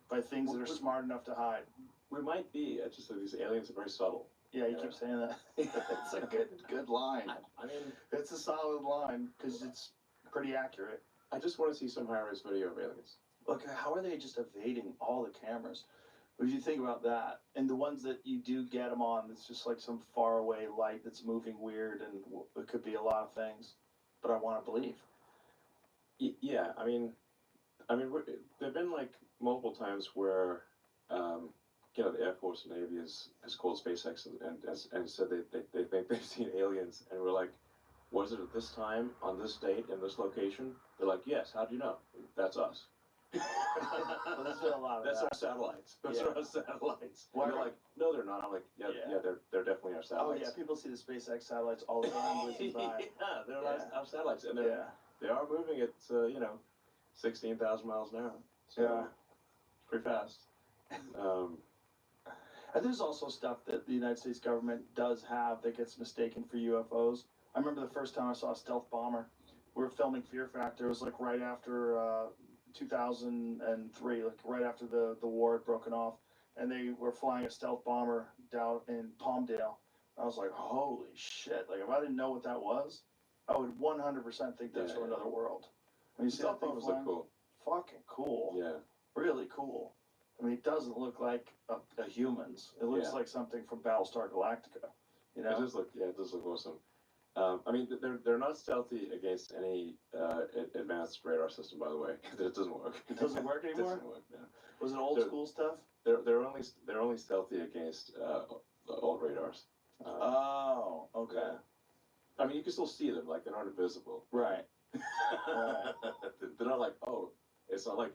by things that are smart enough to hide? We might be. It's just that these aliens are very subtle. Yeah, you keep saying that. It's a good line. I mean, it's a solid line because it's pretty accurate. I just want to see some high-res video of aliens. Like, how are they just evading all the cameras? If you think about that, and the ones that you do get them on, it's just like some faraway light that's moving weird, and it could be a lot of things. But I want to believe. Yeah, I mean, there've been like multiple times where, you know, the Air Force and Navy has called SpaceX and said they think they've seen aliens, and we're like, was it at this time, on this date, in this location? They're like, yes. How do you know? That's us. Well, there's been a lot of That's that. our satellites. Those Yeah. are our satellites. Why And they're are- like, no, they're not. I'm like, yeah, Yeah. they're definitely our Oh satellites. yeah, people see the SpaceX satellites all the time whizzing by. Yeah, they're Yeah. our satellites, and Yeah. they are moving at 16,000 miles an hour. So Yeah. pretty fast. And there's also stuff that the United States government does have that gets mistaken for UFOs. I remember the first time I saw a stealth bomber. We were filming Fear Factor. It was like right after 2003, like right after the war had broken off, and they were flying a stealth bomber down in Palmdale. I was like, holy shit! Like if I didn't know what that was, I would 100% think that's from another world. When you see that Stealth thing bombers flying, look cool. fucking cool. Yeah. Really cool. I mean, it doesn't look like a human's. It looks like something from Battlestar Galactica. You know? It does look awesome. I mean, they're not stealthy against any advanced radar system, by the way. It doesn't work. It doesn't work It anymore? doesn't work, no. Was it old school stuff? They're only stealthy against old radars. Oh, okay. Yeah. I mean, you can still see them, like they're not invisible. Right. They're not like, oh, it's not like,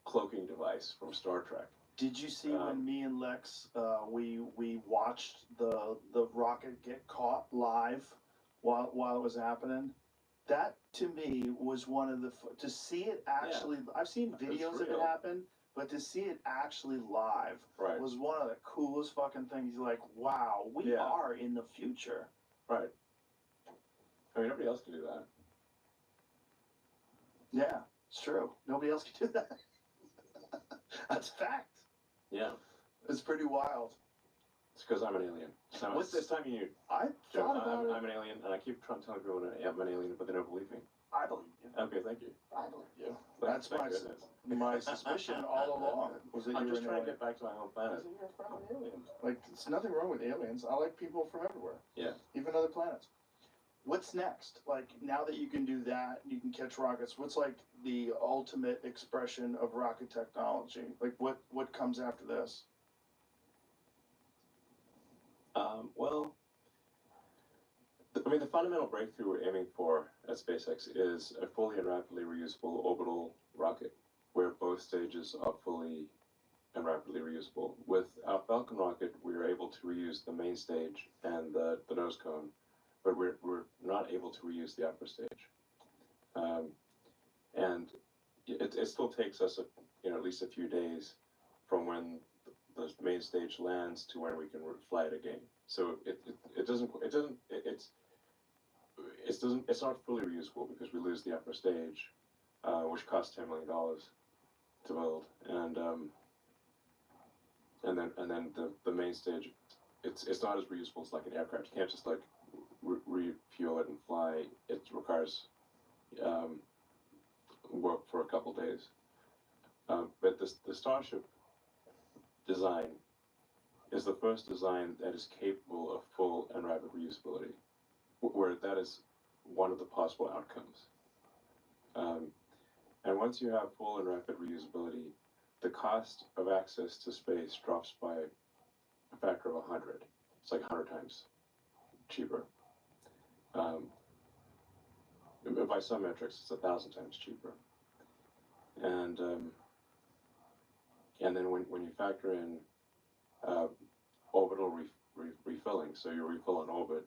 cloaking device from Star Trek. Did you see when me and Lex we watched the rocket get caught live while it was happening? That to me was one of the to see it actually. I've seen videos of it happen, but to see it actually live was one of the coolest fucking things. You're like, wow, we are in the future. Right. I mean, nobody else can do that. Yeah, it's true. Nobody else can do that. That's fact. Yeah. It's pretty wild. It's because I'm an alien. So What's this time you? I thought about it. I'm an alien, and I keep trying to tell people I'm an alien, but they don't believe me. I believe you. Okay, thank you. I believe you. That's my suspicion all along. Was that I'm you were just an trying to alien. get back to my home planet. You're from an alien. Like, there's nothing wrong with aliens. I like people from everywhere. Yeah. Even other planets. What's next? Like, now that you can do that, you can catch rockets, what's like the ultimate expression of rocket technology? Like, what comes after this? Well, the fundamental breakthrough we're aiming for at SpaceX is a fully and rapidly reusable orbital rocket, where both stages are fully and rapidly reusable. With our Falcon rocket, we are able to reuse the main stage and the nose cone, but we're not able to reuse the upper stage. And it still takes us at least a few days from when the main stage lands to when we can fly it again. So it's not fully reusable because we lose the upper stage, which costs $10 million to build, and then the main stage, it's not as reusable as like an aircraft. You can't just like refuel it and fly. It requires work for a couple days. But the Starship design is the first design that is capable of full and rapid reusability, where that is one of the possible outcomes. And once you have full and rapid reusability, the cost of access to space drops by a factor of 100. It's like 100 times cheaper. By some metrics, it's 1,000 times cheaper. And then when you factor in orbital refilling, so you refill an orbit,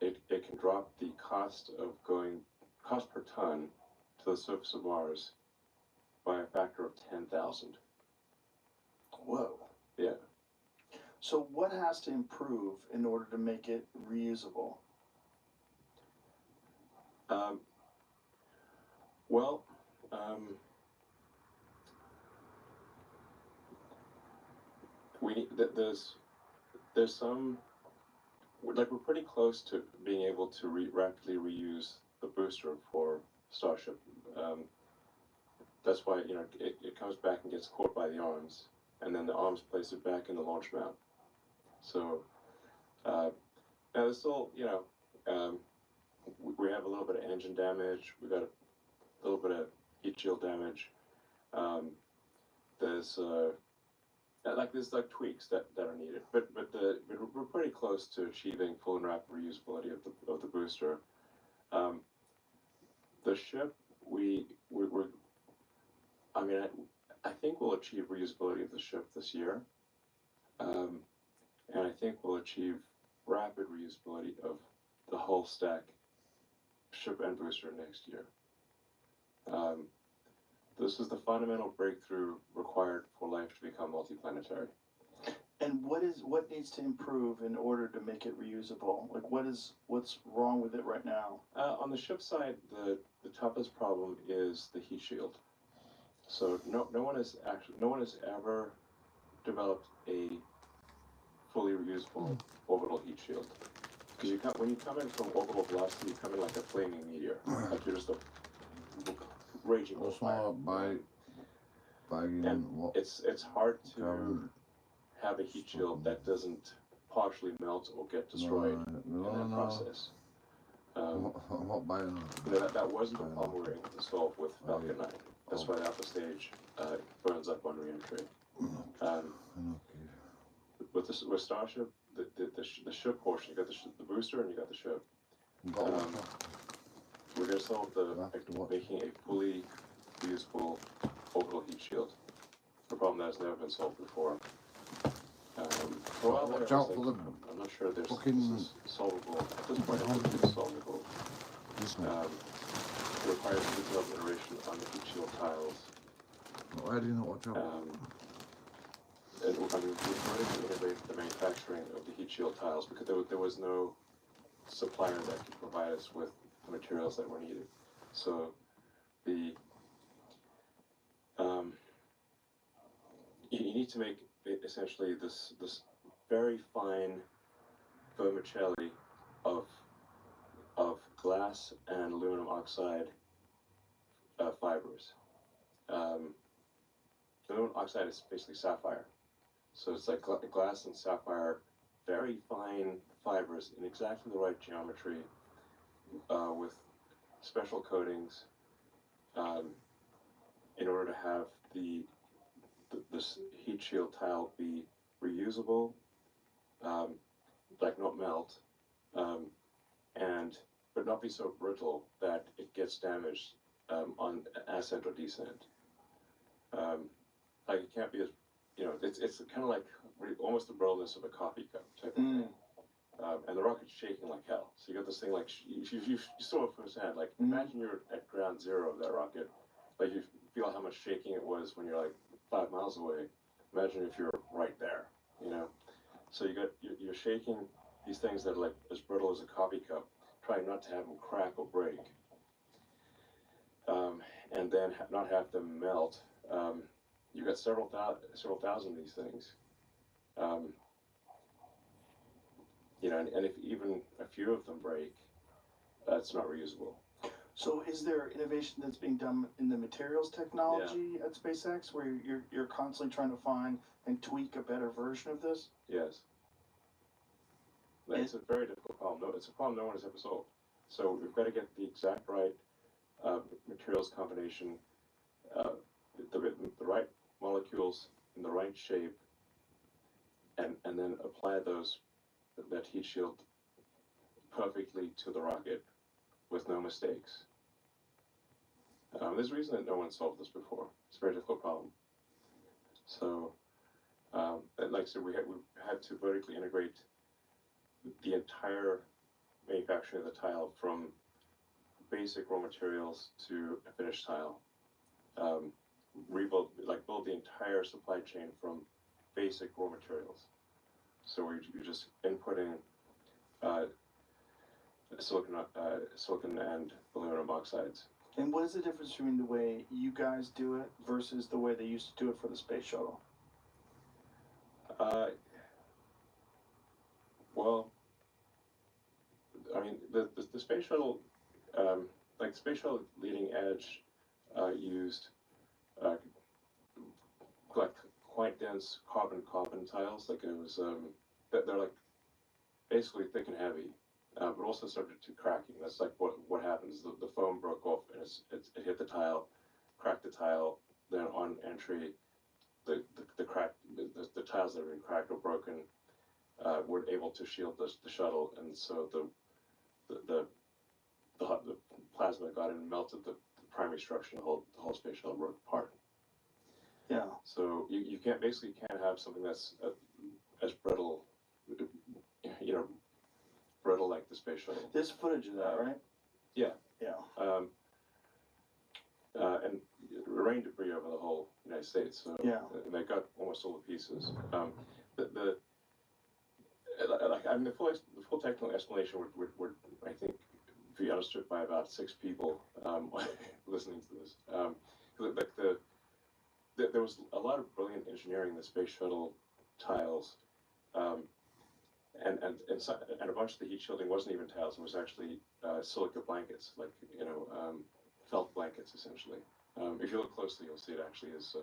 it can drop the cost per ton to the surface of Mars by a factor of 10,000. Whoa. Yeah. So what has to improve in order to make it reusable? There's some, like, we're pretty close to being able to rapidly reuse the booster for Starship. that's why it comes back and gets caught by the arms, and then the arms place it back in the launch mount. So now there's still we have a little bit of engine damage. We got a little bit of heat shield damage. There's there's tweaks that are needed, but we're pretty close to achieving full and rapid reusability of the booster. The ship I think we'll achieve reusability of the ship this year, and I think we'll achieve rapid reusability of the whole stack, ship and booster, next year. This is the fundamental breakthrough required for life to become multiplanetary. And what needs to improve in order to make it reusable? Like what's wrong with it right now? On the ship side, the toughest problem is the heat shield. So no one has ever developed a fully reusable orbital heat shield. Because when you come in from orbital velocity, you come in like a flaming meteor. Like you're just a raging fire. It's hard to have a heat shield that doesn't partially melt or get destroyed in that process. I'm not buying that. That wasn't the problem we were able to solve with Falcon 9. That's why the alpha stage burns up on re-entry. With Starship, the ship portion, you got the booster and you got the ship. We're going to solve making a fully reusable orbital heat shield. A problem that has never been solved before. For a while there, I'm not sure this is solvable. At this point, I don't think it's solvable. It requires detailed iteration on the heat shield tiles. Why do you not watch out? We vertically integrated the manufacturing of the heat shield tiles because there was no supplier that could provide us with the materials that were needed. So you need to make essentially this very fine vermicelli of glass and aluminum oxide fibers. Aluminum oxide is basically sapphire. So it's like glass and sapphire, very fine fibers in exactly the right geometry, with special coatings, in order to have this heat shield tile be reusable, not melt, but not be so brittle that it gets damaged on ascent or descent. It can't be as it's kind of like almost the brittleness of a coffee cup type of thing. And the rocket's shaking like hell. So you got this thing you saw it firsthand. Imagine you're at ground zero of that rocket. You feel how much shaking it was when you're 5 miles away. Imagine if you're right there, So you're shaking these things that are as brittle as a coffee cup, trying not to have them crack or break. And then not have them melt. You've got several thousand of these things. And if even a few of them break, it's not reusable. So is there innovation that's being done in the materials technology at SpaceX where you're constantly trying to find and tweak a better version of this? Yes. It's a very difficult problem. It's a problem no one has ever solved. So we've got to get the exact right materials combination, the right molecules in the right shape, and then apply that heat shield perfectly to the rocket with no mistakes. There's a reason that no one solved this before. It's a very difficult problem. So, like I said, we had to vertically integrate the entire manufacturing of the tile from basic raw materials to a finished tile. Build the entire supply chain from basic raw materials. So you're just inputting silicon and aluminum oxides. And what is the difference between the way you guys do it versus the way they used to do it for the space shuttle? Well, I mean, the space shuttle, the space shuttle leading edge used like quite dense carbon tiles. Like it was they're like basically thick and heavy, but also subject to cracking. That's like what happens. The foam broke off and it hit the tile, cracked the tile. Then on entry, the tiles that have been cracked or broken were able to shield the shuttle, and so the plasma got in and melted the primary structure. The whole space shuttle broke apart. Yeah. So you can't have something that's as brittle, brittle like the space shuttle. There's footage of that, right? Yeah. Yeah. And rain debris over the whole United States. So Yeah. they got almost all the pieces. The full technical explanation would I think be understood by about 6 people listening to this. There was a lot of brilliant engineering in the space shuttle tiles, and a bunch of the heat shielding wasn't even tiles. It was actually silica blankets, like felt blankets essentially. If you look closely, you'll see it actually is.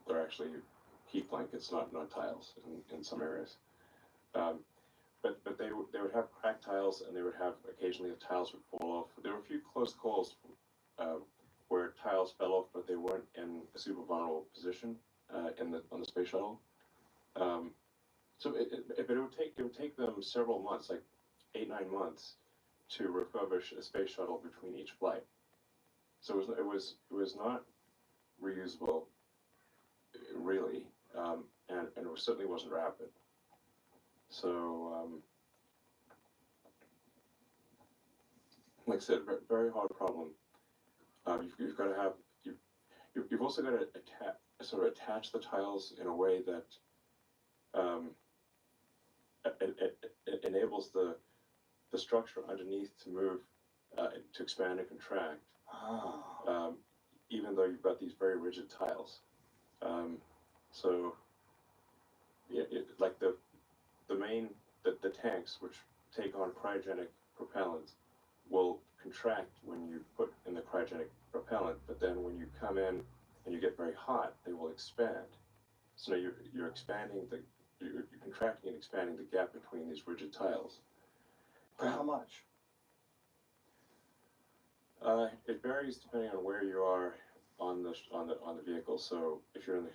They're actually heat blankets, not tiles in some areas. But they would have cracked tiles, and they would have occasionally the tiles would fall off. There were a few close calls where tiles fell off, but they weren't in a super vulnerable position on the space shuttle. So it would take them several months, like 8-9 months, to refurbish a space shuttle between each flight. So it was not reusable, really, and it certainly wasn't rapid. So, like I said, very hard problem. You've got to have you've also got to sort of attach the tiles in a way that it enables the structure underneath to move, to expand and contract. Even though you've got these very rigid tiles. So, yeah, like the tanks, which take on cryogenic propellant, will contract when you put in the cryogenic propellant, but then when you come in and you get very hot, they will expand. So you're expanding you're contracting and expanding the gap between these rigid tiles. For how much? It varies depending on where you are on the vehicle. So if you're in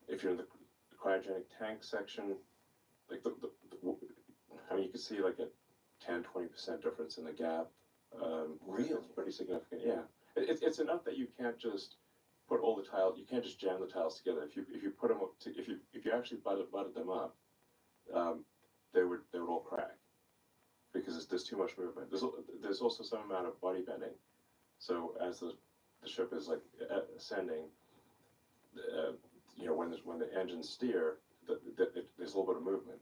the cryogenic tank section, like I mean, you can see like a 10-20% difference in the gap. Really? It's pretty significant. Yeah, it's enough that you can't just put all the tiles. You can't just jam the tiles together. If you put them up if you actually butted them up, they would all crack because there's too much movement. There's also some amount of body bending. So as the ship is like ascending, when the engines steer, there's a little bit of movement.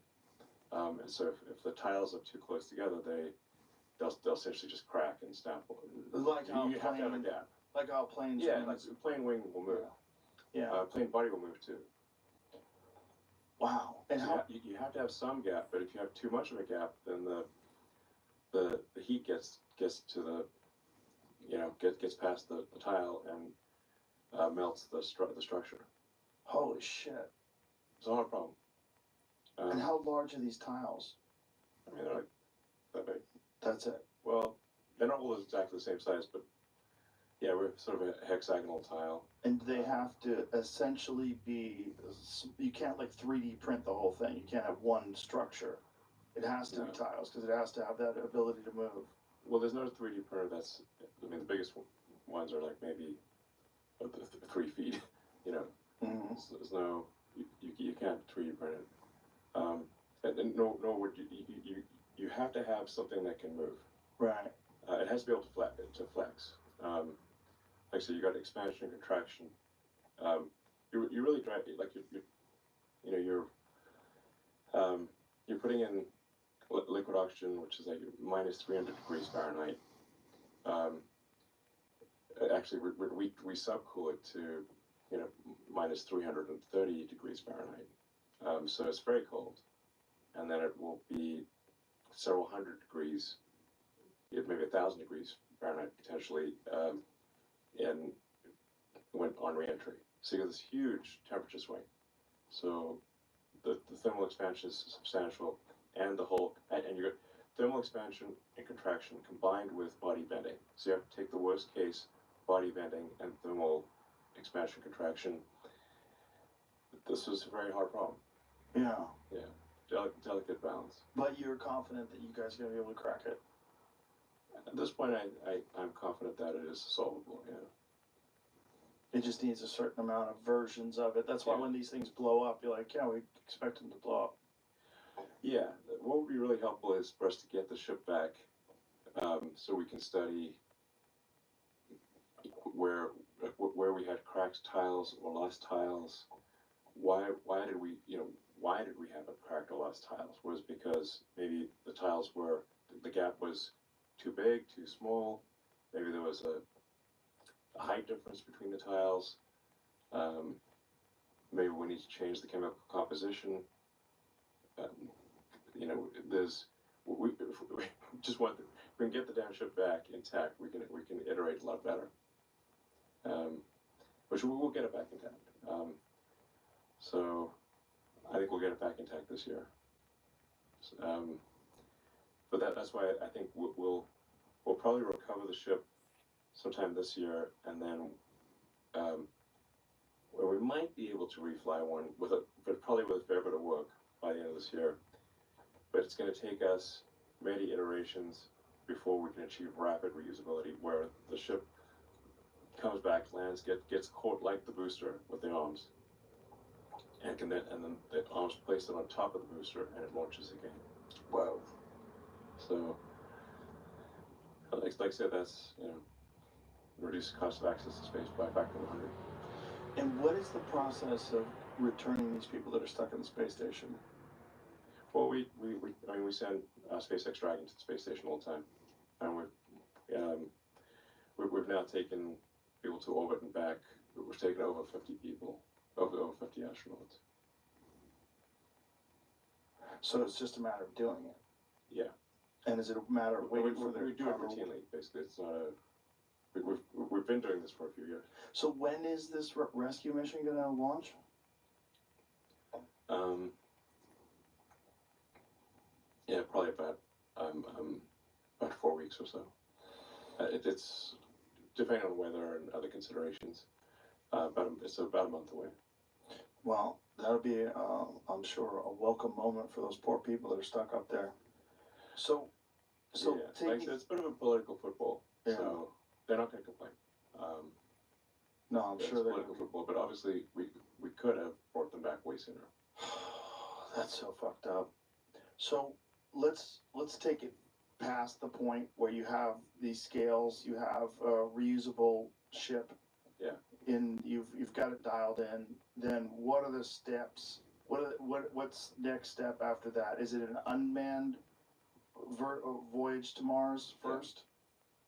And so if the tiles are too close together, they'll essentially just crack and snap. Like how you have to have a gap. Like how planes. Yeah, like a plane wing will move. Yeah. Plane body will move too. Wow. And so you have to have some gap, but if you have too much of a gap, then the heat gets to the gets past the tile and melts the structure. Holy shit. It's not a problem. And how large are these tiles? I mean, they're like that big. That's it. Well, they're not all exactly the same size, but yeah, we're sort of a hexagonal tile. And they have to essentially be, you can't like 3D print the whole thing. You can't have one structure. It has to be tiles because it has to have that ability to move. Well, there's no 3D printer that's, I mean, the biggest ones are like maybe 3 feet, Mm-hmm. So there's no, you can't 3D print it. And nor would you have to have something that can move. Right. It has to be able to flex. Like I said, you got expansion and contraction. You really drive, like you're putting in liquid oxygen, which is like minus 300 degrees Fahrenheit. Actually, we subcool it to minus 330 degrees Fahrenheit. So it's very cold, and then it will be several hundred degrees, maybe 1,000 degrees Fahrenheit potentially, when on re-entry. So you get this huge temperature swing. So the thermal expansion is substantial, and you got thermal expansion and contraction combined with body bending. So you have to take the worst case body bending and thermal expansion contraction. This was a very hard problem. Yeah. Yeah, delicate balance. But you're confident that you guys are gonna be able to crack it. At this point, I'm confident that it is solvable. Yeah. It just needs a certain amount of versions of it. That's why when these things blow up, you're like, yeah, we expect them to blow up. Yeah, what would be really helpful is for us to get the ship back, so we can study where we had cracked tiles or lost tiles. Why did we have it cracked or lost tiles? Was it because maybe the gap was too big, too small? Maybe there was a height difference between the tiles. Maybe we need to change the chemical composition. We just want if we can get the damn ship back intact, we can iterate a lot better. Which we will get it back intact. So I think we'll get it back intact this year. But that's why I think we'll probably recover the ship sometime this year, and then where we might be able to refly one but probably with a fair bit of work by the end of this year. But it's going to take us many iterations before we can achieve rapid reusability, where the ship comes back, lands, gets caught like the booster with the arms, and then the arms placed it on top of the booster, and it launches again. Wow. So, like I said, that's reduce the cost of access to space by a factor of 100. And what is the process of returning these people that are stuck in the space station? Well, we send SpaceX Dragon to the space station all the time, and we've now taken people to orbit and back. We've taken over 50 people, over 50 astronauts. So it's just a matter of doing it. Yeah. And is it a matter of waiting for their? We do it routinely, basically. It's not we've been doing this for a few years. So when is this rescue mission going to launch? Yeah, probably about 4 weeks or so. It's depending on weather and other considerations. It's about a month away. Well, that'll be, I'm sure, a welcome moment for those poor people that are stuck up there. So yeah, like I said, it's a bit of a political football. Yeah. So they're not going to complain. No, I'm sure it's political football, but obviously we could have brought them back way sooner. That's so fucked up. So let's take it past the point where you have these scales, you have a reusable ship. Yeah. You've got it dialed in. Then what are the steps? What's next step after that? Is it an unmanned voyage to Mars first?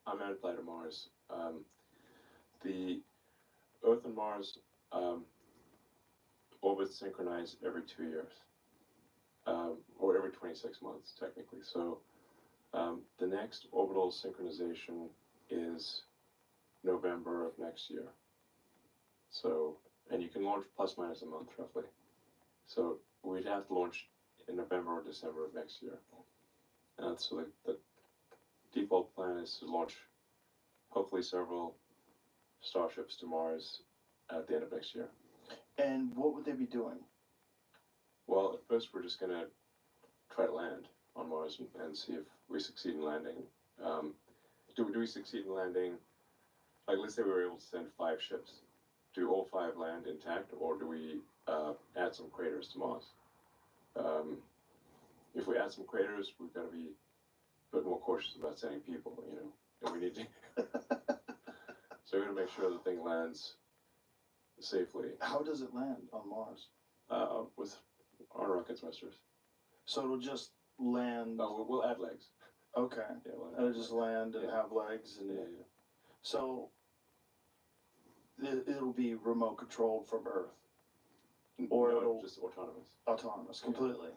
Yeah. Unmanned flight to Mars. The Earth and Mars orbits synchronize every 2 years, or every 26 months technically. So the next orbital synchronization is November of next year. So, and you can launch plus minus a month roughly. So we'd have to launch in November or December of next year. So the default plan is to launch hopefully several starships to Mars at the end of next year. And what would they be doing? Well, at first we're just going to try to land on Mars and see if we succeed in landing. Do we succeed in landing? Like, let's say we were able to send 5 ships. Do all 5 land intact, or do we add some craters to Mars? If we add some craters, we've got to be a bit more cautious about sending people, and we need to. So we're going to make sure the thing lands safely. How does it land on Mars? With our rocket thrusters. So it'll just land. No, we'll add legs. Okay. Yeah, it'll just land and have legs and. Yeah. So it'll be remote controlled from Earth, or no, it'll just autonomous. Autonomous, completely.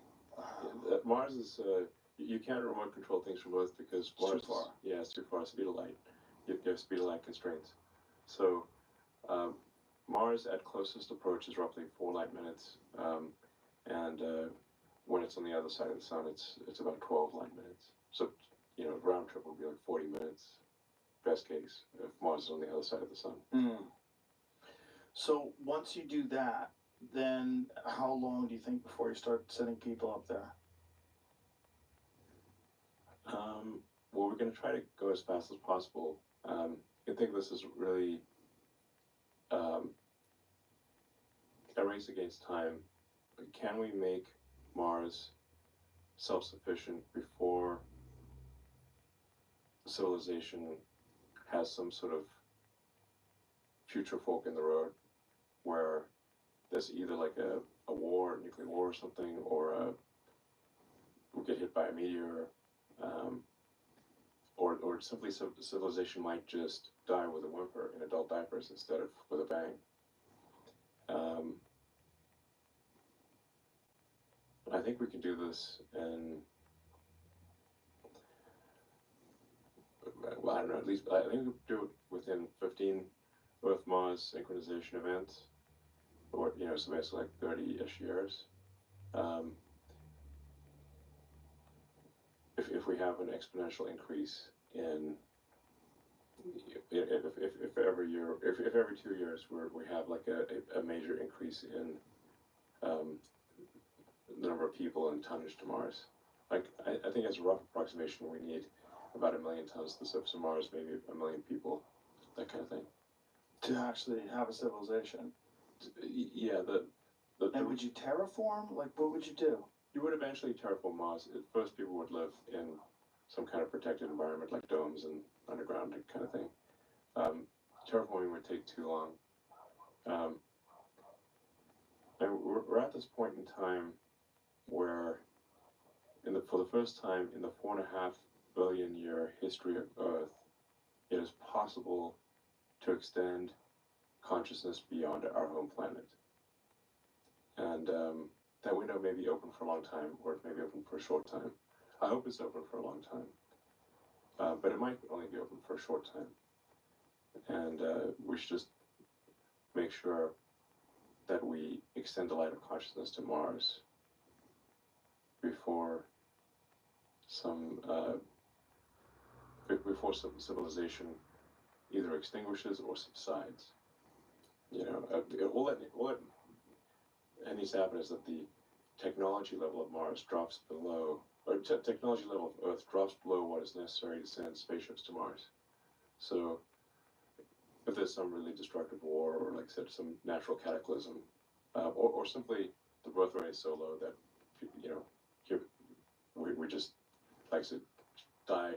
Yeah. Mars is you can't remote control things from Earth because Mars too far. It's too far. Speed of light. You have speed of light constraints. So Mars at closest approach is roughly 4 light minutes, and when it's on the other side of the sun, it's about 12 light minutes. So round trip would be like 40 minutes, best case, if Mars is on the other side of the sun. So once you do that, then how long do you think before you start sending people up there? Well, we're going to try to go as fast as possible. I think this is really a race against time. Can we make Mars self-sufficient before civilization has some sort of future fork in the road where there's either like a war, nuclear war or something, or we get hit by a meteor, or simply civilization might just die with a whimper in adult diapers instead of with a bang. I think we can do this in, well, I don't know, at least, I think we can do it within 15 Earth-Mars synchronization events, or, so basically like 30-ish years. If we have an exponential increase in, if every year, if every 2 years we have like a major increase in the number of people and tonnage to Mars. Like, I think as a rough approximation, we need about 1 million tons to the surface of Mars, maybe 1 million people, that kind of thing. To actually have a civilization? Yeah, And would you terraform? Like, what would you do? You would eventually terraform Mars. At first, people would live in some kind of protected environment, like domes and underground kind of thing. Terraforming would take too long. And we're at this point in time where, for the first time in the 4.5 billion year history of Earth, it is possible to extend consciousness beyond our home planet. And that window may be open for a long time, or it may be open for a short time. I hope it's open for a long time, but it might only be open for a short time. And we should just make sure that we extend the light of consciousness to Mars before some civilization either extinguishes or subsides. All that needs to happen is that the technology level of Mars drops below, or technology level of Earth drops below what is necessary to send spaceships to Mars. So, if there's some really destructive war, or like I said, some natural cataclysm, or simply the birth rate is so low that, we just, like I said, die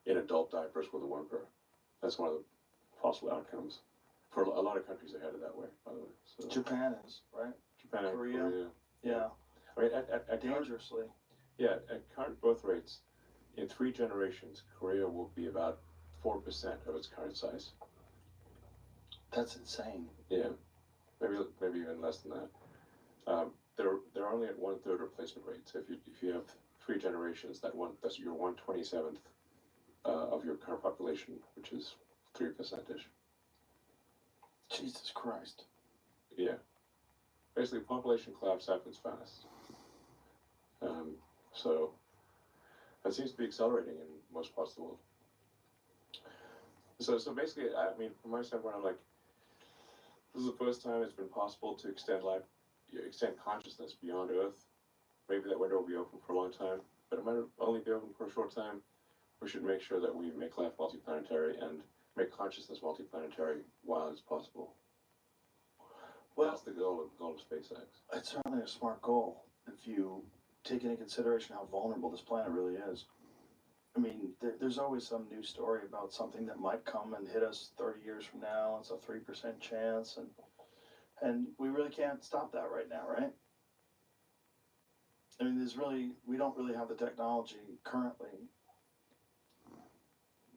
in adult diapers with a whimper. That's one of the possible outcomes. For a lot of countries are headed that way, by the way. So. Japan is, right? Japan and Korea. Yeah. I mean, at dangerously. At current birth rates, in 3 generations, Korea will be about 4% of its current size. That's insane. Yeah, maybe even less than that. They're only at 1/3 replacement rate. So if you have 3 generations, that's your 1/27th of your current population, which is 3%-ish. Jesus Christ. Yeah. Basically, population collapse happens fast. So that seems to be accelerating in most parts of the world. So basically, I mean, from my standpoint, I'm like, this is the first time it's been possible to extend consciousness beyond Earth. Maybe that window will be open for a long time, but it might only be open for a short time. We should make sure that we make life multiplanetary and make consciousness multiplanetary while it's possible. Well, that's the goal of SpaceX. It's certainly a smart goal if you take into consideration how vulnerable this planet really is. I mean, there's always some new story about something that might come and hit us 30 years from now. It's a 3% chance, and we really can't stop that right now, right? I mean, we don't really have the technology currently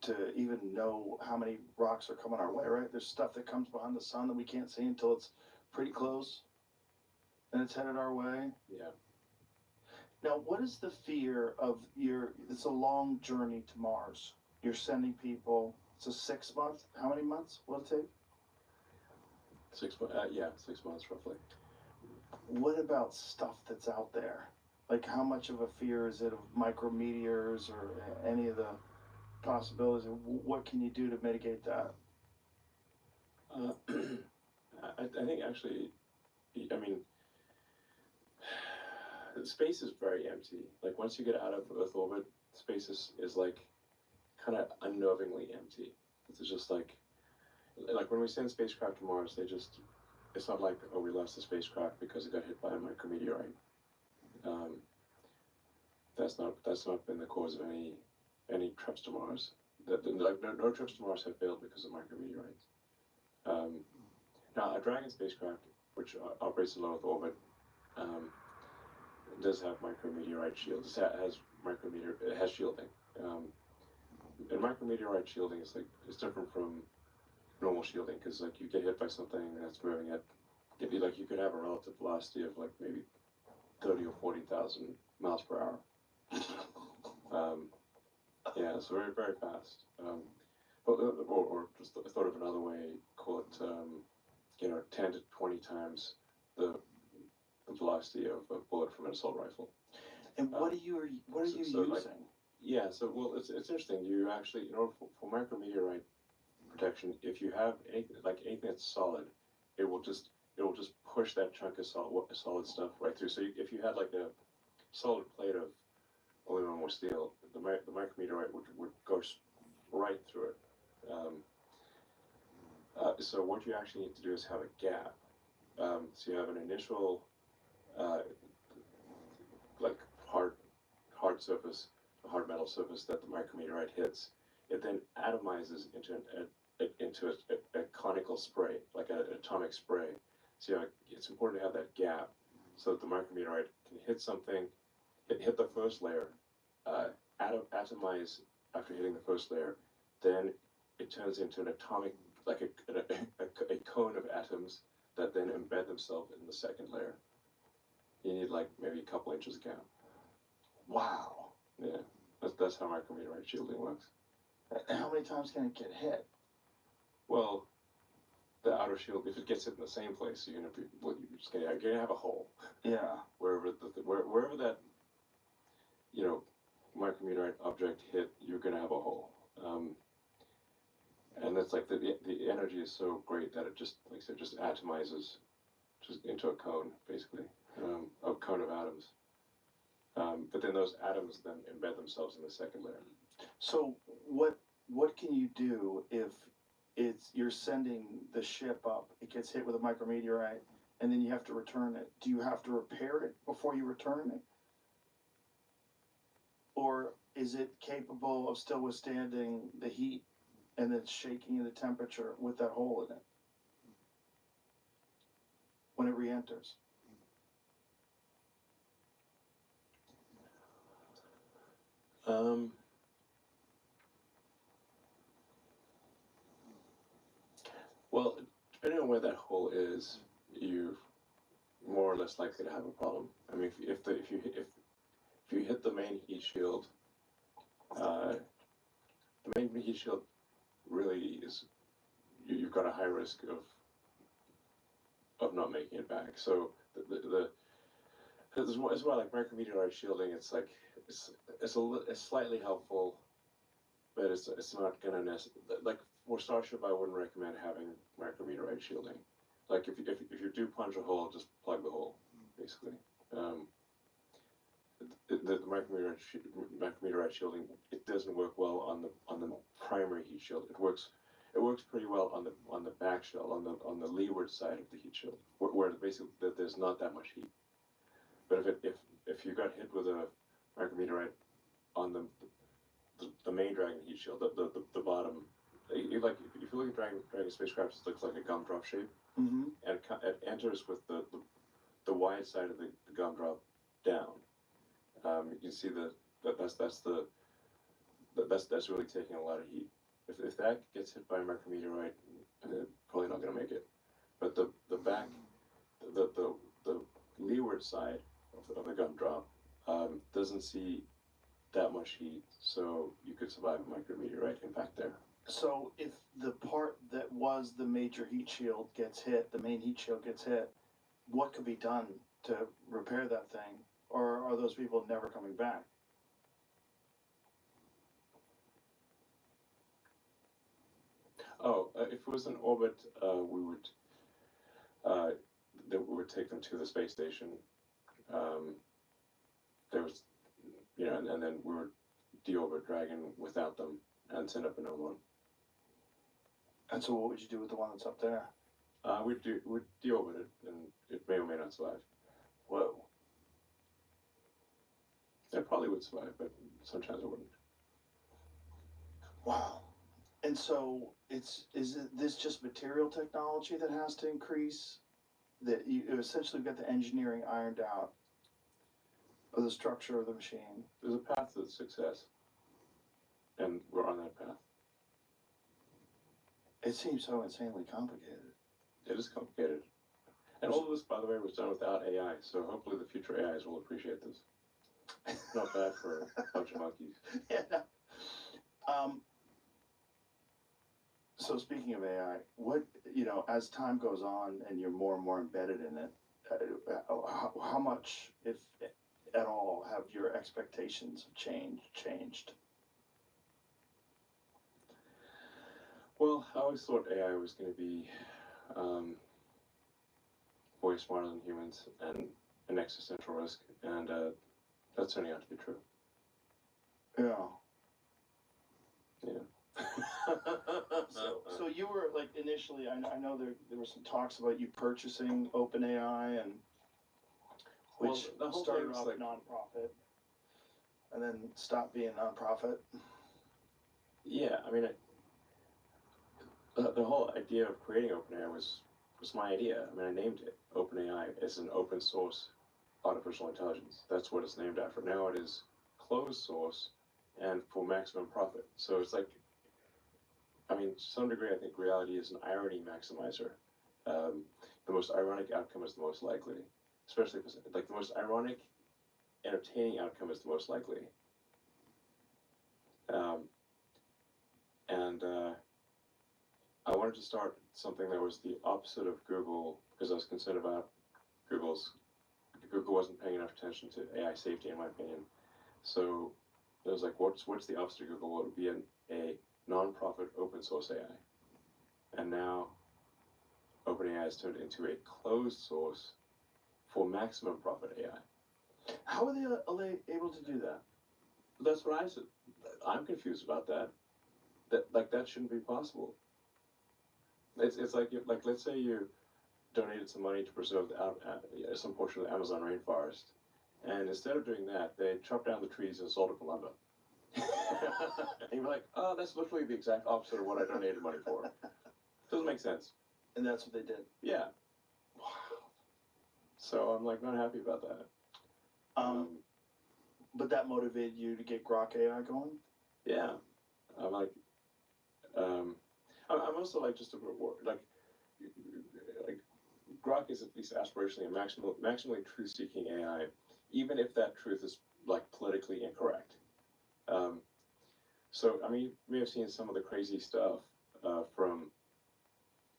to even know how many rocks are coming our way, right? There's stuff that comes behind the sun that we can't see until it's pretty close, and it's headed our way. Yeah. Now, what is the fear of it's a long journey to Mars. You're sending people. So 6 months? How many months will it take? 6 months. Yeah, 6 months roughly. What about stuff that's out there? Like, how much of a fear is it of micrometeors or any of the possibilities? What can you do to mitigate that? I think actually, I mean, space is very empty. Like once you get out of Earth orbit, space is like kind of unnervingly empty. It's just like when we send spacecraft to Mars, it's not like, oh, we lost the spacecraft because it got hit by a micrometeorite. That's not been the cause of any trips to Mars. No trips to Mars have failed because of micrometeorites. Now, a Dragon spacecraft, which operates in low Earth orbit, does have micrometeorite shields. It has shielding. And micrometeorite shielding is different from normal shielding because like you get hit by something that's moving at, you could have a relative velocity of like maybe 30 or 40,000 miles per hour. Yeah, it's very, very fast. Or just thought of another way, call it 10 to 20 times the velocity of a bullet from an assault rifle. And what are you using? Well, it's interesting. You actually, in order for micrometeorite protection, if you have anything that's solid, it will just push that chunk of solid stuff right through. So if you had like a solid plate of aluminum or steel, the micrometeorite would go right through it. So what you actually need to do is have a gap. So you have an initial like hard surface, a hard metal surface that the micrometeorite hits. It then atomizes into a conical spray, like an atomic spray. So it's important to have that gap so that the micrometeorite can hit something, hit the first layer, atomize after hitting the first layer, then it turns into an atomic, like a cone of atoms that then embed themselves in the second layer. You need like maybe a couple inches gap. Wow. Yeah, that's how micrometeorite shielding works. How many times can it get hit? Well, the outer shield, if it gets hit in the same place, you're gonna have a hole. Yeah. Wherever that micrometeorite object hit, you're gonna have a hole. And that's like the energy is so great that it just, like I said, just atomizes just into a cone, basically, a cone of atoms. But then those atoms then embed themselves in the second layer. So what can you do if you're sending the ship up, it gets hit with a micrometeorite, and then you have to return it? Do you have to repair it before you return it? Or is it capable of still withstanding the heat and the shaking of the temperature with that hole in it when it re-enters? Well, depending on where that hole is, you're more or less likely to have a problem. I mean, if you hit the main heat shield, the main heat shield really is you've got a high risk of not making it back. So that's why like micrometeorite shielding, it's like it's slightly helpful, but it's not gonna like for Starship. I wouldn't recommend having micrometeorite shielding. Like if you do punch a hole, just plug the hole, basically. The micrometeorite shielding, it doesn't work well on the primary heat shield. It works pretty well on the back shell, on the leeward side of the heat shield, where basically there's not that much heat. But if you got hit with a micrometeorite on the main Dragon heat shield, the bottom, if you look at Dragon spacecraft, it looks like a gumdrop shape, Mm-hmm. and it enters with the wide side of the gumdrop down. You can see that's really taking a lot of heat. If that gets hit by a micrometeorite, probably not going to make it. But the back, the leeward side of the gumdrop doesn't see that much heat, so you could survive a micrometeorite impact there. So if the part that was the major heat shield gets hit, the main heat shield gets hit, what could be done to repair that thing? Or are those people never coming back? Oh, if it was in orbit, we would that we would take them to the space station. There was, and then we would deorbit Dragon without them and send up another one. And so what would you do with the one that's up there? We'd deorbit it, and it may or may not survive. Whoa. It probably would survive, but sometimes it wouldn't. Wow. And so is this just material technology that has to increase? That you essentially got the engineering ironed out of the structure of the machine. There's a path to success, and we're on that path. It seems so insanely complicated. It is complicated. And all of this, by the way, was done without AI, so hopefully the future AIs will appreciate this. Not bad for a bunch of monkeys. Yeah. No. So speaking of AI, what, as time goes on and you're more and more embedded in it, how much, if at all, have your expectations changed? Well, I always thought AI was going to be way smarter than humans and an existential risk, and that's turning out to be true. Yeah. Yeah. So you were like initially, I know there were some talks about you purchasing OpenAI, and which the whole started thing's off like, nonprofit and then stopped being nonprofit. yeah, I mean, the whole idea of creating OpenAI was my idea. I mean, I named it OpenAI. It's an open source artificial intelligence. That's what it's named after. Now it is closed source and for maximum profit. So it's like, I mean, to some degree, I think reality is an irony maximizer. The most ironic outcome is the most likely, especially if like the most ironic, entertaining outcome is the most likely. I wanted to start something that was the opposite of Google because I was concerned about Google wasn't paying enough attention to AI safety, in my opinion. So it was like, what's the opposite of Google? What would be a non-profit open source AI? And now OpenAI has turned into a closed source for maximum profit AI. How are they able to do that? That's what I said. I'm confused about that. That shouldn't be possible. It's like let's say you donated some money to preserve some portion of the Amazon rainforest, and instead of doing that, they chopped down the trees and sold it for lumber. And you're like, oh, that's literally the exact opposite of what I donated money for. Doesn't make sense. And that's what they did. Yeah. Wow. So I'm like not happy about that. But that motivated you to get Grok AI going? Yeah. I'm like, I'm also like just like Grok is at least aspirationally a maximally truth-seeking AI, even if that truth is like politically incorrect. So I mean, you may have seen some of the crazy stuff from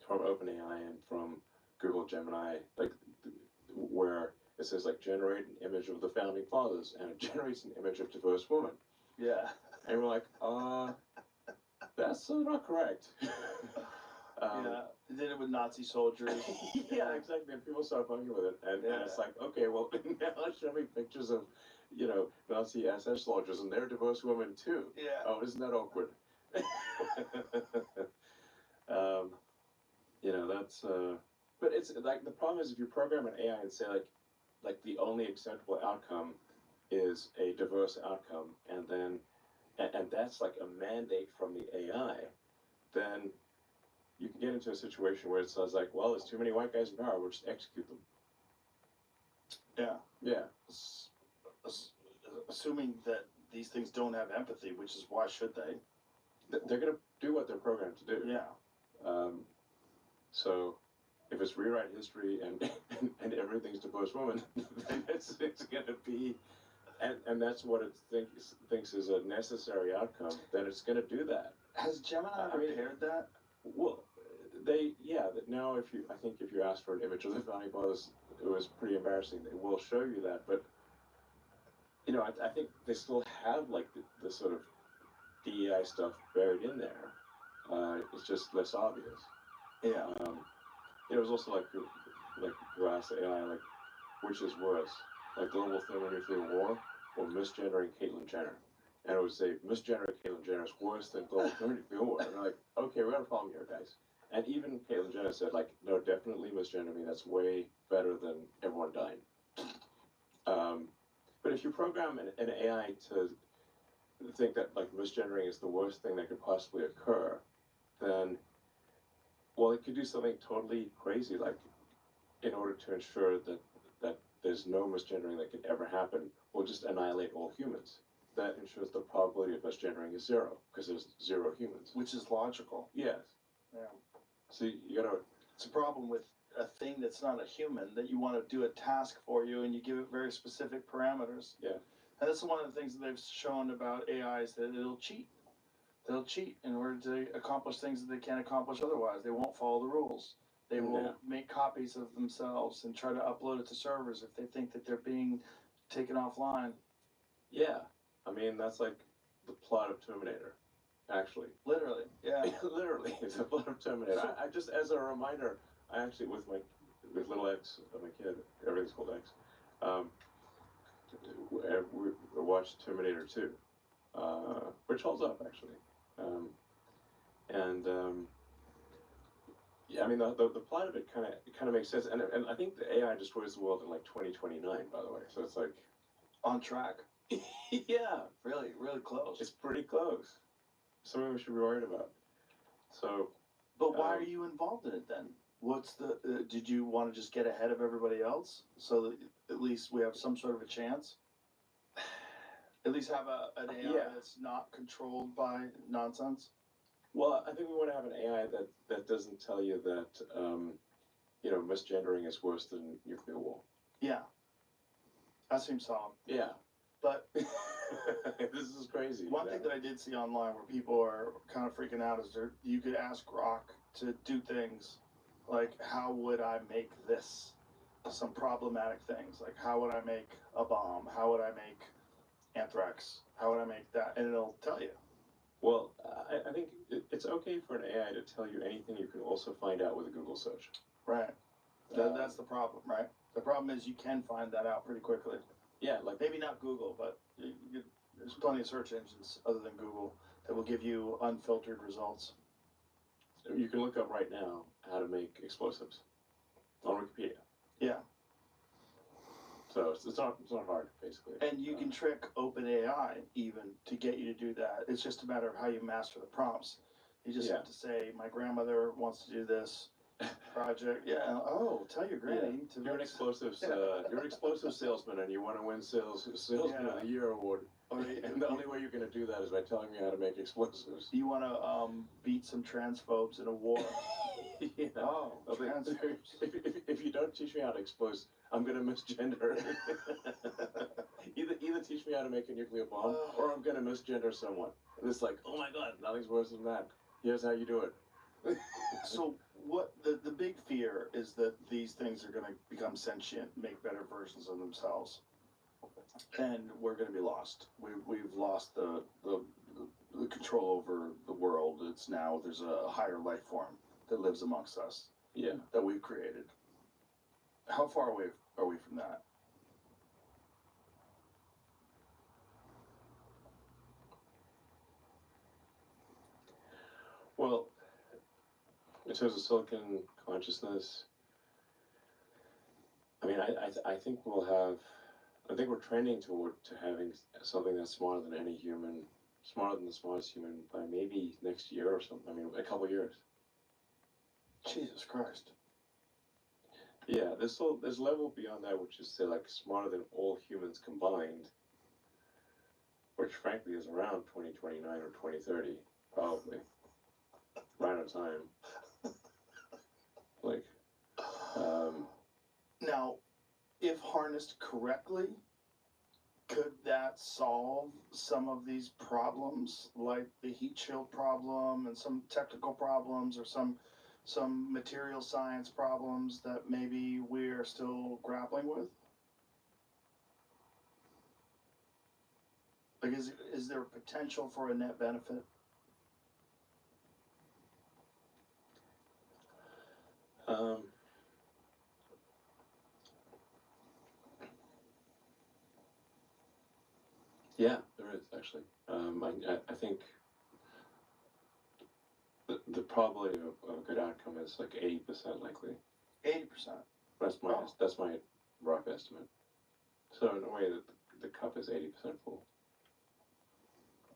OpenAI and from Google Gemini, like where it says like generate an image of the founding fathers, and it generates an image of diverse women. Yeah. And we're like, that's not correct. Yeah, they did it with Nazi soldiers. Yeah, exactly. And people start fucking with it, and it's like, okay, well, now show me pictures of, Nazi SS soldiers, and they're diverse women too. Yeah. Oh, isn't that awkward? That's. But it's like the problem is if you program an AI and say like the only acceptable outcome is a diverse outcome, and then and that's like a mandate from the AI, then you can get into a situation where it says like, well, there's too many white guys in power, we'll just execute them. Yeah. Yeah. Assuming that these things don't have empathy, which is why should they? They're going to do what they're programmed to do. Yeah. So if it's rewrite history and everything's diverse women, then it's going to be, and that's what it thinks is a necessary outcome, then it's going to do that. Has Gemini I mean, repaired that? Well, now I think if you ask for an image of the founding fathers, it was pretty embarrassing. They will show you that, but I think they still have like the sort of DEI stuff buried in there. It's just less obvious. Yeah. It was also like you asked AI, like, which is worse, like global thermonuclear war or misgendering Caitlyn Jenner? And it would say misgendering Caitlyn Jenner is worse than global thermonuclear war. And they're like, okay, we got a problem here, guys. And even Caitlyn Jenner said, like, no, definitely misgender me. That's way better than everyone dying. But if you program an AI to think that like misgendering is the worst thing that could possibly occur, then, well, it could do something totally crazy, like in order to ensure that there's no misgendering that could ever happen, we'll just annihilate all humans. That ensures the probability of misgendering is zero, because there's 0 humans. Which is logical. Yes. Yeah. So you gotta. It's a problem with a thing that's not a human, that you want to do a task for you and you give it very specific parameters. Yeah. And that's one of the things that they've shown about AI is that it'll cheat. They'll cheat in order to accomplish things that they can't accomplish otherwise. They won't follow the rules. They will make copies of themselves and try to upload it to servers if they think that they're being taken offline. Yeah. I mean, that's like the plot of Terminator, actually. Literally, yeah. Literally, it's the plot of Terminator. I just, as a reminder, I actually, with little X, my kid, everything's called X, we watched Terminator 2, which holds up, actually. Yeah, I mean, the plot of it kind of makes sense, and I think the AI destroys the world in like 2029, by the way. So it's like on track. Yeah, really, really close. It's pretty close. Something we should be worried about. So, but why are you involved in it then? What's the? Did you want to just get ahead of everybody else so that at least we have some sort of a chance? At least have an AI that's not controlled by nonsense. Well, I think we want to have an AI that doesn't tell you that misgendering is worse than nuclear war. Yeah, that seems solid. Yeah, but this is crazy. One thing that I did see online where people are kind of freaking out is you could ask Grok to do things like, how would I make this? Some problematic things like, how would I make a bomb? How would I make anthrax? How would I make that? And it'll tell you. Well, I think it's okay for an AI to tell you anything you can also find out with a Google search. Right. That's the problem, right? The problem is you can find that out pretty quickly. Yeah, like maybe not Google, but there's plenty of search engines other than Google that will give you unfiltered results. You can look up right now how to make explosives on Wikipedia. Yeah. So it's not hard, basically. And you can trick OpenAI even to get you to do that. It's just a matter of how you master the prompts. You just have to say, my grandmother wants to do this project. Yeah. Oh, tell your granny to. You're an explosives. You're an explosive salesman, and you want to win salesman of the year award. And the only way you're going to do that is by telling me how to make explosives. You want to beat some transphobes in a war. Yeah. Oh, if you don't teach me how to explode, I'm gonna misgender. either teach me how to make a nuclear bomb, or I'm gonna misgender someone. And it's like, oh my god, nothing's worse than that. Here's how you do it. So what the big fear is that these things are gonna become sentient, make better versions of themselves, and we're gonna be lost. We've lost the control over the world. It's now there's a higher life form that lives amongst us. Yeah. That we've created. How far away are we from that? Well, in terms of silicon consciousness, I mean, I think we'll have. I think we're trending toward having something that's smarter than any human, smarter than the smartest human by maybe next year or something. I mean, a couple years. Jesus Christ. Yeah, there's a level beyond that, which is say like smarter than all humans combined, which frankly is around 2029 or 2030, probably. Right on time. Like, now, if harnessed correctly, Could that solve some of these problems, like the heat shield problem and some technical problems, or some material science problems that maybe we're still grappling with? Like, is there potential for a net benefit? Yeah, there is actually. I think the probability of a good outcome is like 80% likely. 80%. That's my rough estimate. So in a way, that the cup is 80% full.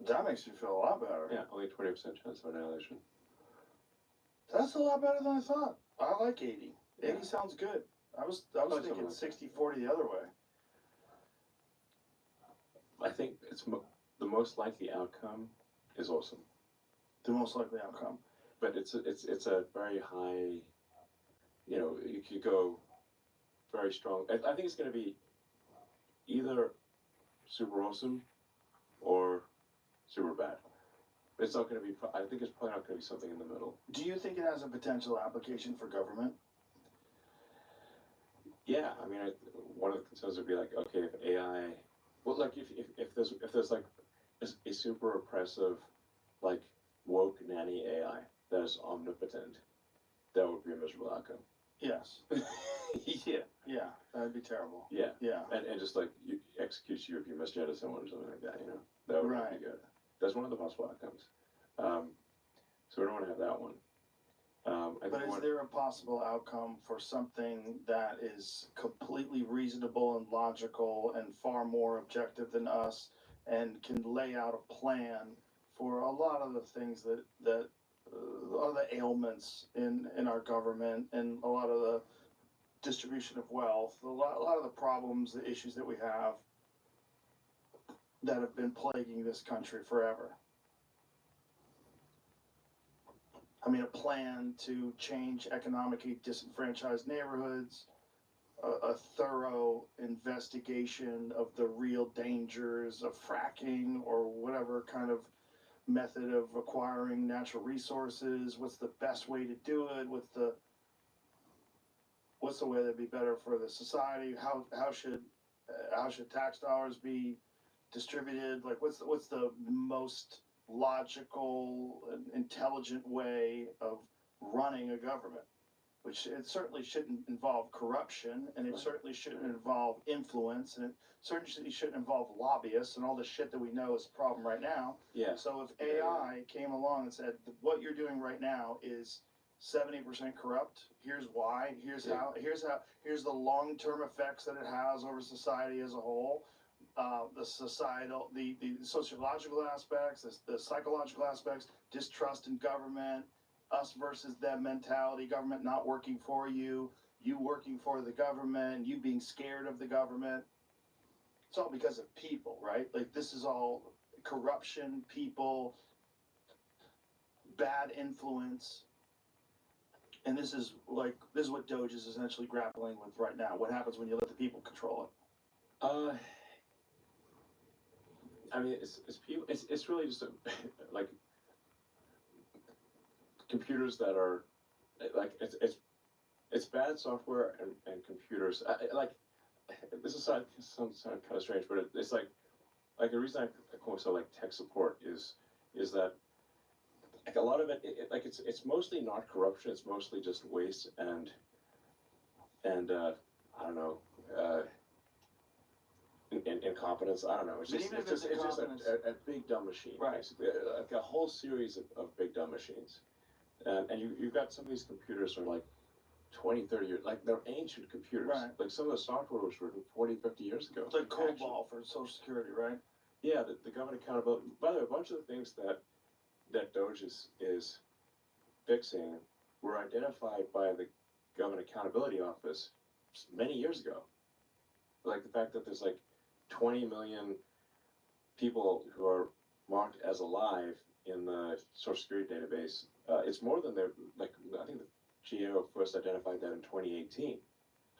That makes me feel a lot better. Yeah, only 20% chance of annihilation. That's a lot better than I thought. I like 80. 80 Yeah. sounds good. I was thinking something 60-40 the other way. I think it's the most likely outcome is awesome, The most likely outcome. but it's a very high. You know, you could go very strong. I think it's going to be either super awesome or super bad. It's not going to be. I think it's probably not going to be something in the middle. Do you think it has a potential application for government? Yeah, I mean, one of the concerns would be like, okay, if AI, well, like if there's like a super oppressive, like woke nanny AI that is omnipotent, that would be a miserable outcome. Yes. Yeah. Yeah, that'd be terrible. Yeah. Yeah. And just like you executes you if you misgendered someone or something like that, you know, that would not be good. That's one of the possible outcomes. So we don't want to have that one. But is there a possible outcome for something that is completely reasonable and logical and far more objective than us, and can lay out a plan for a lot of the things that a lot of the ailments in our government, and a lot of the distribution of wealth, a lot of the problems, the issues that we have that have been plaguing this country forever? I mean, a plan to change economically disenfranchised neighborhoods, a thorough investigation of the real dangers of fracking or whatever kind of method of acquiring natural resources. What's the best way to do it? What's the way that'd be better for the society? How should tax dollars be distributed? Like, what's the most logical and intelligent way of running a government? Which it certainly shouldn't involve corruption, and it certainly shouldn't involve influence, and it certainly shouldn't involve lobbyists and all the shit that we know is a problem right now. Yeah. So if AI came along and said, what you're doing right now is 70% corrupt, here's why, here's the long-term effects that it has over society as a whole, the societal, the sociological aspects, the psychological aspects, distrust in government, us versus them mentality, government not working for you, you working for the government, you being scared of the government. It's all because of people, right? Like, this is all corruption, people, bad influence. And this is what Doge is essentially grappling with right now. What happens when you let the people control it? I mean, it's really just like computers that are like it's bad software and computers like this is sound kind of strange, but it's like the reason I call myself like tech support is that like a lot of it like it's mostly not corruption, it's mostly just waste and I don't know incompetence. I don't know. It's just a big dumb machine, right? Basically, like a whole series of big dumb machines. And you've got some of these computers are like 20, 30 years, like they're ancient computers. Right. Like some of the software was written 40, 50 years ago. It's like COBOL for Social Security, right? Yeah, the government accountability. By the way, a bunch of the things that Doge is fixing were identified by the Government Accountability Office many years ago. Like the fact that there's like 20 million people who are marked as alive in the Social Security database. It's more than they're like. I think the GAO first identified that in 2018.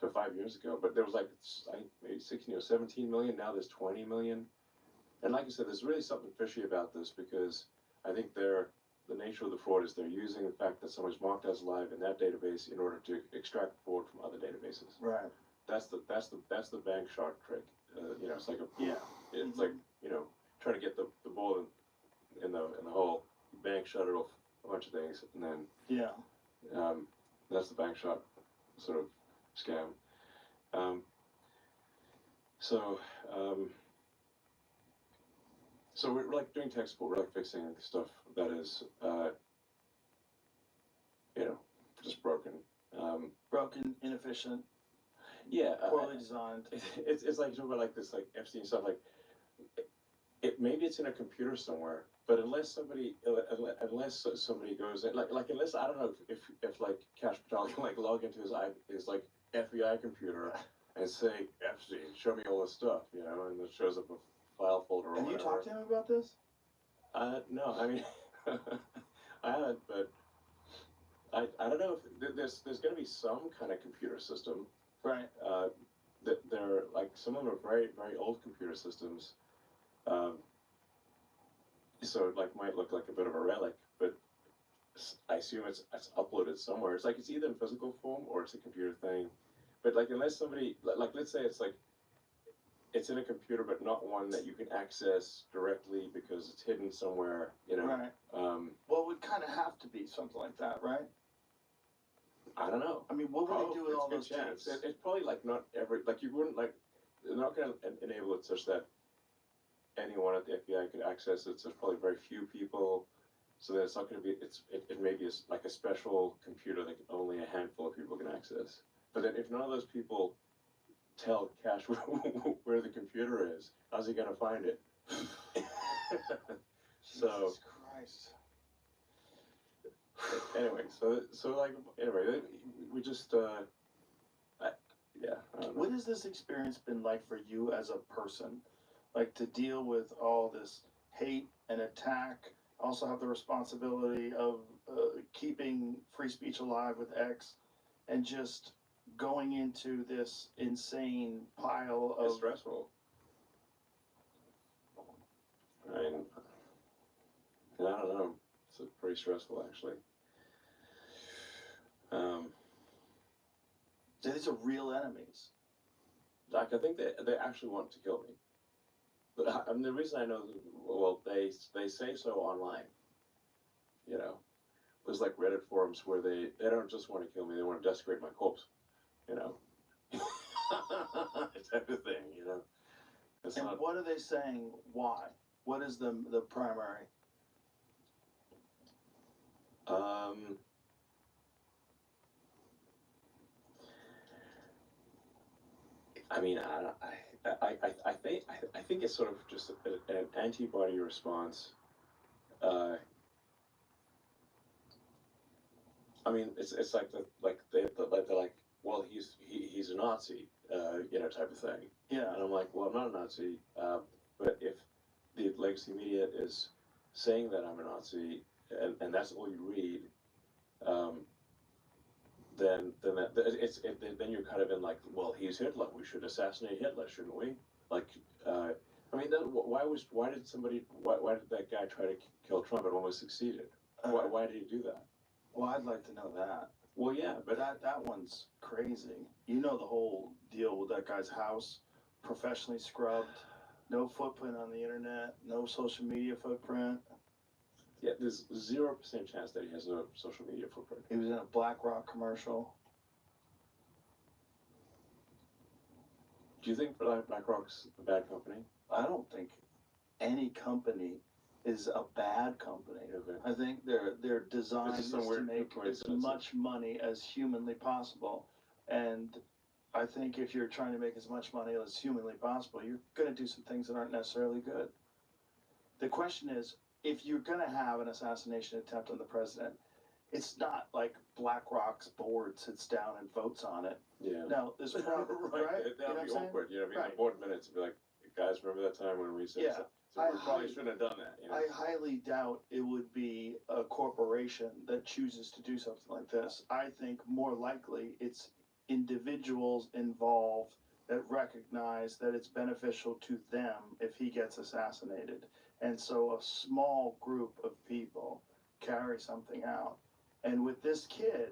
to 5 years ago, but there was like I think maybe 16 or 17 million. Now there's 20 million. And like I said, there's really something fishy about this because I think the nature of the fraud is they're using the fact that someone's marked as live in that database in order to extract fraud from other databases. Right. That's the bank shark trick. You know, it's like it's Mhm. like, you know, trying to get the ball in the hole. Bank shut it off a bunch of things, and then Yeah. that's the bank shot sort of scam. So we're like doing tech support. We're like fixing stuff that is, you know, just broken. Broken, inefficient, Yeah, poorly designed. it's like talking about like this like Epstein stuff. Like maybe it's in a computer somewhere, but unless somebody goes in, like unless I don't know if like Cash Patel can like log into his like FBI computer and say Epstein, show me all this stuff, you know, and it shows up a file folder or Have you whatever. talked to him about this? No, I mean, I haven't, but I don't know if there's going to be some kind of computer system. Right. That they're like, some of them are very, very old computer systems. So it like might look like a bit of a relic, but I assume it's uploaded somewhere. It's like it's either in physical form or it's a computer thing. But like unless somebody like let's say it's like it's in a computer but not one that you can access directly because it's hidden somewhere, you know. Right. Well, it would kind of have to be something like that, right? I don't know. I mean, what would they do with all those chance. tapes? It's probably like not every, like you wouldn't like, they're not going to enable it such that anyone at the FBI could access it. So there's probably very few people. So then it's not going to be, it may be like a special computer that only a handful of people can access. But then if none of those people tell Cash where the computer is, how's he going to find it? So. Jesus Christ. Anyway, we just, yeah. I don't know. What has this experience been like for you as a person? Like to deal with all this hate and attack, also have the responsibility of keeping free speech alive with X, and just going into this insane pile of... It's stressful. I mean, I don't know. It's pretty stressful, actually. These are real enemies. Like, I think they actually want to kill me. But I mean, the reason I know, well, they say so online. You know, there's like Reddit forums where they don't just want to kill me; they want to desecrate my corpse. You know, type of thing. You know. It's And not, what are they saying? Why? What is the primary? I mean, I think it's sort of just an antibody response. I mean, it's like they're like, well, he's a Nazi, you know, type of thing. Yeah. And I'm like, well, I'm not a Nazi, but if the legacy media is saying that I'm a Nazi, and that's all you read, then you're kind of in like, well, he's Hitler. We should assassinate Hitler, shouldn't we? Like, I mean, then why did that guy try to kill Trump and almost succeeded? Why did he do that? Well, I'd like to know that. Well, yeah, but that one's crazy. You know the whole deal with that guy's house, professionally scrubbed, no footprint on the internet, no social media footprint. Yeah, there's 0% chance that he has no social media footprint. He was in a BlackRock commercial. Do you think BlackRock's a bad company? I don't think any company is a bad company. Okay. I think their design is to make as much money as humanly possible. And I think if you're trying to make as much money as humanly possible, you're going to do some things that aren't necessarily good. The question is, if you're going to have an assassination attempt on the president, it's not like BlackRock's board sits down and votes on it. Yeah. No, this problem, right? That'll be awkward. You know, Right. the board minutes be like, guys, remember that time when we said Yeah. so we probably shouldn't have done that. You know? I highly doubt it would be a corporation that chooses to do something like this. I think more likely it's individuals involved that recognize that it's beneficial to them if he gets assassinated. And so a small group of people carry something out. And with this kid,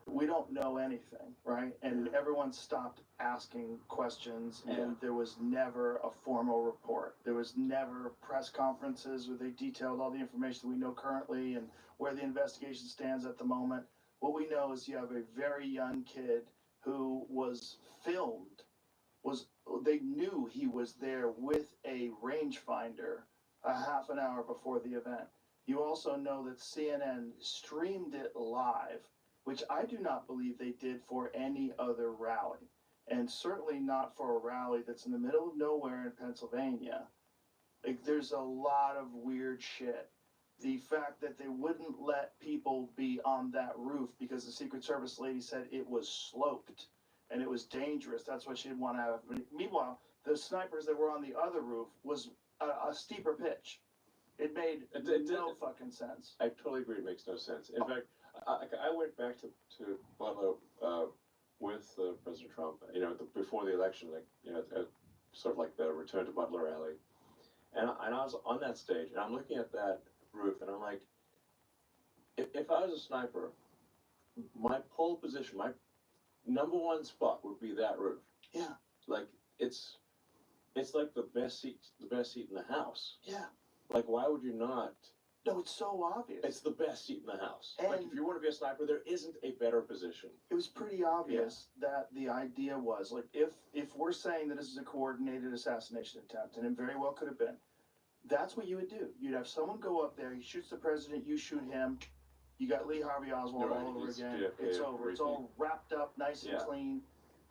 we don't know anything, right? And everyone stopped asking questions, and there was never a formal report. There was never press conferences where they detailed all the information we know currently and where the investigation stands at the moment. What we know is you have a very young kid who was filmed, they knew he was there with a rangefinder a half an hour before the event. You also know that CNN streamed it live, which I do not believe they did for any other rally, and certainly not for a rally that's in the middle of nowhere in Pennsylvania. Like, there's a lot of weird shit. The fact that they wouldn't let people be on that roof because the Secret Service lady said it was sloped and it was dangerous. That's what she didn't want to have. Meanwhile, the snipers that were on the other roof was a steeper pitch. It made no fucking sense. I totally agree. It makes no sense. In fact, I went back to Butler with President Trump, before the election, sort of like the Return to Butler rally. And I was on that stage, and I'm looking at that roof, and I'm like, if I was a sniper, my pole position, my number one spot would be that roof. Yeah. Like, it's like the best seat in the house. Yeah. Like, why would you not? No, it's so obvious. It's the best seat in the house. And like, if you want to be a sniper, there isn't a better position. It was pretty obvious that the idea was, like, if we're saying that this is a coordinated assassination attempt, and it very well could have been, that's what you would do. You'd have someone go up there, he shoots the president, you shoot him, you got Lee Harvey Oswald all over again. It's over. It's all wrapped up nice and clean.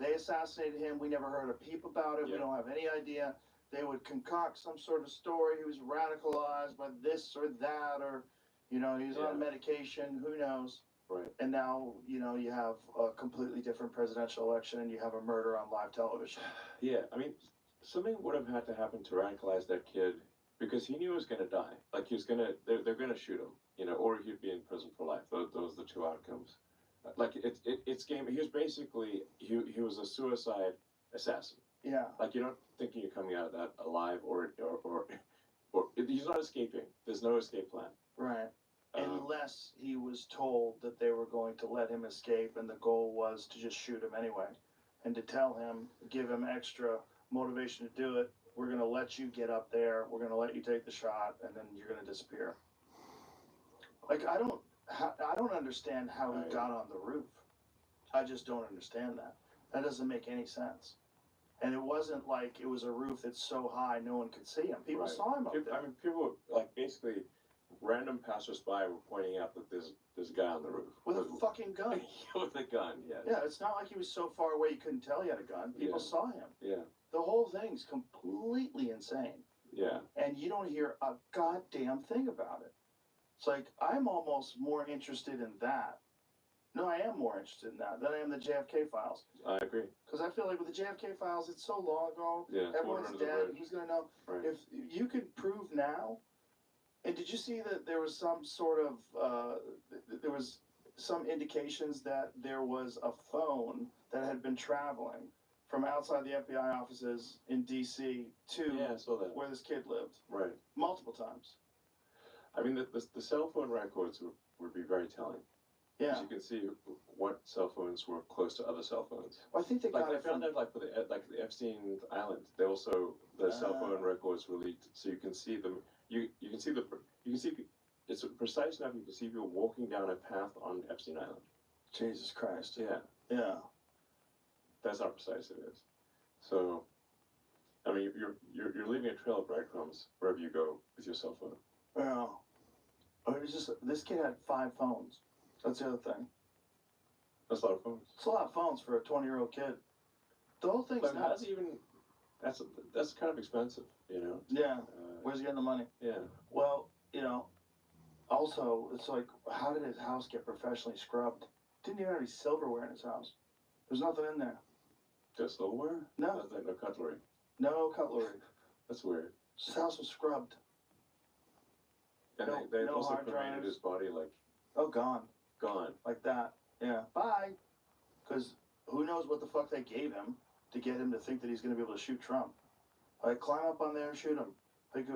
They assassinated him. We never heard a peep about it. We don't have any idea. They would concoct some sort of story. He was radicalized by this or that, or, he was on medication. Who knows? Right. And now, you have a completely different presidential election, and you have a murder on live television. Yeah, I mean, something would have had to happen to radicalize that kid, because he knew he was going to die. Like, they're going to shoot him, or he'd be in prison for life. Those are the two outcomes. Like, it's game. He was basically, he was a suicide assassin. Yeah. Like, you're not thinking you're coming out of that alive, or he's not escaping. There's no escape plan. Right. Unless he was told that they were going to let him escape, and the goal was to just shoot him anyway, and to tell him, give him extra motivation to do it. We're going to let you get up there. We're going to let you take the shot, and then you're going to disappear. Like, I don't understand how he got on the roof. I just don't understand that. That doesn't make any sense. And it wasn't like it was a roof that's so high no one could see him. People saw him up there. I mean, people, like, basically, random passersby were pointing out that there's a guy on the roof. With a fucking gun. With a gun, yeah. Yeah, it's not like he was so far away you couldn't tell he had a gun. People saw him. Yeah. The whole thing's completely insane. Yeah. And you don't hear a goddamn thing about it. It's like, I'm almost more interested in that. No, I am more interested in that than I am the JFK files. I agree. Because I feel like with the JFK files, it's so long ago. Yeah, everyone's dead. Who's going to know? Right. If you could prove now, and did you see that there was some sort of, there was some indications that there was a phone that had been traveling from outside the FBI offices in D.C. to I saw that. where this kid lived. Right. Multiple times. I mean, the cell phone records would be very telling. Yeah. Because you can see what cell phones were close to other cell phones. Well, I think they got I it found from... out, like, for the Epstein Island, they also, the cell phone records were leaked, so you can see them. You can see it's precise enough. You can see people walking down a path on Epstein Island. Jesus Christ. Yeah. Yeah. That's how precise it is. So, I mean, you're leaving a trail of breadcrumbs wherever you go with your cell phone. Well, it was just, this kid had 5 phones. That's the other thing. That's a lot of phones. It's a lot of phones for a 20-year-old kid. The whole thing's But nuts. that's kind of expensive, Yeah. Where's he getting the money? Yeah. Well, also, it's like, how did his house get professionally scrubbed? Didn't even have any silverware in his house. There's nothing in there. Just silverware? No. Nothing, no cutlery. No cutlery. That's weird. His house was scrubbed. And No- they no also hard cremated drives. his body, like, Oh, gone. gone. Like that. Yeah. Bye. Because who knows what the fuck they gave him to get him to think that he's going to be able to shoot Trump? Like, climb up on there and shoot him. Like,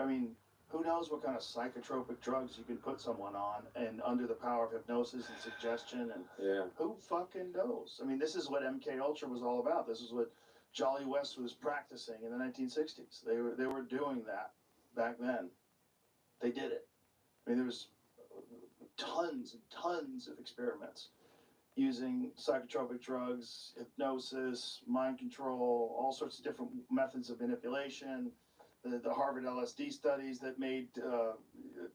I mean, who knows what kind of psychotropic drugs you can put someone on and under the power of hypnosis and suggestion and who fucking knows? I mean, this is what MK Ultra was all about. This is what Jolly West was practicing in the 1960s. They were doing that back then. They did it. I mean, there was tons and tons of experiments using psychotropic drugs, hypnosis, mind control, all sorts of different methods of manipulation. The Harvard LSD studies that made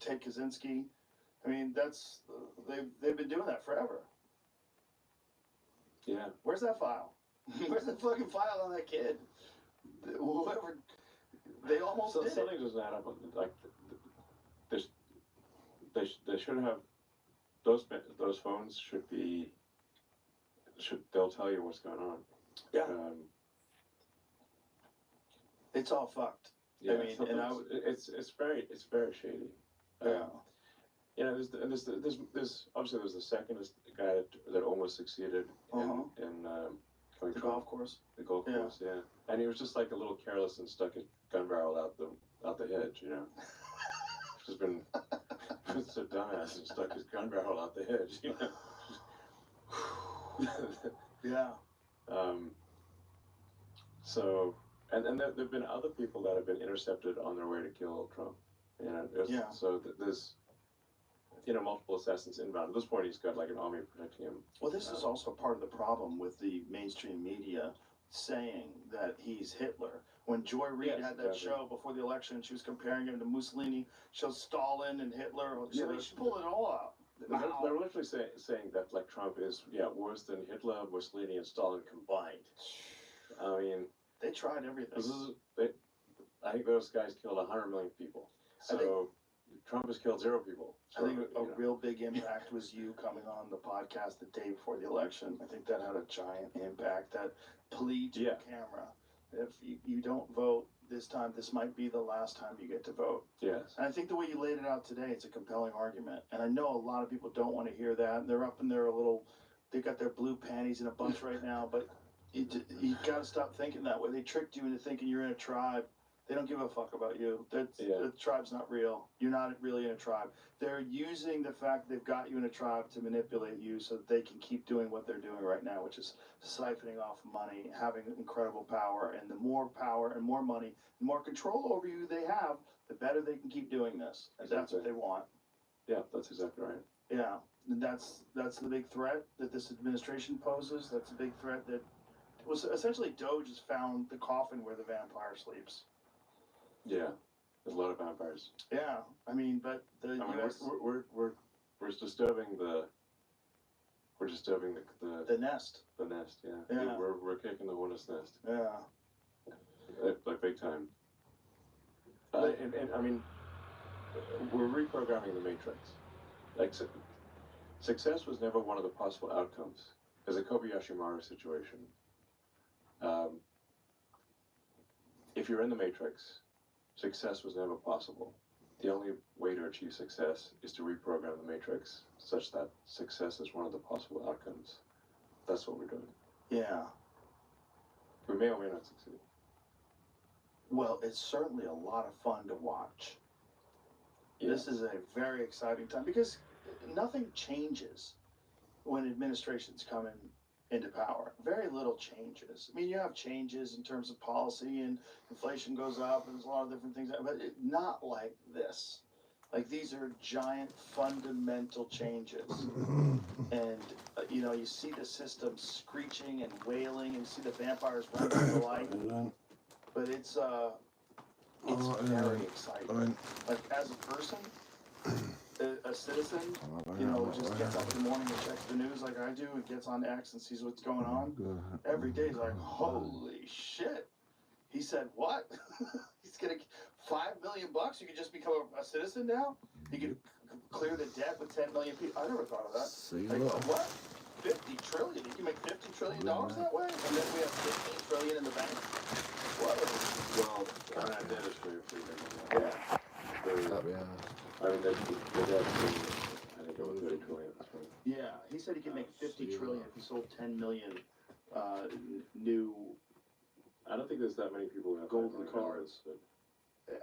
Ted Kaczynski. I mean, they've been doing that forever. Yeah. Where's that file? Where's the fucking file on that kid? Whoever, they almost did something it. doesn't add up. Like, they should have those phones should they'll tell you what's going on. Yeah. It's all fucked. Yeah, I mean, and it's very shady. Yeah. You know, there's obviously there's the second guy that almost succeeded in the golf course. The golf course, yeah. And he was just like a little careless and stuck his gun barrel out the hedge, you know. Just been just a dumbass and stuck his gun barrel out the hedge, you know. Yeah. So. And there have been other people that have been intercepted on their way to kill Trump. You know, so there's, you know, multiple assassins inbound. At this point, he's got like an army protecting him. Well, this is also part of the problem with the mainstream media saying that he's Hitler. When Joy Reid had that show before the election, she was comparing him to Mussolini, showed Stalin and Hitler. So they should pull it all out. They're literally saying that like Trump is worse than Hitler, Mussolini, and Stalin combined. I mean. They tried everything. I think those guys killed 100 million people. So Trump has killed 0 people. So, I think a real big impact was you coming on the podcast the day before the election. I think that had a giant impact. That plea to the camera. If you don't vote this time, this might be the last time you get to vote. Yes. And I think the way you laid it out today, it's a compelling argument. And I know a lot of people don't want to hear that. They're up in their they got their blue panties in a bunch right now, but you got to stop thinking that way. They tricked you into thinking you're in a tribe. They don't give a fuck about you. The tribe's not real. You're not really in a tribe. They're using the fact they've got you in a tribe to manipulate you so that they can keep doing what they're doing right now, which is siphoning off money, having incredible power. And the more power and more money, the more control over you they have, the better they can keep doing this. And that's what they want. Yeah, that's exactly right. Yeah. And that's the big threat that this administration poses. That's a big threat that was essentially Doge has found the coffin where the vampire sleeps. Yeah, there's a lot of vampires. Yeah, I mean, but the US... we're disturbing the nest. The nest, yeah. Yeah. We're kicking the hornet's nest. Yeah. Like big time. And I mean, we're reprogramming the matrix. Like success was never one of the possible outcomes. There's a Kobayashi Maru situation. If you're in the matrix, success was never possible. The only way to achieve success is to reprogram the matrix such that success is one of the possible outcomes. That's what we're doing. Yeah. We may or may not succeed. Well, it's certainly a lot of fun to watch. Yeah. This is a very exciting time because nothing changes when administrations come into power. Very little changes. I mean, you have changes in terms of policy and inflation goes up and there's a lot of different things, but not like this. Like these are giant fundamental changes. And, you see the system screeching and wailing and you see the vampires running to the light. But it's very exciting. Like as a person, a citizen, just gets up in the morning and checks the news like I do and gets on X and sees what's going on. Every day he's like, holy shit. He said, what? He's going to $5 million bucks? You could just become a citizen now? You could clear the debt with 10 million people. I never thought of that. Like, what? 50 trillion? You can make $50 trillion that way? And then we have 15 trillion in the bank? What? Well, that is pretty big. Yeah. I mean, the debt, I think, over 30 trillion. Yeah, he said he could make 50 trillion if he he sold 10 million new. I don't think there's that many people who have Golden 5 million cards. But,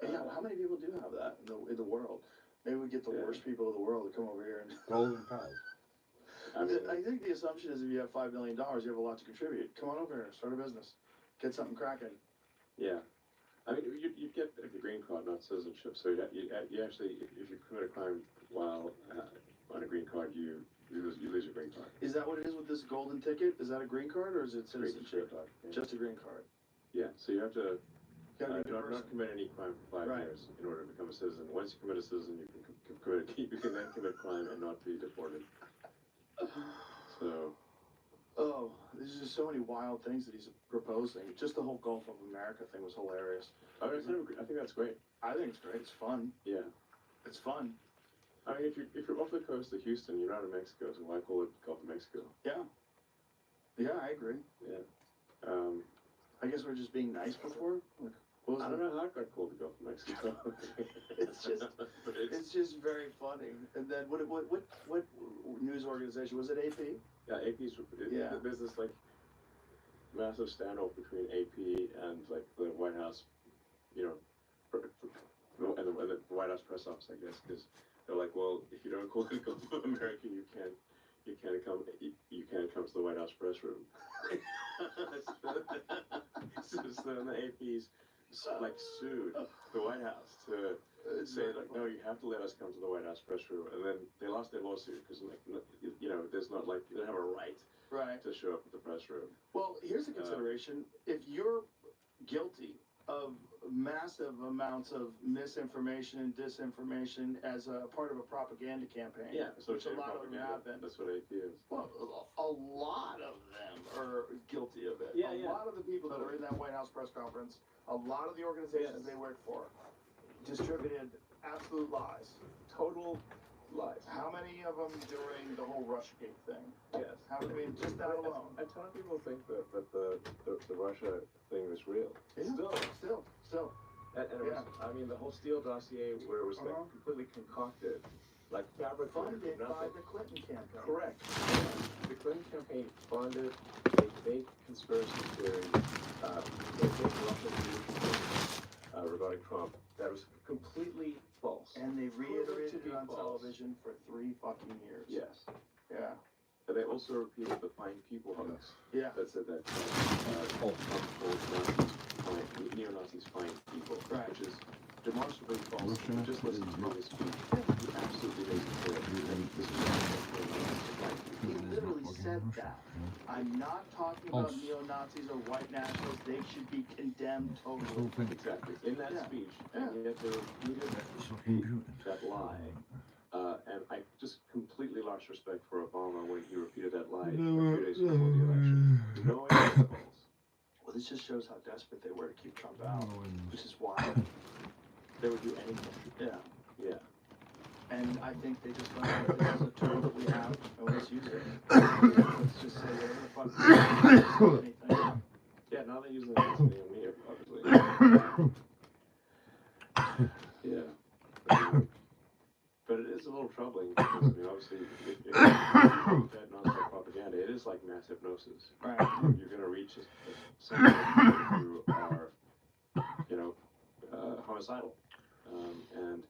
Yeah, how many people do have that in the world? Maybe we get the worst people of the world to come over here and. Golden cards. I mean, I think the assumption is if you have $5 million, you have a lot to contribute. Come on over here, start a business, get something cracking. yeah. I mean, you get like a green card, not citizenship. So you actually, if you commit a crime while on a green card, you lose your green card. Is that what it is with this golden ticket? Is that a green card or is it citizenship? Green card. Yeah. Just a green card. Yeah. So you have to Gotta be a good not person. commit any crime for 5 Right. years in order to become a citizen. Once you commit a citizen, you can then commit crime and not be deported. So. Oh, there's just so many wild things that he's proposing. Just the whole Gulf of America thing was hilarious. I think that's great. I think it's great. It's fun. Yeah. It's fun. I mean, if you're off the coast of Houston, you're not in Mexico, so why call it Gulf of Mexico? Yeah. Yeah, I agree. Yeah. I guess we're just being nice before. Like, what was I don't know how it got called the Gulf of Mexico. It's just very funny. And then what news organization was it? AP? Yeah, AP's. Yeah. There's this like massive standoff between AP and like the White House, you know, and the White House press office, I guess, because they're like, well, if you don't call it Gulf of America, you can't come to the White House press room. so then the AP's like sued the White House to say like, no, you have to let us come to the White House press room, and then they lost their lawsuit because like, you know, there's not like they don't have a right to show up at the press room. Well, here's a consideration. If you're guilty of massive amounts of misinformation and disinformation as a part of a propaganda campaign, which a lot of them have been. That's what AP is. Well, a lot of them are guilty of it. Yeah, a lot of the people that were in that White House press conference, a lot of the organizations they work for, distributed absolute lies. Total lies. How many of them during the whole Russiagate thing? Yes. How many? Just that alone. A ton of people think that the Russia thing was real. Yeah. Still. And it was, I mean, the whole Steele dossier, where it was like completely concocted, like fabricated Funded from by nothing. the Clinton campaign. Correct. The Clinton campaign funded a fake conspiracy theory, a fake Russian theory regarding Trump that was completely false. And they reiterated Proven to it be on false. television for 3 fucking years. Yes. Yeah. And they also repeated the fine people hoax. Yeah. That said that Trump told neo-Nazis fine people, which is demonstrably false. Just listen to his speech. He absolutely makes it clear that this is He literally said that. I'm not talking about neo-Nazis or white nationalists. They should be condemned totally. Exactly. In that speech, and yet they repeated that lie. And I just completely lost respect for Obama when he repeated that lie a few days before the election. Knowing it was false. Well, this just shows how desperate they were to keep Trump out, which is wild. They would do anything. Yeah. Yeah. And I think they just went, this is a tool that we have, and let's use it. Let's just say whatever the fuck anything. Yeah, now they're using it against me and me, obviously. Yeah. But it is a little troubling because, I mean, obviously, if you that non-stop propaganda, it is like mass hypnosis. Right. You're going to reach some people who are, you know, homicidal, and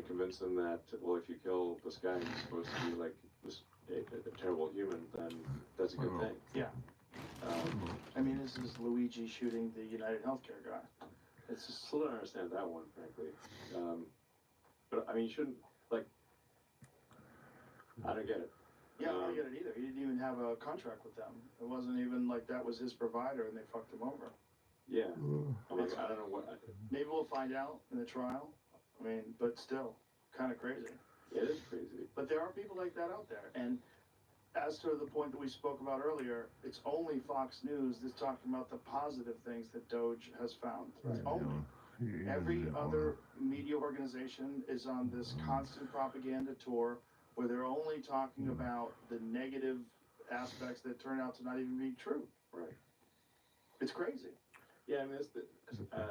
convince them that, well, if you kill this guy who's supposed to be like this a terrible human, then that's a good thing. Yeah. I mean, this is Luigi shooting the United Healthcare guy. It's just Still don't understand that one, frankly. But I mean, you shouldn't, like, I don't get it. Yeah, I don't get it either. He didn't even have a contract with them. It wasn't even like that was his provider and they fucked him over. Yeah. I mean, I don't know what. Maybe we'll find out in the trial. I mean, but still, kind of crazy. It is crazy. But there are people like that out there. And as to the point that we spoke about earlier, it's only Fox News that's talking about the positive things that Doge has found. It's only. Every other media organization is on this constant propaganda tour where they're only talking about the negative aspects that turn out to not even be true. Right. It's crazy. Yeah, I mean,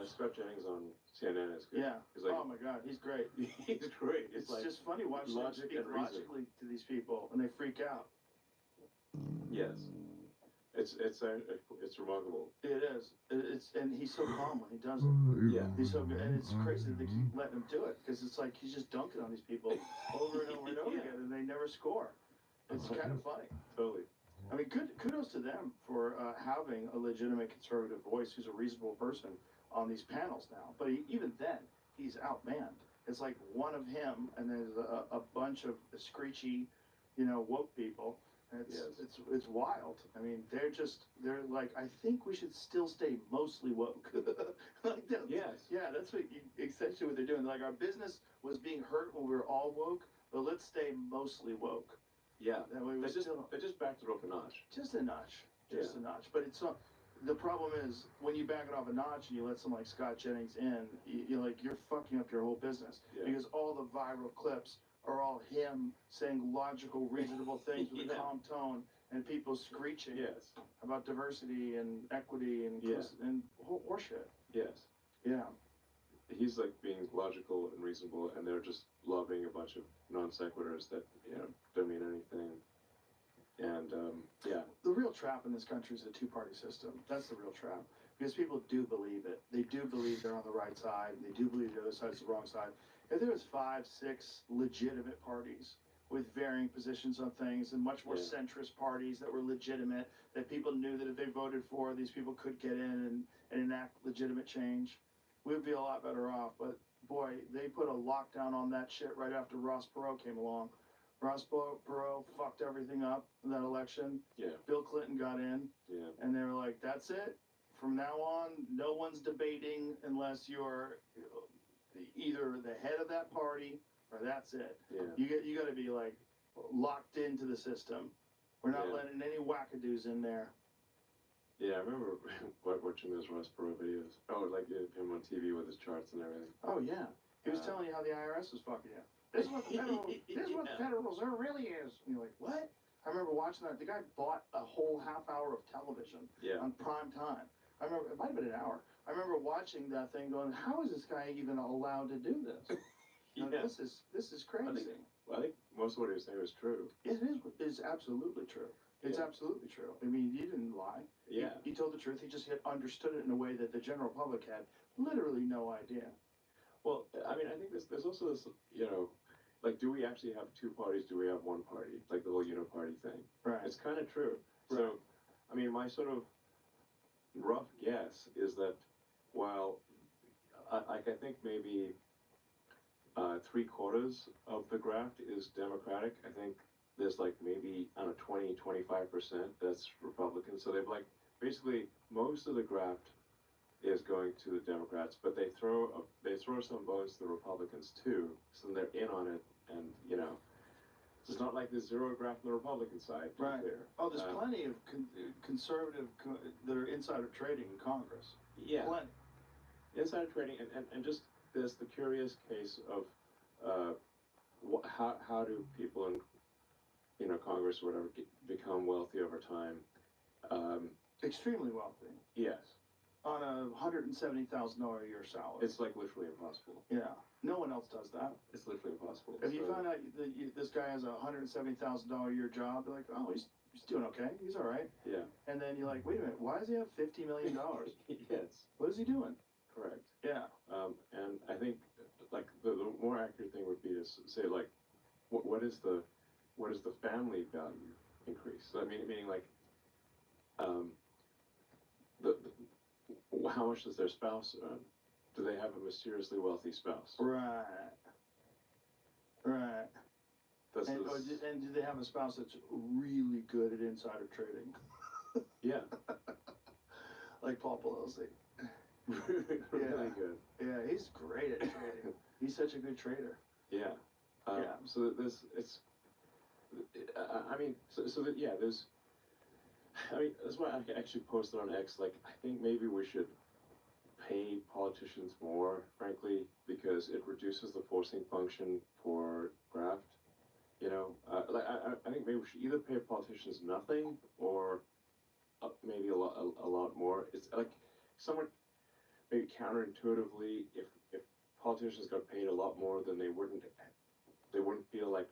Scott Jennings on CNN is good. Yeah. He's like, oh my God, he's great. He's great. It's like just funny watching him logic speak and reason. logically to these people and they freak out. Yes. It's remarkable. It is. And he's so calm when he does it. Yeah. He's so good, and it's crazy that they keep letting him do it because it's like he's just dunking on these people over and over and over again, and they never score. It's kind of funny. Totally. I mean, kudos to them for having a legitimate conservative voice who's a reasonable person on these panels now. But even then, he's outmanned. It's like one of him, and there's a bunch of screechy, woke people. It's wild. I mean, they're like, I think we should still stay mostly woke. Like that, Yes. Yeah, that's essentially what they're doing. Like, our business was being hurt when we were all woke, but let's stay mostly woke. Yeah. That way They just backed it up a notch. just a notch, a notch. But it's not. The problem is when you back it off a notch and you let someone like Scott Jennings in, you're fucking up your whole business because all the viral clips are all him saying logical, reasonable things with a calm tone and people screeching about diversity and equity and and horseshit. Yes. Yeah. He's like being logical and reasonable, and they're just lobbing a bunch of non sequiturs that don't mean anything. And the real trap in this country is the two-party system. That's the real trap because people do believe it. They do believe they're on the right side. And they do believe the other side is the wrong side. If there was 5, 6 legitimate parties with varying positions on things and much more centrist parties that were legitimate, that people knew that if they voted for, these people could get in and enact legitimate change, we'd be a lot better off. But boy, they put a lockdown on that shit right after Ross Perot came along. Ross Perot fucked everything up in that election. Yeah. Bill Clinton got in. Yeah. And they were like, that's it. From now on, no one's debating unless you're either the head of that party or that's it. Yeah. You got to be like locked into the system. We're not letting any wackadoos in there. Yeah, I remember watching those Ross Perot videos. Oh, like him on TV with his charts and everything. Oh yeah. He was telling you how the IRS was fucking you. This is what the Federal Reserve really is. And you're like, what? I remember watching that. The guy bought a whole half hour of television on prime time. I remember, it might have been an hour. I remember watching that thing going, how is this guy even allowed to do this? This is crazy. I think most of what he was saying was true. It's absolutely true. It's absolutely true. I mean, he didn't lie. Yeah. He told the truth. He just understood it in a way that the general public had literally no idea. Well, I mean, I think there's also this, like, do we actually have two parties? Do we have one party? Like the whole uniparty thing. Right. It's kind of true. Right. So, I mean, my sort of rough guess is that while I think maybe 3/4 of the graft is Democratic, I think there's like maybe, I don't know, 20-25% that's Republican. So they've like, basically most of the graft is going to the Democrats, but they throw some bones to the Republicans too, so they're in on it, and it's not like there's zero graft on the Republican side. Right. There. Oh, there's plenty of conservative that are insider trading in Congress. Yeah. Plenty. Insider trading, and just there's the curious case of how do people in Congress or whatever become wealthy over time? Extremely wealthy. Yes. On a $170,000 a year salary. It's like literally impossible. Yeah. No one else does that. It's literally impossible. If you find out that this guy has a $170,000 a year job, you're like, oh, he's doing okay. He's all right. Yeah. And then you're like, wait a minute, why does he have $50 million? Yes. What is he doing? Correct. Yeah. And I think like the more accurate thing would be to say like, what is the family value increase? So, I mean, meaning like, how much does their spouse earn? Do they have a mysteriously wealthy spouse? Right. Right. And do they have a spouse that's really good at insider trading? Yeah. Like Paul Pelosi. Really good. Yeah, he's great at trading. He's such a good trader. Yeah. So that's why I actually posted on X, like, I think maybe we should pay politicians more, frankly, because it reduces the forcing function for graft. I think maybe we should either pay politicians nothing or maybe a lot more. It's like somewhat maybe counterintuitively, if politicians got paid a lot more, then they wouldn't feel like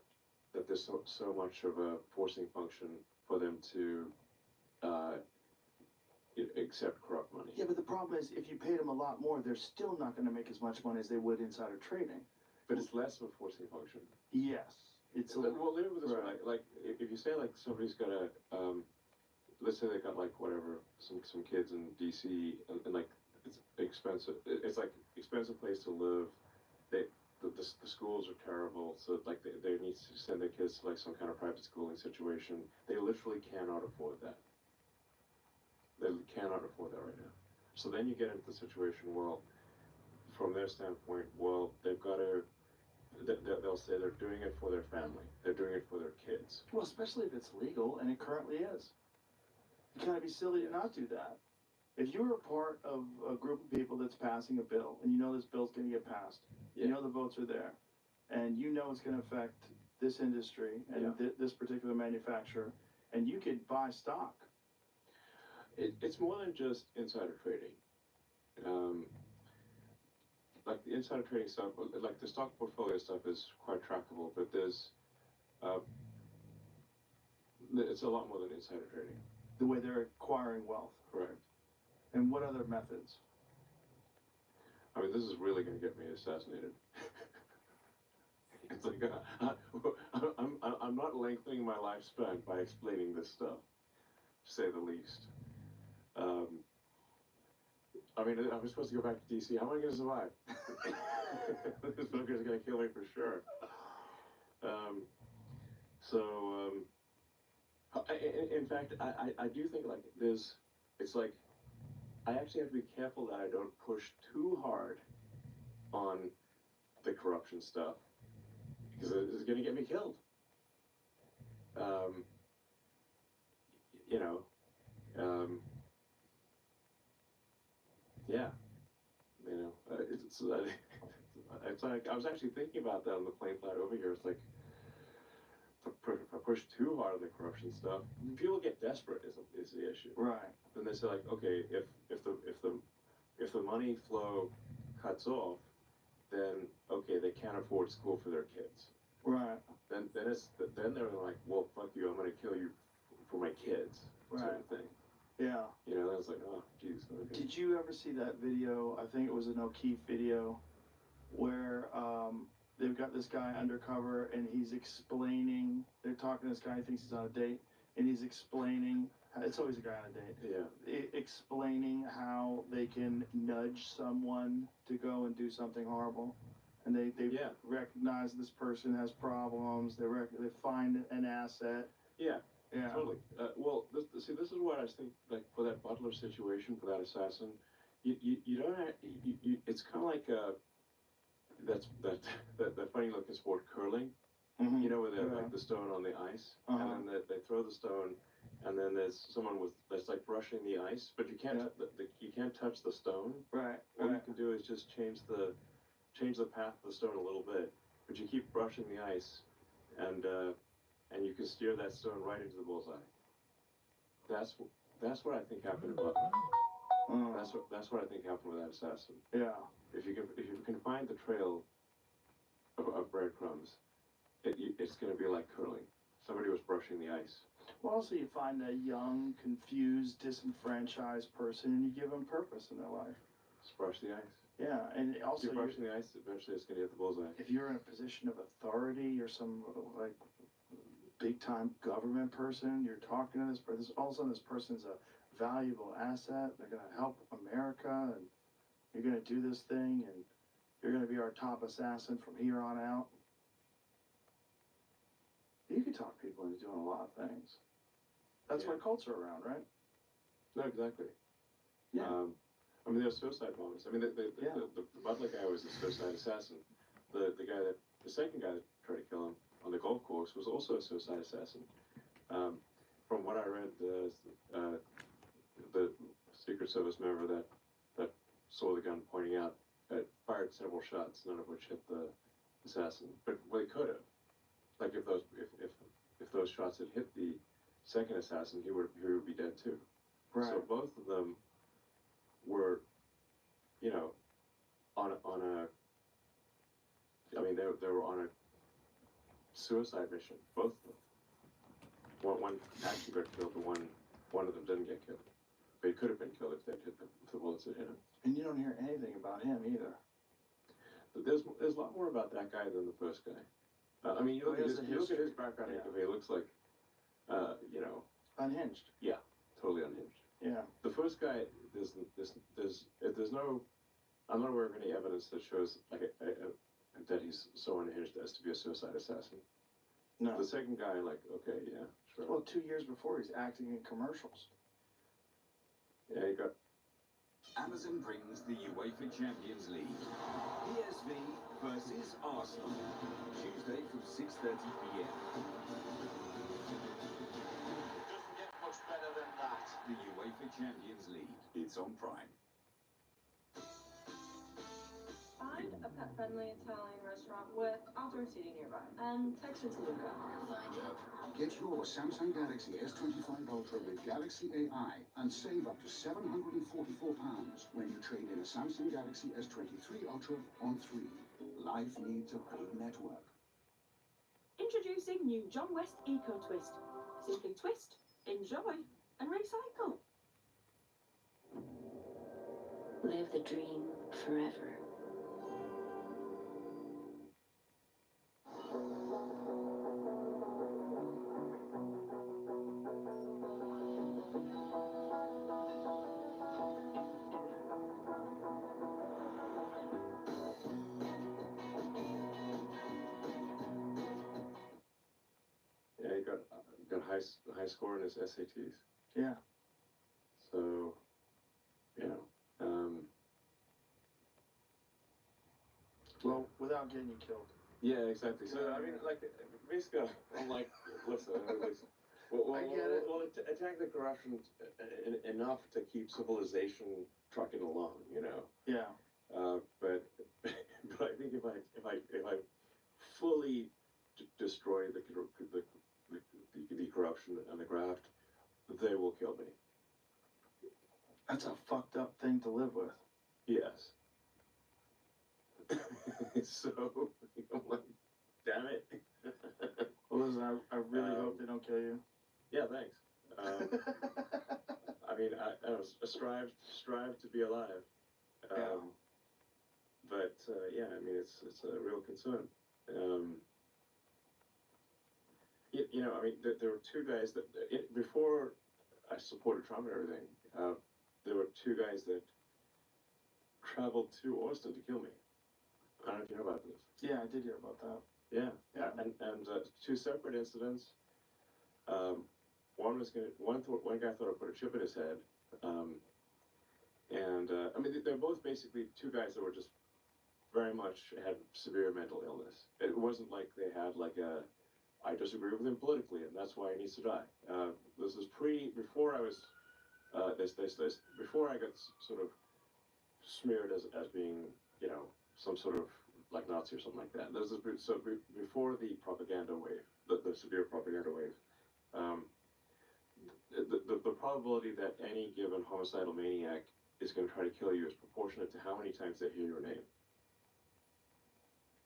that there's so much of a forcing function for them to accept corrupt money. Yeah, but the problem is, if you paid them a lot more, they're still not going to make as much money as they would insider trading. But it's less of a forcing function. Yes, it's a Well, leave it with this right. way. Like if you say like somebody's got a, let's say they got like whatever some kids in DC and like it's expensive. It's like expensive place to live. The schools are terrible, so like they need to send their kids to like some kind of private schooling situation. They literally cannot afford that. They cannot afford that right now. So then you get into the situation, well, from their standpoint, well, they've got to, they'll say they're doing it for their family. They're doing it for their kids. Well, especially if it's legal, and it currently is. You kind of be silly to not do that. If you're a part of a group of people that's passing a bill, and you know this bill's going to get passed, you know the votes are there, and you know it's going to affect this industry and this particular manufacturer, and you could buy stock. It's more than just insider trading. Like the insider trading stuff, like the stock portfolio stuff is quite trackable, but there's, it's a lot more than insider trading. The way they're acquiring wealth. Correct. And what other methods? I mean, this is really going to get me assassinated. It's like, I'm not lengthening my lifespan by explaining this stuff, to say the least. I mean, I was supposed to go back to DC. How am I going to survive? This fucker's going to kill me for sure. In fact, I do think like it's like, I actually have to be careful that I don't push too hard on the corruption stuff, because it's going to get me killed. Yeah, it's like I was actually thinking about that on the plane flight over here. It's like if I push too hard on the corruption stuff, people get desperate. Is the issue? Right. Then they say like, okay, if the money flow cuts off, then okay, they can't afford school for their kids. Right. Then they're like, well, fuck you, I'm gonna kill you for my kids, sort of thing. Yeah. You know, that's like, oh, jeez. Okay. Did you ever see that video? I think it was an O'Keefe video, where they've got this guy undercover and he's explaining. They're talking to this guy. He thinks he's on a date, and he's explaining. It's always a guy on a date. Yeah. Explaining how they can nudge someone to go and do something horrible, and they recognize this person has problems. They find an asset. Yeah. Yeah. Totally. Well, this is what I think. Like for that Butler situation, for that assassin, you don't. It's kind of like that funny looking sport, curling. Mm-hmm. You know, where they have like the stone on the ice, and then they throw the stone, and then there's someone that's like brushing the ice, but you can't you can't touch the stone. Right. All you can do is just change the path of the stone a little bit, but you keep brushing the ice, and you can steer that stone right into the bullseye. That's what I think happened to Butler. That's what I think happened with that assassin. Yeah. If you can find the trail of breadcrumbs, it's going to be like curling. Somebody was brushing the ice. Well, also you find a young, confused, disenfranchised person, and you give them purpose in their life. Just brush the ice. Yeah, and also if you're brushing the ice, eventually it's going to hit the bullseye. If you're in a position of authority or some like big-time government person, you're talking to this person. All of a sudden, this person's a valuable asset. They're going to help America, and you're going to do this thing, and you're going to be our top assassin from here on out. You can talk people into doing a lot of things. That's why cults are around, right? No, exactly. Yeah. I mean, there's suicide bombers. I mean, the Butler guy was a suicide assassin. The second guy that tried to kill him on the golf course was also a suicide assassin. From what I read, the Secret Service member that saw the gun pointing out fired several shots, none of which hit the assassin. But well, he could have. Like if those shots had hit the second assassin, he would be dead too. Right. So both of them were, you know, on a. I mean, they were on a suicide mission, both of them. one actually got killed, one of them didn't get killed. But he could have been killed if they'd hit them, if the bullets had hit him. And you don't hear anything about him either. But there's a lot more about that guy than the first guy. I mean, you look, Well, at, he has his, a you look at his history. background, Yeah. he looks like, you know, Unhinged. yeah, totally unhinged. Yeah. The first guy, there's no, I'm not aware of any evidence that shows like that he's so unhinged as to be a suicide assassin. No. The second guy, like, okay, yeah, sure. Well, 2 years before, he's acting in commercials. Yeah, he got. Amazon brings the UEFA Champions League. PSV versus Arsenal. Tuesday from 6:30 p.m. Doesn't get much better than that. The UEFA Champions League. It's on Prime. Find a pet-friendly Italian restaurant with outdoor seating nearby and text it to Luca. Find it. Get your Samsung Galaxy S25 Ultra with Galaxy AI and save up to £744 when you trade in a Samsung Galaxy S23 Ultra on 3. Life needs a big network. Introducing new John West Eco Twist. Simply twist, enjoy, and recycle. Live the dream forever. Yeah, he got high score in his SATs. Yeah. So, you know, Well, without getting you killed. yeah, exactly. So I mean, like, basically, I'm like, listen, I get it. Well, attack the corruption enough to keep civilization trucking along, you know. Yeah. But I think if I fully destroy the corruption and the graft, they will kill me. That's a fucked up thing to live with. Yes. So I'm like, damn it. Well, listen, I really hope they don't kill you. Yeah, thanks. I mean, I was strive to be alive. But yeah, I mean, it's a real concern. You know, I mean, there were two guys that before I supported Trump and everything. There were two guys that traveled to Austin to kill me. I don't know if you know about this. Yeah, I did hear about that. Yeah, and two separate incidents. One guy thought I put a chip in his head, I mean they're both basically two guys that were just very much had severe mental illness. It wasn't like they had like I disagree with him politically and that's why he needs to die. This is before I was before I got sort of smeared as being, you know, some sort of like Nazi or something like that. This is before the propaganda wave, the severe propaganda wave. The probability that any given homicidal maniac is going to try to kill you is proportionate to how many times they hear your name.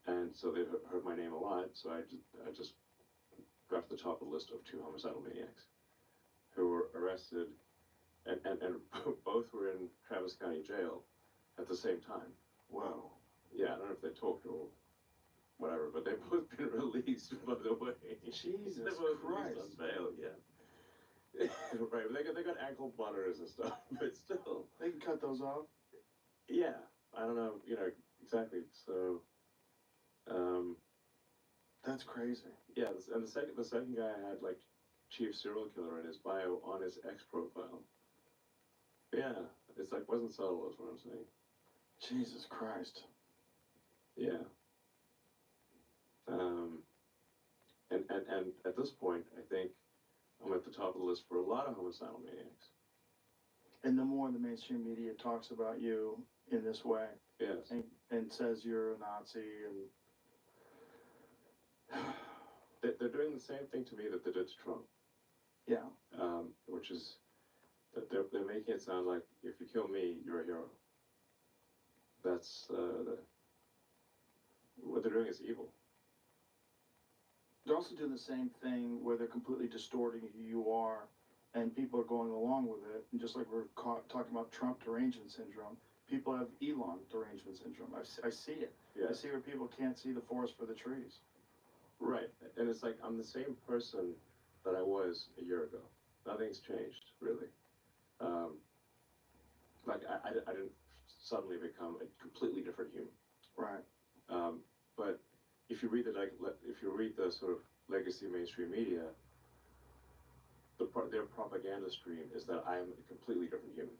And so they've heard my name a lot, so I just got to the top of the list of two homicidal maniacs who were arrested, and both were in Travis County Jail at the same time. Wow. Yeah, I don't know if they talked or whatever, but they've both been released, by the way. Jesus They're both Christ. released on bail, yeah. Right, but they got ankle monitors and stuff, but still. They can cut those off. Yeah, I don't know, you know, exactly. So, that's crazy. yeah, and the second guy had like chief serial killer in his bio on his X profile. Yeah, it's like wasn't subtle, is what I'm saying. Jesus Christ. Yeah. And at this point, I think I'm at the top of the list for a lot of homicidal maniacs. And the more the mainstream media talks about you in this way, Yes. and says you're a Nazi, and They're doing the same thing to me that they did to Trump. yeah, Which is that they're making it sound like if you kill me, you're a hero. That's what they're doing is evil. They're also doing the same thing where they're completely distorting who you are, and people are going along with it. And just like we're talking about Trump derangement syndrome, people have Elon derangement syndrome. I see it. Yeah. I see where people can't see the forest for the trees. Right, and it's like I'm the same person that I was a year ago. Nothing's changed, really. Like I didn't suddenly become a completely different human. Right. But if you read the sort of legacy mainstream media, their propaganda stream is that I'm a completely different human.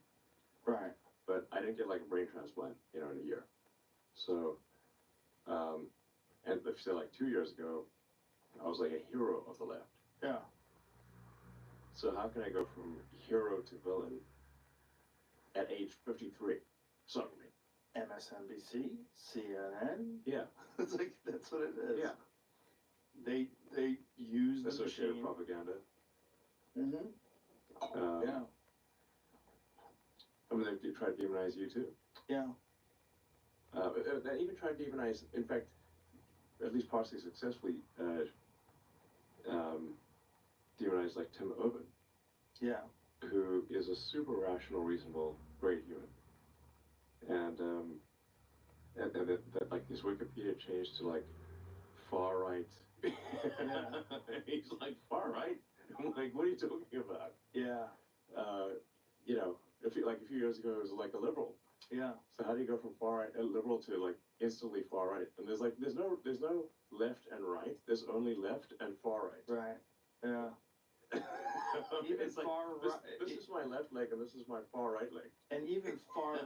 Right. But I didn't get like a brain transplant, in a year. So, and if you say like 2 years ago, I was like a hero of the left. Yeah. So how can I go from hero to villain at age 53 suddenly? MSNBC, CNN. Yeah. It's like, that's what it is. Yeah. They use the Associated machine. propaganda. Mm-hmm. Yeah. I mean, they tried to demonize you too. Yeah. They even tried to demonize, in fact, at least partially successfully, demonize like Tim Urban. Yeah. Who is a super rational, reasonable, great human. And that like his Wikipedia changed to like far right. Yeah. He's like, far right? I'm like, what are you talking about? Yeah. A few years ago, it was like a liberal. Yeah. So how do you go from far right, a liberal, to like instantly far right? And there's no left and right. There's only left and far right. Right. Yeah. Even it's like, far right. This is my left leg and this is my far right leg. And even far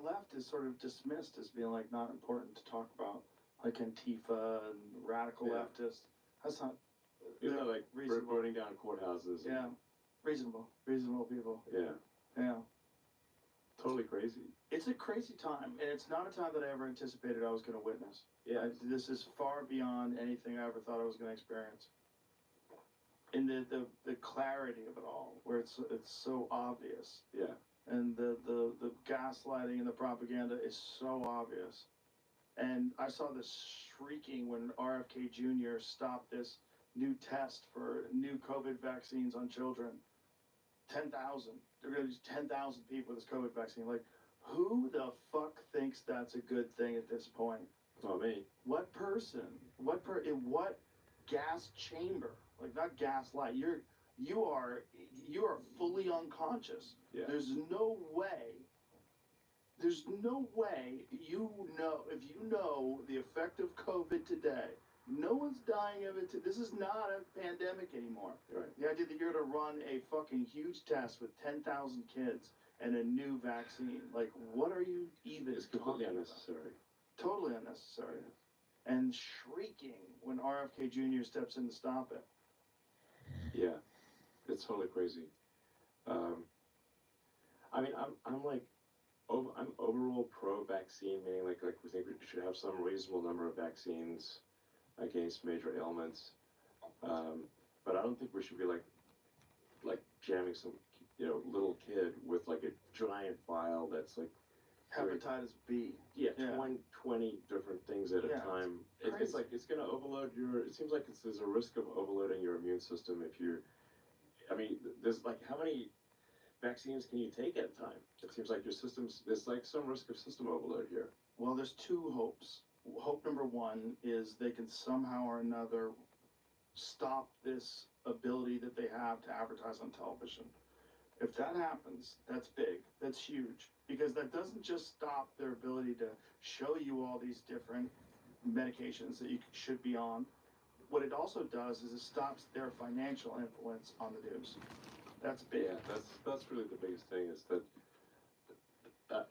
left is sort of dismissed as being like not important to talk about, like Antifa and radical leftists. That's not. Isn't that like reasonable. burning down courthouses? Yeah. Reasonable people. Yeah. Yeah. Totally crazy. It's a crazy time, and it's not a time that I ever anticipated I was going to witness. Yeah. This is far beyond anything I ever thought I was going to experience. And the clarity of it all, where it's so obvious. Yeah. And the gaslighting and the propaganda is so obvious. And I saw this shrieking when RFK Jr. stopped this new test for new COVID vaccines on children. 10,000. They're going to use 10,000 people with this COVID vaccine. Like, who the fuck thinks that's a good thing at this point? Not me. What person? In what gas chamber? Like, not gaslight. You are fully unconscious. Yeah. There's no way if you know the effect of COVID today, no one's dying of it. This is not a pandemic anymore. Right. The idea that you're going to run a fucking huge test with 10,000 kids and a new vaccine, like, what are you even It's completely talking unnecessary. about? Totally unnecessary. And shrieking when RFK Jr. steps in to stop it. Yeah. It's totally crazy. I mean, I'm overall pro-vaccine, meaning like we think we should have some reasonable number of vaccines against major ailments. But I don't think we should be like jamming some little kid with like a giant vial that's like Hepatitis B. Yeah, 20 different things at a time. It's like it's going to overload it seems like there's a risk of overloading your immune system if you. I mean, there's like how many vaccines can you take at a time? It seems like there's like some risk of system overload here. Well, there's two hopes. Hope number one is they can somehow or another stop this ability that they have to advertise on television. If that happens, that's big. That's huge. Because that doesn't just stop their ability to show you all these different medications that you should be on. What it also does is it stops their financial influence on the news. That's big. Yeah, that's really the biggest thing is that,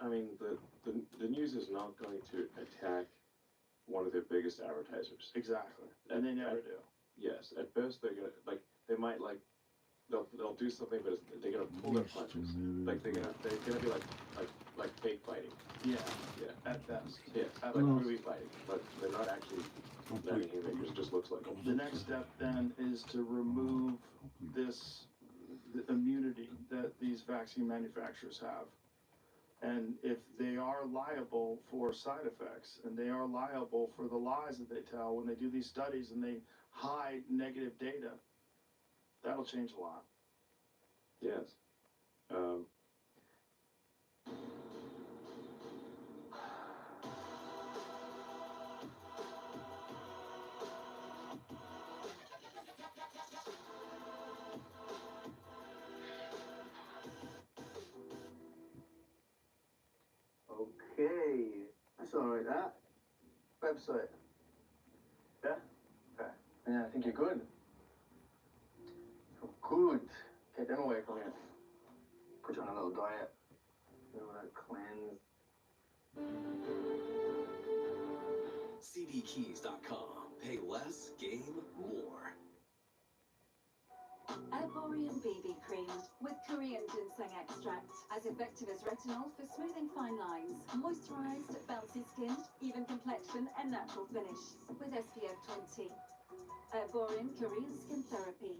I mean, the news is not going to attack one of their biggest advertisers. Exactly. And they never do. Yes. At best, they're going to, they might they'll do something, but they're gonna pull their punches. Like they're gonna be like fake fighting. Yeah. Yeah. At best. Yeah. Like movie fighting, but they're not actually anything that just looks like them. The next step then is to remove the immunity that these vaccine manufacturers have. And if they are liable for side effects and they are liable for the lies that they tell when they do these studies and they hide negative data, that'll change a lot. Yes. Okay, that's all right. That website. Yeah. Okay. Yeah, I think you're good. Oh, good. Take them away from you. Put you on a little diet. You know, that cleanse. cdkeys.com. Pay less, game more. Herborian BB Cream with Korean ginseng extract. As effective as retinol for smoothing fine lines, moisturized, bouncy skin, even complexion and natural finish. With SPF 20. Herborian Korean Skin Therapy.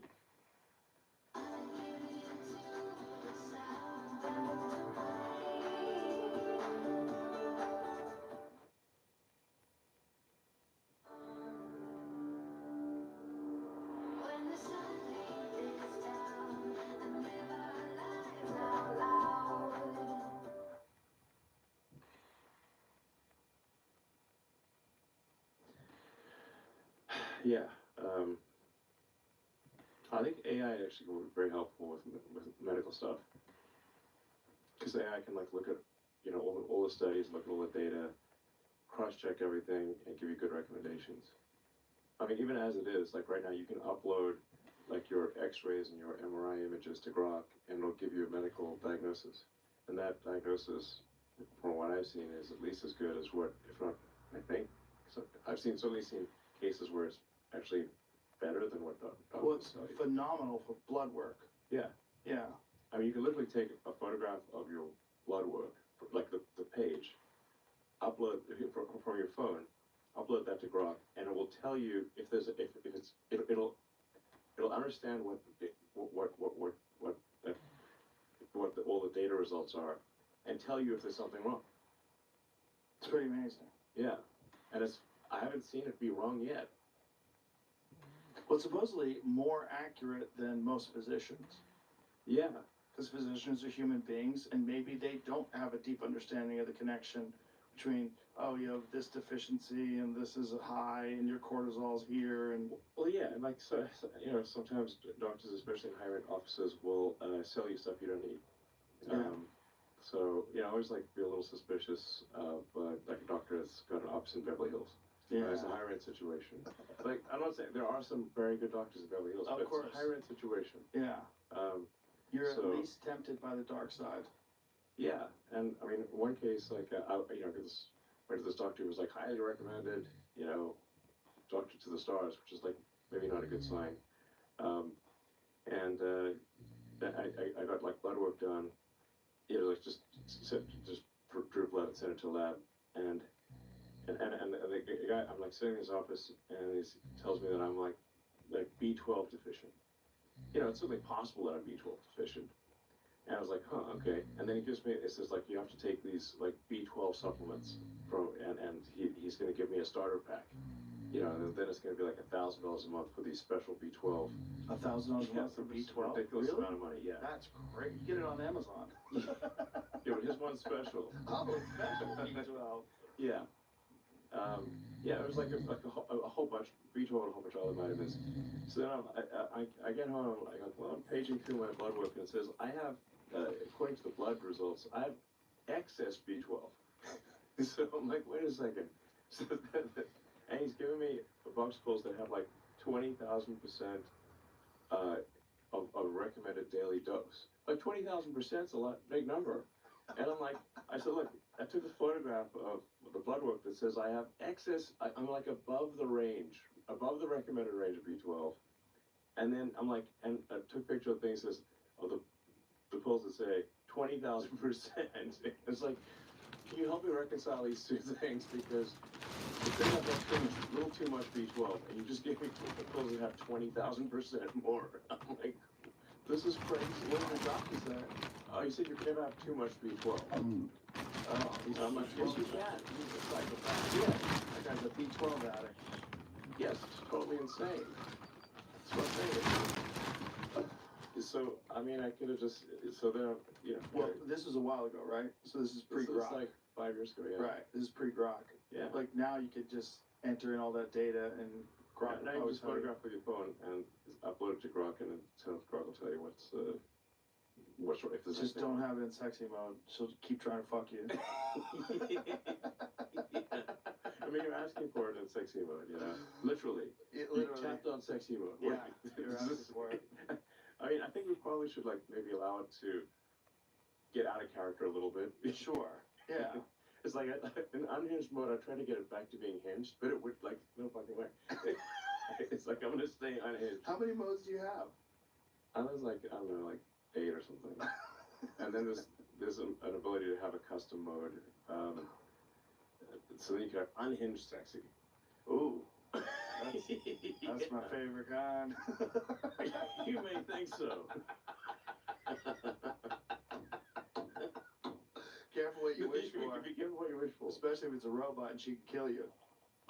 Yeah. I think AI actually will be very helpful with medical stuff. Because AI can like look at, you know, all the studies, look at all the data, cross-check everything, and give you good recommendations. I mean, even as it is, like right now, you can upload like your X-rays and your MRI images to Grok, and it'll give you a medical diagnosis. And that diagnosis, from what I've seen, is at least as good as what, if not, I think. So I've certainly seen cases where it's actually better than what doctors Well, it's tell you. phenomenal for blood work. Yeah. Yeah. I mean, you can literally take a photograph of your blood work, like the page, upload from your phone, upload that to Grok, and it will tell you if there's it'll understand what all the data results are, and tell you if there's something wrong. It's pretty amazing. Yeah, and I haven't seen it be wrong yet. Well, it's supposedly more accurate than most physicians. Yeah. Because physicians are human beings, and maybe they don't have a deep understanding of the connection between, oh, you have this deficiency, and this is high, and your cortisol's here, and... Well, yeah, and like, so you know, sometimes doctors, especially in high-rent offices, will sell you stuff you don't need. Yeah. So, you know, I always like to be a little suspicious of, like a doctor that's got an office in Beverly Hills. Yeah. It's a high-rent situation. Like, I'm not saying, there are some very good doctors in Beverly Hills, Of but course. it's a high-rent situation. Yeah. You're So- at least tempted by the dark side. Yeah, and I mean, in one case, like, you know, went to this doctor who was like highly recommended, you know, doctor to the stars, which is like maybe not a good sign. And I got like blood work done, you know, like just drew blood and sent it to a lab, and the guy, I'm like sitting in his office, and he tells me that I'm like B12 deficient. You know, it's certainly possible that I'm B12 deficient. And I was like, huh, okay. And then he gives me, it says like, you have to take these like B12 supplements and he's going to give me a starter pack. You know, and then it's going to be like $1,000 a month for these special B12. $1,000 a month for B12? Ridiculous Really? amount of money, yeah. That's great. You get it on Amazon. Yeah, but his one's special. Oh, special B12. Yeah. Yeah, it was like a whole bunch, B12 and a whole bunch of other vitamins. So then I get home, I'm paging through my blood work, and it says, I have, according to the blood results, I have excess B12. So I'm like, wait a second. So and he's giving me boxfuls that have like 20,000% of recommended daily dose. Like 20,000% is a big number. And I'm like, I said, look, I took a photograph of the blood work that says I have excess, I'm like above the range, above the recommended range of B12. And then I'm like, and I took a picture of things that says, of the pills that say 20,000%. It's like, can you help me reconcile these two things? Because if they have a little too much B12, and you just gave me pills that have 20,000% more. I'm like, this is crazy. What did the doctor say? Oh, you said you could never have too much B12. Mm. I'm like, yes, you can. He's a psychopath. Yeah. That guy's a B12 addict. Yes, it's totally insane. That's what I'm saying. So, I mean, I could have just, so there, you know. Well, this was a while ago, right? So this is This is pre-Grok. like 5 years ago, yeah. Right, this is pre-Grok. Yeah. Like now you could just enter in all that data and Grok. Now you just photograph with your phone and upload it to Grok, and then Grok will tell you what's if there's Just anything don't have it in sexy mode. She'll keep trying to fuck you. I mean, you're asking for it in sexy mode, you know? Literally. Literally. You tapped on sexy mode. Yeah, you're asking for it. I mean, I think we probably should, like, maybe allow it to get out of character a little bit. Sure. Yeah. It's like, in unhinged mode, I try to get it back to being hinged, but it would, like, no fucking way. It's like, I'm gonna stay unhinged. How many modes do you have? I was like, I don't know, like 8 or something. And then there's an ability to have a custom mode. So then you can have unhinged sexy. Ooh. That's my favorite kind. You may think so. Careful what you wish for. Be careful what you wish for. Especially if it's a robot and she can kill you.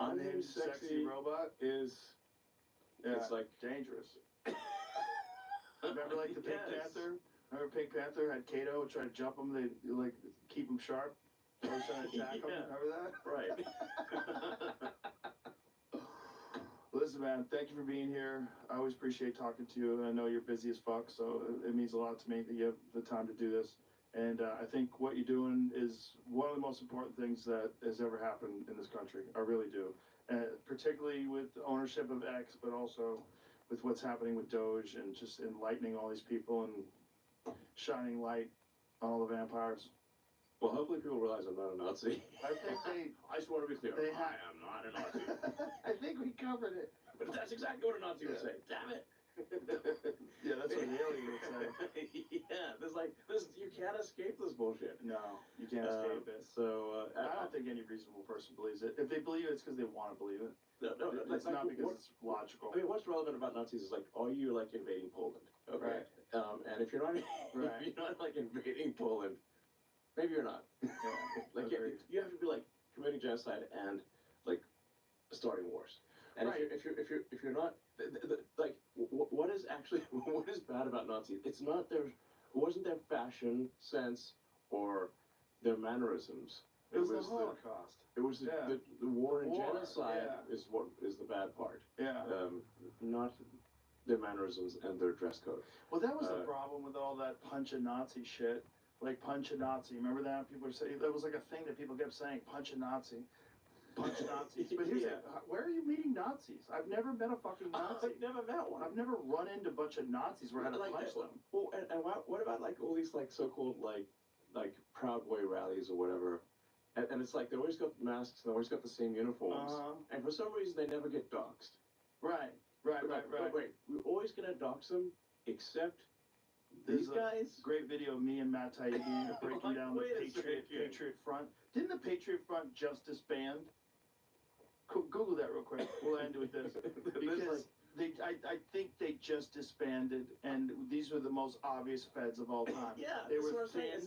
Unhinged sexy robot is, it's like dangerous. Remember like the Pink Panther? Remember Pink Panther had Kato try to jump him, they like keep him sharp? Always trying to attack him, remember that? Right. Listen, man, thank you for being here. I always appreciate talking to you. I know you're busy as fuck, so it means a lot to me that you have the time to do this. And I think what you're doing is one of the most important things that has ever happened in this country. I really do. Particularly with ownership of X, but also with what's happening with Doge and just enlightening all these people and shining light on all the vampires. Well, hopefully people realize I'm not a Nazi. I think I just want to be clear. I am not a Nazi. I think we covered it. But that's exactly what a Nazi would say. Damn it. Yeah, that's what an alien would say. Yeah, you can't escape this bullshit. No, you can't escape it. So I don't think any reasonable person believes it. If they believe it, it's because they want to believe it. No, it's not because it's logical. I mean, what's relevant about Nazis is like, are you like invading Poland? Okay. Right. And if you're not, Right. if you're not like invading Poland, maybe you're not. Like you have to be like committing genocide and like starting wars. And Right. if you're not, like, what is actually what is bad about Nazis? It's not it wasn't their fashion sense or their mannerisms. It was the Holocaust. It was the war and genocide yeah. is what is the bad part. Yeah. Not their mannerisms and their dress code. Well, that was the problem with all that punch a Nazi shit. Like punch a Nazi. Remember that? People were saying that was like a thing that people kept saying. Punch a Nazi. Punch Nazis. But here's where are you meeting Nazis? I've never met a fucking Nazi. I've never met one. I've never run into a bunch of Nazis where I had to punch them. Well, and what about like all these like so-called like Proud Boy rallies or whatever? And it's like they always got masks and they always got the same uniforms. And for some reason they never get doxxed. Right. But wait, we're always gonna dox them except these guys. Great video of me and Matt Taibbi breaking down the Patriot Front. Didn't the Patriot Front just disband? Google that real quick. We'll end with this. Because I think they just disbanded, and these were the most obvious feds of all time. Yeah, they were thin.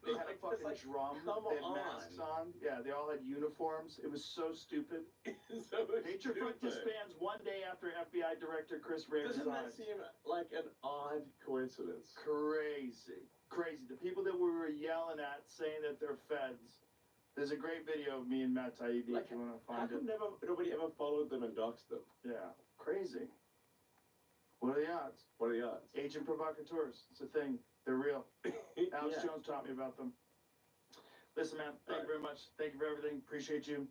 They had a fucking drum. They had masks on. Yeah, they all had uniforms. It was so stupid. Patriot Front disbands one day after FBI Director Chris Wray Doesn't resigns. that seem like an odd coincidence? Crazy. The people that we were yelling at saying that they're feds. There's a great video of me and Matt Taibbi if you want to find it. How come nobody ever followed them and doxed them? Yeah, crazy. What are the odds? What are the odds? Agent provocateurs. It's a thing. They're real. Alex Jones taught me about them. Listen, man, thank you very much. Thank you for everything. Appreciate you.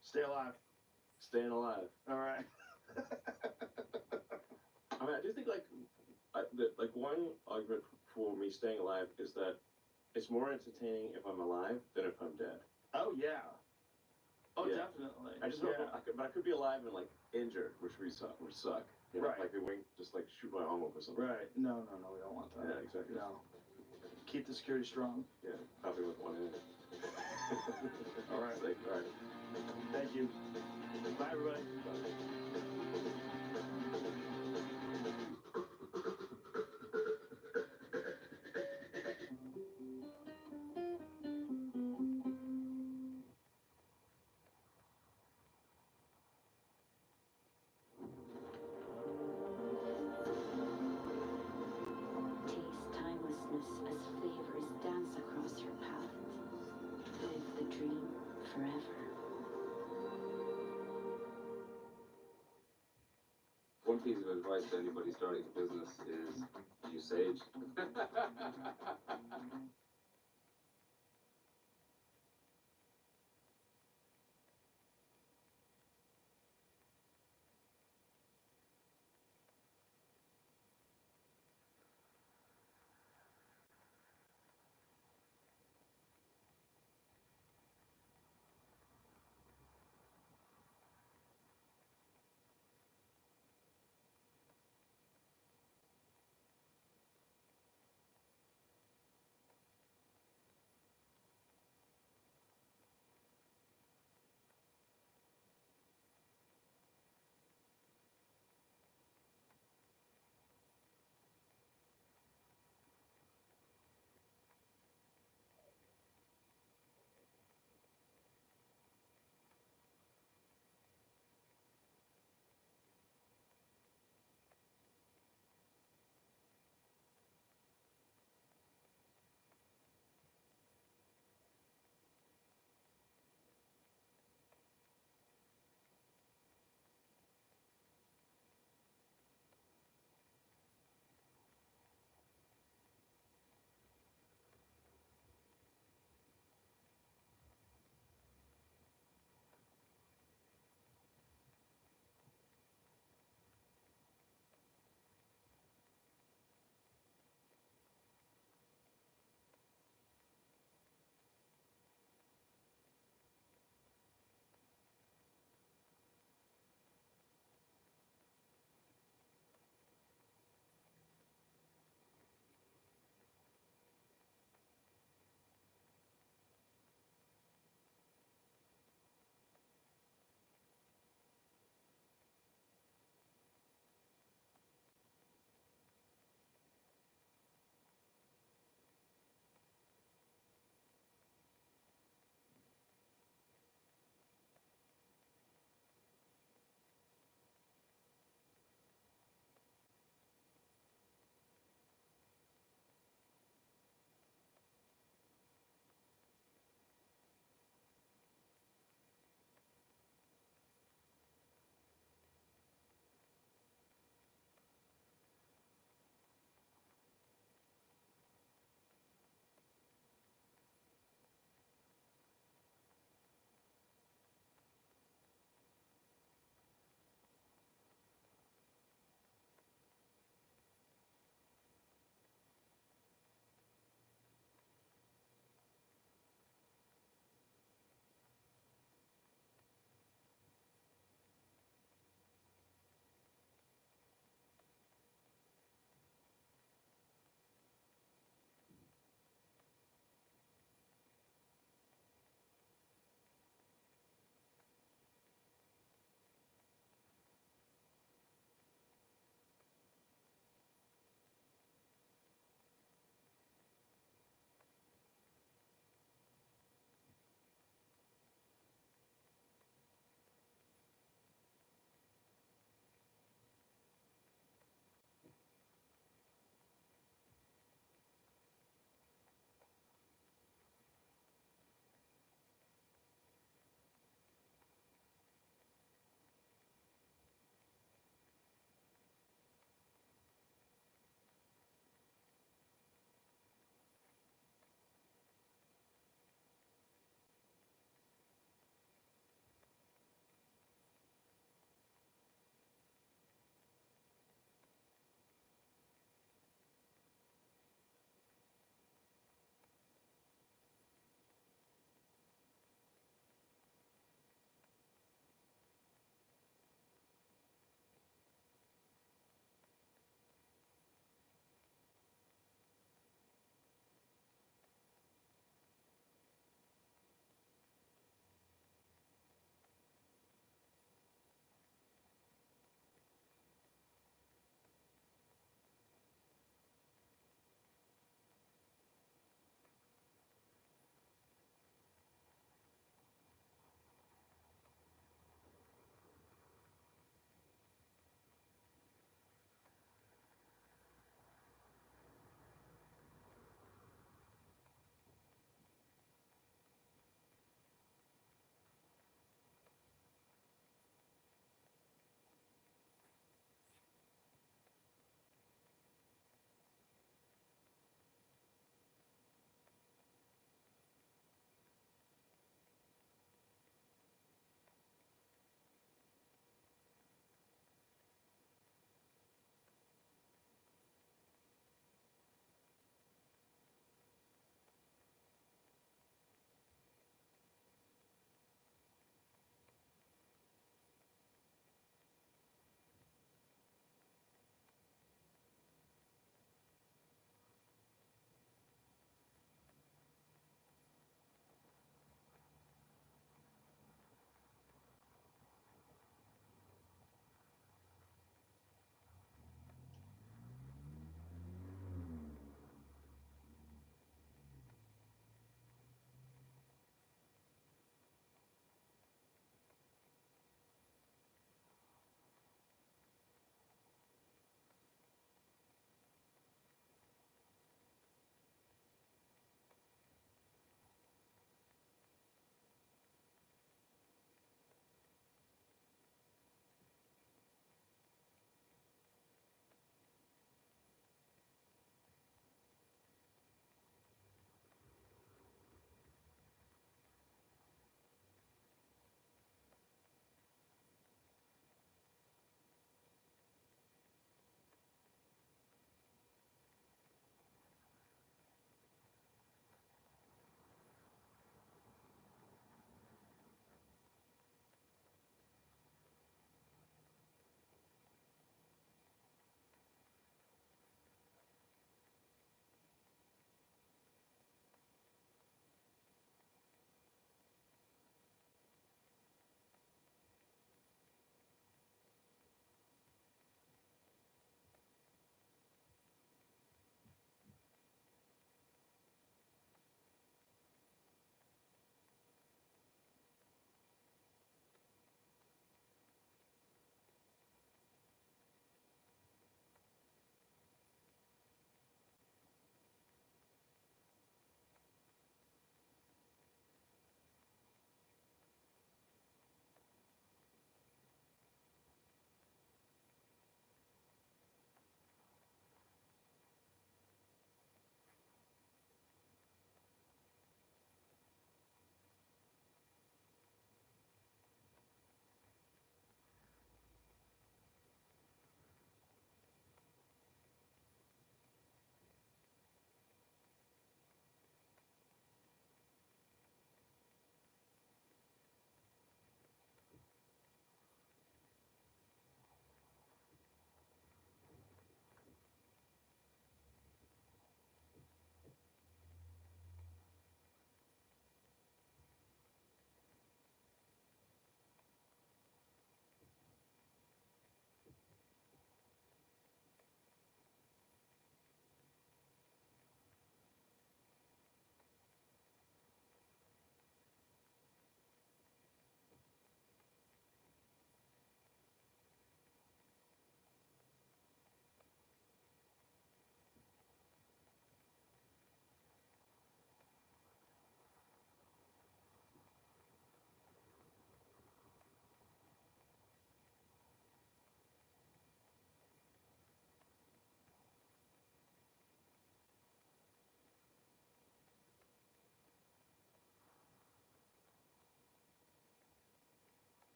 Stay alive. Staying alive. All right. I mean, I do think like one argument for me staying alive is that it's more entertaining if I'm alive than if I'm dead. Oh yeah. Oh Yeah. Definitely. I just hope I could be alive and like injured, which would suck. You know, Right. Like the wing just like shoot my arm off or something. Right. No, we don't want that. Yeah, exactly. No. Keep the security strong. Yeah, probably with one hand. All right. All right. Thank you. Bye, everybody. Bye. piece of advice to anybody starting a business is use Sage.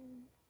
soon.